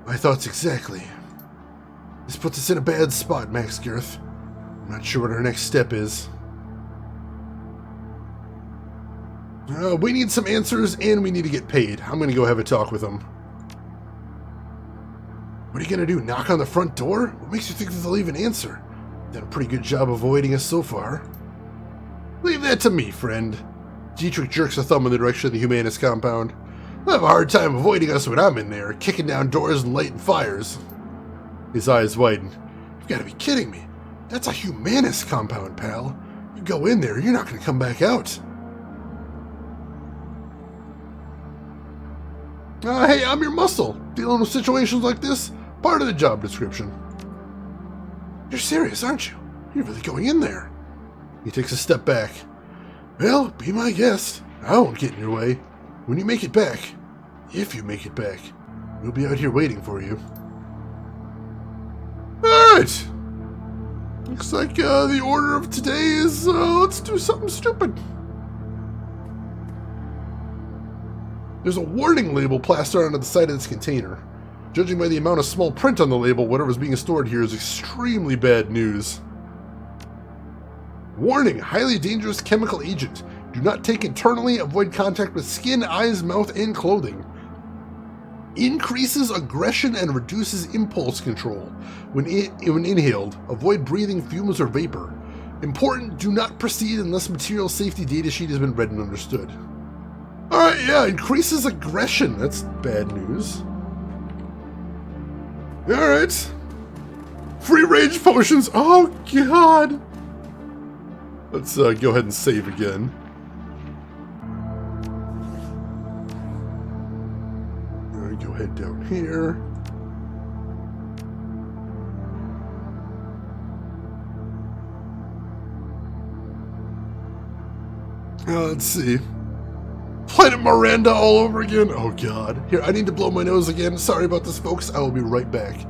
My thoughts exactly. This puts us in a bad spot, Max Girth. I'm not sure what our next step is. We need some answers, and we need to get paid. I'm going to go have a talk with them. What are you going to do, knock on the front door? What makes you think that they'll even answer? Done a pretty good job avoiding us so far. Leave that to me, friend. Dietrich jerks a thumb in the direction of the Humanist compound. I have a hard time avoiding us when I'm in there, kicking down doors and lighting fires. His eyes widen. You've got to be kidding me. That's a Humanist compound, pal. You go in there, you're not going to come back out. Hey, I'm your muscle. Dealing with situations like this, part of the job description. You're serious, aren't you? You're really going in there. He takes a step back. Well, be my guest. I won't get in your way. When you make it back, if you make it back, we'll be out here waiting for you. Alright. Looks like the order of today is, let's do something stupid. There's a warning label plastered onto the side of this container. Judging by the amount of small print on the label, whatever's being stored here is extremely bad news. Warning, highly dangerous chemical agent. Do not take internally, avoid contact with skin, eyes, mouth, and clothing. Increases aggression and reduces impulse control. When inhaled, avoid breathing fumes or vapor. Important, do not proceed unless material safety data sheet has been read and understood. Alright, yeah, increases aggression. That's bad news. Alright. Free range potions. Oh, God. Let's go ahead and save again. Alright, go ahead down here. Let's see. Planet Miranda all over again. Oh, God. Here, I need to blow my nose again. Sorry about this, folks. I will be right back.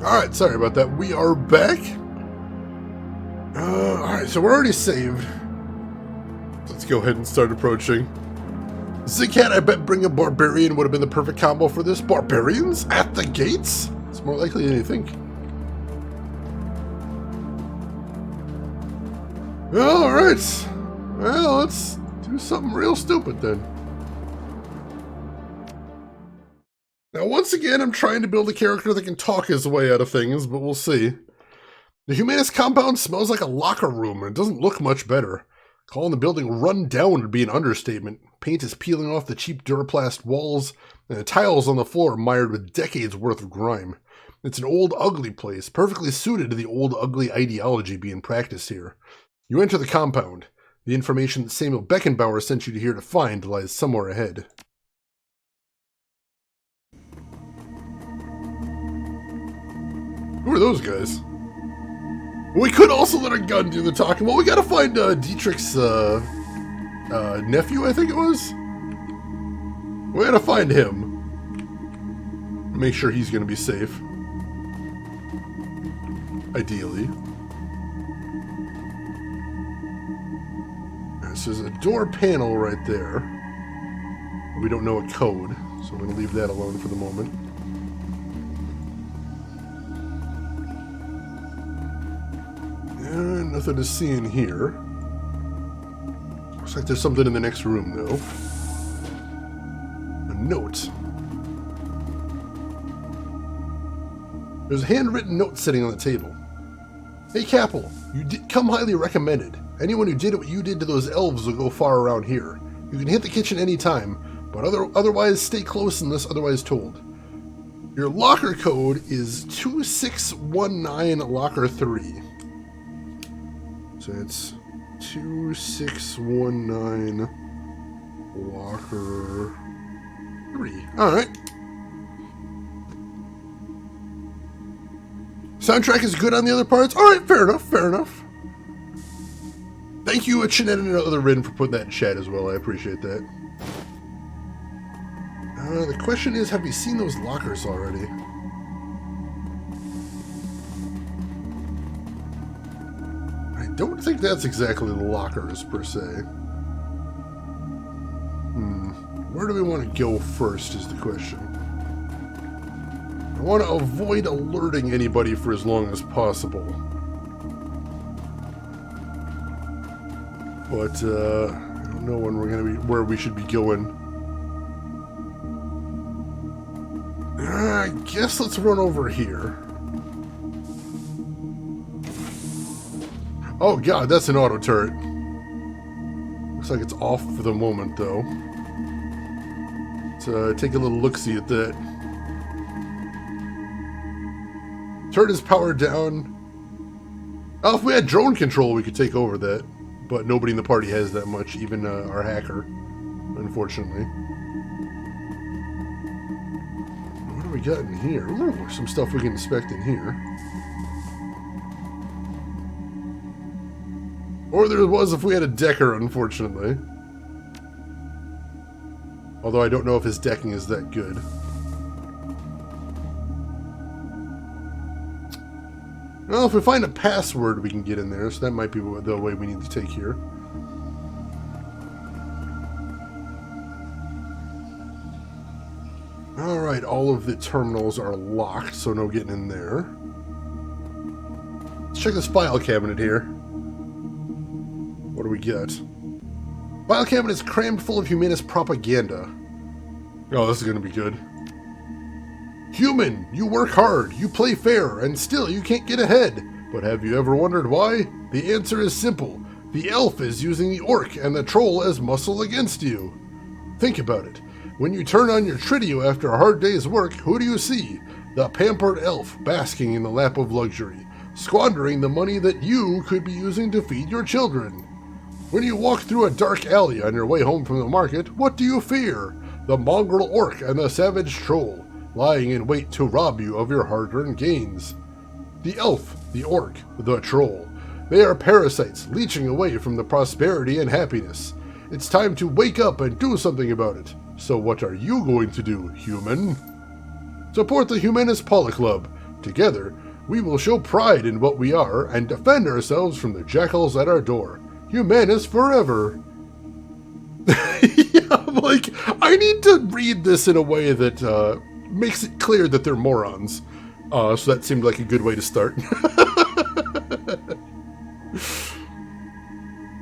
Alright, sorry about that. We are back. Alright, so we're already saved. Let's go ahead and start approaching. Zigcat, I bet bring a barbarian would have been the perfect combo for this. Barbarians? At the gates? It's more likely than you think. Well, alright. Well, let's do something real stupid then. Now, once again, I'm trying to build a character that can talk his way out of things, but we'll see. The Humanist compound smells like a locker room, and it doesn't look much better. Calling the building run down would be an understatement. Paint is peeling off the cheap Duraplast walls, and the tiles on the floor are mired with decades worth of grime. It's an old, ugly place, perfectly suited to the old, ugly ideology being practiced here. You enter the compound. The information that Samuel Beckenbauer sent you here to find lies somewhere ahead. Who are those guys? We could also let a gun do the talking. Well, we gotta find Dietrich's nephew, I think it was. We gotta find him. Make sure he's gonna be safe. Ideally. So there's a door panel right there. We don't know a code, so I'm gonna leave that alone for the moment. Nothing to see in here. Looks like there's something in the next room, though. A note. There's a handwritten note sitting on the table. Hey, Capel, you did come highly recommended. Anyone who did what you did to those elves will go far around here. You can hit the kitchen anytime, but otherwise stay close unless otherwise told. Your locker code is 2619 Locker 3. So it's 2619 Locker 3. Alright. Soundtrack is good on the other parts? Alright, fair enough, fair enough. Thank you, Chinet and Other Rin, for putting that in chat as well. I appreciate that. The question is, have you seen those lockers already? I don't think that's exactly the lockers, per se. Where do we want to go first is the question. I want to avoid alerting anybody for as long as possible. But, I don't know when we're going to be, where we should be going. I guess let's run over here. Oh god, that's an auto turret. Looks like it's off for the moment, though. Let's take a little look-see at that. Turret is powered down. Oh, if we had drone control, we could take over that. But nobody in the party has that much, even our hacker, unfortunately. What do we got in here? Ooh, some stuff we can inspect in here. Or there was if we had a decker, unfortunately. Although I don't know if his decking is that good. Well, if we find a password, we can get in there, so that might be the way we need to take here. Alright, all of the terminals are locked, so no getting in there. Let's check this file cabinet here. What do we get? File cabinet is crammed full of humanist propaganda. Oh, this is going to be good. Human, you work hard, you play fair, and still you can't get ahead. But have you ever wondered why? The answer is simple. The elf is using the orc and the troll as muscle against you. Think about it. When you turn on your Tritio after a hard day's work, who do you see? The pampered elf basking in the lap of luxury, squandering the money that you could be using to feed your children. When you walk through a dark alley on your way home from the market, what do you fear? The mongrel orc and the savage troll, lying in wait to rob you of your hard-earned gains. The elf, the orc, the troll. They are parasites leeching away from the prosperity and happiness. It's time to wake up and do something about it. So what are you going to do, human? Support the Humanist Paula Club. Together, we will show pride in what we are and defend ourselves from the jackals at our door. Humanist forever. Yeah, I'm like, I need to read this in a way that makes it clear that they're morons. So that seemed like a good way to start.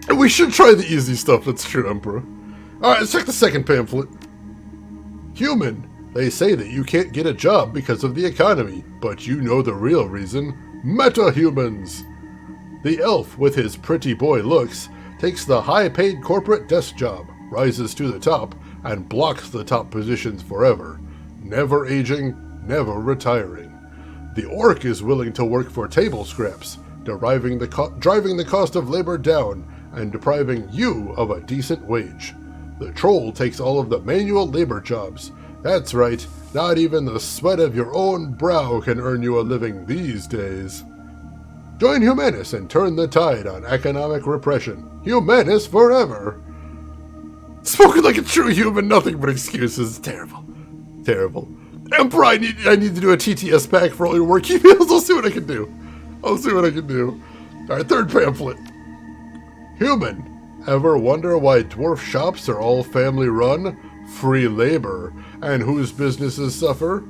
And we should try the easy stuff, that's true, Emperor. Alright, let's check the second pamphlet. Human, they say that you can't get a job because of the economy, but you know the real reason. Meta-humans! The elf, with his pretty boy looks, takes the high-paid corporate desk job, rises to the top, and blocks the top positions forever. Never aging, never retiring. The orc is willing to work for table scraps, driving the cost of labor down, and depriving you of a decent wage. The troll takes all of the manual labor jobs. That's right, not even the sweat of your own brow can earn you a living these days. Join Humanus and turn the tide on economic repression. Humanus forever! Spoken like a true human, nothing but excuses. Terrible. Terrible. Emperor, I need to do a TTS pack for all your work emails. I'll see what I can do. Alright, third pamphlet. Human, ever wonder why dwarf shops are all family run? Free labor. And whose businesses suffer?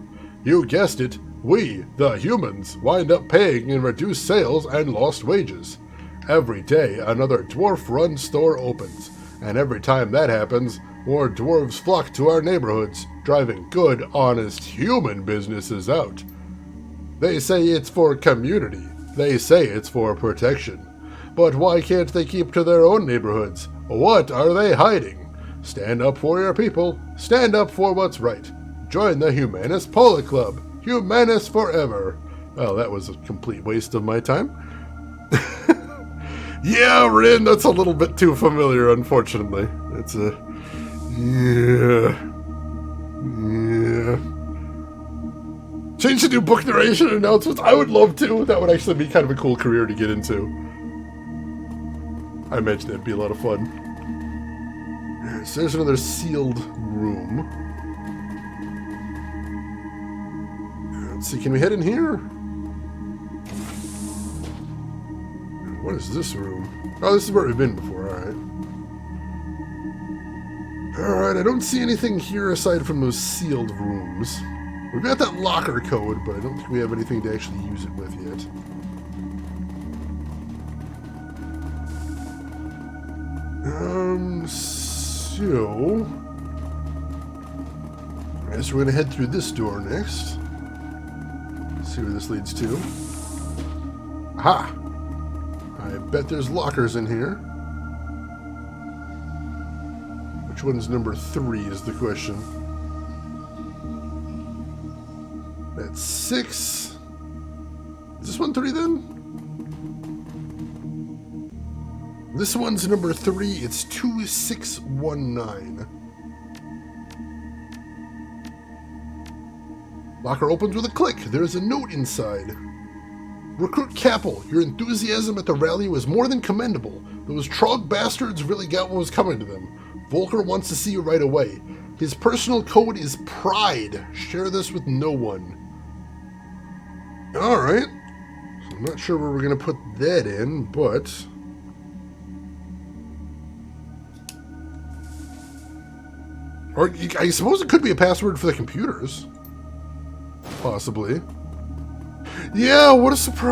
You guessed it. We, the humans, wind up paying in reduced sales and lost wages. Every day, another dwarf-run store opens, and every time that happens, more dwarves flock to our neighborhoods, driving good, honest human businesses out. They say it's for community. They say it's for protection. But why can't they keep to their own neighborhoods? What are they hiding? Stand up for your people. Stand up for what's right. Join the Humanist Paula Club. Humanist forever. Well, that was a complete waste of my time. Yeah, Rin, that's a little bit too familiar, unfortunately. Yeah. Yeah. Change to do book narration announcements. I would love to. That would actually be kind of a cool career to get into. I imagine that'd be a lot of fun. So there's another sealed room. Let's see, can we head in here? What is this room? Oh, this is where we've been before, alright. Alright, I don't see anything here aside from those sealed rooms. We've got that locker code, but I don't think we have anything to actually use it with yet. So... I guess we're going to head through this door next. See where this leads to. Aha! I bet there's lockers in here. Which one's number 3 is the question. That's 6. Is this one 3 then? This one's number 3. It's 2619. Locker opens with a click. There's a note inside. Recruit Capel, your enthusiasm at the rally was more than commendable. Those Trog bastards really got what was coming to them. Volker wants to see you right away. His personal code is Pride. Share this with no one. Alright. So I'm not sure where we're going to put that in, but... Or I suppose it could be a password for the computers. Possibly. Yeah, what a surprise!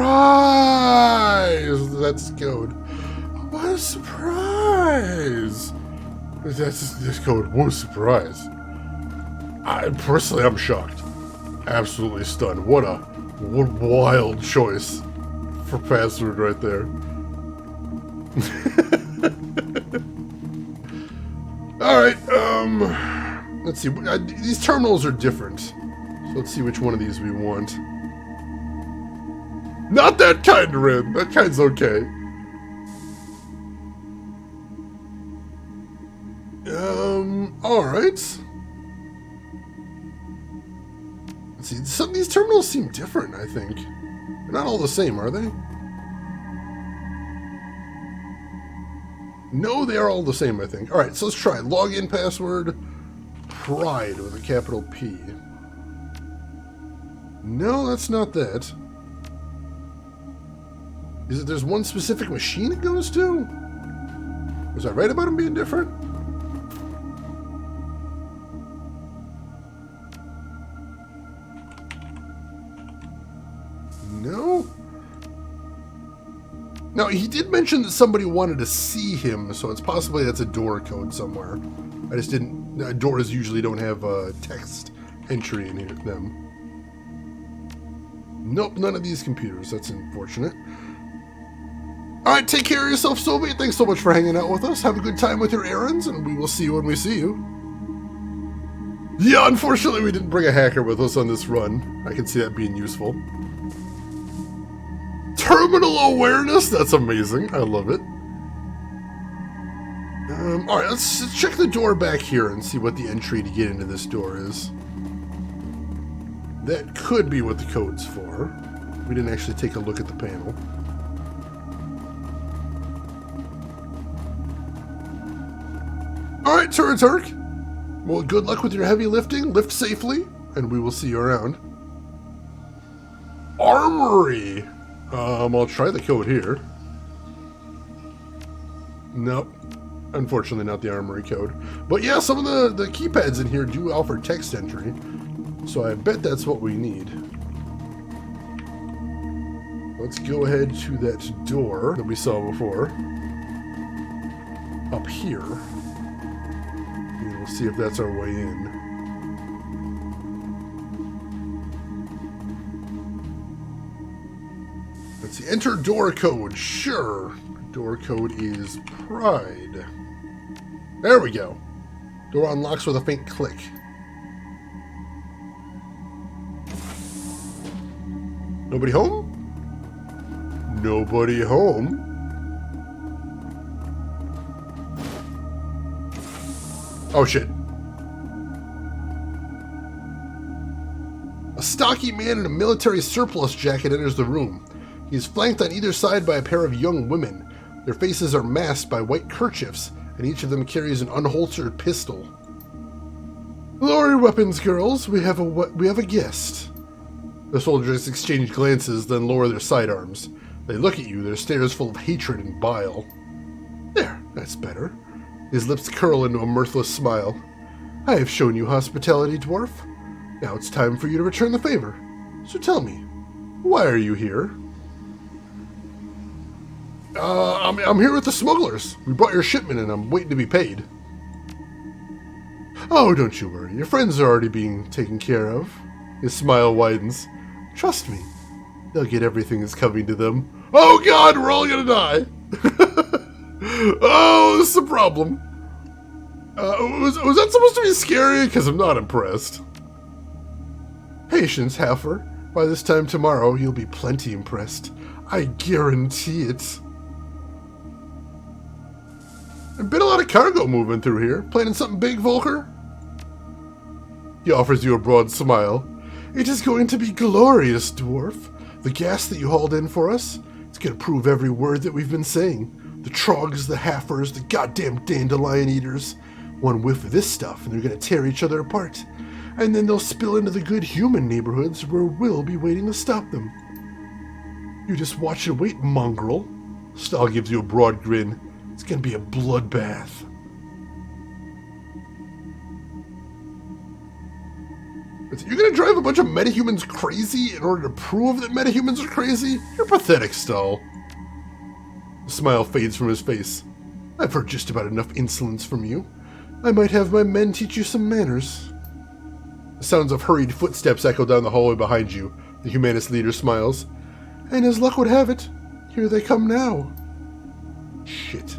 That's code. What a surprise! That's this code. What a surprise! I'm shocked. Absolutely stunned. What wild choice for password right there. All right. Let's see. These terminals are different. So let's see which one of these we want. Not that kind, Rin. That kind's okay. Alright. Let's see. Some of these terminals seem different, I think. They're not all the same, are they? No, they are all the same, I think. Alright, so let's try. Login password. Pride with a capital P. No, that's not that. Is it there's one specific machine it goes to? Was I right about them being different? No? Now, he did mention that somebody wanted to see him, so it's possibly that's a door code somewhere. I just didn't... Doors usually don't have text entry in here, them. Nope, none of these computers. That's unfortunate. Alright, take care of yourself, Soviet. Thanks so much for hanging out with us. Have a good time with your errands, and we will see you when we see you. Yeah, unfortunately we didn't bring a hacker with us on this run. I can see that being useful. Terminal awareness? That's amazing. I love it. Alright, let's check the door back here and see what the entry to get into this door is. That could be what the code's for. We didn't actually take a look at the panel. Alright, Turk. Well, good luck with your heavy lifting. Lift safely, and we will see you around. Armory! I'll try the code here. Nope. Unfortunately, not the armory code. But yeah, some of the keypads in here do offer text entry. So I bet that's what we need. Let's go ahead to that door that we saw before. Up here. And we'll see if that's our way in. Let's see. Enter door code. Sure. Door code is Pride. There we go. Door unlocks with a faint click. Nobody home? Nobody home. Oh shit. A stocky man in a military surplus jacket enters the room. He is flanked on either side by a pair of young women. Their faces are masked by white kerchiefs, and each of them carries an unholstered pistol. Lower your weapons, girls. We have a guest. The soldiers exchange glances, then lower their sidearms. They look at you, their stares full of hatred and bile. There, that's better. His lips curl into a mirthless smile. I have shown you hospitality, dwarf. Now it's time for you to return the favor. So tell me, why are you here? I'm here with the smugglers. We brought your shipment and I'm waiting to be paid. Oh, don't you worry. Your friends are already being taken care of. His smile widens. Trust me. They'll get everything that's coming to them. Oh god, we're all gonna die! Oh, this is a problem. Was that supposed to be scary? Because I'm not impressed. Patience, Halfer. By this time tomorrow, you'll be plenty impressed. I guarantee it. There's been a lot of cargo moving through here. Planning something big, Volker? He offers you a broad smile. It is going to be glorious, dwarf. The gas that you hauled in for us, it's going to prove every word that we've been saying. The trogs, the halfers, the goddamn dandelion eaters. One whiff of this stuff and they're going to tear each other apart. And then they'll spill into the good human neighborhoods where we'll be waiting to stop them. You just watch and wait, mongrel. Stahl gives you a broad grin. It's going to be a bloodbath. You're going to drive a bunch of metahumans crazy in order to prove that metahumans are crazy? You're pathetic, Stahl. The smile fades from his face. I've heard just about enough insolence from you. I might have my men teach you some manners. The sounds of hurried footsteps echo down the hallway behind you. The humanist leader smiles. And as luck would have it, here they come now. Shit.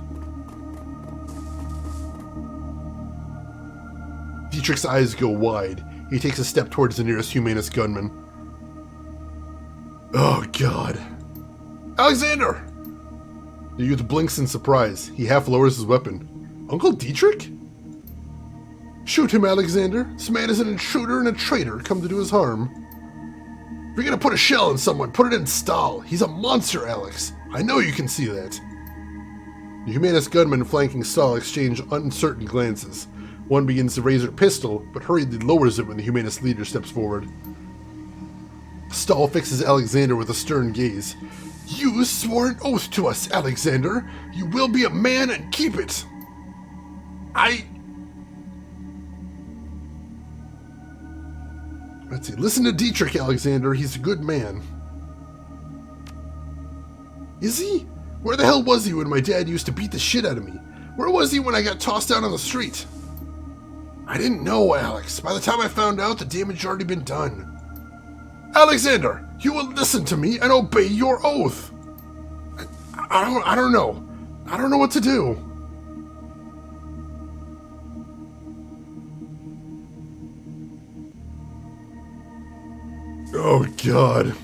Dietrich's eyes go wide. He takes a step towards the nearest humanist gunman. Oh, God. Alexander! The youth blinks in surprise. He half lowers his weapon. Uncle Dietrich? Shoot him, Alexander. This man is an intruder and a traitor come to do his harm. If you're gonna put a shell in someone, put it in Stahl. He's a monster, Alex. I know you can see that. The humanist gunmen flanking Stahl exchange uncertain glances. One begins to raise her pistol, but hurriedly lowers it when the humanist leader steps forward. Stahl fixes Alexander with a stern gaze. You swore an oath to us, Alexander. You will be a man and keep it. Let's see. Listen to Dietrich, Alexander. He's a good man. Is he? Where the hell was he when my dad used to beat the shit out of me? Where was he when I got tossed out on the street? I didn't know, Alex. By the time I found out, the damage had already been done. Alexander, you will listen to me and obey your oath. I don't know. I don't know what to do. Oh, God.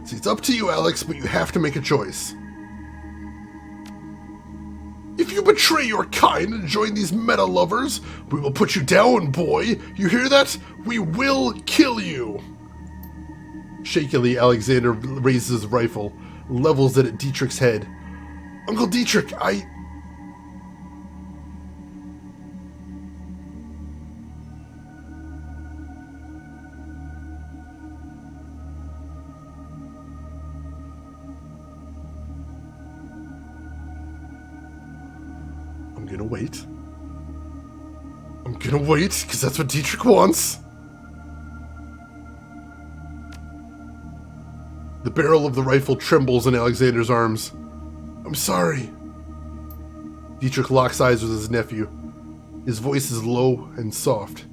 See, it's up to you, Alex, but you have to make a choice. If you betray your kind and join these meta lovers, we will put you down, boy. You hear that? We will kill you. Shakily, Alexander raises his rifle, levels it at Dietrich's head. Uncle Dietrich, I'm gonna wait. I'm gonna wait, because that's what Dietrich wants. The barrel of the rifle trembles in Alexander's arms. I'm sorry. Dietrich locks eyes with his nephew. His voice is low and soft.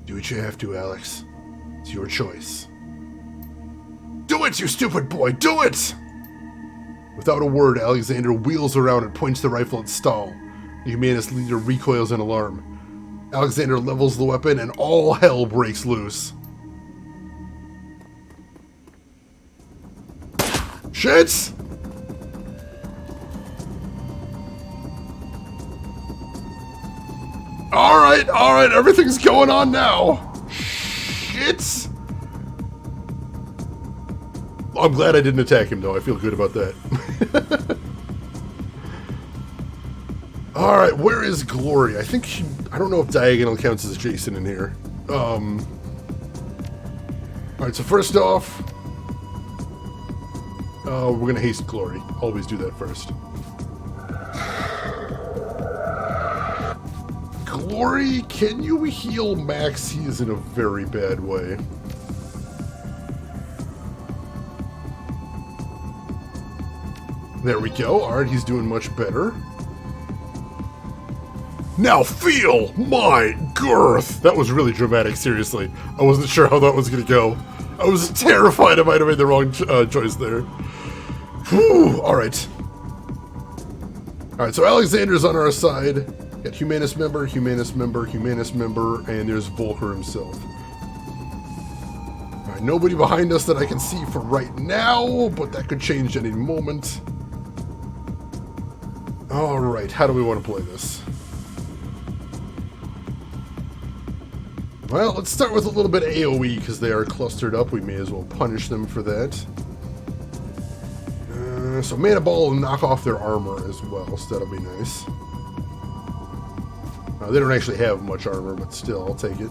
Do what you have to, Alex. It's your choice. Do it, you stupid boy! Do it! Without a word, Alexander wheels around and points the rifle at Stahl. The humanist leader recoils in alarm. Alexander levels the weapon and all hell breaks loose. Shit! Alright, everything's going on now. Shit. I'm glad I didn't attack him, though. I feel good about that. Alright, where is Glory? I think I don't know if Diagonal counts as Jason in here. Alright, so first off, we're gonna haste Glory. Always do that first. Glory, can you heal Max? He is in a very bad way. There we go. Alright, he's doing much better. Now feel my girth! That was really dramatic, seriously. I wasn't sure how that was gonna go. I was terrified I might have made the wrong choice there. Whew, alright. Alright, so Alexander's on our side. Got Humanus member, Humanus member, Humanus member, and there's Volker himself. Alright, nobody behind us that I can see for right now, but that could change any moment. Alright, how do we want to play this? Well, let's start with a little bit of AoE, because they are clustered up. We may as well punish them for that. So Mana Ball will knock off their armor as well, so that'll be nice. They don't actually have much armor, but still, I'll take it.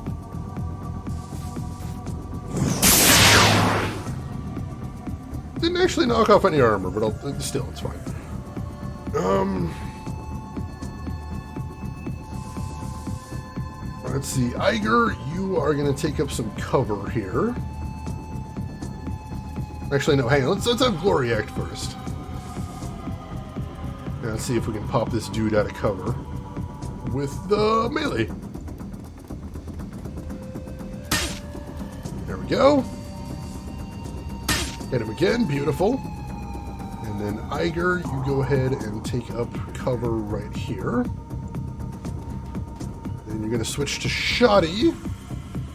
Didn't actually knock off any armor, but still, it's fine. Let's see, Iger, you are going to take up some cover here. Actually, no, hang on, let's have Glory act first. Now, let's see if we can pop this dude out of cover with the melee. There we go. Hit him again, beautiful. And then Iger, you go ahead and take up cover right here. Then you're going to switch to Shoddy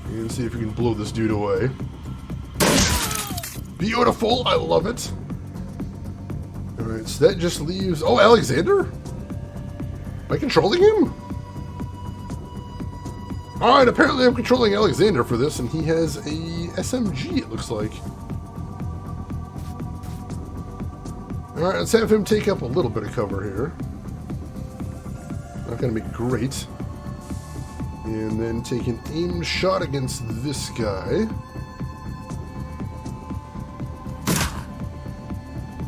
and see if you can blow this dude away. Beautiful, I love it. Alright, so that just leaves... Oh, Alexander? Am I controlling him? Alright, apparently I'm controlling Alexander for this, and he has a SMG, it looks like. Alright, let's have him take up a little bit of cover here. Not going to be great. And then take an aimed shot against this guy.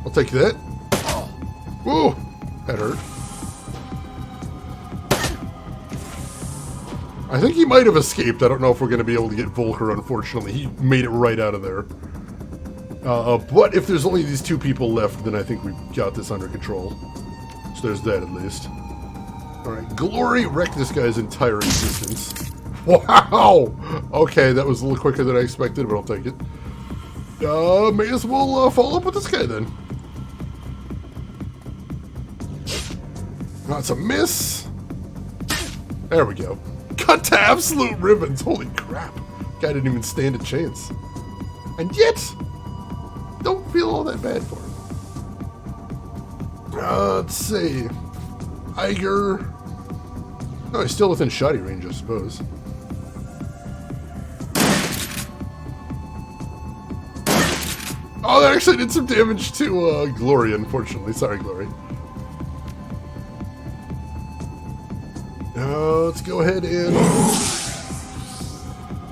I'll take that. Whoa! That hurt. I think he might have escaped. I don't know if we're going to be able to get Volker, unfortunately. He made it right out of there. But if there's only these two people left, then I think we've got this under control. So there's that at least. Alright, Glory wrecked this guy's entire existence. Wow! Okay, that was a little quicker than I expected, but I'll take it. May as well follow up with this guy then. That's a miss. There we go. Cut to absolute ribbons. Holy crap. Guy didn't even stand a chance. And yet, don't feel all that bad for him. Let's see. Iger. Oh, he's still within shoddy range, I suppose. Oh, that actually did some damage to Glory, unfortunately. Sorry, Glory. Let's go ahead and...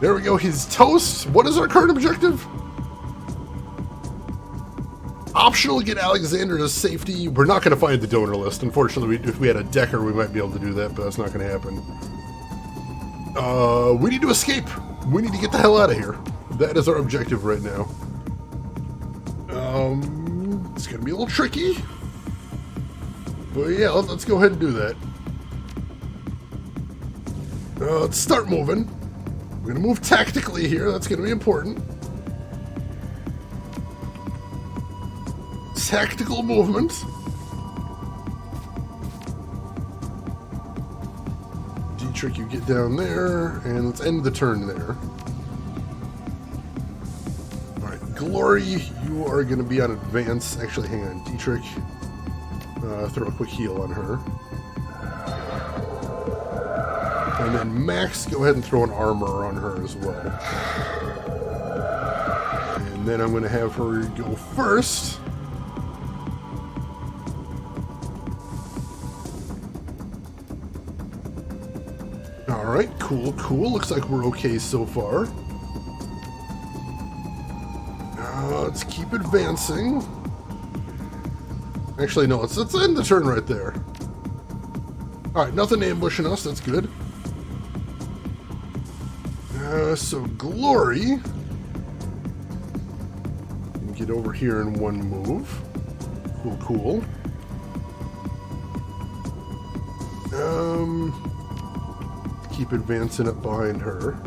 There we go, he's toast. What is our current objective? Optional, get Alexander to safety. We're not going to find the donor list. Unfortunately, if we had a Decker, we might be able to do that, but that's not going to happen. We need to escape. We need to get the hell out of here. That is our objective right now. It's going to be a little tricky. But yeah, let's go ahead and do that. Let's start moving. We're going to move tactically here. That's going to be important. Tactical movement. D-Trick, you get down there. And let's end the turn there. Alright, Glory, you are going to be on advance. Actually, hang on. D-Trick, throw a quick heal on her. And then Max, go ahead and throw an armor on her as well. And then I'm going to have her go first. Alright, cool, cool. Looks like we're okay so far. Let's keep advancing. Actually, no, let's end the turn right there. Alright, nothing ambushing us, that's good. So Glory. You can get over here in one move. Cool, cool. Keep advancing up behind her.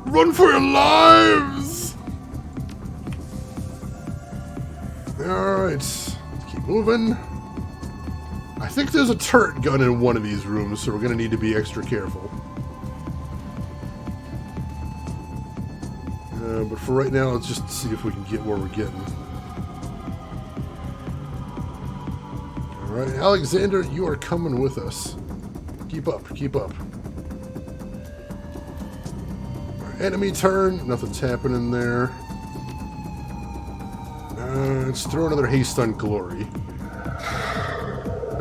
Run for your lives! Alright, let's keep moving. I think there's a turret gun in one of these rooms, so we're going to need to be extra careful. But for right now, let's just see if we can get where we're getting. Alright, Alexander, you are coming with us. Keep up, keep up. Enemy turn, nothing's happening there. Let's throw another haste on Glory.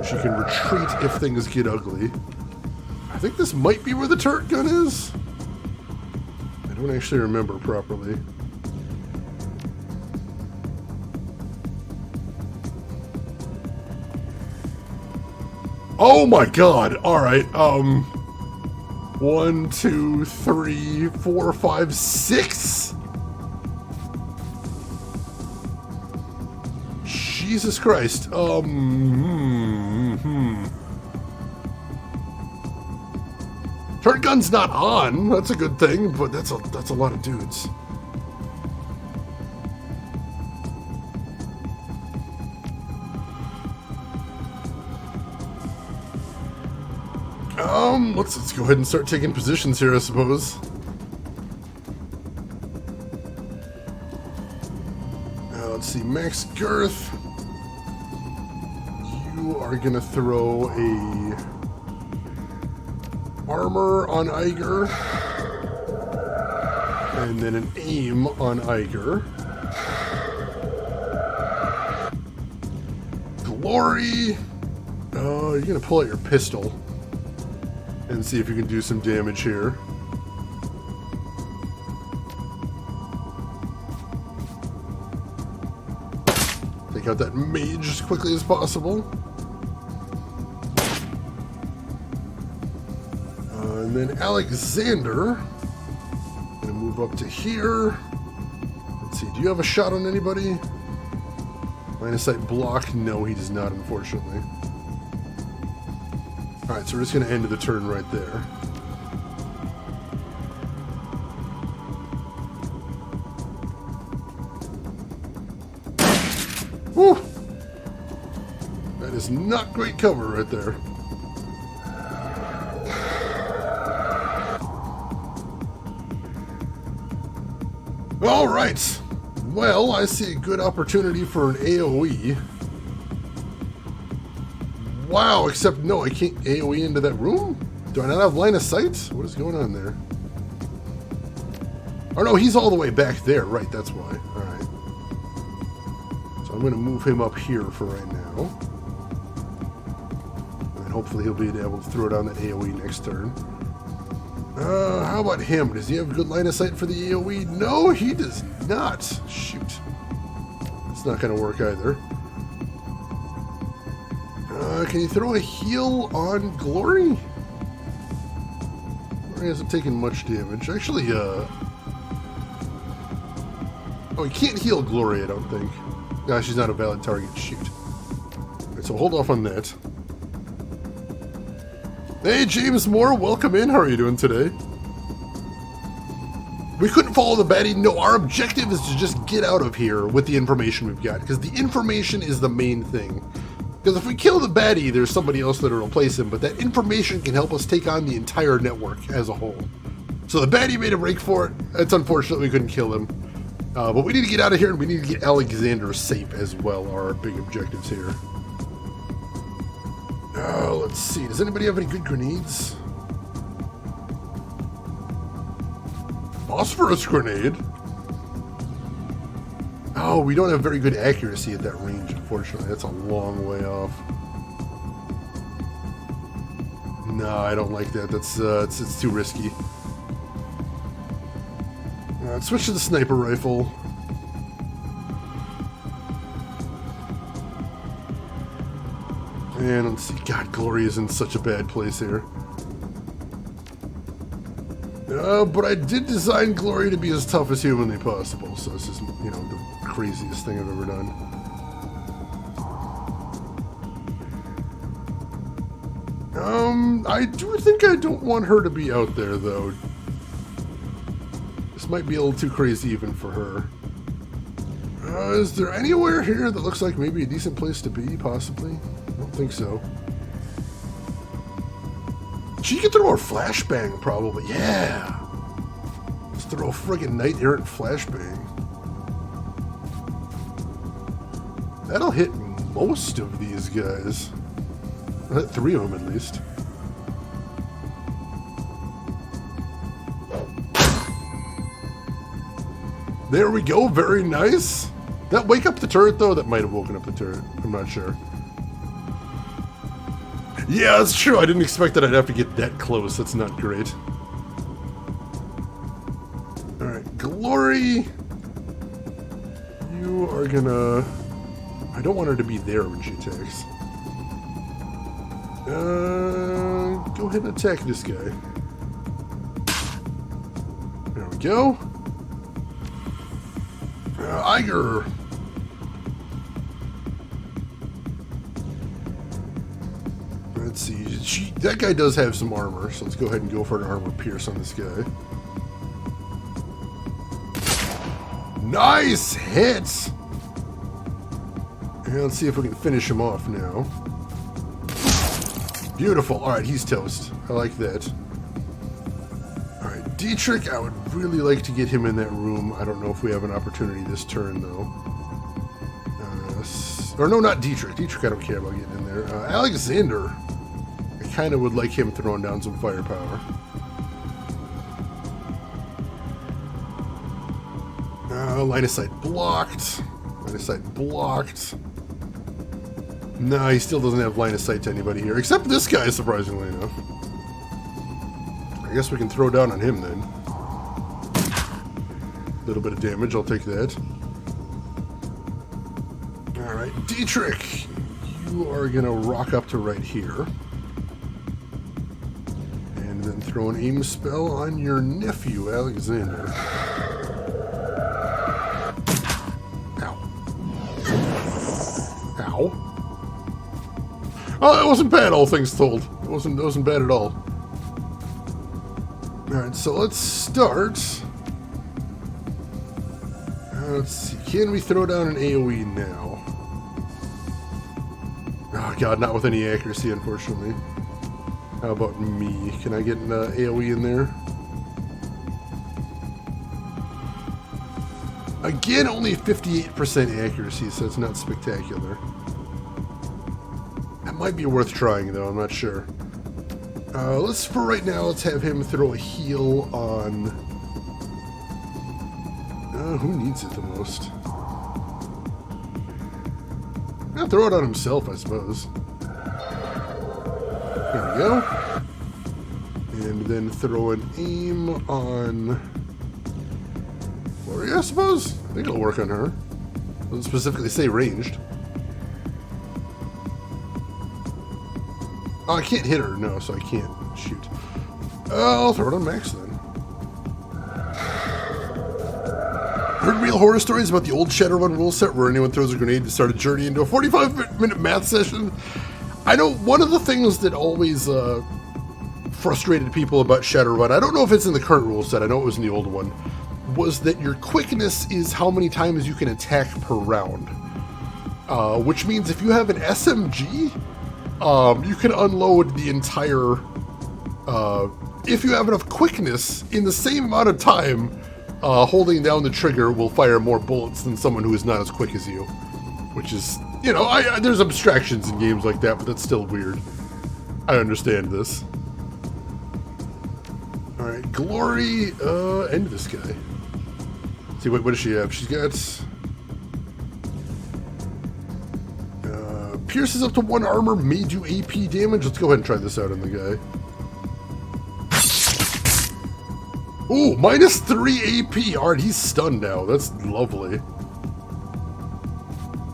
She can retreat if things get ugly. I think this might be where the turret gun is. I don't actually remember properly. Oh my god! Alright, 1, 2, 3, 4, 5, 6? Jesus Christ. Turret gun's not on. That's a good thing, but that's a lot of dudes. Let's go ahead and start taking positions here, I suppose. Let's see, Max Girth. You are gonna throw a armor on Iger, and then an aim on Iger. Glory. You're gonna pull out your pistol and see if you can do some damage here. Take out that mage as quickly as possible. And then Alexander, gonna move up to here. Let's see, do you have a shot on anybody? Line of sight block? No, he does not, unfortunately. Alright, so we're just going to end the turn right there. Whew! That is not great cover right there. Alright! Well, I see a good opportunity for an AoE. Wow, except no, I can't AoE into that room? Do I not have line of sight? What is going on there? Oh no, he's all the way back there. Right, that's why. Alright. So I'm going to move him up here for right now. And hopefully he'll be able to throw down that AoE next turn. How about him? Does he have good line of sight for the AoE? No, he does not. Shoot. It's not going to work either. Can you throw a heal on Glory? Glory hasn't taken much damage. Actually, oh, he can't heal Glory, I don't think. No, she's not a valid target. Shoot. Alright, so hold off on that. Hey, James Moore, welcome in. How are you doing today? We couldn't follow the baddie. No, our objective is to just get out of here with the information we've got, because the information is the main thing. Because if we kill the baddie, there's somebody else that'll replace him, but that information can help us take on the entire network as a whole. So the baddie made a break for it. It's unfortunate we couldn't kill him. But we need to get out of here, and we need to get Alexander safe as well, are our big objectives here. Let's see. Does anybody have any good grenades? Phosphorus grenade? Oh, we don't have very good accuracy at that range, unfortunately. That's a long way off. No, I don't like that. That's it's too risky. Let's switch to the sniper rifle. And let's see. God, Glory is in such a bad place here. But I did design Glory to be as tough as humanly possible, so this is, you know, the craziest thing I've ever done. I do think I don't want her to be out there, though. This might be a little too crazy even for her. Is there anywhere here that looks like maybe a decent place to be, possibly? I don't think so. She could throw a flashbang, probably. Yeah! Let's throw a friggin' Knight Errant flashbang. That'll hit most of these guys. I'll hit 3 of them, at least. There we go, very nice. That wake up the turret, though? That might have woken up the turret. I'm not sure. Yeah, that's true. I didn't expect that I'd have to get that close. That's not great. Alright, Glory. You are gonna... I don't want her to be there when she attacks. Go ahead and attack this guy. There we go. Iger. Let's see. That guy does have some armor, so let's go ahead and go for an armor pierce on this guy. Nice hits! And let's see if we can finish him off now. Beautiful. Alright, he's toast. I like that. Alright, Dietrich, I would really like to get him in that room. I don't know if we have an opportunity this turn, though. Or no, not Dietrich. Dietrich I don't care about getting in there. Alexander. I kind of would like him throwing down some firepower. Line of sight blocked. Line of sight blocked. No, he still doesn't have line of sight to anybody here, except this guy, surprisingly enough. I guess we can throw down on him then. A little bit of damage, I'll take that. Alright, Dietrich, you are gonna rock up to right here. And then throw an aim spell on your nephew, Alexander. Ow. Oh, that wasn't bad, all things told. It wasn't bad at all. Alright, so let's start. Let's see. Can we throw down an AoE now? Oh god, not with any accuracy, unfortunately. How about me? Can I get an AoE in there? Again, only 58% accuracy, so it's not spectacular. That might be worth trying, though. I'm not sure. For right now, let's have him throw a heal on... who needs it the most? I'll throw it on himself, I suppose. There we go. And then throw an aim on... Glory, I suppose? I think it'll work on her. Doesn't specifically say ranged. Oh, I can't hit her, no, so I can't shoot. I'll throw it on Max then. Heard real horror stories about the old Shadowrun rule set where anyone throws a grenade to start a journey into a 45-minute math session. I know one of the things that always frustrated people about Shadowrun, I don't know if it's in the current rule set, I know it was in the old one, was that your quickness is how many times you can attack per round. Which means if you have an SMG, you can unload the entire, if you have enough quickness, in the same amount of time, holding down the trigger will fire more bullets than someone who is not as quick as you. Which is, you know, there's abstractions in games like that, but that's still weird. I understand this. Alright, Glory, end this guy. See, what does she have? She's got... pierces up to 1 armor, may do AP damage. Let's go ahead and try this out on the guy. Ooh, -3 AP. Alright, he's stunned now. That's lovely.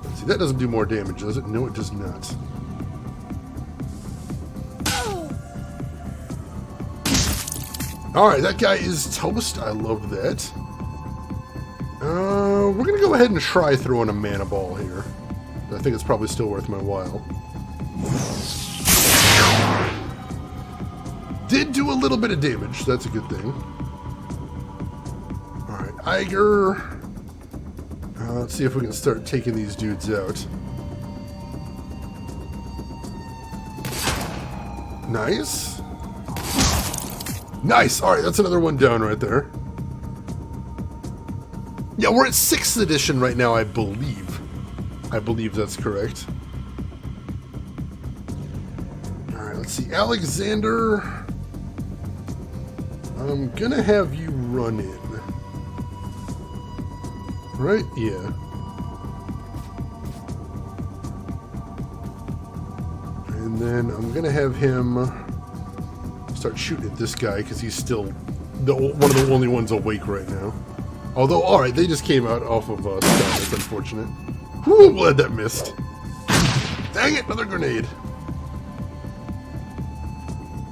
Let's see, that doesn't do more damage, does it? No, it does not. Alright, that guy is toast. I love that. We're going to go ahead and try throwing a mana ball here. I think it's probably still worth my while. Did do a little bit of damage. That's a good thing. Alright, Eiger. Let's see if we can start taking these dudes out. Nice. Nice! Alright, that's another one down right there. Yeah, we're at 6th edition right now, I believe. I believe that's correct. Alright, let's see. Alexander. I'm gonna have you run in. Right? Yeah. And then I'm gonna have him start shooting at this guy because he's still one of the only ones awake right now. Although, alright, they just came out off of stun. That's unfortunate. Whew, glad that missed. Dang it, another grenade.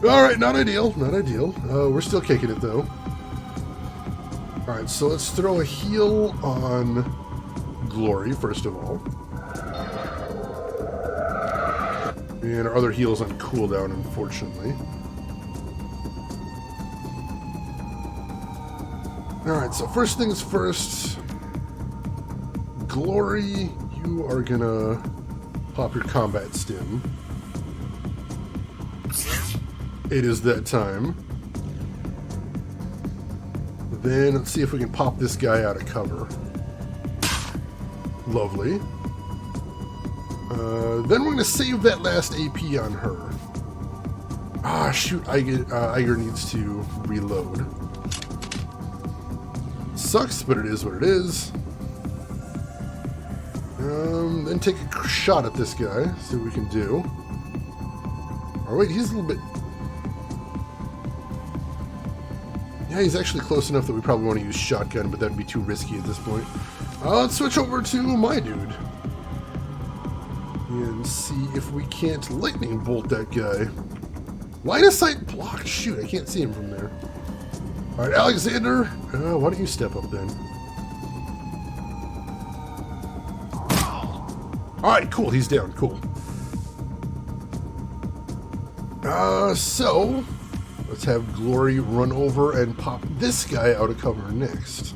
Alright, not ideal, not ideal. We're still kicking it, though. Alright, so let's throw a heal on Glory, first of all. And our other heal's on cooldown, unfortunately. Alright, so first things first. Glory, you are gonna pop your combat stim. It is that time. Then let's see if we can pop this guy out of cover. Lovely. Then we're gonna save that last AP on her. Ah, shoot, Eiger needs to reload. Sucks, but it is what it is. Then take a shot at this guy, see what we can do. Oh wait, he's a little bit... Yeah, he's actually close enough that we probably want to use shotgun, but that'd be too risky at this point. Let's switch over to my dude. And see if we can't lightning bolt that guy. Line of sight blocked. Shoot, I can't see him from there. Alright, Alexander, why don't you step up then? Alright, cool, he's down, cool. So, let's have Glory run over and pop this guy out of cover next.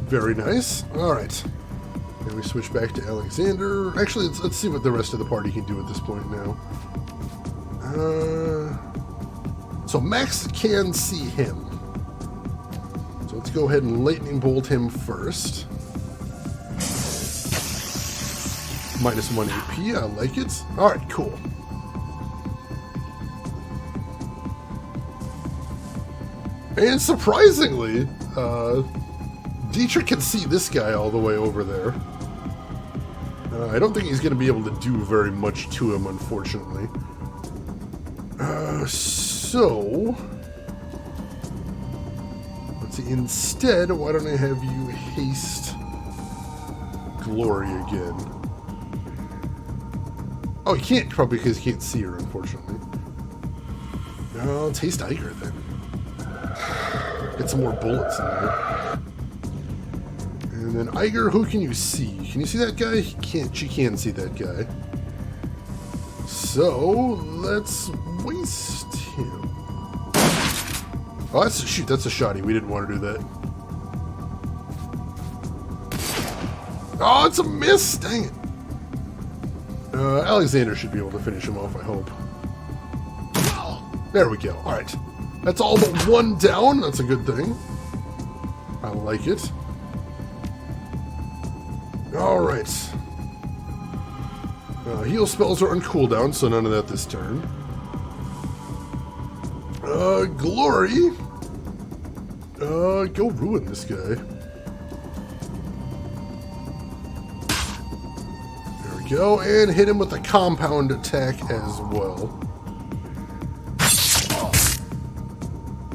Very nice. Alright. Then we switch back to Alexander. Actually, let's see what the rest of the party can do at this point now. So Max can see him. So let's go ahead and lightning bolt him first. -1 AP, I like it. Alright, cool. And surprisingly, Dietrich can see this guy all the way over there. I don't think he's going to be able to do very much to him, unfortunately. So... let's see, instead, why don't I have you haste Glory again? Oh, he can't, probably because he can't see her, unfortunately. No, let's haste Eiger then. Get some more bullets in there. And then Eiger, who can you see? Can you see that guy? He can't. She can see that guy. So let's waste him. Oh, that's shoot. That's a shotty. We didn't want to do that. Oh, it's a miss. Dang it. Alexander should be able to finish him off. I hope. There we go. All right. That's all but one down. That's a good thing. I like it. All right. Heal spells are on cooldown, so none of that this turn. Glory. Go ruin this guy. There we go, and hit him with the compound attack as well.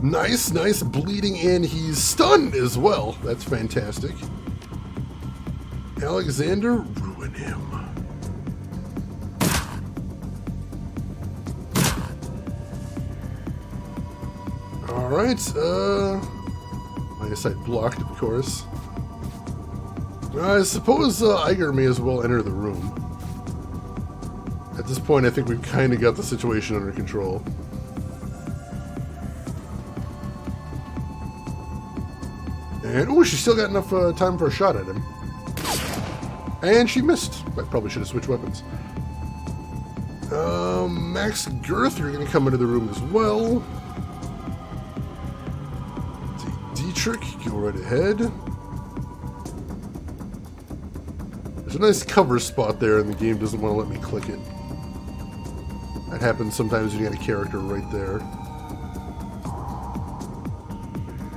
Nice, nice bleeding, and he's stunned as well. That's fantastic. Alexander, ruin him. Alright, I guess I blocked, of course. I suppose Iger may as well enter the room. At this point, I think we've kind of got the situation under control. And, oh, she still got enough time for a shot at him. And she missed. I probably should have switched weapons. Max Girth, you're going to come into the room as well. Dietrich, go right ahead. There's a nice cover spot there, and the game doesn't want to let me click it. That happens sometimes when you got a character right there.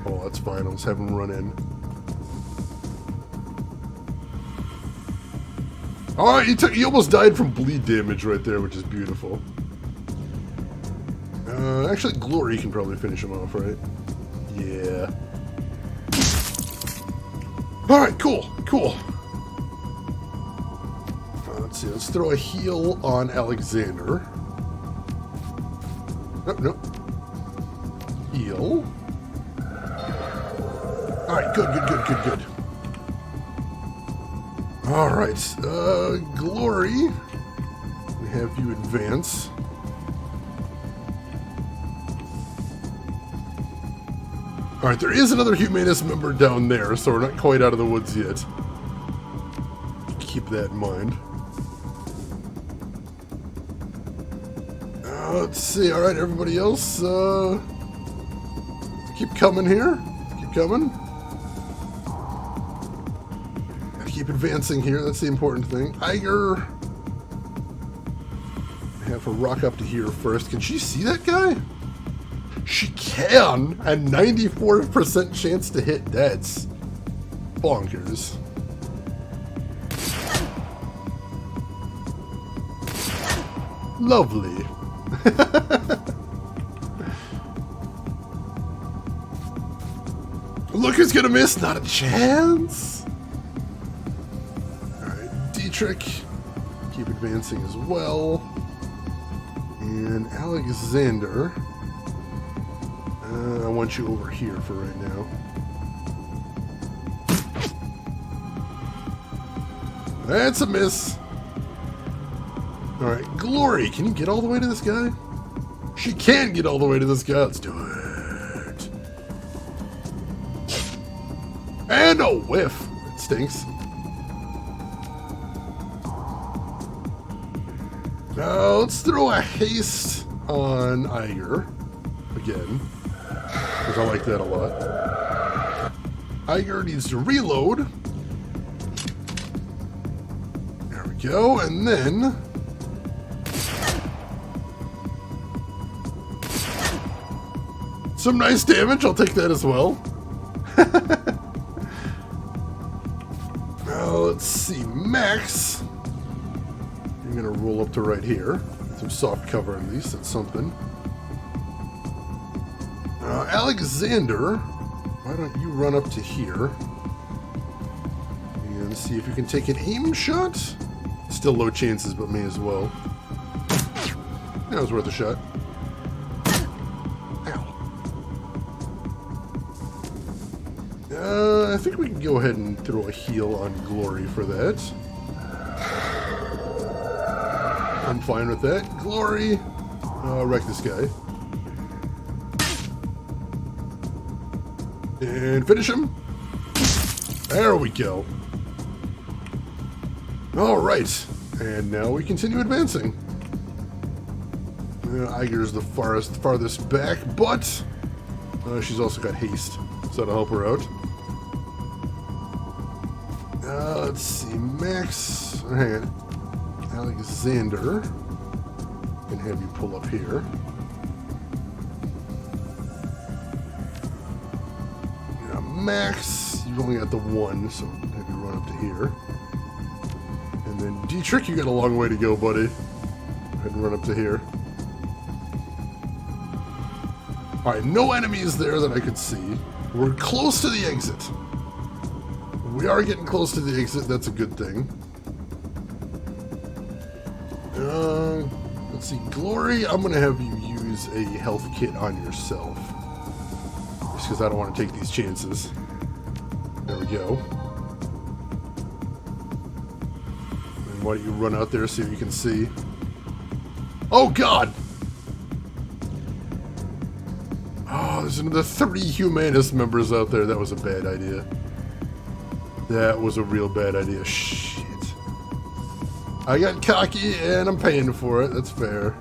Oh, that's fine. I'll just have him run in. Alright, he almost died from bleed damage right there, which is beautiful. Actually, Glory can probably finish him off, right? Yeah. Alright, cool, cool. Let's see, let's throw a heal on Alexander. Nope, nope. Heal. Alright, good, good, good, good, good. Alright, Glory. We have you advance. Alright, there is another Humanist member down there, so we're not quite out of the woods yet. Keep that in mind. Let's see, alright, everybody else, keep coming here. Keep coming. Gotta keep advancing here, that's the important thing. Iger. I have her rock up to here first. Can she see that guy? She can! A 94% chance to hit. That's bonkers. Lovely. Look who's gonna miss! Not a chance! Alright, Dietrich. Keep advancing as well. And Alexander. I want you over here for right now. That's a miss. Alright, Glory, can you get all the way to this guy? She can get all the way to this guy. Let's do it. And a whiff. It stinks. Now, let's throw a haste on Iger. Again. Because I like that a lot. Iger needs to reload. There we go. And then... some nice damage. I'll take that as well. Now, let's see. Max. I'm going to roll up to right here. Some soft cover at least. That's something. Alexander, why don't you run up to here and see if you can take an aim shot? Still low chances, but may as well. That was worth a shot. Ow. I think we can go ahead and throw a heal on Glory for that. I'm fine with that. Glory, wreck this guy. And finish him. There we go. Alright. And now we continue advancing. Iger's the farthest back, but she's also got haste, so that'll help her out. Let's see. Max. Hang on. Alexander, and have you pull up here. Now, Max, you've only got the one, so have you run up to here. And then Dietrich, you got a long way to go, buddy. Go ahead and run up to here. Alright, no enemies there that I could see. We're close to the exit. We are getting close to the exit, that's a good thing. Let's see, Glory, I'm going to have you use a health kit on yourself. Just because I don't want to take these chances. There we go. And why don't you run out there so you can see. Oh, God! Oh, there's another 3 Humanist members out there. That was a bad idea. That was a real bad idea. Shit. I got cocky and I'm paying for it. That's fair.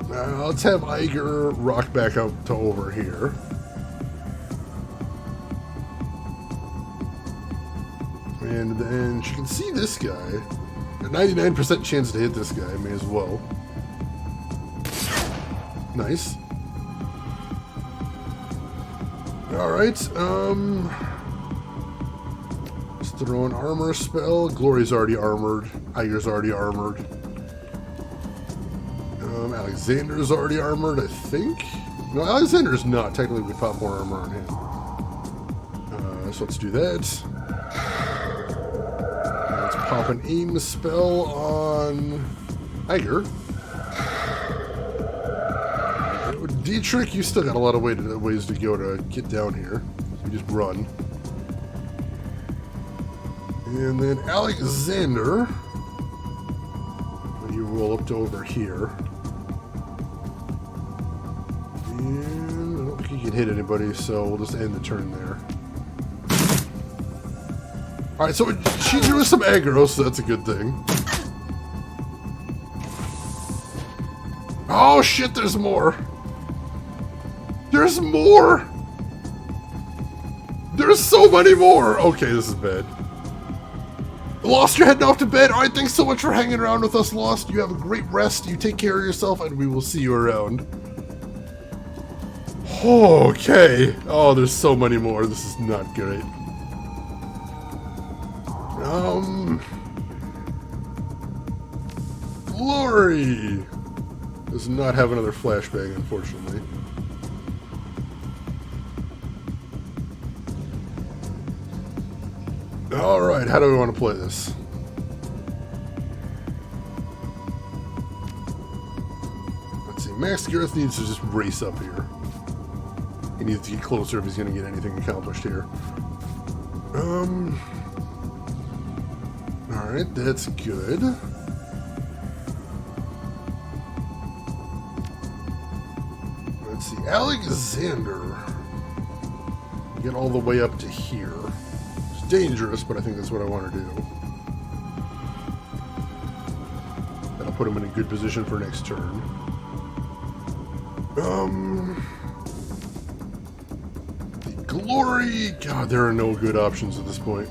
Let's have Iger rock back up to over here. And then she can see this guy. A 99% chance to hit this guy. May as well. Nice. Alright, let's throw an armor spell. Glory's already armored. Iger's already armored. Alexander's already armored, I think. No, Alexander's not. Technically, we pop more armor on him. So let's do that. Let's pop an aim spell on Iger. Dietrich, you still got a lot of ways to go to get down here. You just run. And then Alexander, you roll up to over here. And I don't think you can hit anybody, so we'll just end the turn there. Alright, so she drew some aggro, so that's a good thing. Oh shit, there's more! There's more! There's so many more! Okay, this is bad. Lost, you're heading off to bed. Alright, thanks so much for hanging around with us, Lost. You have a great rest. You take care of yourself, and we will see you around. Okay. Oh, there's so many more. This is not great. Glory does not have another flashbang, unfortunately. Alright, how do we want to play this? Let's see, Max Gareth needs to just race up here. He needs to get closer if he's going to get anything accomplished here. Alright, that's good. Let's see, Alexander. Get all the way up to here. It's dangerous, but I think that's what I want to do. That'll put him in a good position for next turn. The Glory. God, there are no good options at this point.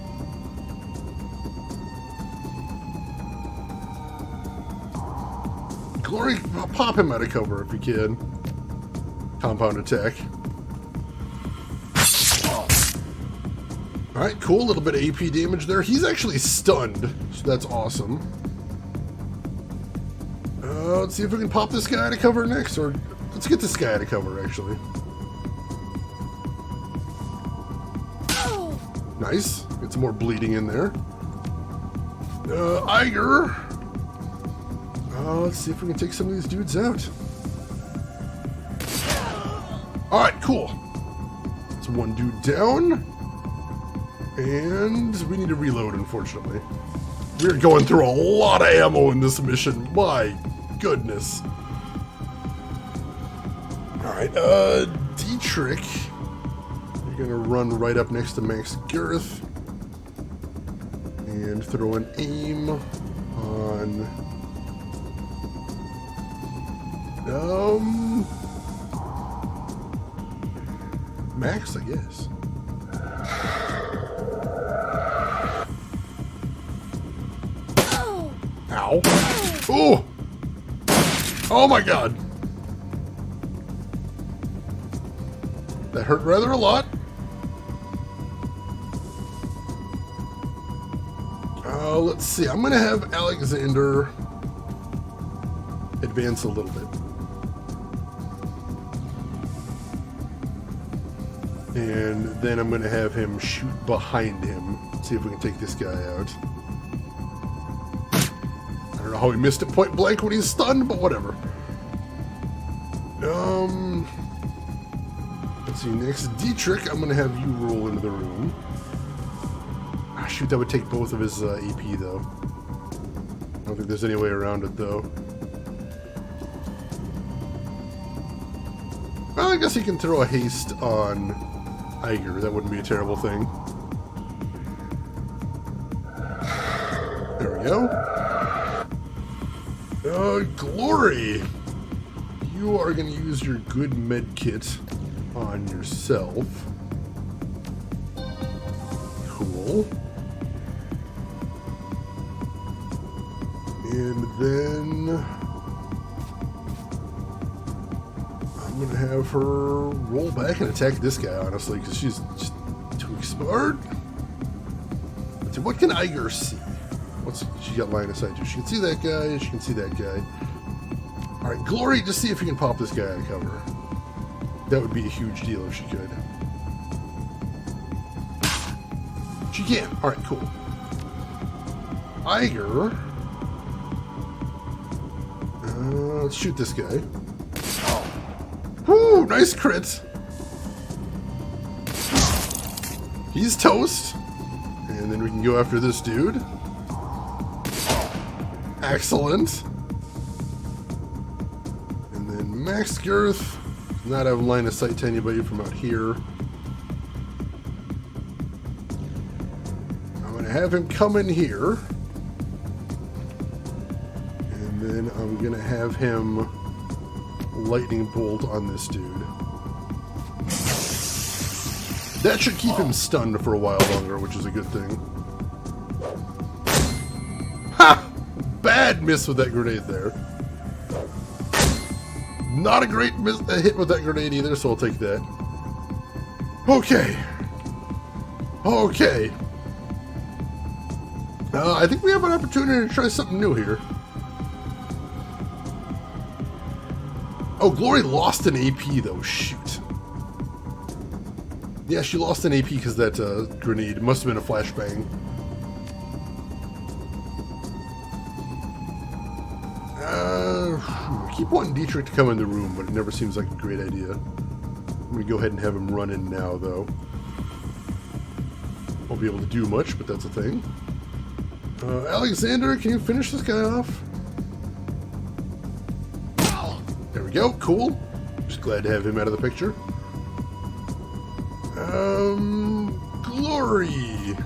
Glory, pop him out of cover if you can. Compound attack. Alright, cool. A little bit of AP damage there. He's actually stunned, so that's awesome. Let's see if we can pop this guy out of cover next, or let's get this guy out of cover, actually. Nice. Get some more bleeding in there. Iger. Let's see if we can take some of these dudes out. Alright, cool. That's one dude down. And we need to reload, unfortunately. We're going through a lot of ammo in this mission. My goodness. Alright, Dietrich. You're gonna run right up next to Max Gareth. And throw an aim on... Max, I guess. Ow. Oh! Oh my god. That hurt rather a lot. Let's see. I'm going to have Alexander advance a little bit. And then I'm going to have him shoot behind him. See if we can take this guy out. I don't know how he missed it point blank when he's stunned, but whatever. Let's see. Next, Dietrich, I'm going to have you roll into the room. Ah, shoot, that would take both of his AP, though. I don't think there's any way around it, though. Well, I guess he can throw a haste on Iger. That wouldn't be a terrible thing. There we go. Glory! You are going to use your good med kit on yourself. Cool. And then I'm going to have her roll back and attack this guy, honestly, because she's just too smart. Let's see, what can Iger see? What's she got line of sight to? She can see that guy, she can see that guy. Alright, Glory, just see if you can pop this guy out of cover. That would be a huge deal if she could. She can. Alright, cool. Iger. Let's shoot this guy. Woo! Nice crit. He's toast. And then we can go after this dude. Excellent. And then Max Girth. Not have line of sight to anybody from out here. I'm going to have him come in here. And then I'm going to have him lightning bolt on this dude. That should keep him stunned for a while longer, which is a good thing. Ha! Bad miss with that grenade there. Not a great hit with that grenade either, so I'll take that. Okay. Okay. I think we have an opportunity to try something new here. Oh, Glory lost an AP, though. Shoot. Yeah, she lost an AP because that grenade must have been a flashbang. I keep wanting Dietrich to come in the room, but it never seems like a great idea. I'm going to go ahead and have him run in now, though. Won't be able to do much, but that's a thing. Alexander, can you finish this guy off? There we go, cool. Just glad to have him out of the picture. Glory.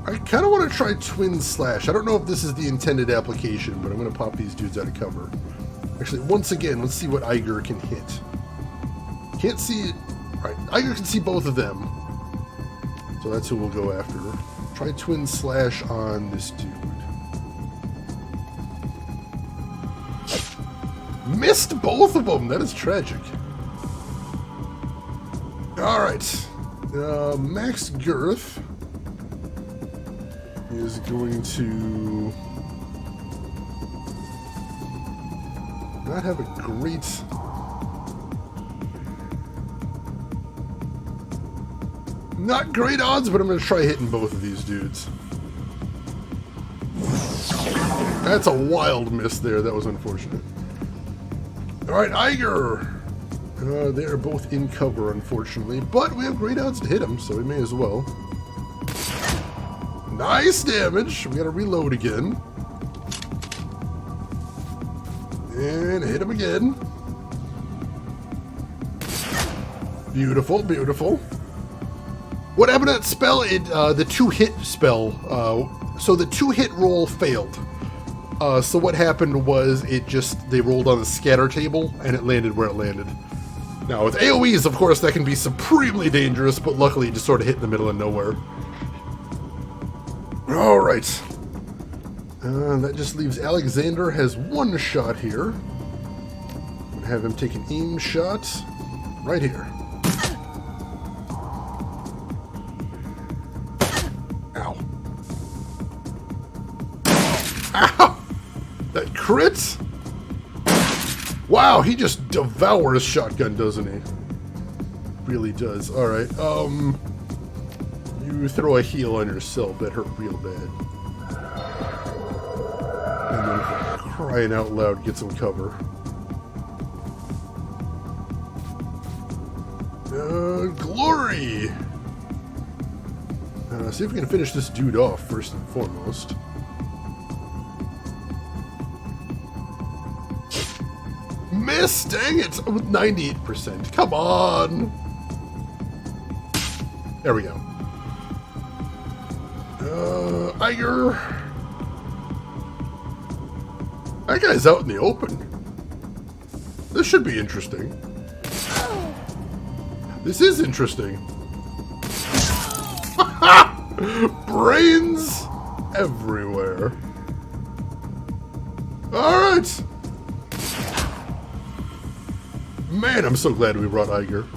I kind of want to try Twin Slash. I don't know if this is the intended application, but I'm going to pop these dudes out of cover. Actually, once again, let's see what Iger can hit. Can't see it. Alright, Iger can see both of them. So that's who we'll go after. Try Twin Slash on this dude. Missed both of them! That is tragic. Alright. Max Girth is going to not have a great odds, but I'm going to try hitting both of these dudes. That's a wild miss there. That was unfortunate. Alright, Iger. They are both in cover, unfortunately, but we have great odds to hit them, so we may as well. Nice damage. We got to reload again. And hit him again. Beautiful, beautiful. What happened to that spell? The 2-hit spell. So the 2-hit roll failed. So what happened was they rolled on the scatter table and it landed where it landed. Now with AoEs, of course, that can be supremely dangerous, but luckily it just sort of hit in the middle of nowhere. All right. That just leaves Alexander has one shot here. I'm gonna have him take an aim shot right here. Ow. Ow! That crit? Wow, he just devours shotgun, doesn't he? Really does. Alright, you throw a heal on yourself, that hurt real bad. And then crying out loud, get some cover. Glory! See if we can finish this dude off first and foremost. Miss! Dang it! With 98%. Come on! There we go. Iger. That guy's out in the open. This should be interesting. This is interesting. Brains everywhere. Alright. Man, I'm so glad we brought Iger.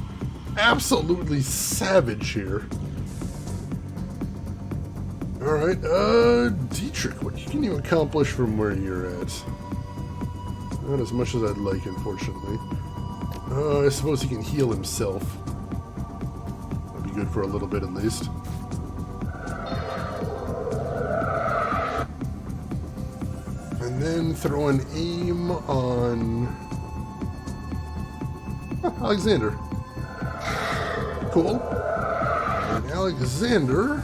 Absolutely savage here. Alright, Dietrich, what can you accomplish from where you're at? Not as much as I'd like, unfortunately. I suppose he can heal himself. That'd be good for a little bit at least. And then throw an aim on Alexander. Cool. And Alexander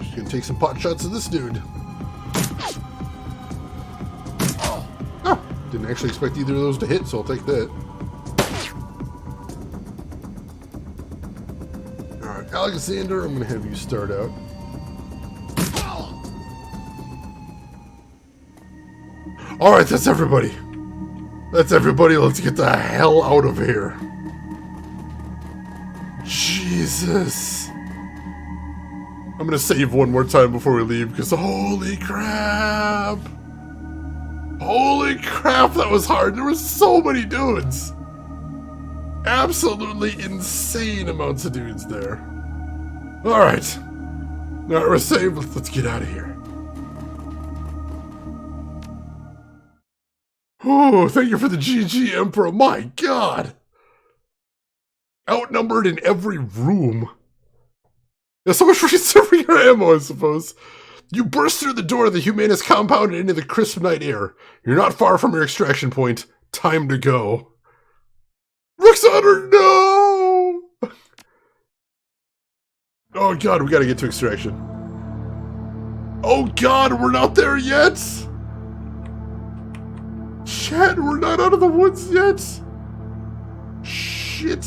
is gonna take some pot shots at this dude. Oh, didn't actually expect either of those to hit, so I'll take that. Alright, Alexander, I'm gonna have you start out. Alright, that's everybody. That's everybody. Let's get the hell out of here. Jesus. I'm gonna save one more time before we leave, because holy crap. Holy crap, that was hard. There were so many dudes. Absolutely insane amounts of dudes there. Alright. Alright, we're saved. Let's get out of here. Oh, thank you for the GG, Emperor. My God. Outnumbered in every room. There's so much for conserving your ammo, I suppose. You burst through the door of the Humanist compound and into the crisp night air. You're not far from your extraction point. Time to go. Roxanne, no! Oh God, we gotta get to extraction. Oh God, we're not there yet! Chat, we're not out of the woods yet! Shit.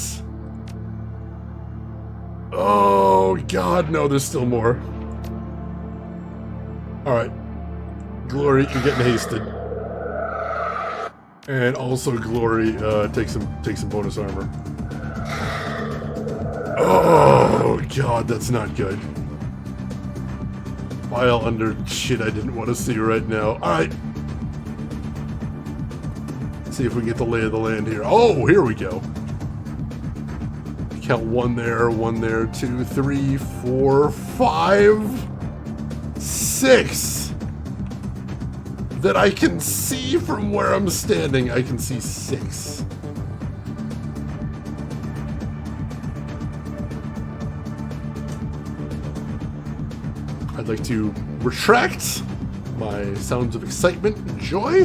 Oh God, no, there's still more. Alright. Glory, you're getting hasted. And also Glory, take some bonus armor. Oh God, that's not good. File under shit I didn't want to see right now. Alright. See if we can get the lay of the land here. Oh, here we go. Count one there, 2, 3, 4, 5, 6. That I can see from where I'm standing. I can see 6. I'd like to retract my sounds of excitement and joy.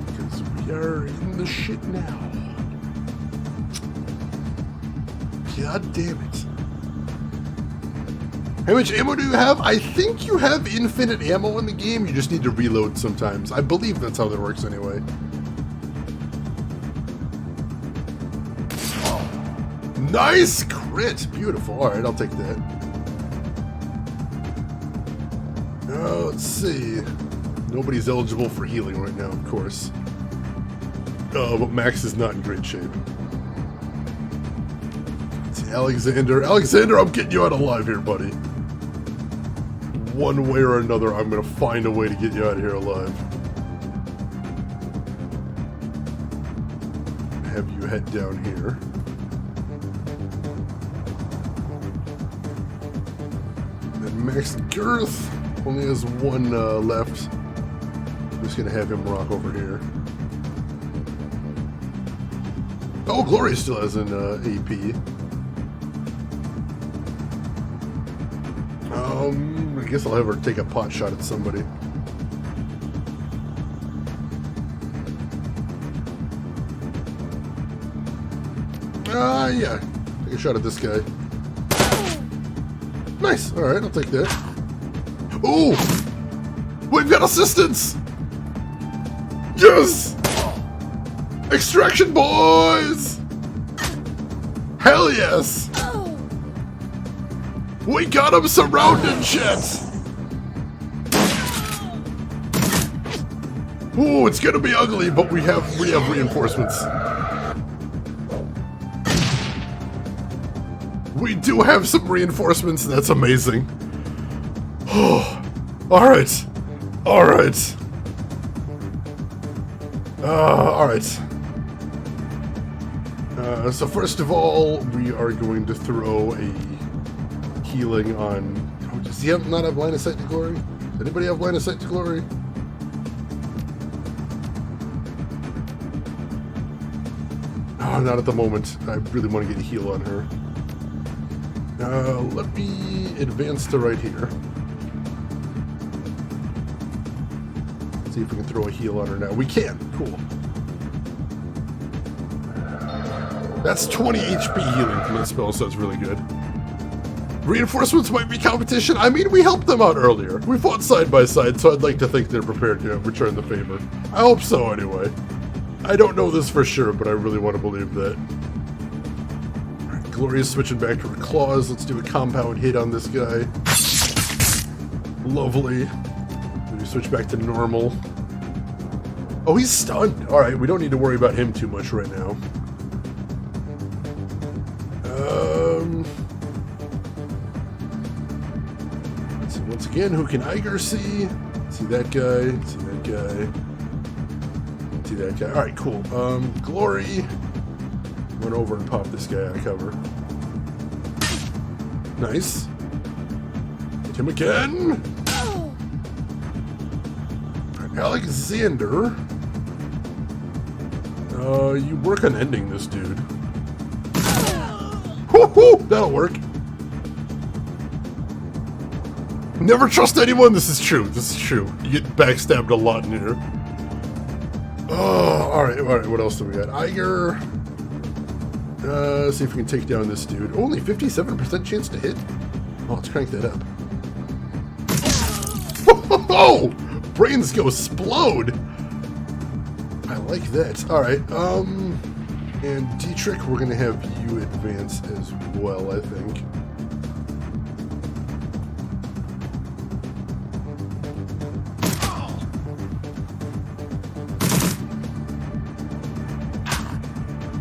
Because we are in the shit now. God damn it. How much ammo do you have? I think you have infinite ammo in the game. You just need to reload sometimes. I believe that's how that works anyway. Oh. Nice crit. Beautiful. Alright, I'll take that. Let's see. Nobody's eligible for healing right now, of course. But Max is not in great shape. Alexander, I'm getting you out alive here, buddy. one way or another, I'm gonna find a way to get you out of here alive. Have you head down here. And Max Girth only has one left. I'm just gonna have him rock over here. Oh, Glory still has an AP. I guess I'll have her take a pot shot at somebody. Yeah. Take a shot at this guy. Nice. Alright, I'll take that. Ooh! We've got assistance! Yes! Extraction, boys! Hell yes! We got him surrounded, shit! Ooh, it's gonna be ugly, but we have reinforcements. We do have some reinforcements, that's amazing. Oh, alright. Alright. Alright. So first of all, we are going to throw a healing on... Oh, does he not have line of sight to glory? Does anybody have line of sight to glory? Oh, not at the moment. I really want to get a heal on her. Let me advance to right here. See if we can throw a heal on her now. We can. Cool. That's 20 HP healing from that spell, so it's really good. Reinforcements might be competition. I mean, we helped them out earlier. We fought side by side, so I'd like to think they're prepared to return the favor. I hope so, anyway. I don't know this for sure, but I really want to believe that. Alright, Gloria's switching back to her claws. Let's do a compound hit on this guy. Lovely. We switch back to normal. Oh, he's stunned. Alright, we don't need to worry about him too much right now. Let's see, once again, who can Iger see? See that guy, see that guy, see that guy. Alright, cool. Glory. Run over and pop this guy out of cover. Nice. Hit him again. Alexander. You work on ending this dude. Woo-hoo! That'll work. Never trust anyone. This is true. This is true. You get backstabbed a lot in here. Oh, alright, alright. What else do we got? Iger. See if we can take down this dude. Only 57% chance to hit? Oh, let's crank that up. Oh! Brains go explode! I like that. Alright, and Dietrich, we're gonna have you advance as well, I think.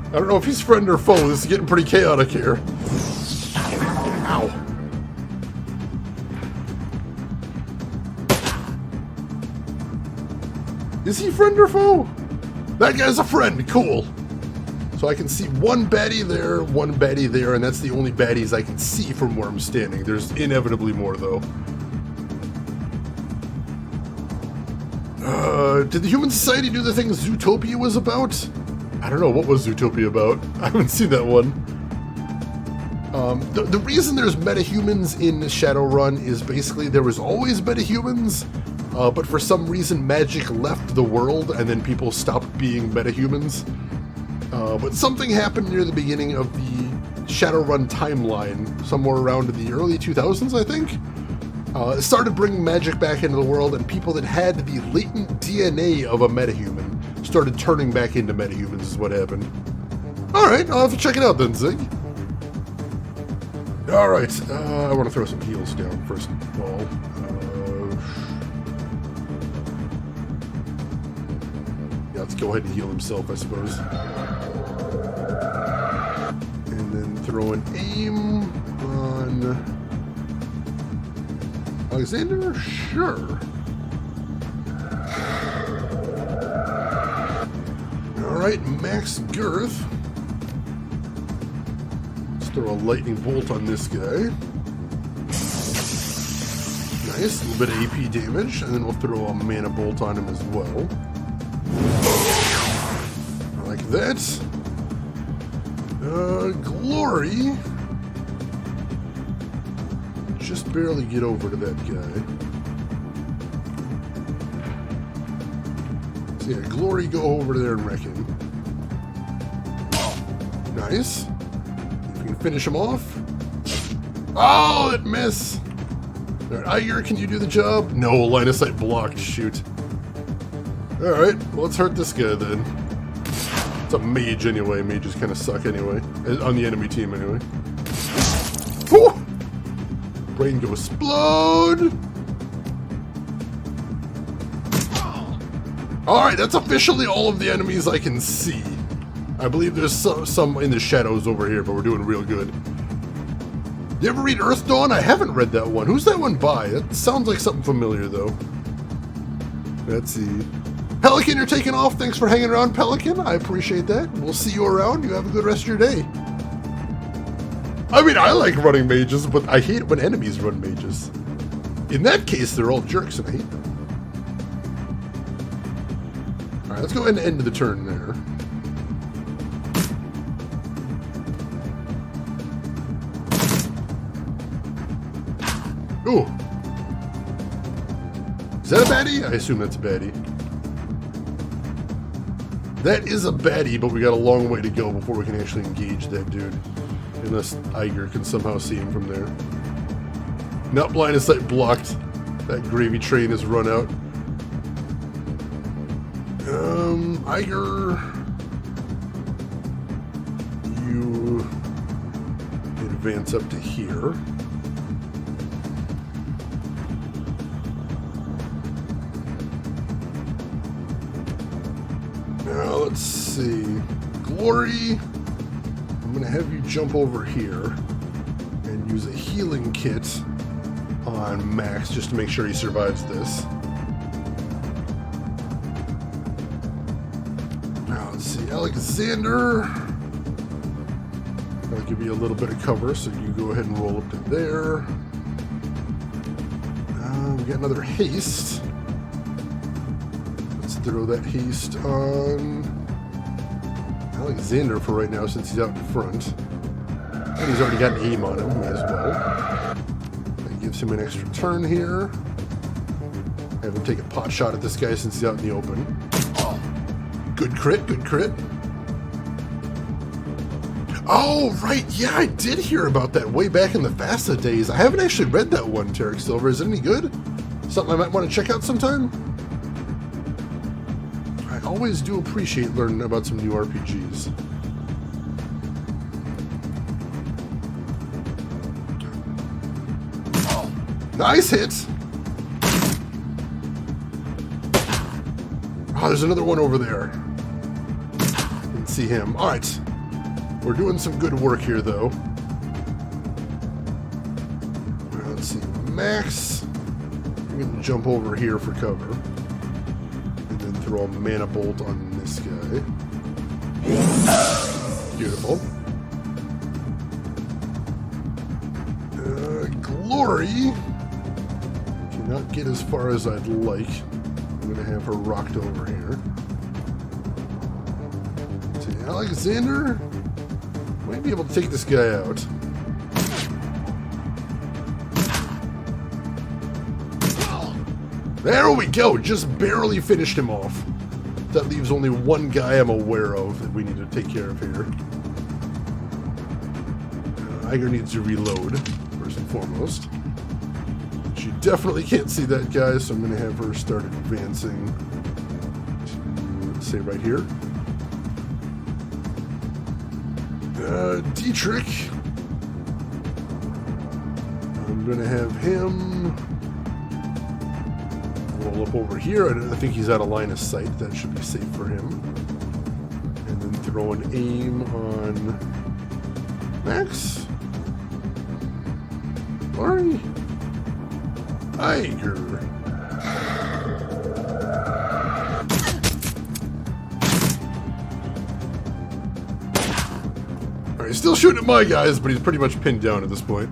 I don't know if he's friend or foe. This is getting pretty chaotic here. Ow. Is he friend or foe? That guy's a friend. Cool. So I can see one baddie there, and that's the only baddies I can see from where I'm standing. There's inevitably more, though. Did the Human Society do the thing Zootopia was about? I don't know. What was Zootopia about? I haven't seen that one. The reason there's metahumans in Shadowrun is basically there was always metahumans, but for some reason magic left the world and then people stopped being metahumans. But something happened near the beginning of the Shadowrun timeline, somewhere around the early 2000s, I think. It started bringing magic back into the world, and people that had the latent DNA of a metahuman started turning back into metahumans is what happened. Alright, I'll have to check it out then, Zig. Alright, I want to throw some heals down first of all. Yeah, let's go ahead and heal himself, I suppose. And then throw an aim on... Alexander? Sure. Alright, max girth. Let's throw a lightning bolt on this guy. Nice, a little bit of AP damage, and then we'll throw a mana bolt on him as well. Like that. Glory. Just barely get over to that guy. So yeah, Glory, go over there and wreck him. Nice. If we can finish him off. Oh, it missed. Alright, Iger, can you do the job? No, line of sight blocked. Shoot. Alright, well, let's hurt this guy then. It's a mage anyway. Mages kind of suck anyway. On the enemy team anyway. Whew! Brain go explode! Alright, that's officially all of the enemies I can see. I believe there's some in the shadows over here, but we're doing real good. You ever read Earth Dawn? I haven't read that one. Who's that one by? That sounds like something familiar, though. Let's see. Pelican, you're taking off. Thanks for hanging around, Pelican. I appreciate that. We'll see you around. You have a good rest of your day. I mean, I like running mages, but I hate it when enemies run mages. In that case, they're all jerks, and I hate them. Alright, let's go ahead and end the turn there. Ooh. Is that a baddie? I assume that's a baddie. That is a baddie, but we got a long way to go before we can actually engage that dude. Unless Iger can somehow see him from there. Nope, line of sight blocked. That gravy train has run out. Iger, you advance up to here. Now let's see. Glory, I'm gonna have you jump over here and use a healing kit on Max just to make sure he survives this. Let's see, Alexander. I'll give you a little bit of cover, so you go ahead and roll up to there. We got another haste. Let's throw that haste on Alexander for right now, since he's out in front. And he's already got an aim on him as well. That gives him an extra turn here. Have him take a pot shot at this guy since he's out in the open. Good crit, good crit. Oh, right, yeah, I did hear about that way back in the FASA days. I haven't actually read that one, Tarek Silver. Is it any good? Something I might want to check out sometime? I always do appreciate learning about some new RPGs. Nice hit! Oh, there's another one over there. Didn't see him. Alright. We're doing some good work here, though. Let's see. Max. I'm going to jump over here for cover. And then throw a mana bolt on this guy. Beautiful. Glory. Cannot get as far as I'd like. I'm going to have her rocked over here. See, Alexander might be able to take this guy out. There we go! Just barely finished him off. That leaves only one guy I'm aware of that we need to take care of here. Iger needs to reload, first and foremost. She definitely can't see that guy, so I'm going to have her start advancing to, let's say, right here. Dietrich. I'm going to have him roll up over here. I think he's out of line of sight. That should be safe for him. And then throw an aim on Max. Glory. Iger. Alright, he's still shooting at my guys, but he's pretty much pinned down at this point.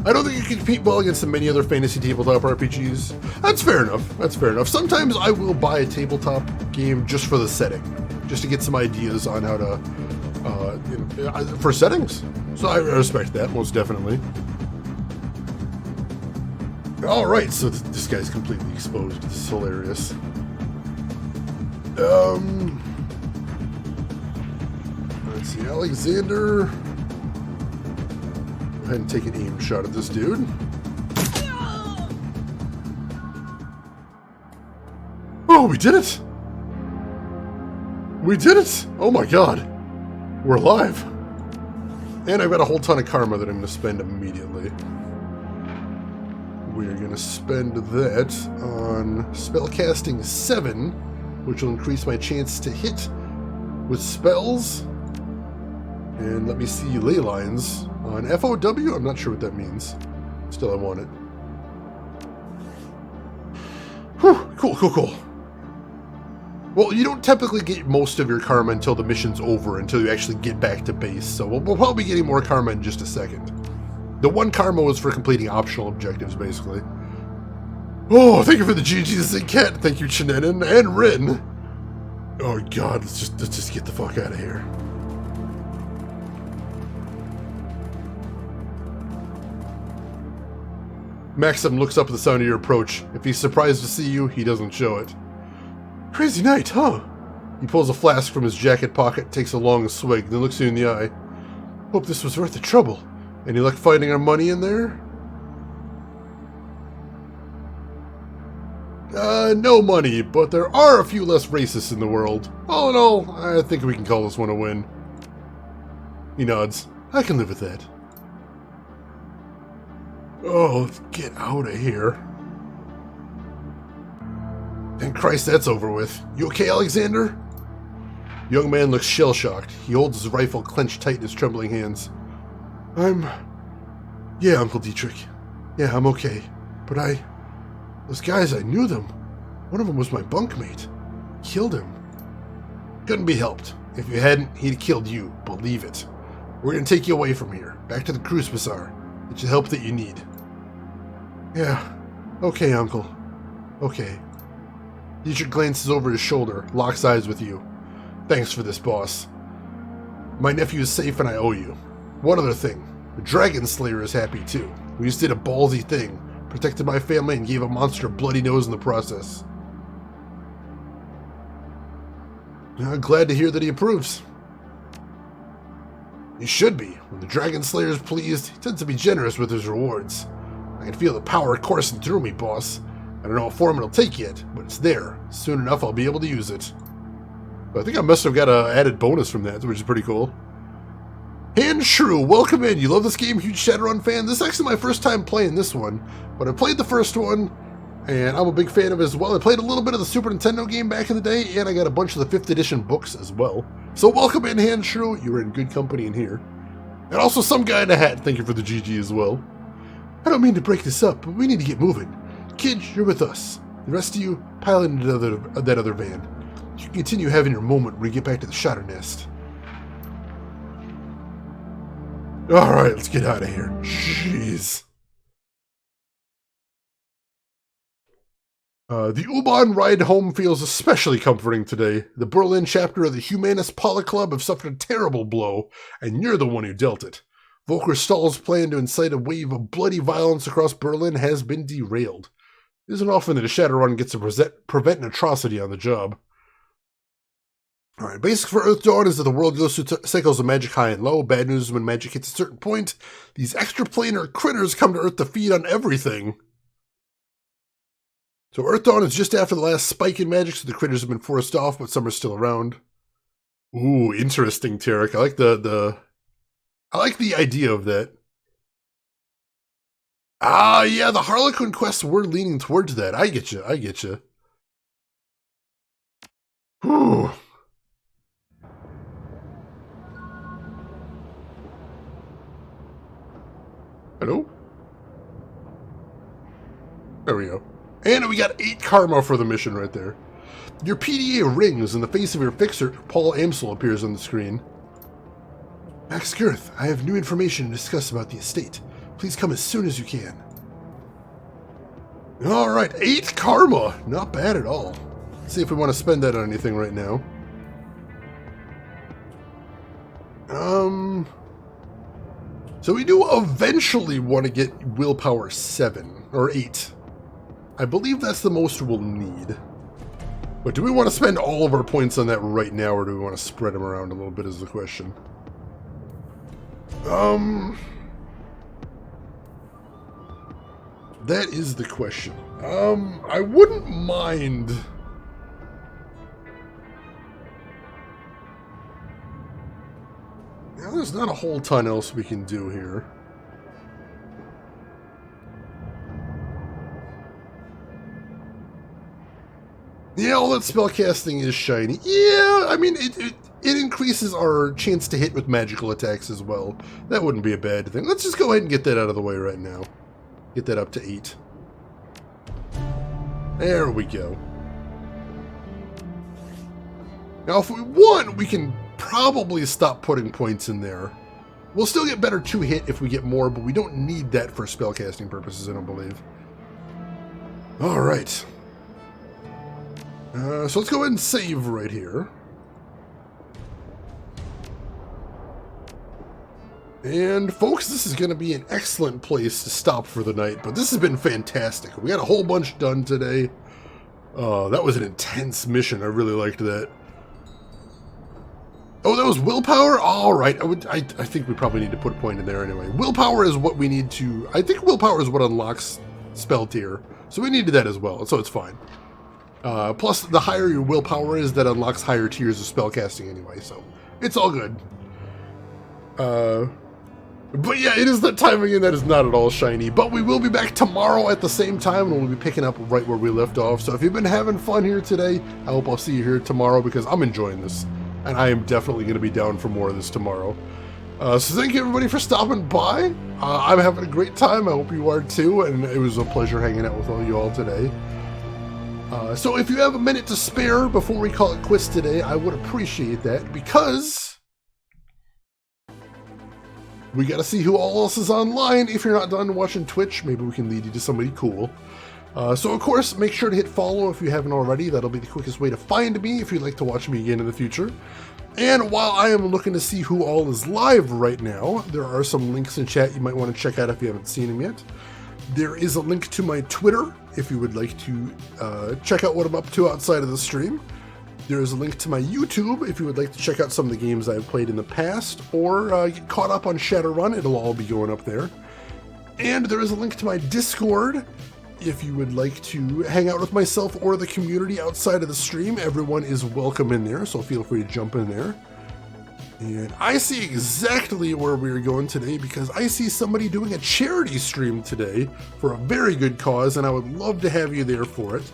I don't think you can compete well against the many other fantasy tabletop RPGs. That's fair enough. That's fair enough. Sometimes I will buy a tabletop game just for the setting, just to get some ideas on how to, for settings. So I respect that, most definitely. Alright, so this guy's completely exposed. This is hilarious. Let's see, Alexander. Go ahead and take an aim shot at this dude. Oh, we did it! We did it! Oh my god. We're alive. And I've got a whole ton of karma that I'm going to spend immediately. We're going to spend that on spellcasting 7, which will increase my chance to hit with spells. And let me see ley lines on FOW. I'm not sure what that means. Still, I want it. Whew, cool. Well, you don't typically get most of your karma until the mission's over, until you actually get back to base. So we'll probably be getting more karma in just a second. The 1 karma was for completing optional objectives, basically. Oh, thank you for the GG's and Cat. Thank you, Chenenin and Rin. Oh god, let's just get the fuck out of here. Maxim looks up at the sound of your approach. If he's surprised to see you, he doesn't show it. Crazy night, huh? He pulls a flask from his jacket pocket, takes a long swig, then looks you in the eye. Hope this was worth the trouble. Any luck finding our money in there? No money, but there are a few less racists in the world. All in all, I think we can call this one a win. He nods. I can live with that. Oh, let's get out of here. Thank Christ that's over with. You okay, Alexander? The young man looks shell-shocked. He holds his rifle clenched tight in his trembling hands. Yeah, Uncle Dietrich. Yeah, I'm okay. But those guys, I knew them. One of them was my bunkmate. Killed him. Couldn't be helped. If you hadn't, he'd have killed you. Believe it. We're gonna take you away from here. Back to the Cruise Bazaar. Get you the help that you need. Yeah. Okay, Uncle. Okay. Dietrich glances over his shoulder, locks eyes with you. Thanks for this, boss. My nephew is safe and I owe you. One other thing. The Dragon Slayer is happy too. We just did a ballsy thing. Protected my family and gave a monster a bloody nose in the process. I'm glad to hear that he approves. He should be. When the Dragon Slayer is pleased, he tends to be generous with his rewards. I can feel the power coursing through me, boss. I don't know what form it'll take yet, but it's there. Soon enough, I'll be able to use it. But I think I must have got an added bonus from that, which is pretty cool. Hand Shrew, welcome in. You love this game? Huge Shadowrun fan? This is actually my first time playing this one, but I played the first one, and I'm a big fan of it as well. I played a little bit of the Super Nintendo game back in the day, and I got a bunch of the 5th edition books as well. So welcome in, Hand Shrew. You were in good company in here. And also some guy in a hat, thank you for the GG as well. I don't mean to break this up, but we need to get moving. Kid, you're with us. The rest of you, pile into that other van. You can continue having your moment when we get back to the Shatter Nest. Alright, let's get out of here. Jeez. The U-Bahn ride home feels especially comforting today. The Berlin chapter of the Humanist Poli Club have suffered a terrible blow, and you're the one who dealt it. Volker Stahl's plan to incite a wave of bloody violence across Berlin has been derailed. It isn't often that a Shadowrun gets to prevent an atrocity on the job. Alright, basic for Earth Dawn is that the world goes through cycles of magic high and low. Bad news is when magic hits a certain point, these extraplanar critters come to Earth to feed on everything. So Earth Dawn is just after the last spike in magic, so the critters have been forced off, but some are still around. Ooh, interesting, Tarek. I like the idea of that. Ah, yeah, the Harlequin quests were leaning towards that. I get you. Whew. Hello? There we go. And we got 8 karma for the mission right there. Your PDA rings and the face of your fixer, Paul Amsel, appears on the screen. Max Girth, I have new information to discuss about the estate. Please come as soon as you can. Alright, 8 karma. Not bad at all. Let's see if we want to spend that on anything right now. So we do eventually want to get willpower 7, or 8. I believe that's the most we'll need. But do we want to spend all of our points on that right now, or do we want to spread them around a little bit is the question. That is the question. I wouldn't mind... Now, there's not a whole ton else we can do here. Yeah, all that spellcasting is shiny. Yeah, I mean, it increases our chance to hit with magical attacks as well. That wouldn't be a bad thing. Let's just go ahead and get that out of the way right now. Get that up to 8. There we go. Now, if we want, we can probably stop putting points in there. We'll still get better 2-hit if we get more, but we don't need that for spellcasting purposes, I don't believe. Alright. So let's go ahead and save right here. And folks, this is going to be an excellent place to stop for the night, but this has been fantastic. We got a whole bunch done today. That was an intense mission. I really liked that. Oh, that was willpower? All right. I think we probably need to put a point in there anyway. Willpower is what we need to... I think willpower is what unlocks spell tier. So we needed that as well, so it's fine. Plus, the higher your willpower is, that unlocks higher tiers of spellcasting anyway, so it's all good. But yeah, it is that time again that is not at all shiny. But we will be back tomorrow at the same time, and we'll be picking up right where we left off. So if you've been having fun here today, I hope I'll see you here tomorrow, because I'm enjoying this. And I am definitely going to be down for more of this tomorrow. So thank you everybody for stopping by. I'm having a great time. I hope you are too. And it was a pleasure hanging out with all you all today. So if you have a minute to spare before we call it quits today, I would appreciate that, because we got to see who all else is online. If you're not done watching Twitch, maybe we can lead you to somebody cool. So of course, make sure to hit follow if you haven't already. That'll be the quickest way to find me if you'd like to watch me again in the future. And while I am looking to see who all is live right now, there are some links in chat you might want to check out if you haven't seen them yet. There is a link to my Twitter if you would like to check out what I'm up to outside of the stream. There is a link to my YouTube if you would like to check out some of the games I've played in the past, or get caught up on Shadowrun. It'll all be going up there. And there is a link to my Discord if you would like to hang out with myself or the community outside of the stream. Everyone is welcome in there, so feel free to jump in there. And I see exactly where we're going today, because I see somebody doing a charity stream today for a very good cause, and I would love to have you there for it.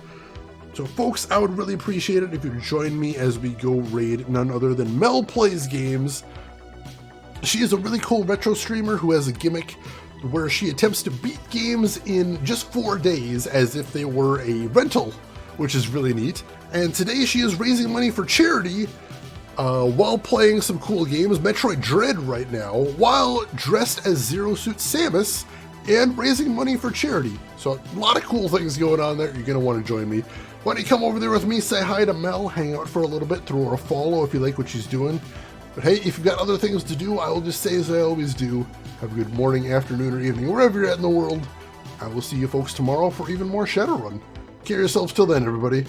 So folks, I would really appreciate it if you'd join me as we go raid none other than Mel Plays Games. She is a really cool retro streamer who has a gimmick where she attempts to beat games in just 4 days as if they were a rental, which is really neat. And today she is raising money for charity while playing some cool games, Metroid Dread right now, while dressed as Zero Suit Samus and raising money for charity. So a lot of cool things going on there. You're going to want to join me. Why don't you come over there with me, say hi to Mel, hang out for a little bit, throw her a follow if you like what she's doing. But hey, if you've got other things to do, I will just say as I always do, have a good morning, afternoon, or evening, wherever you're at in the world. I will see you folks tomorrow for even more Shadowrun. Care yourselves till then, everybody.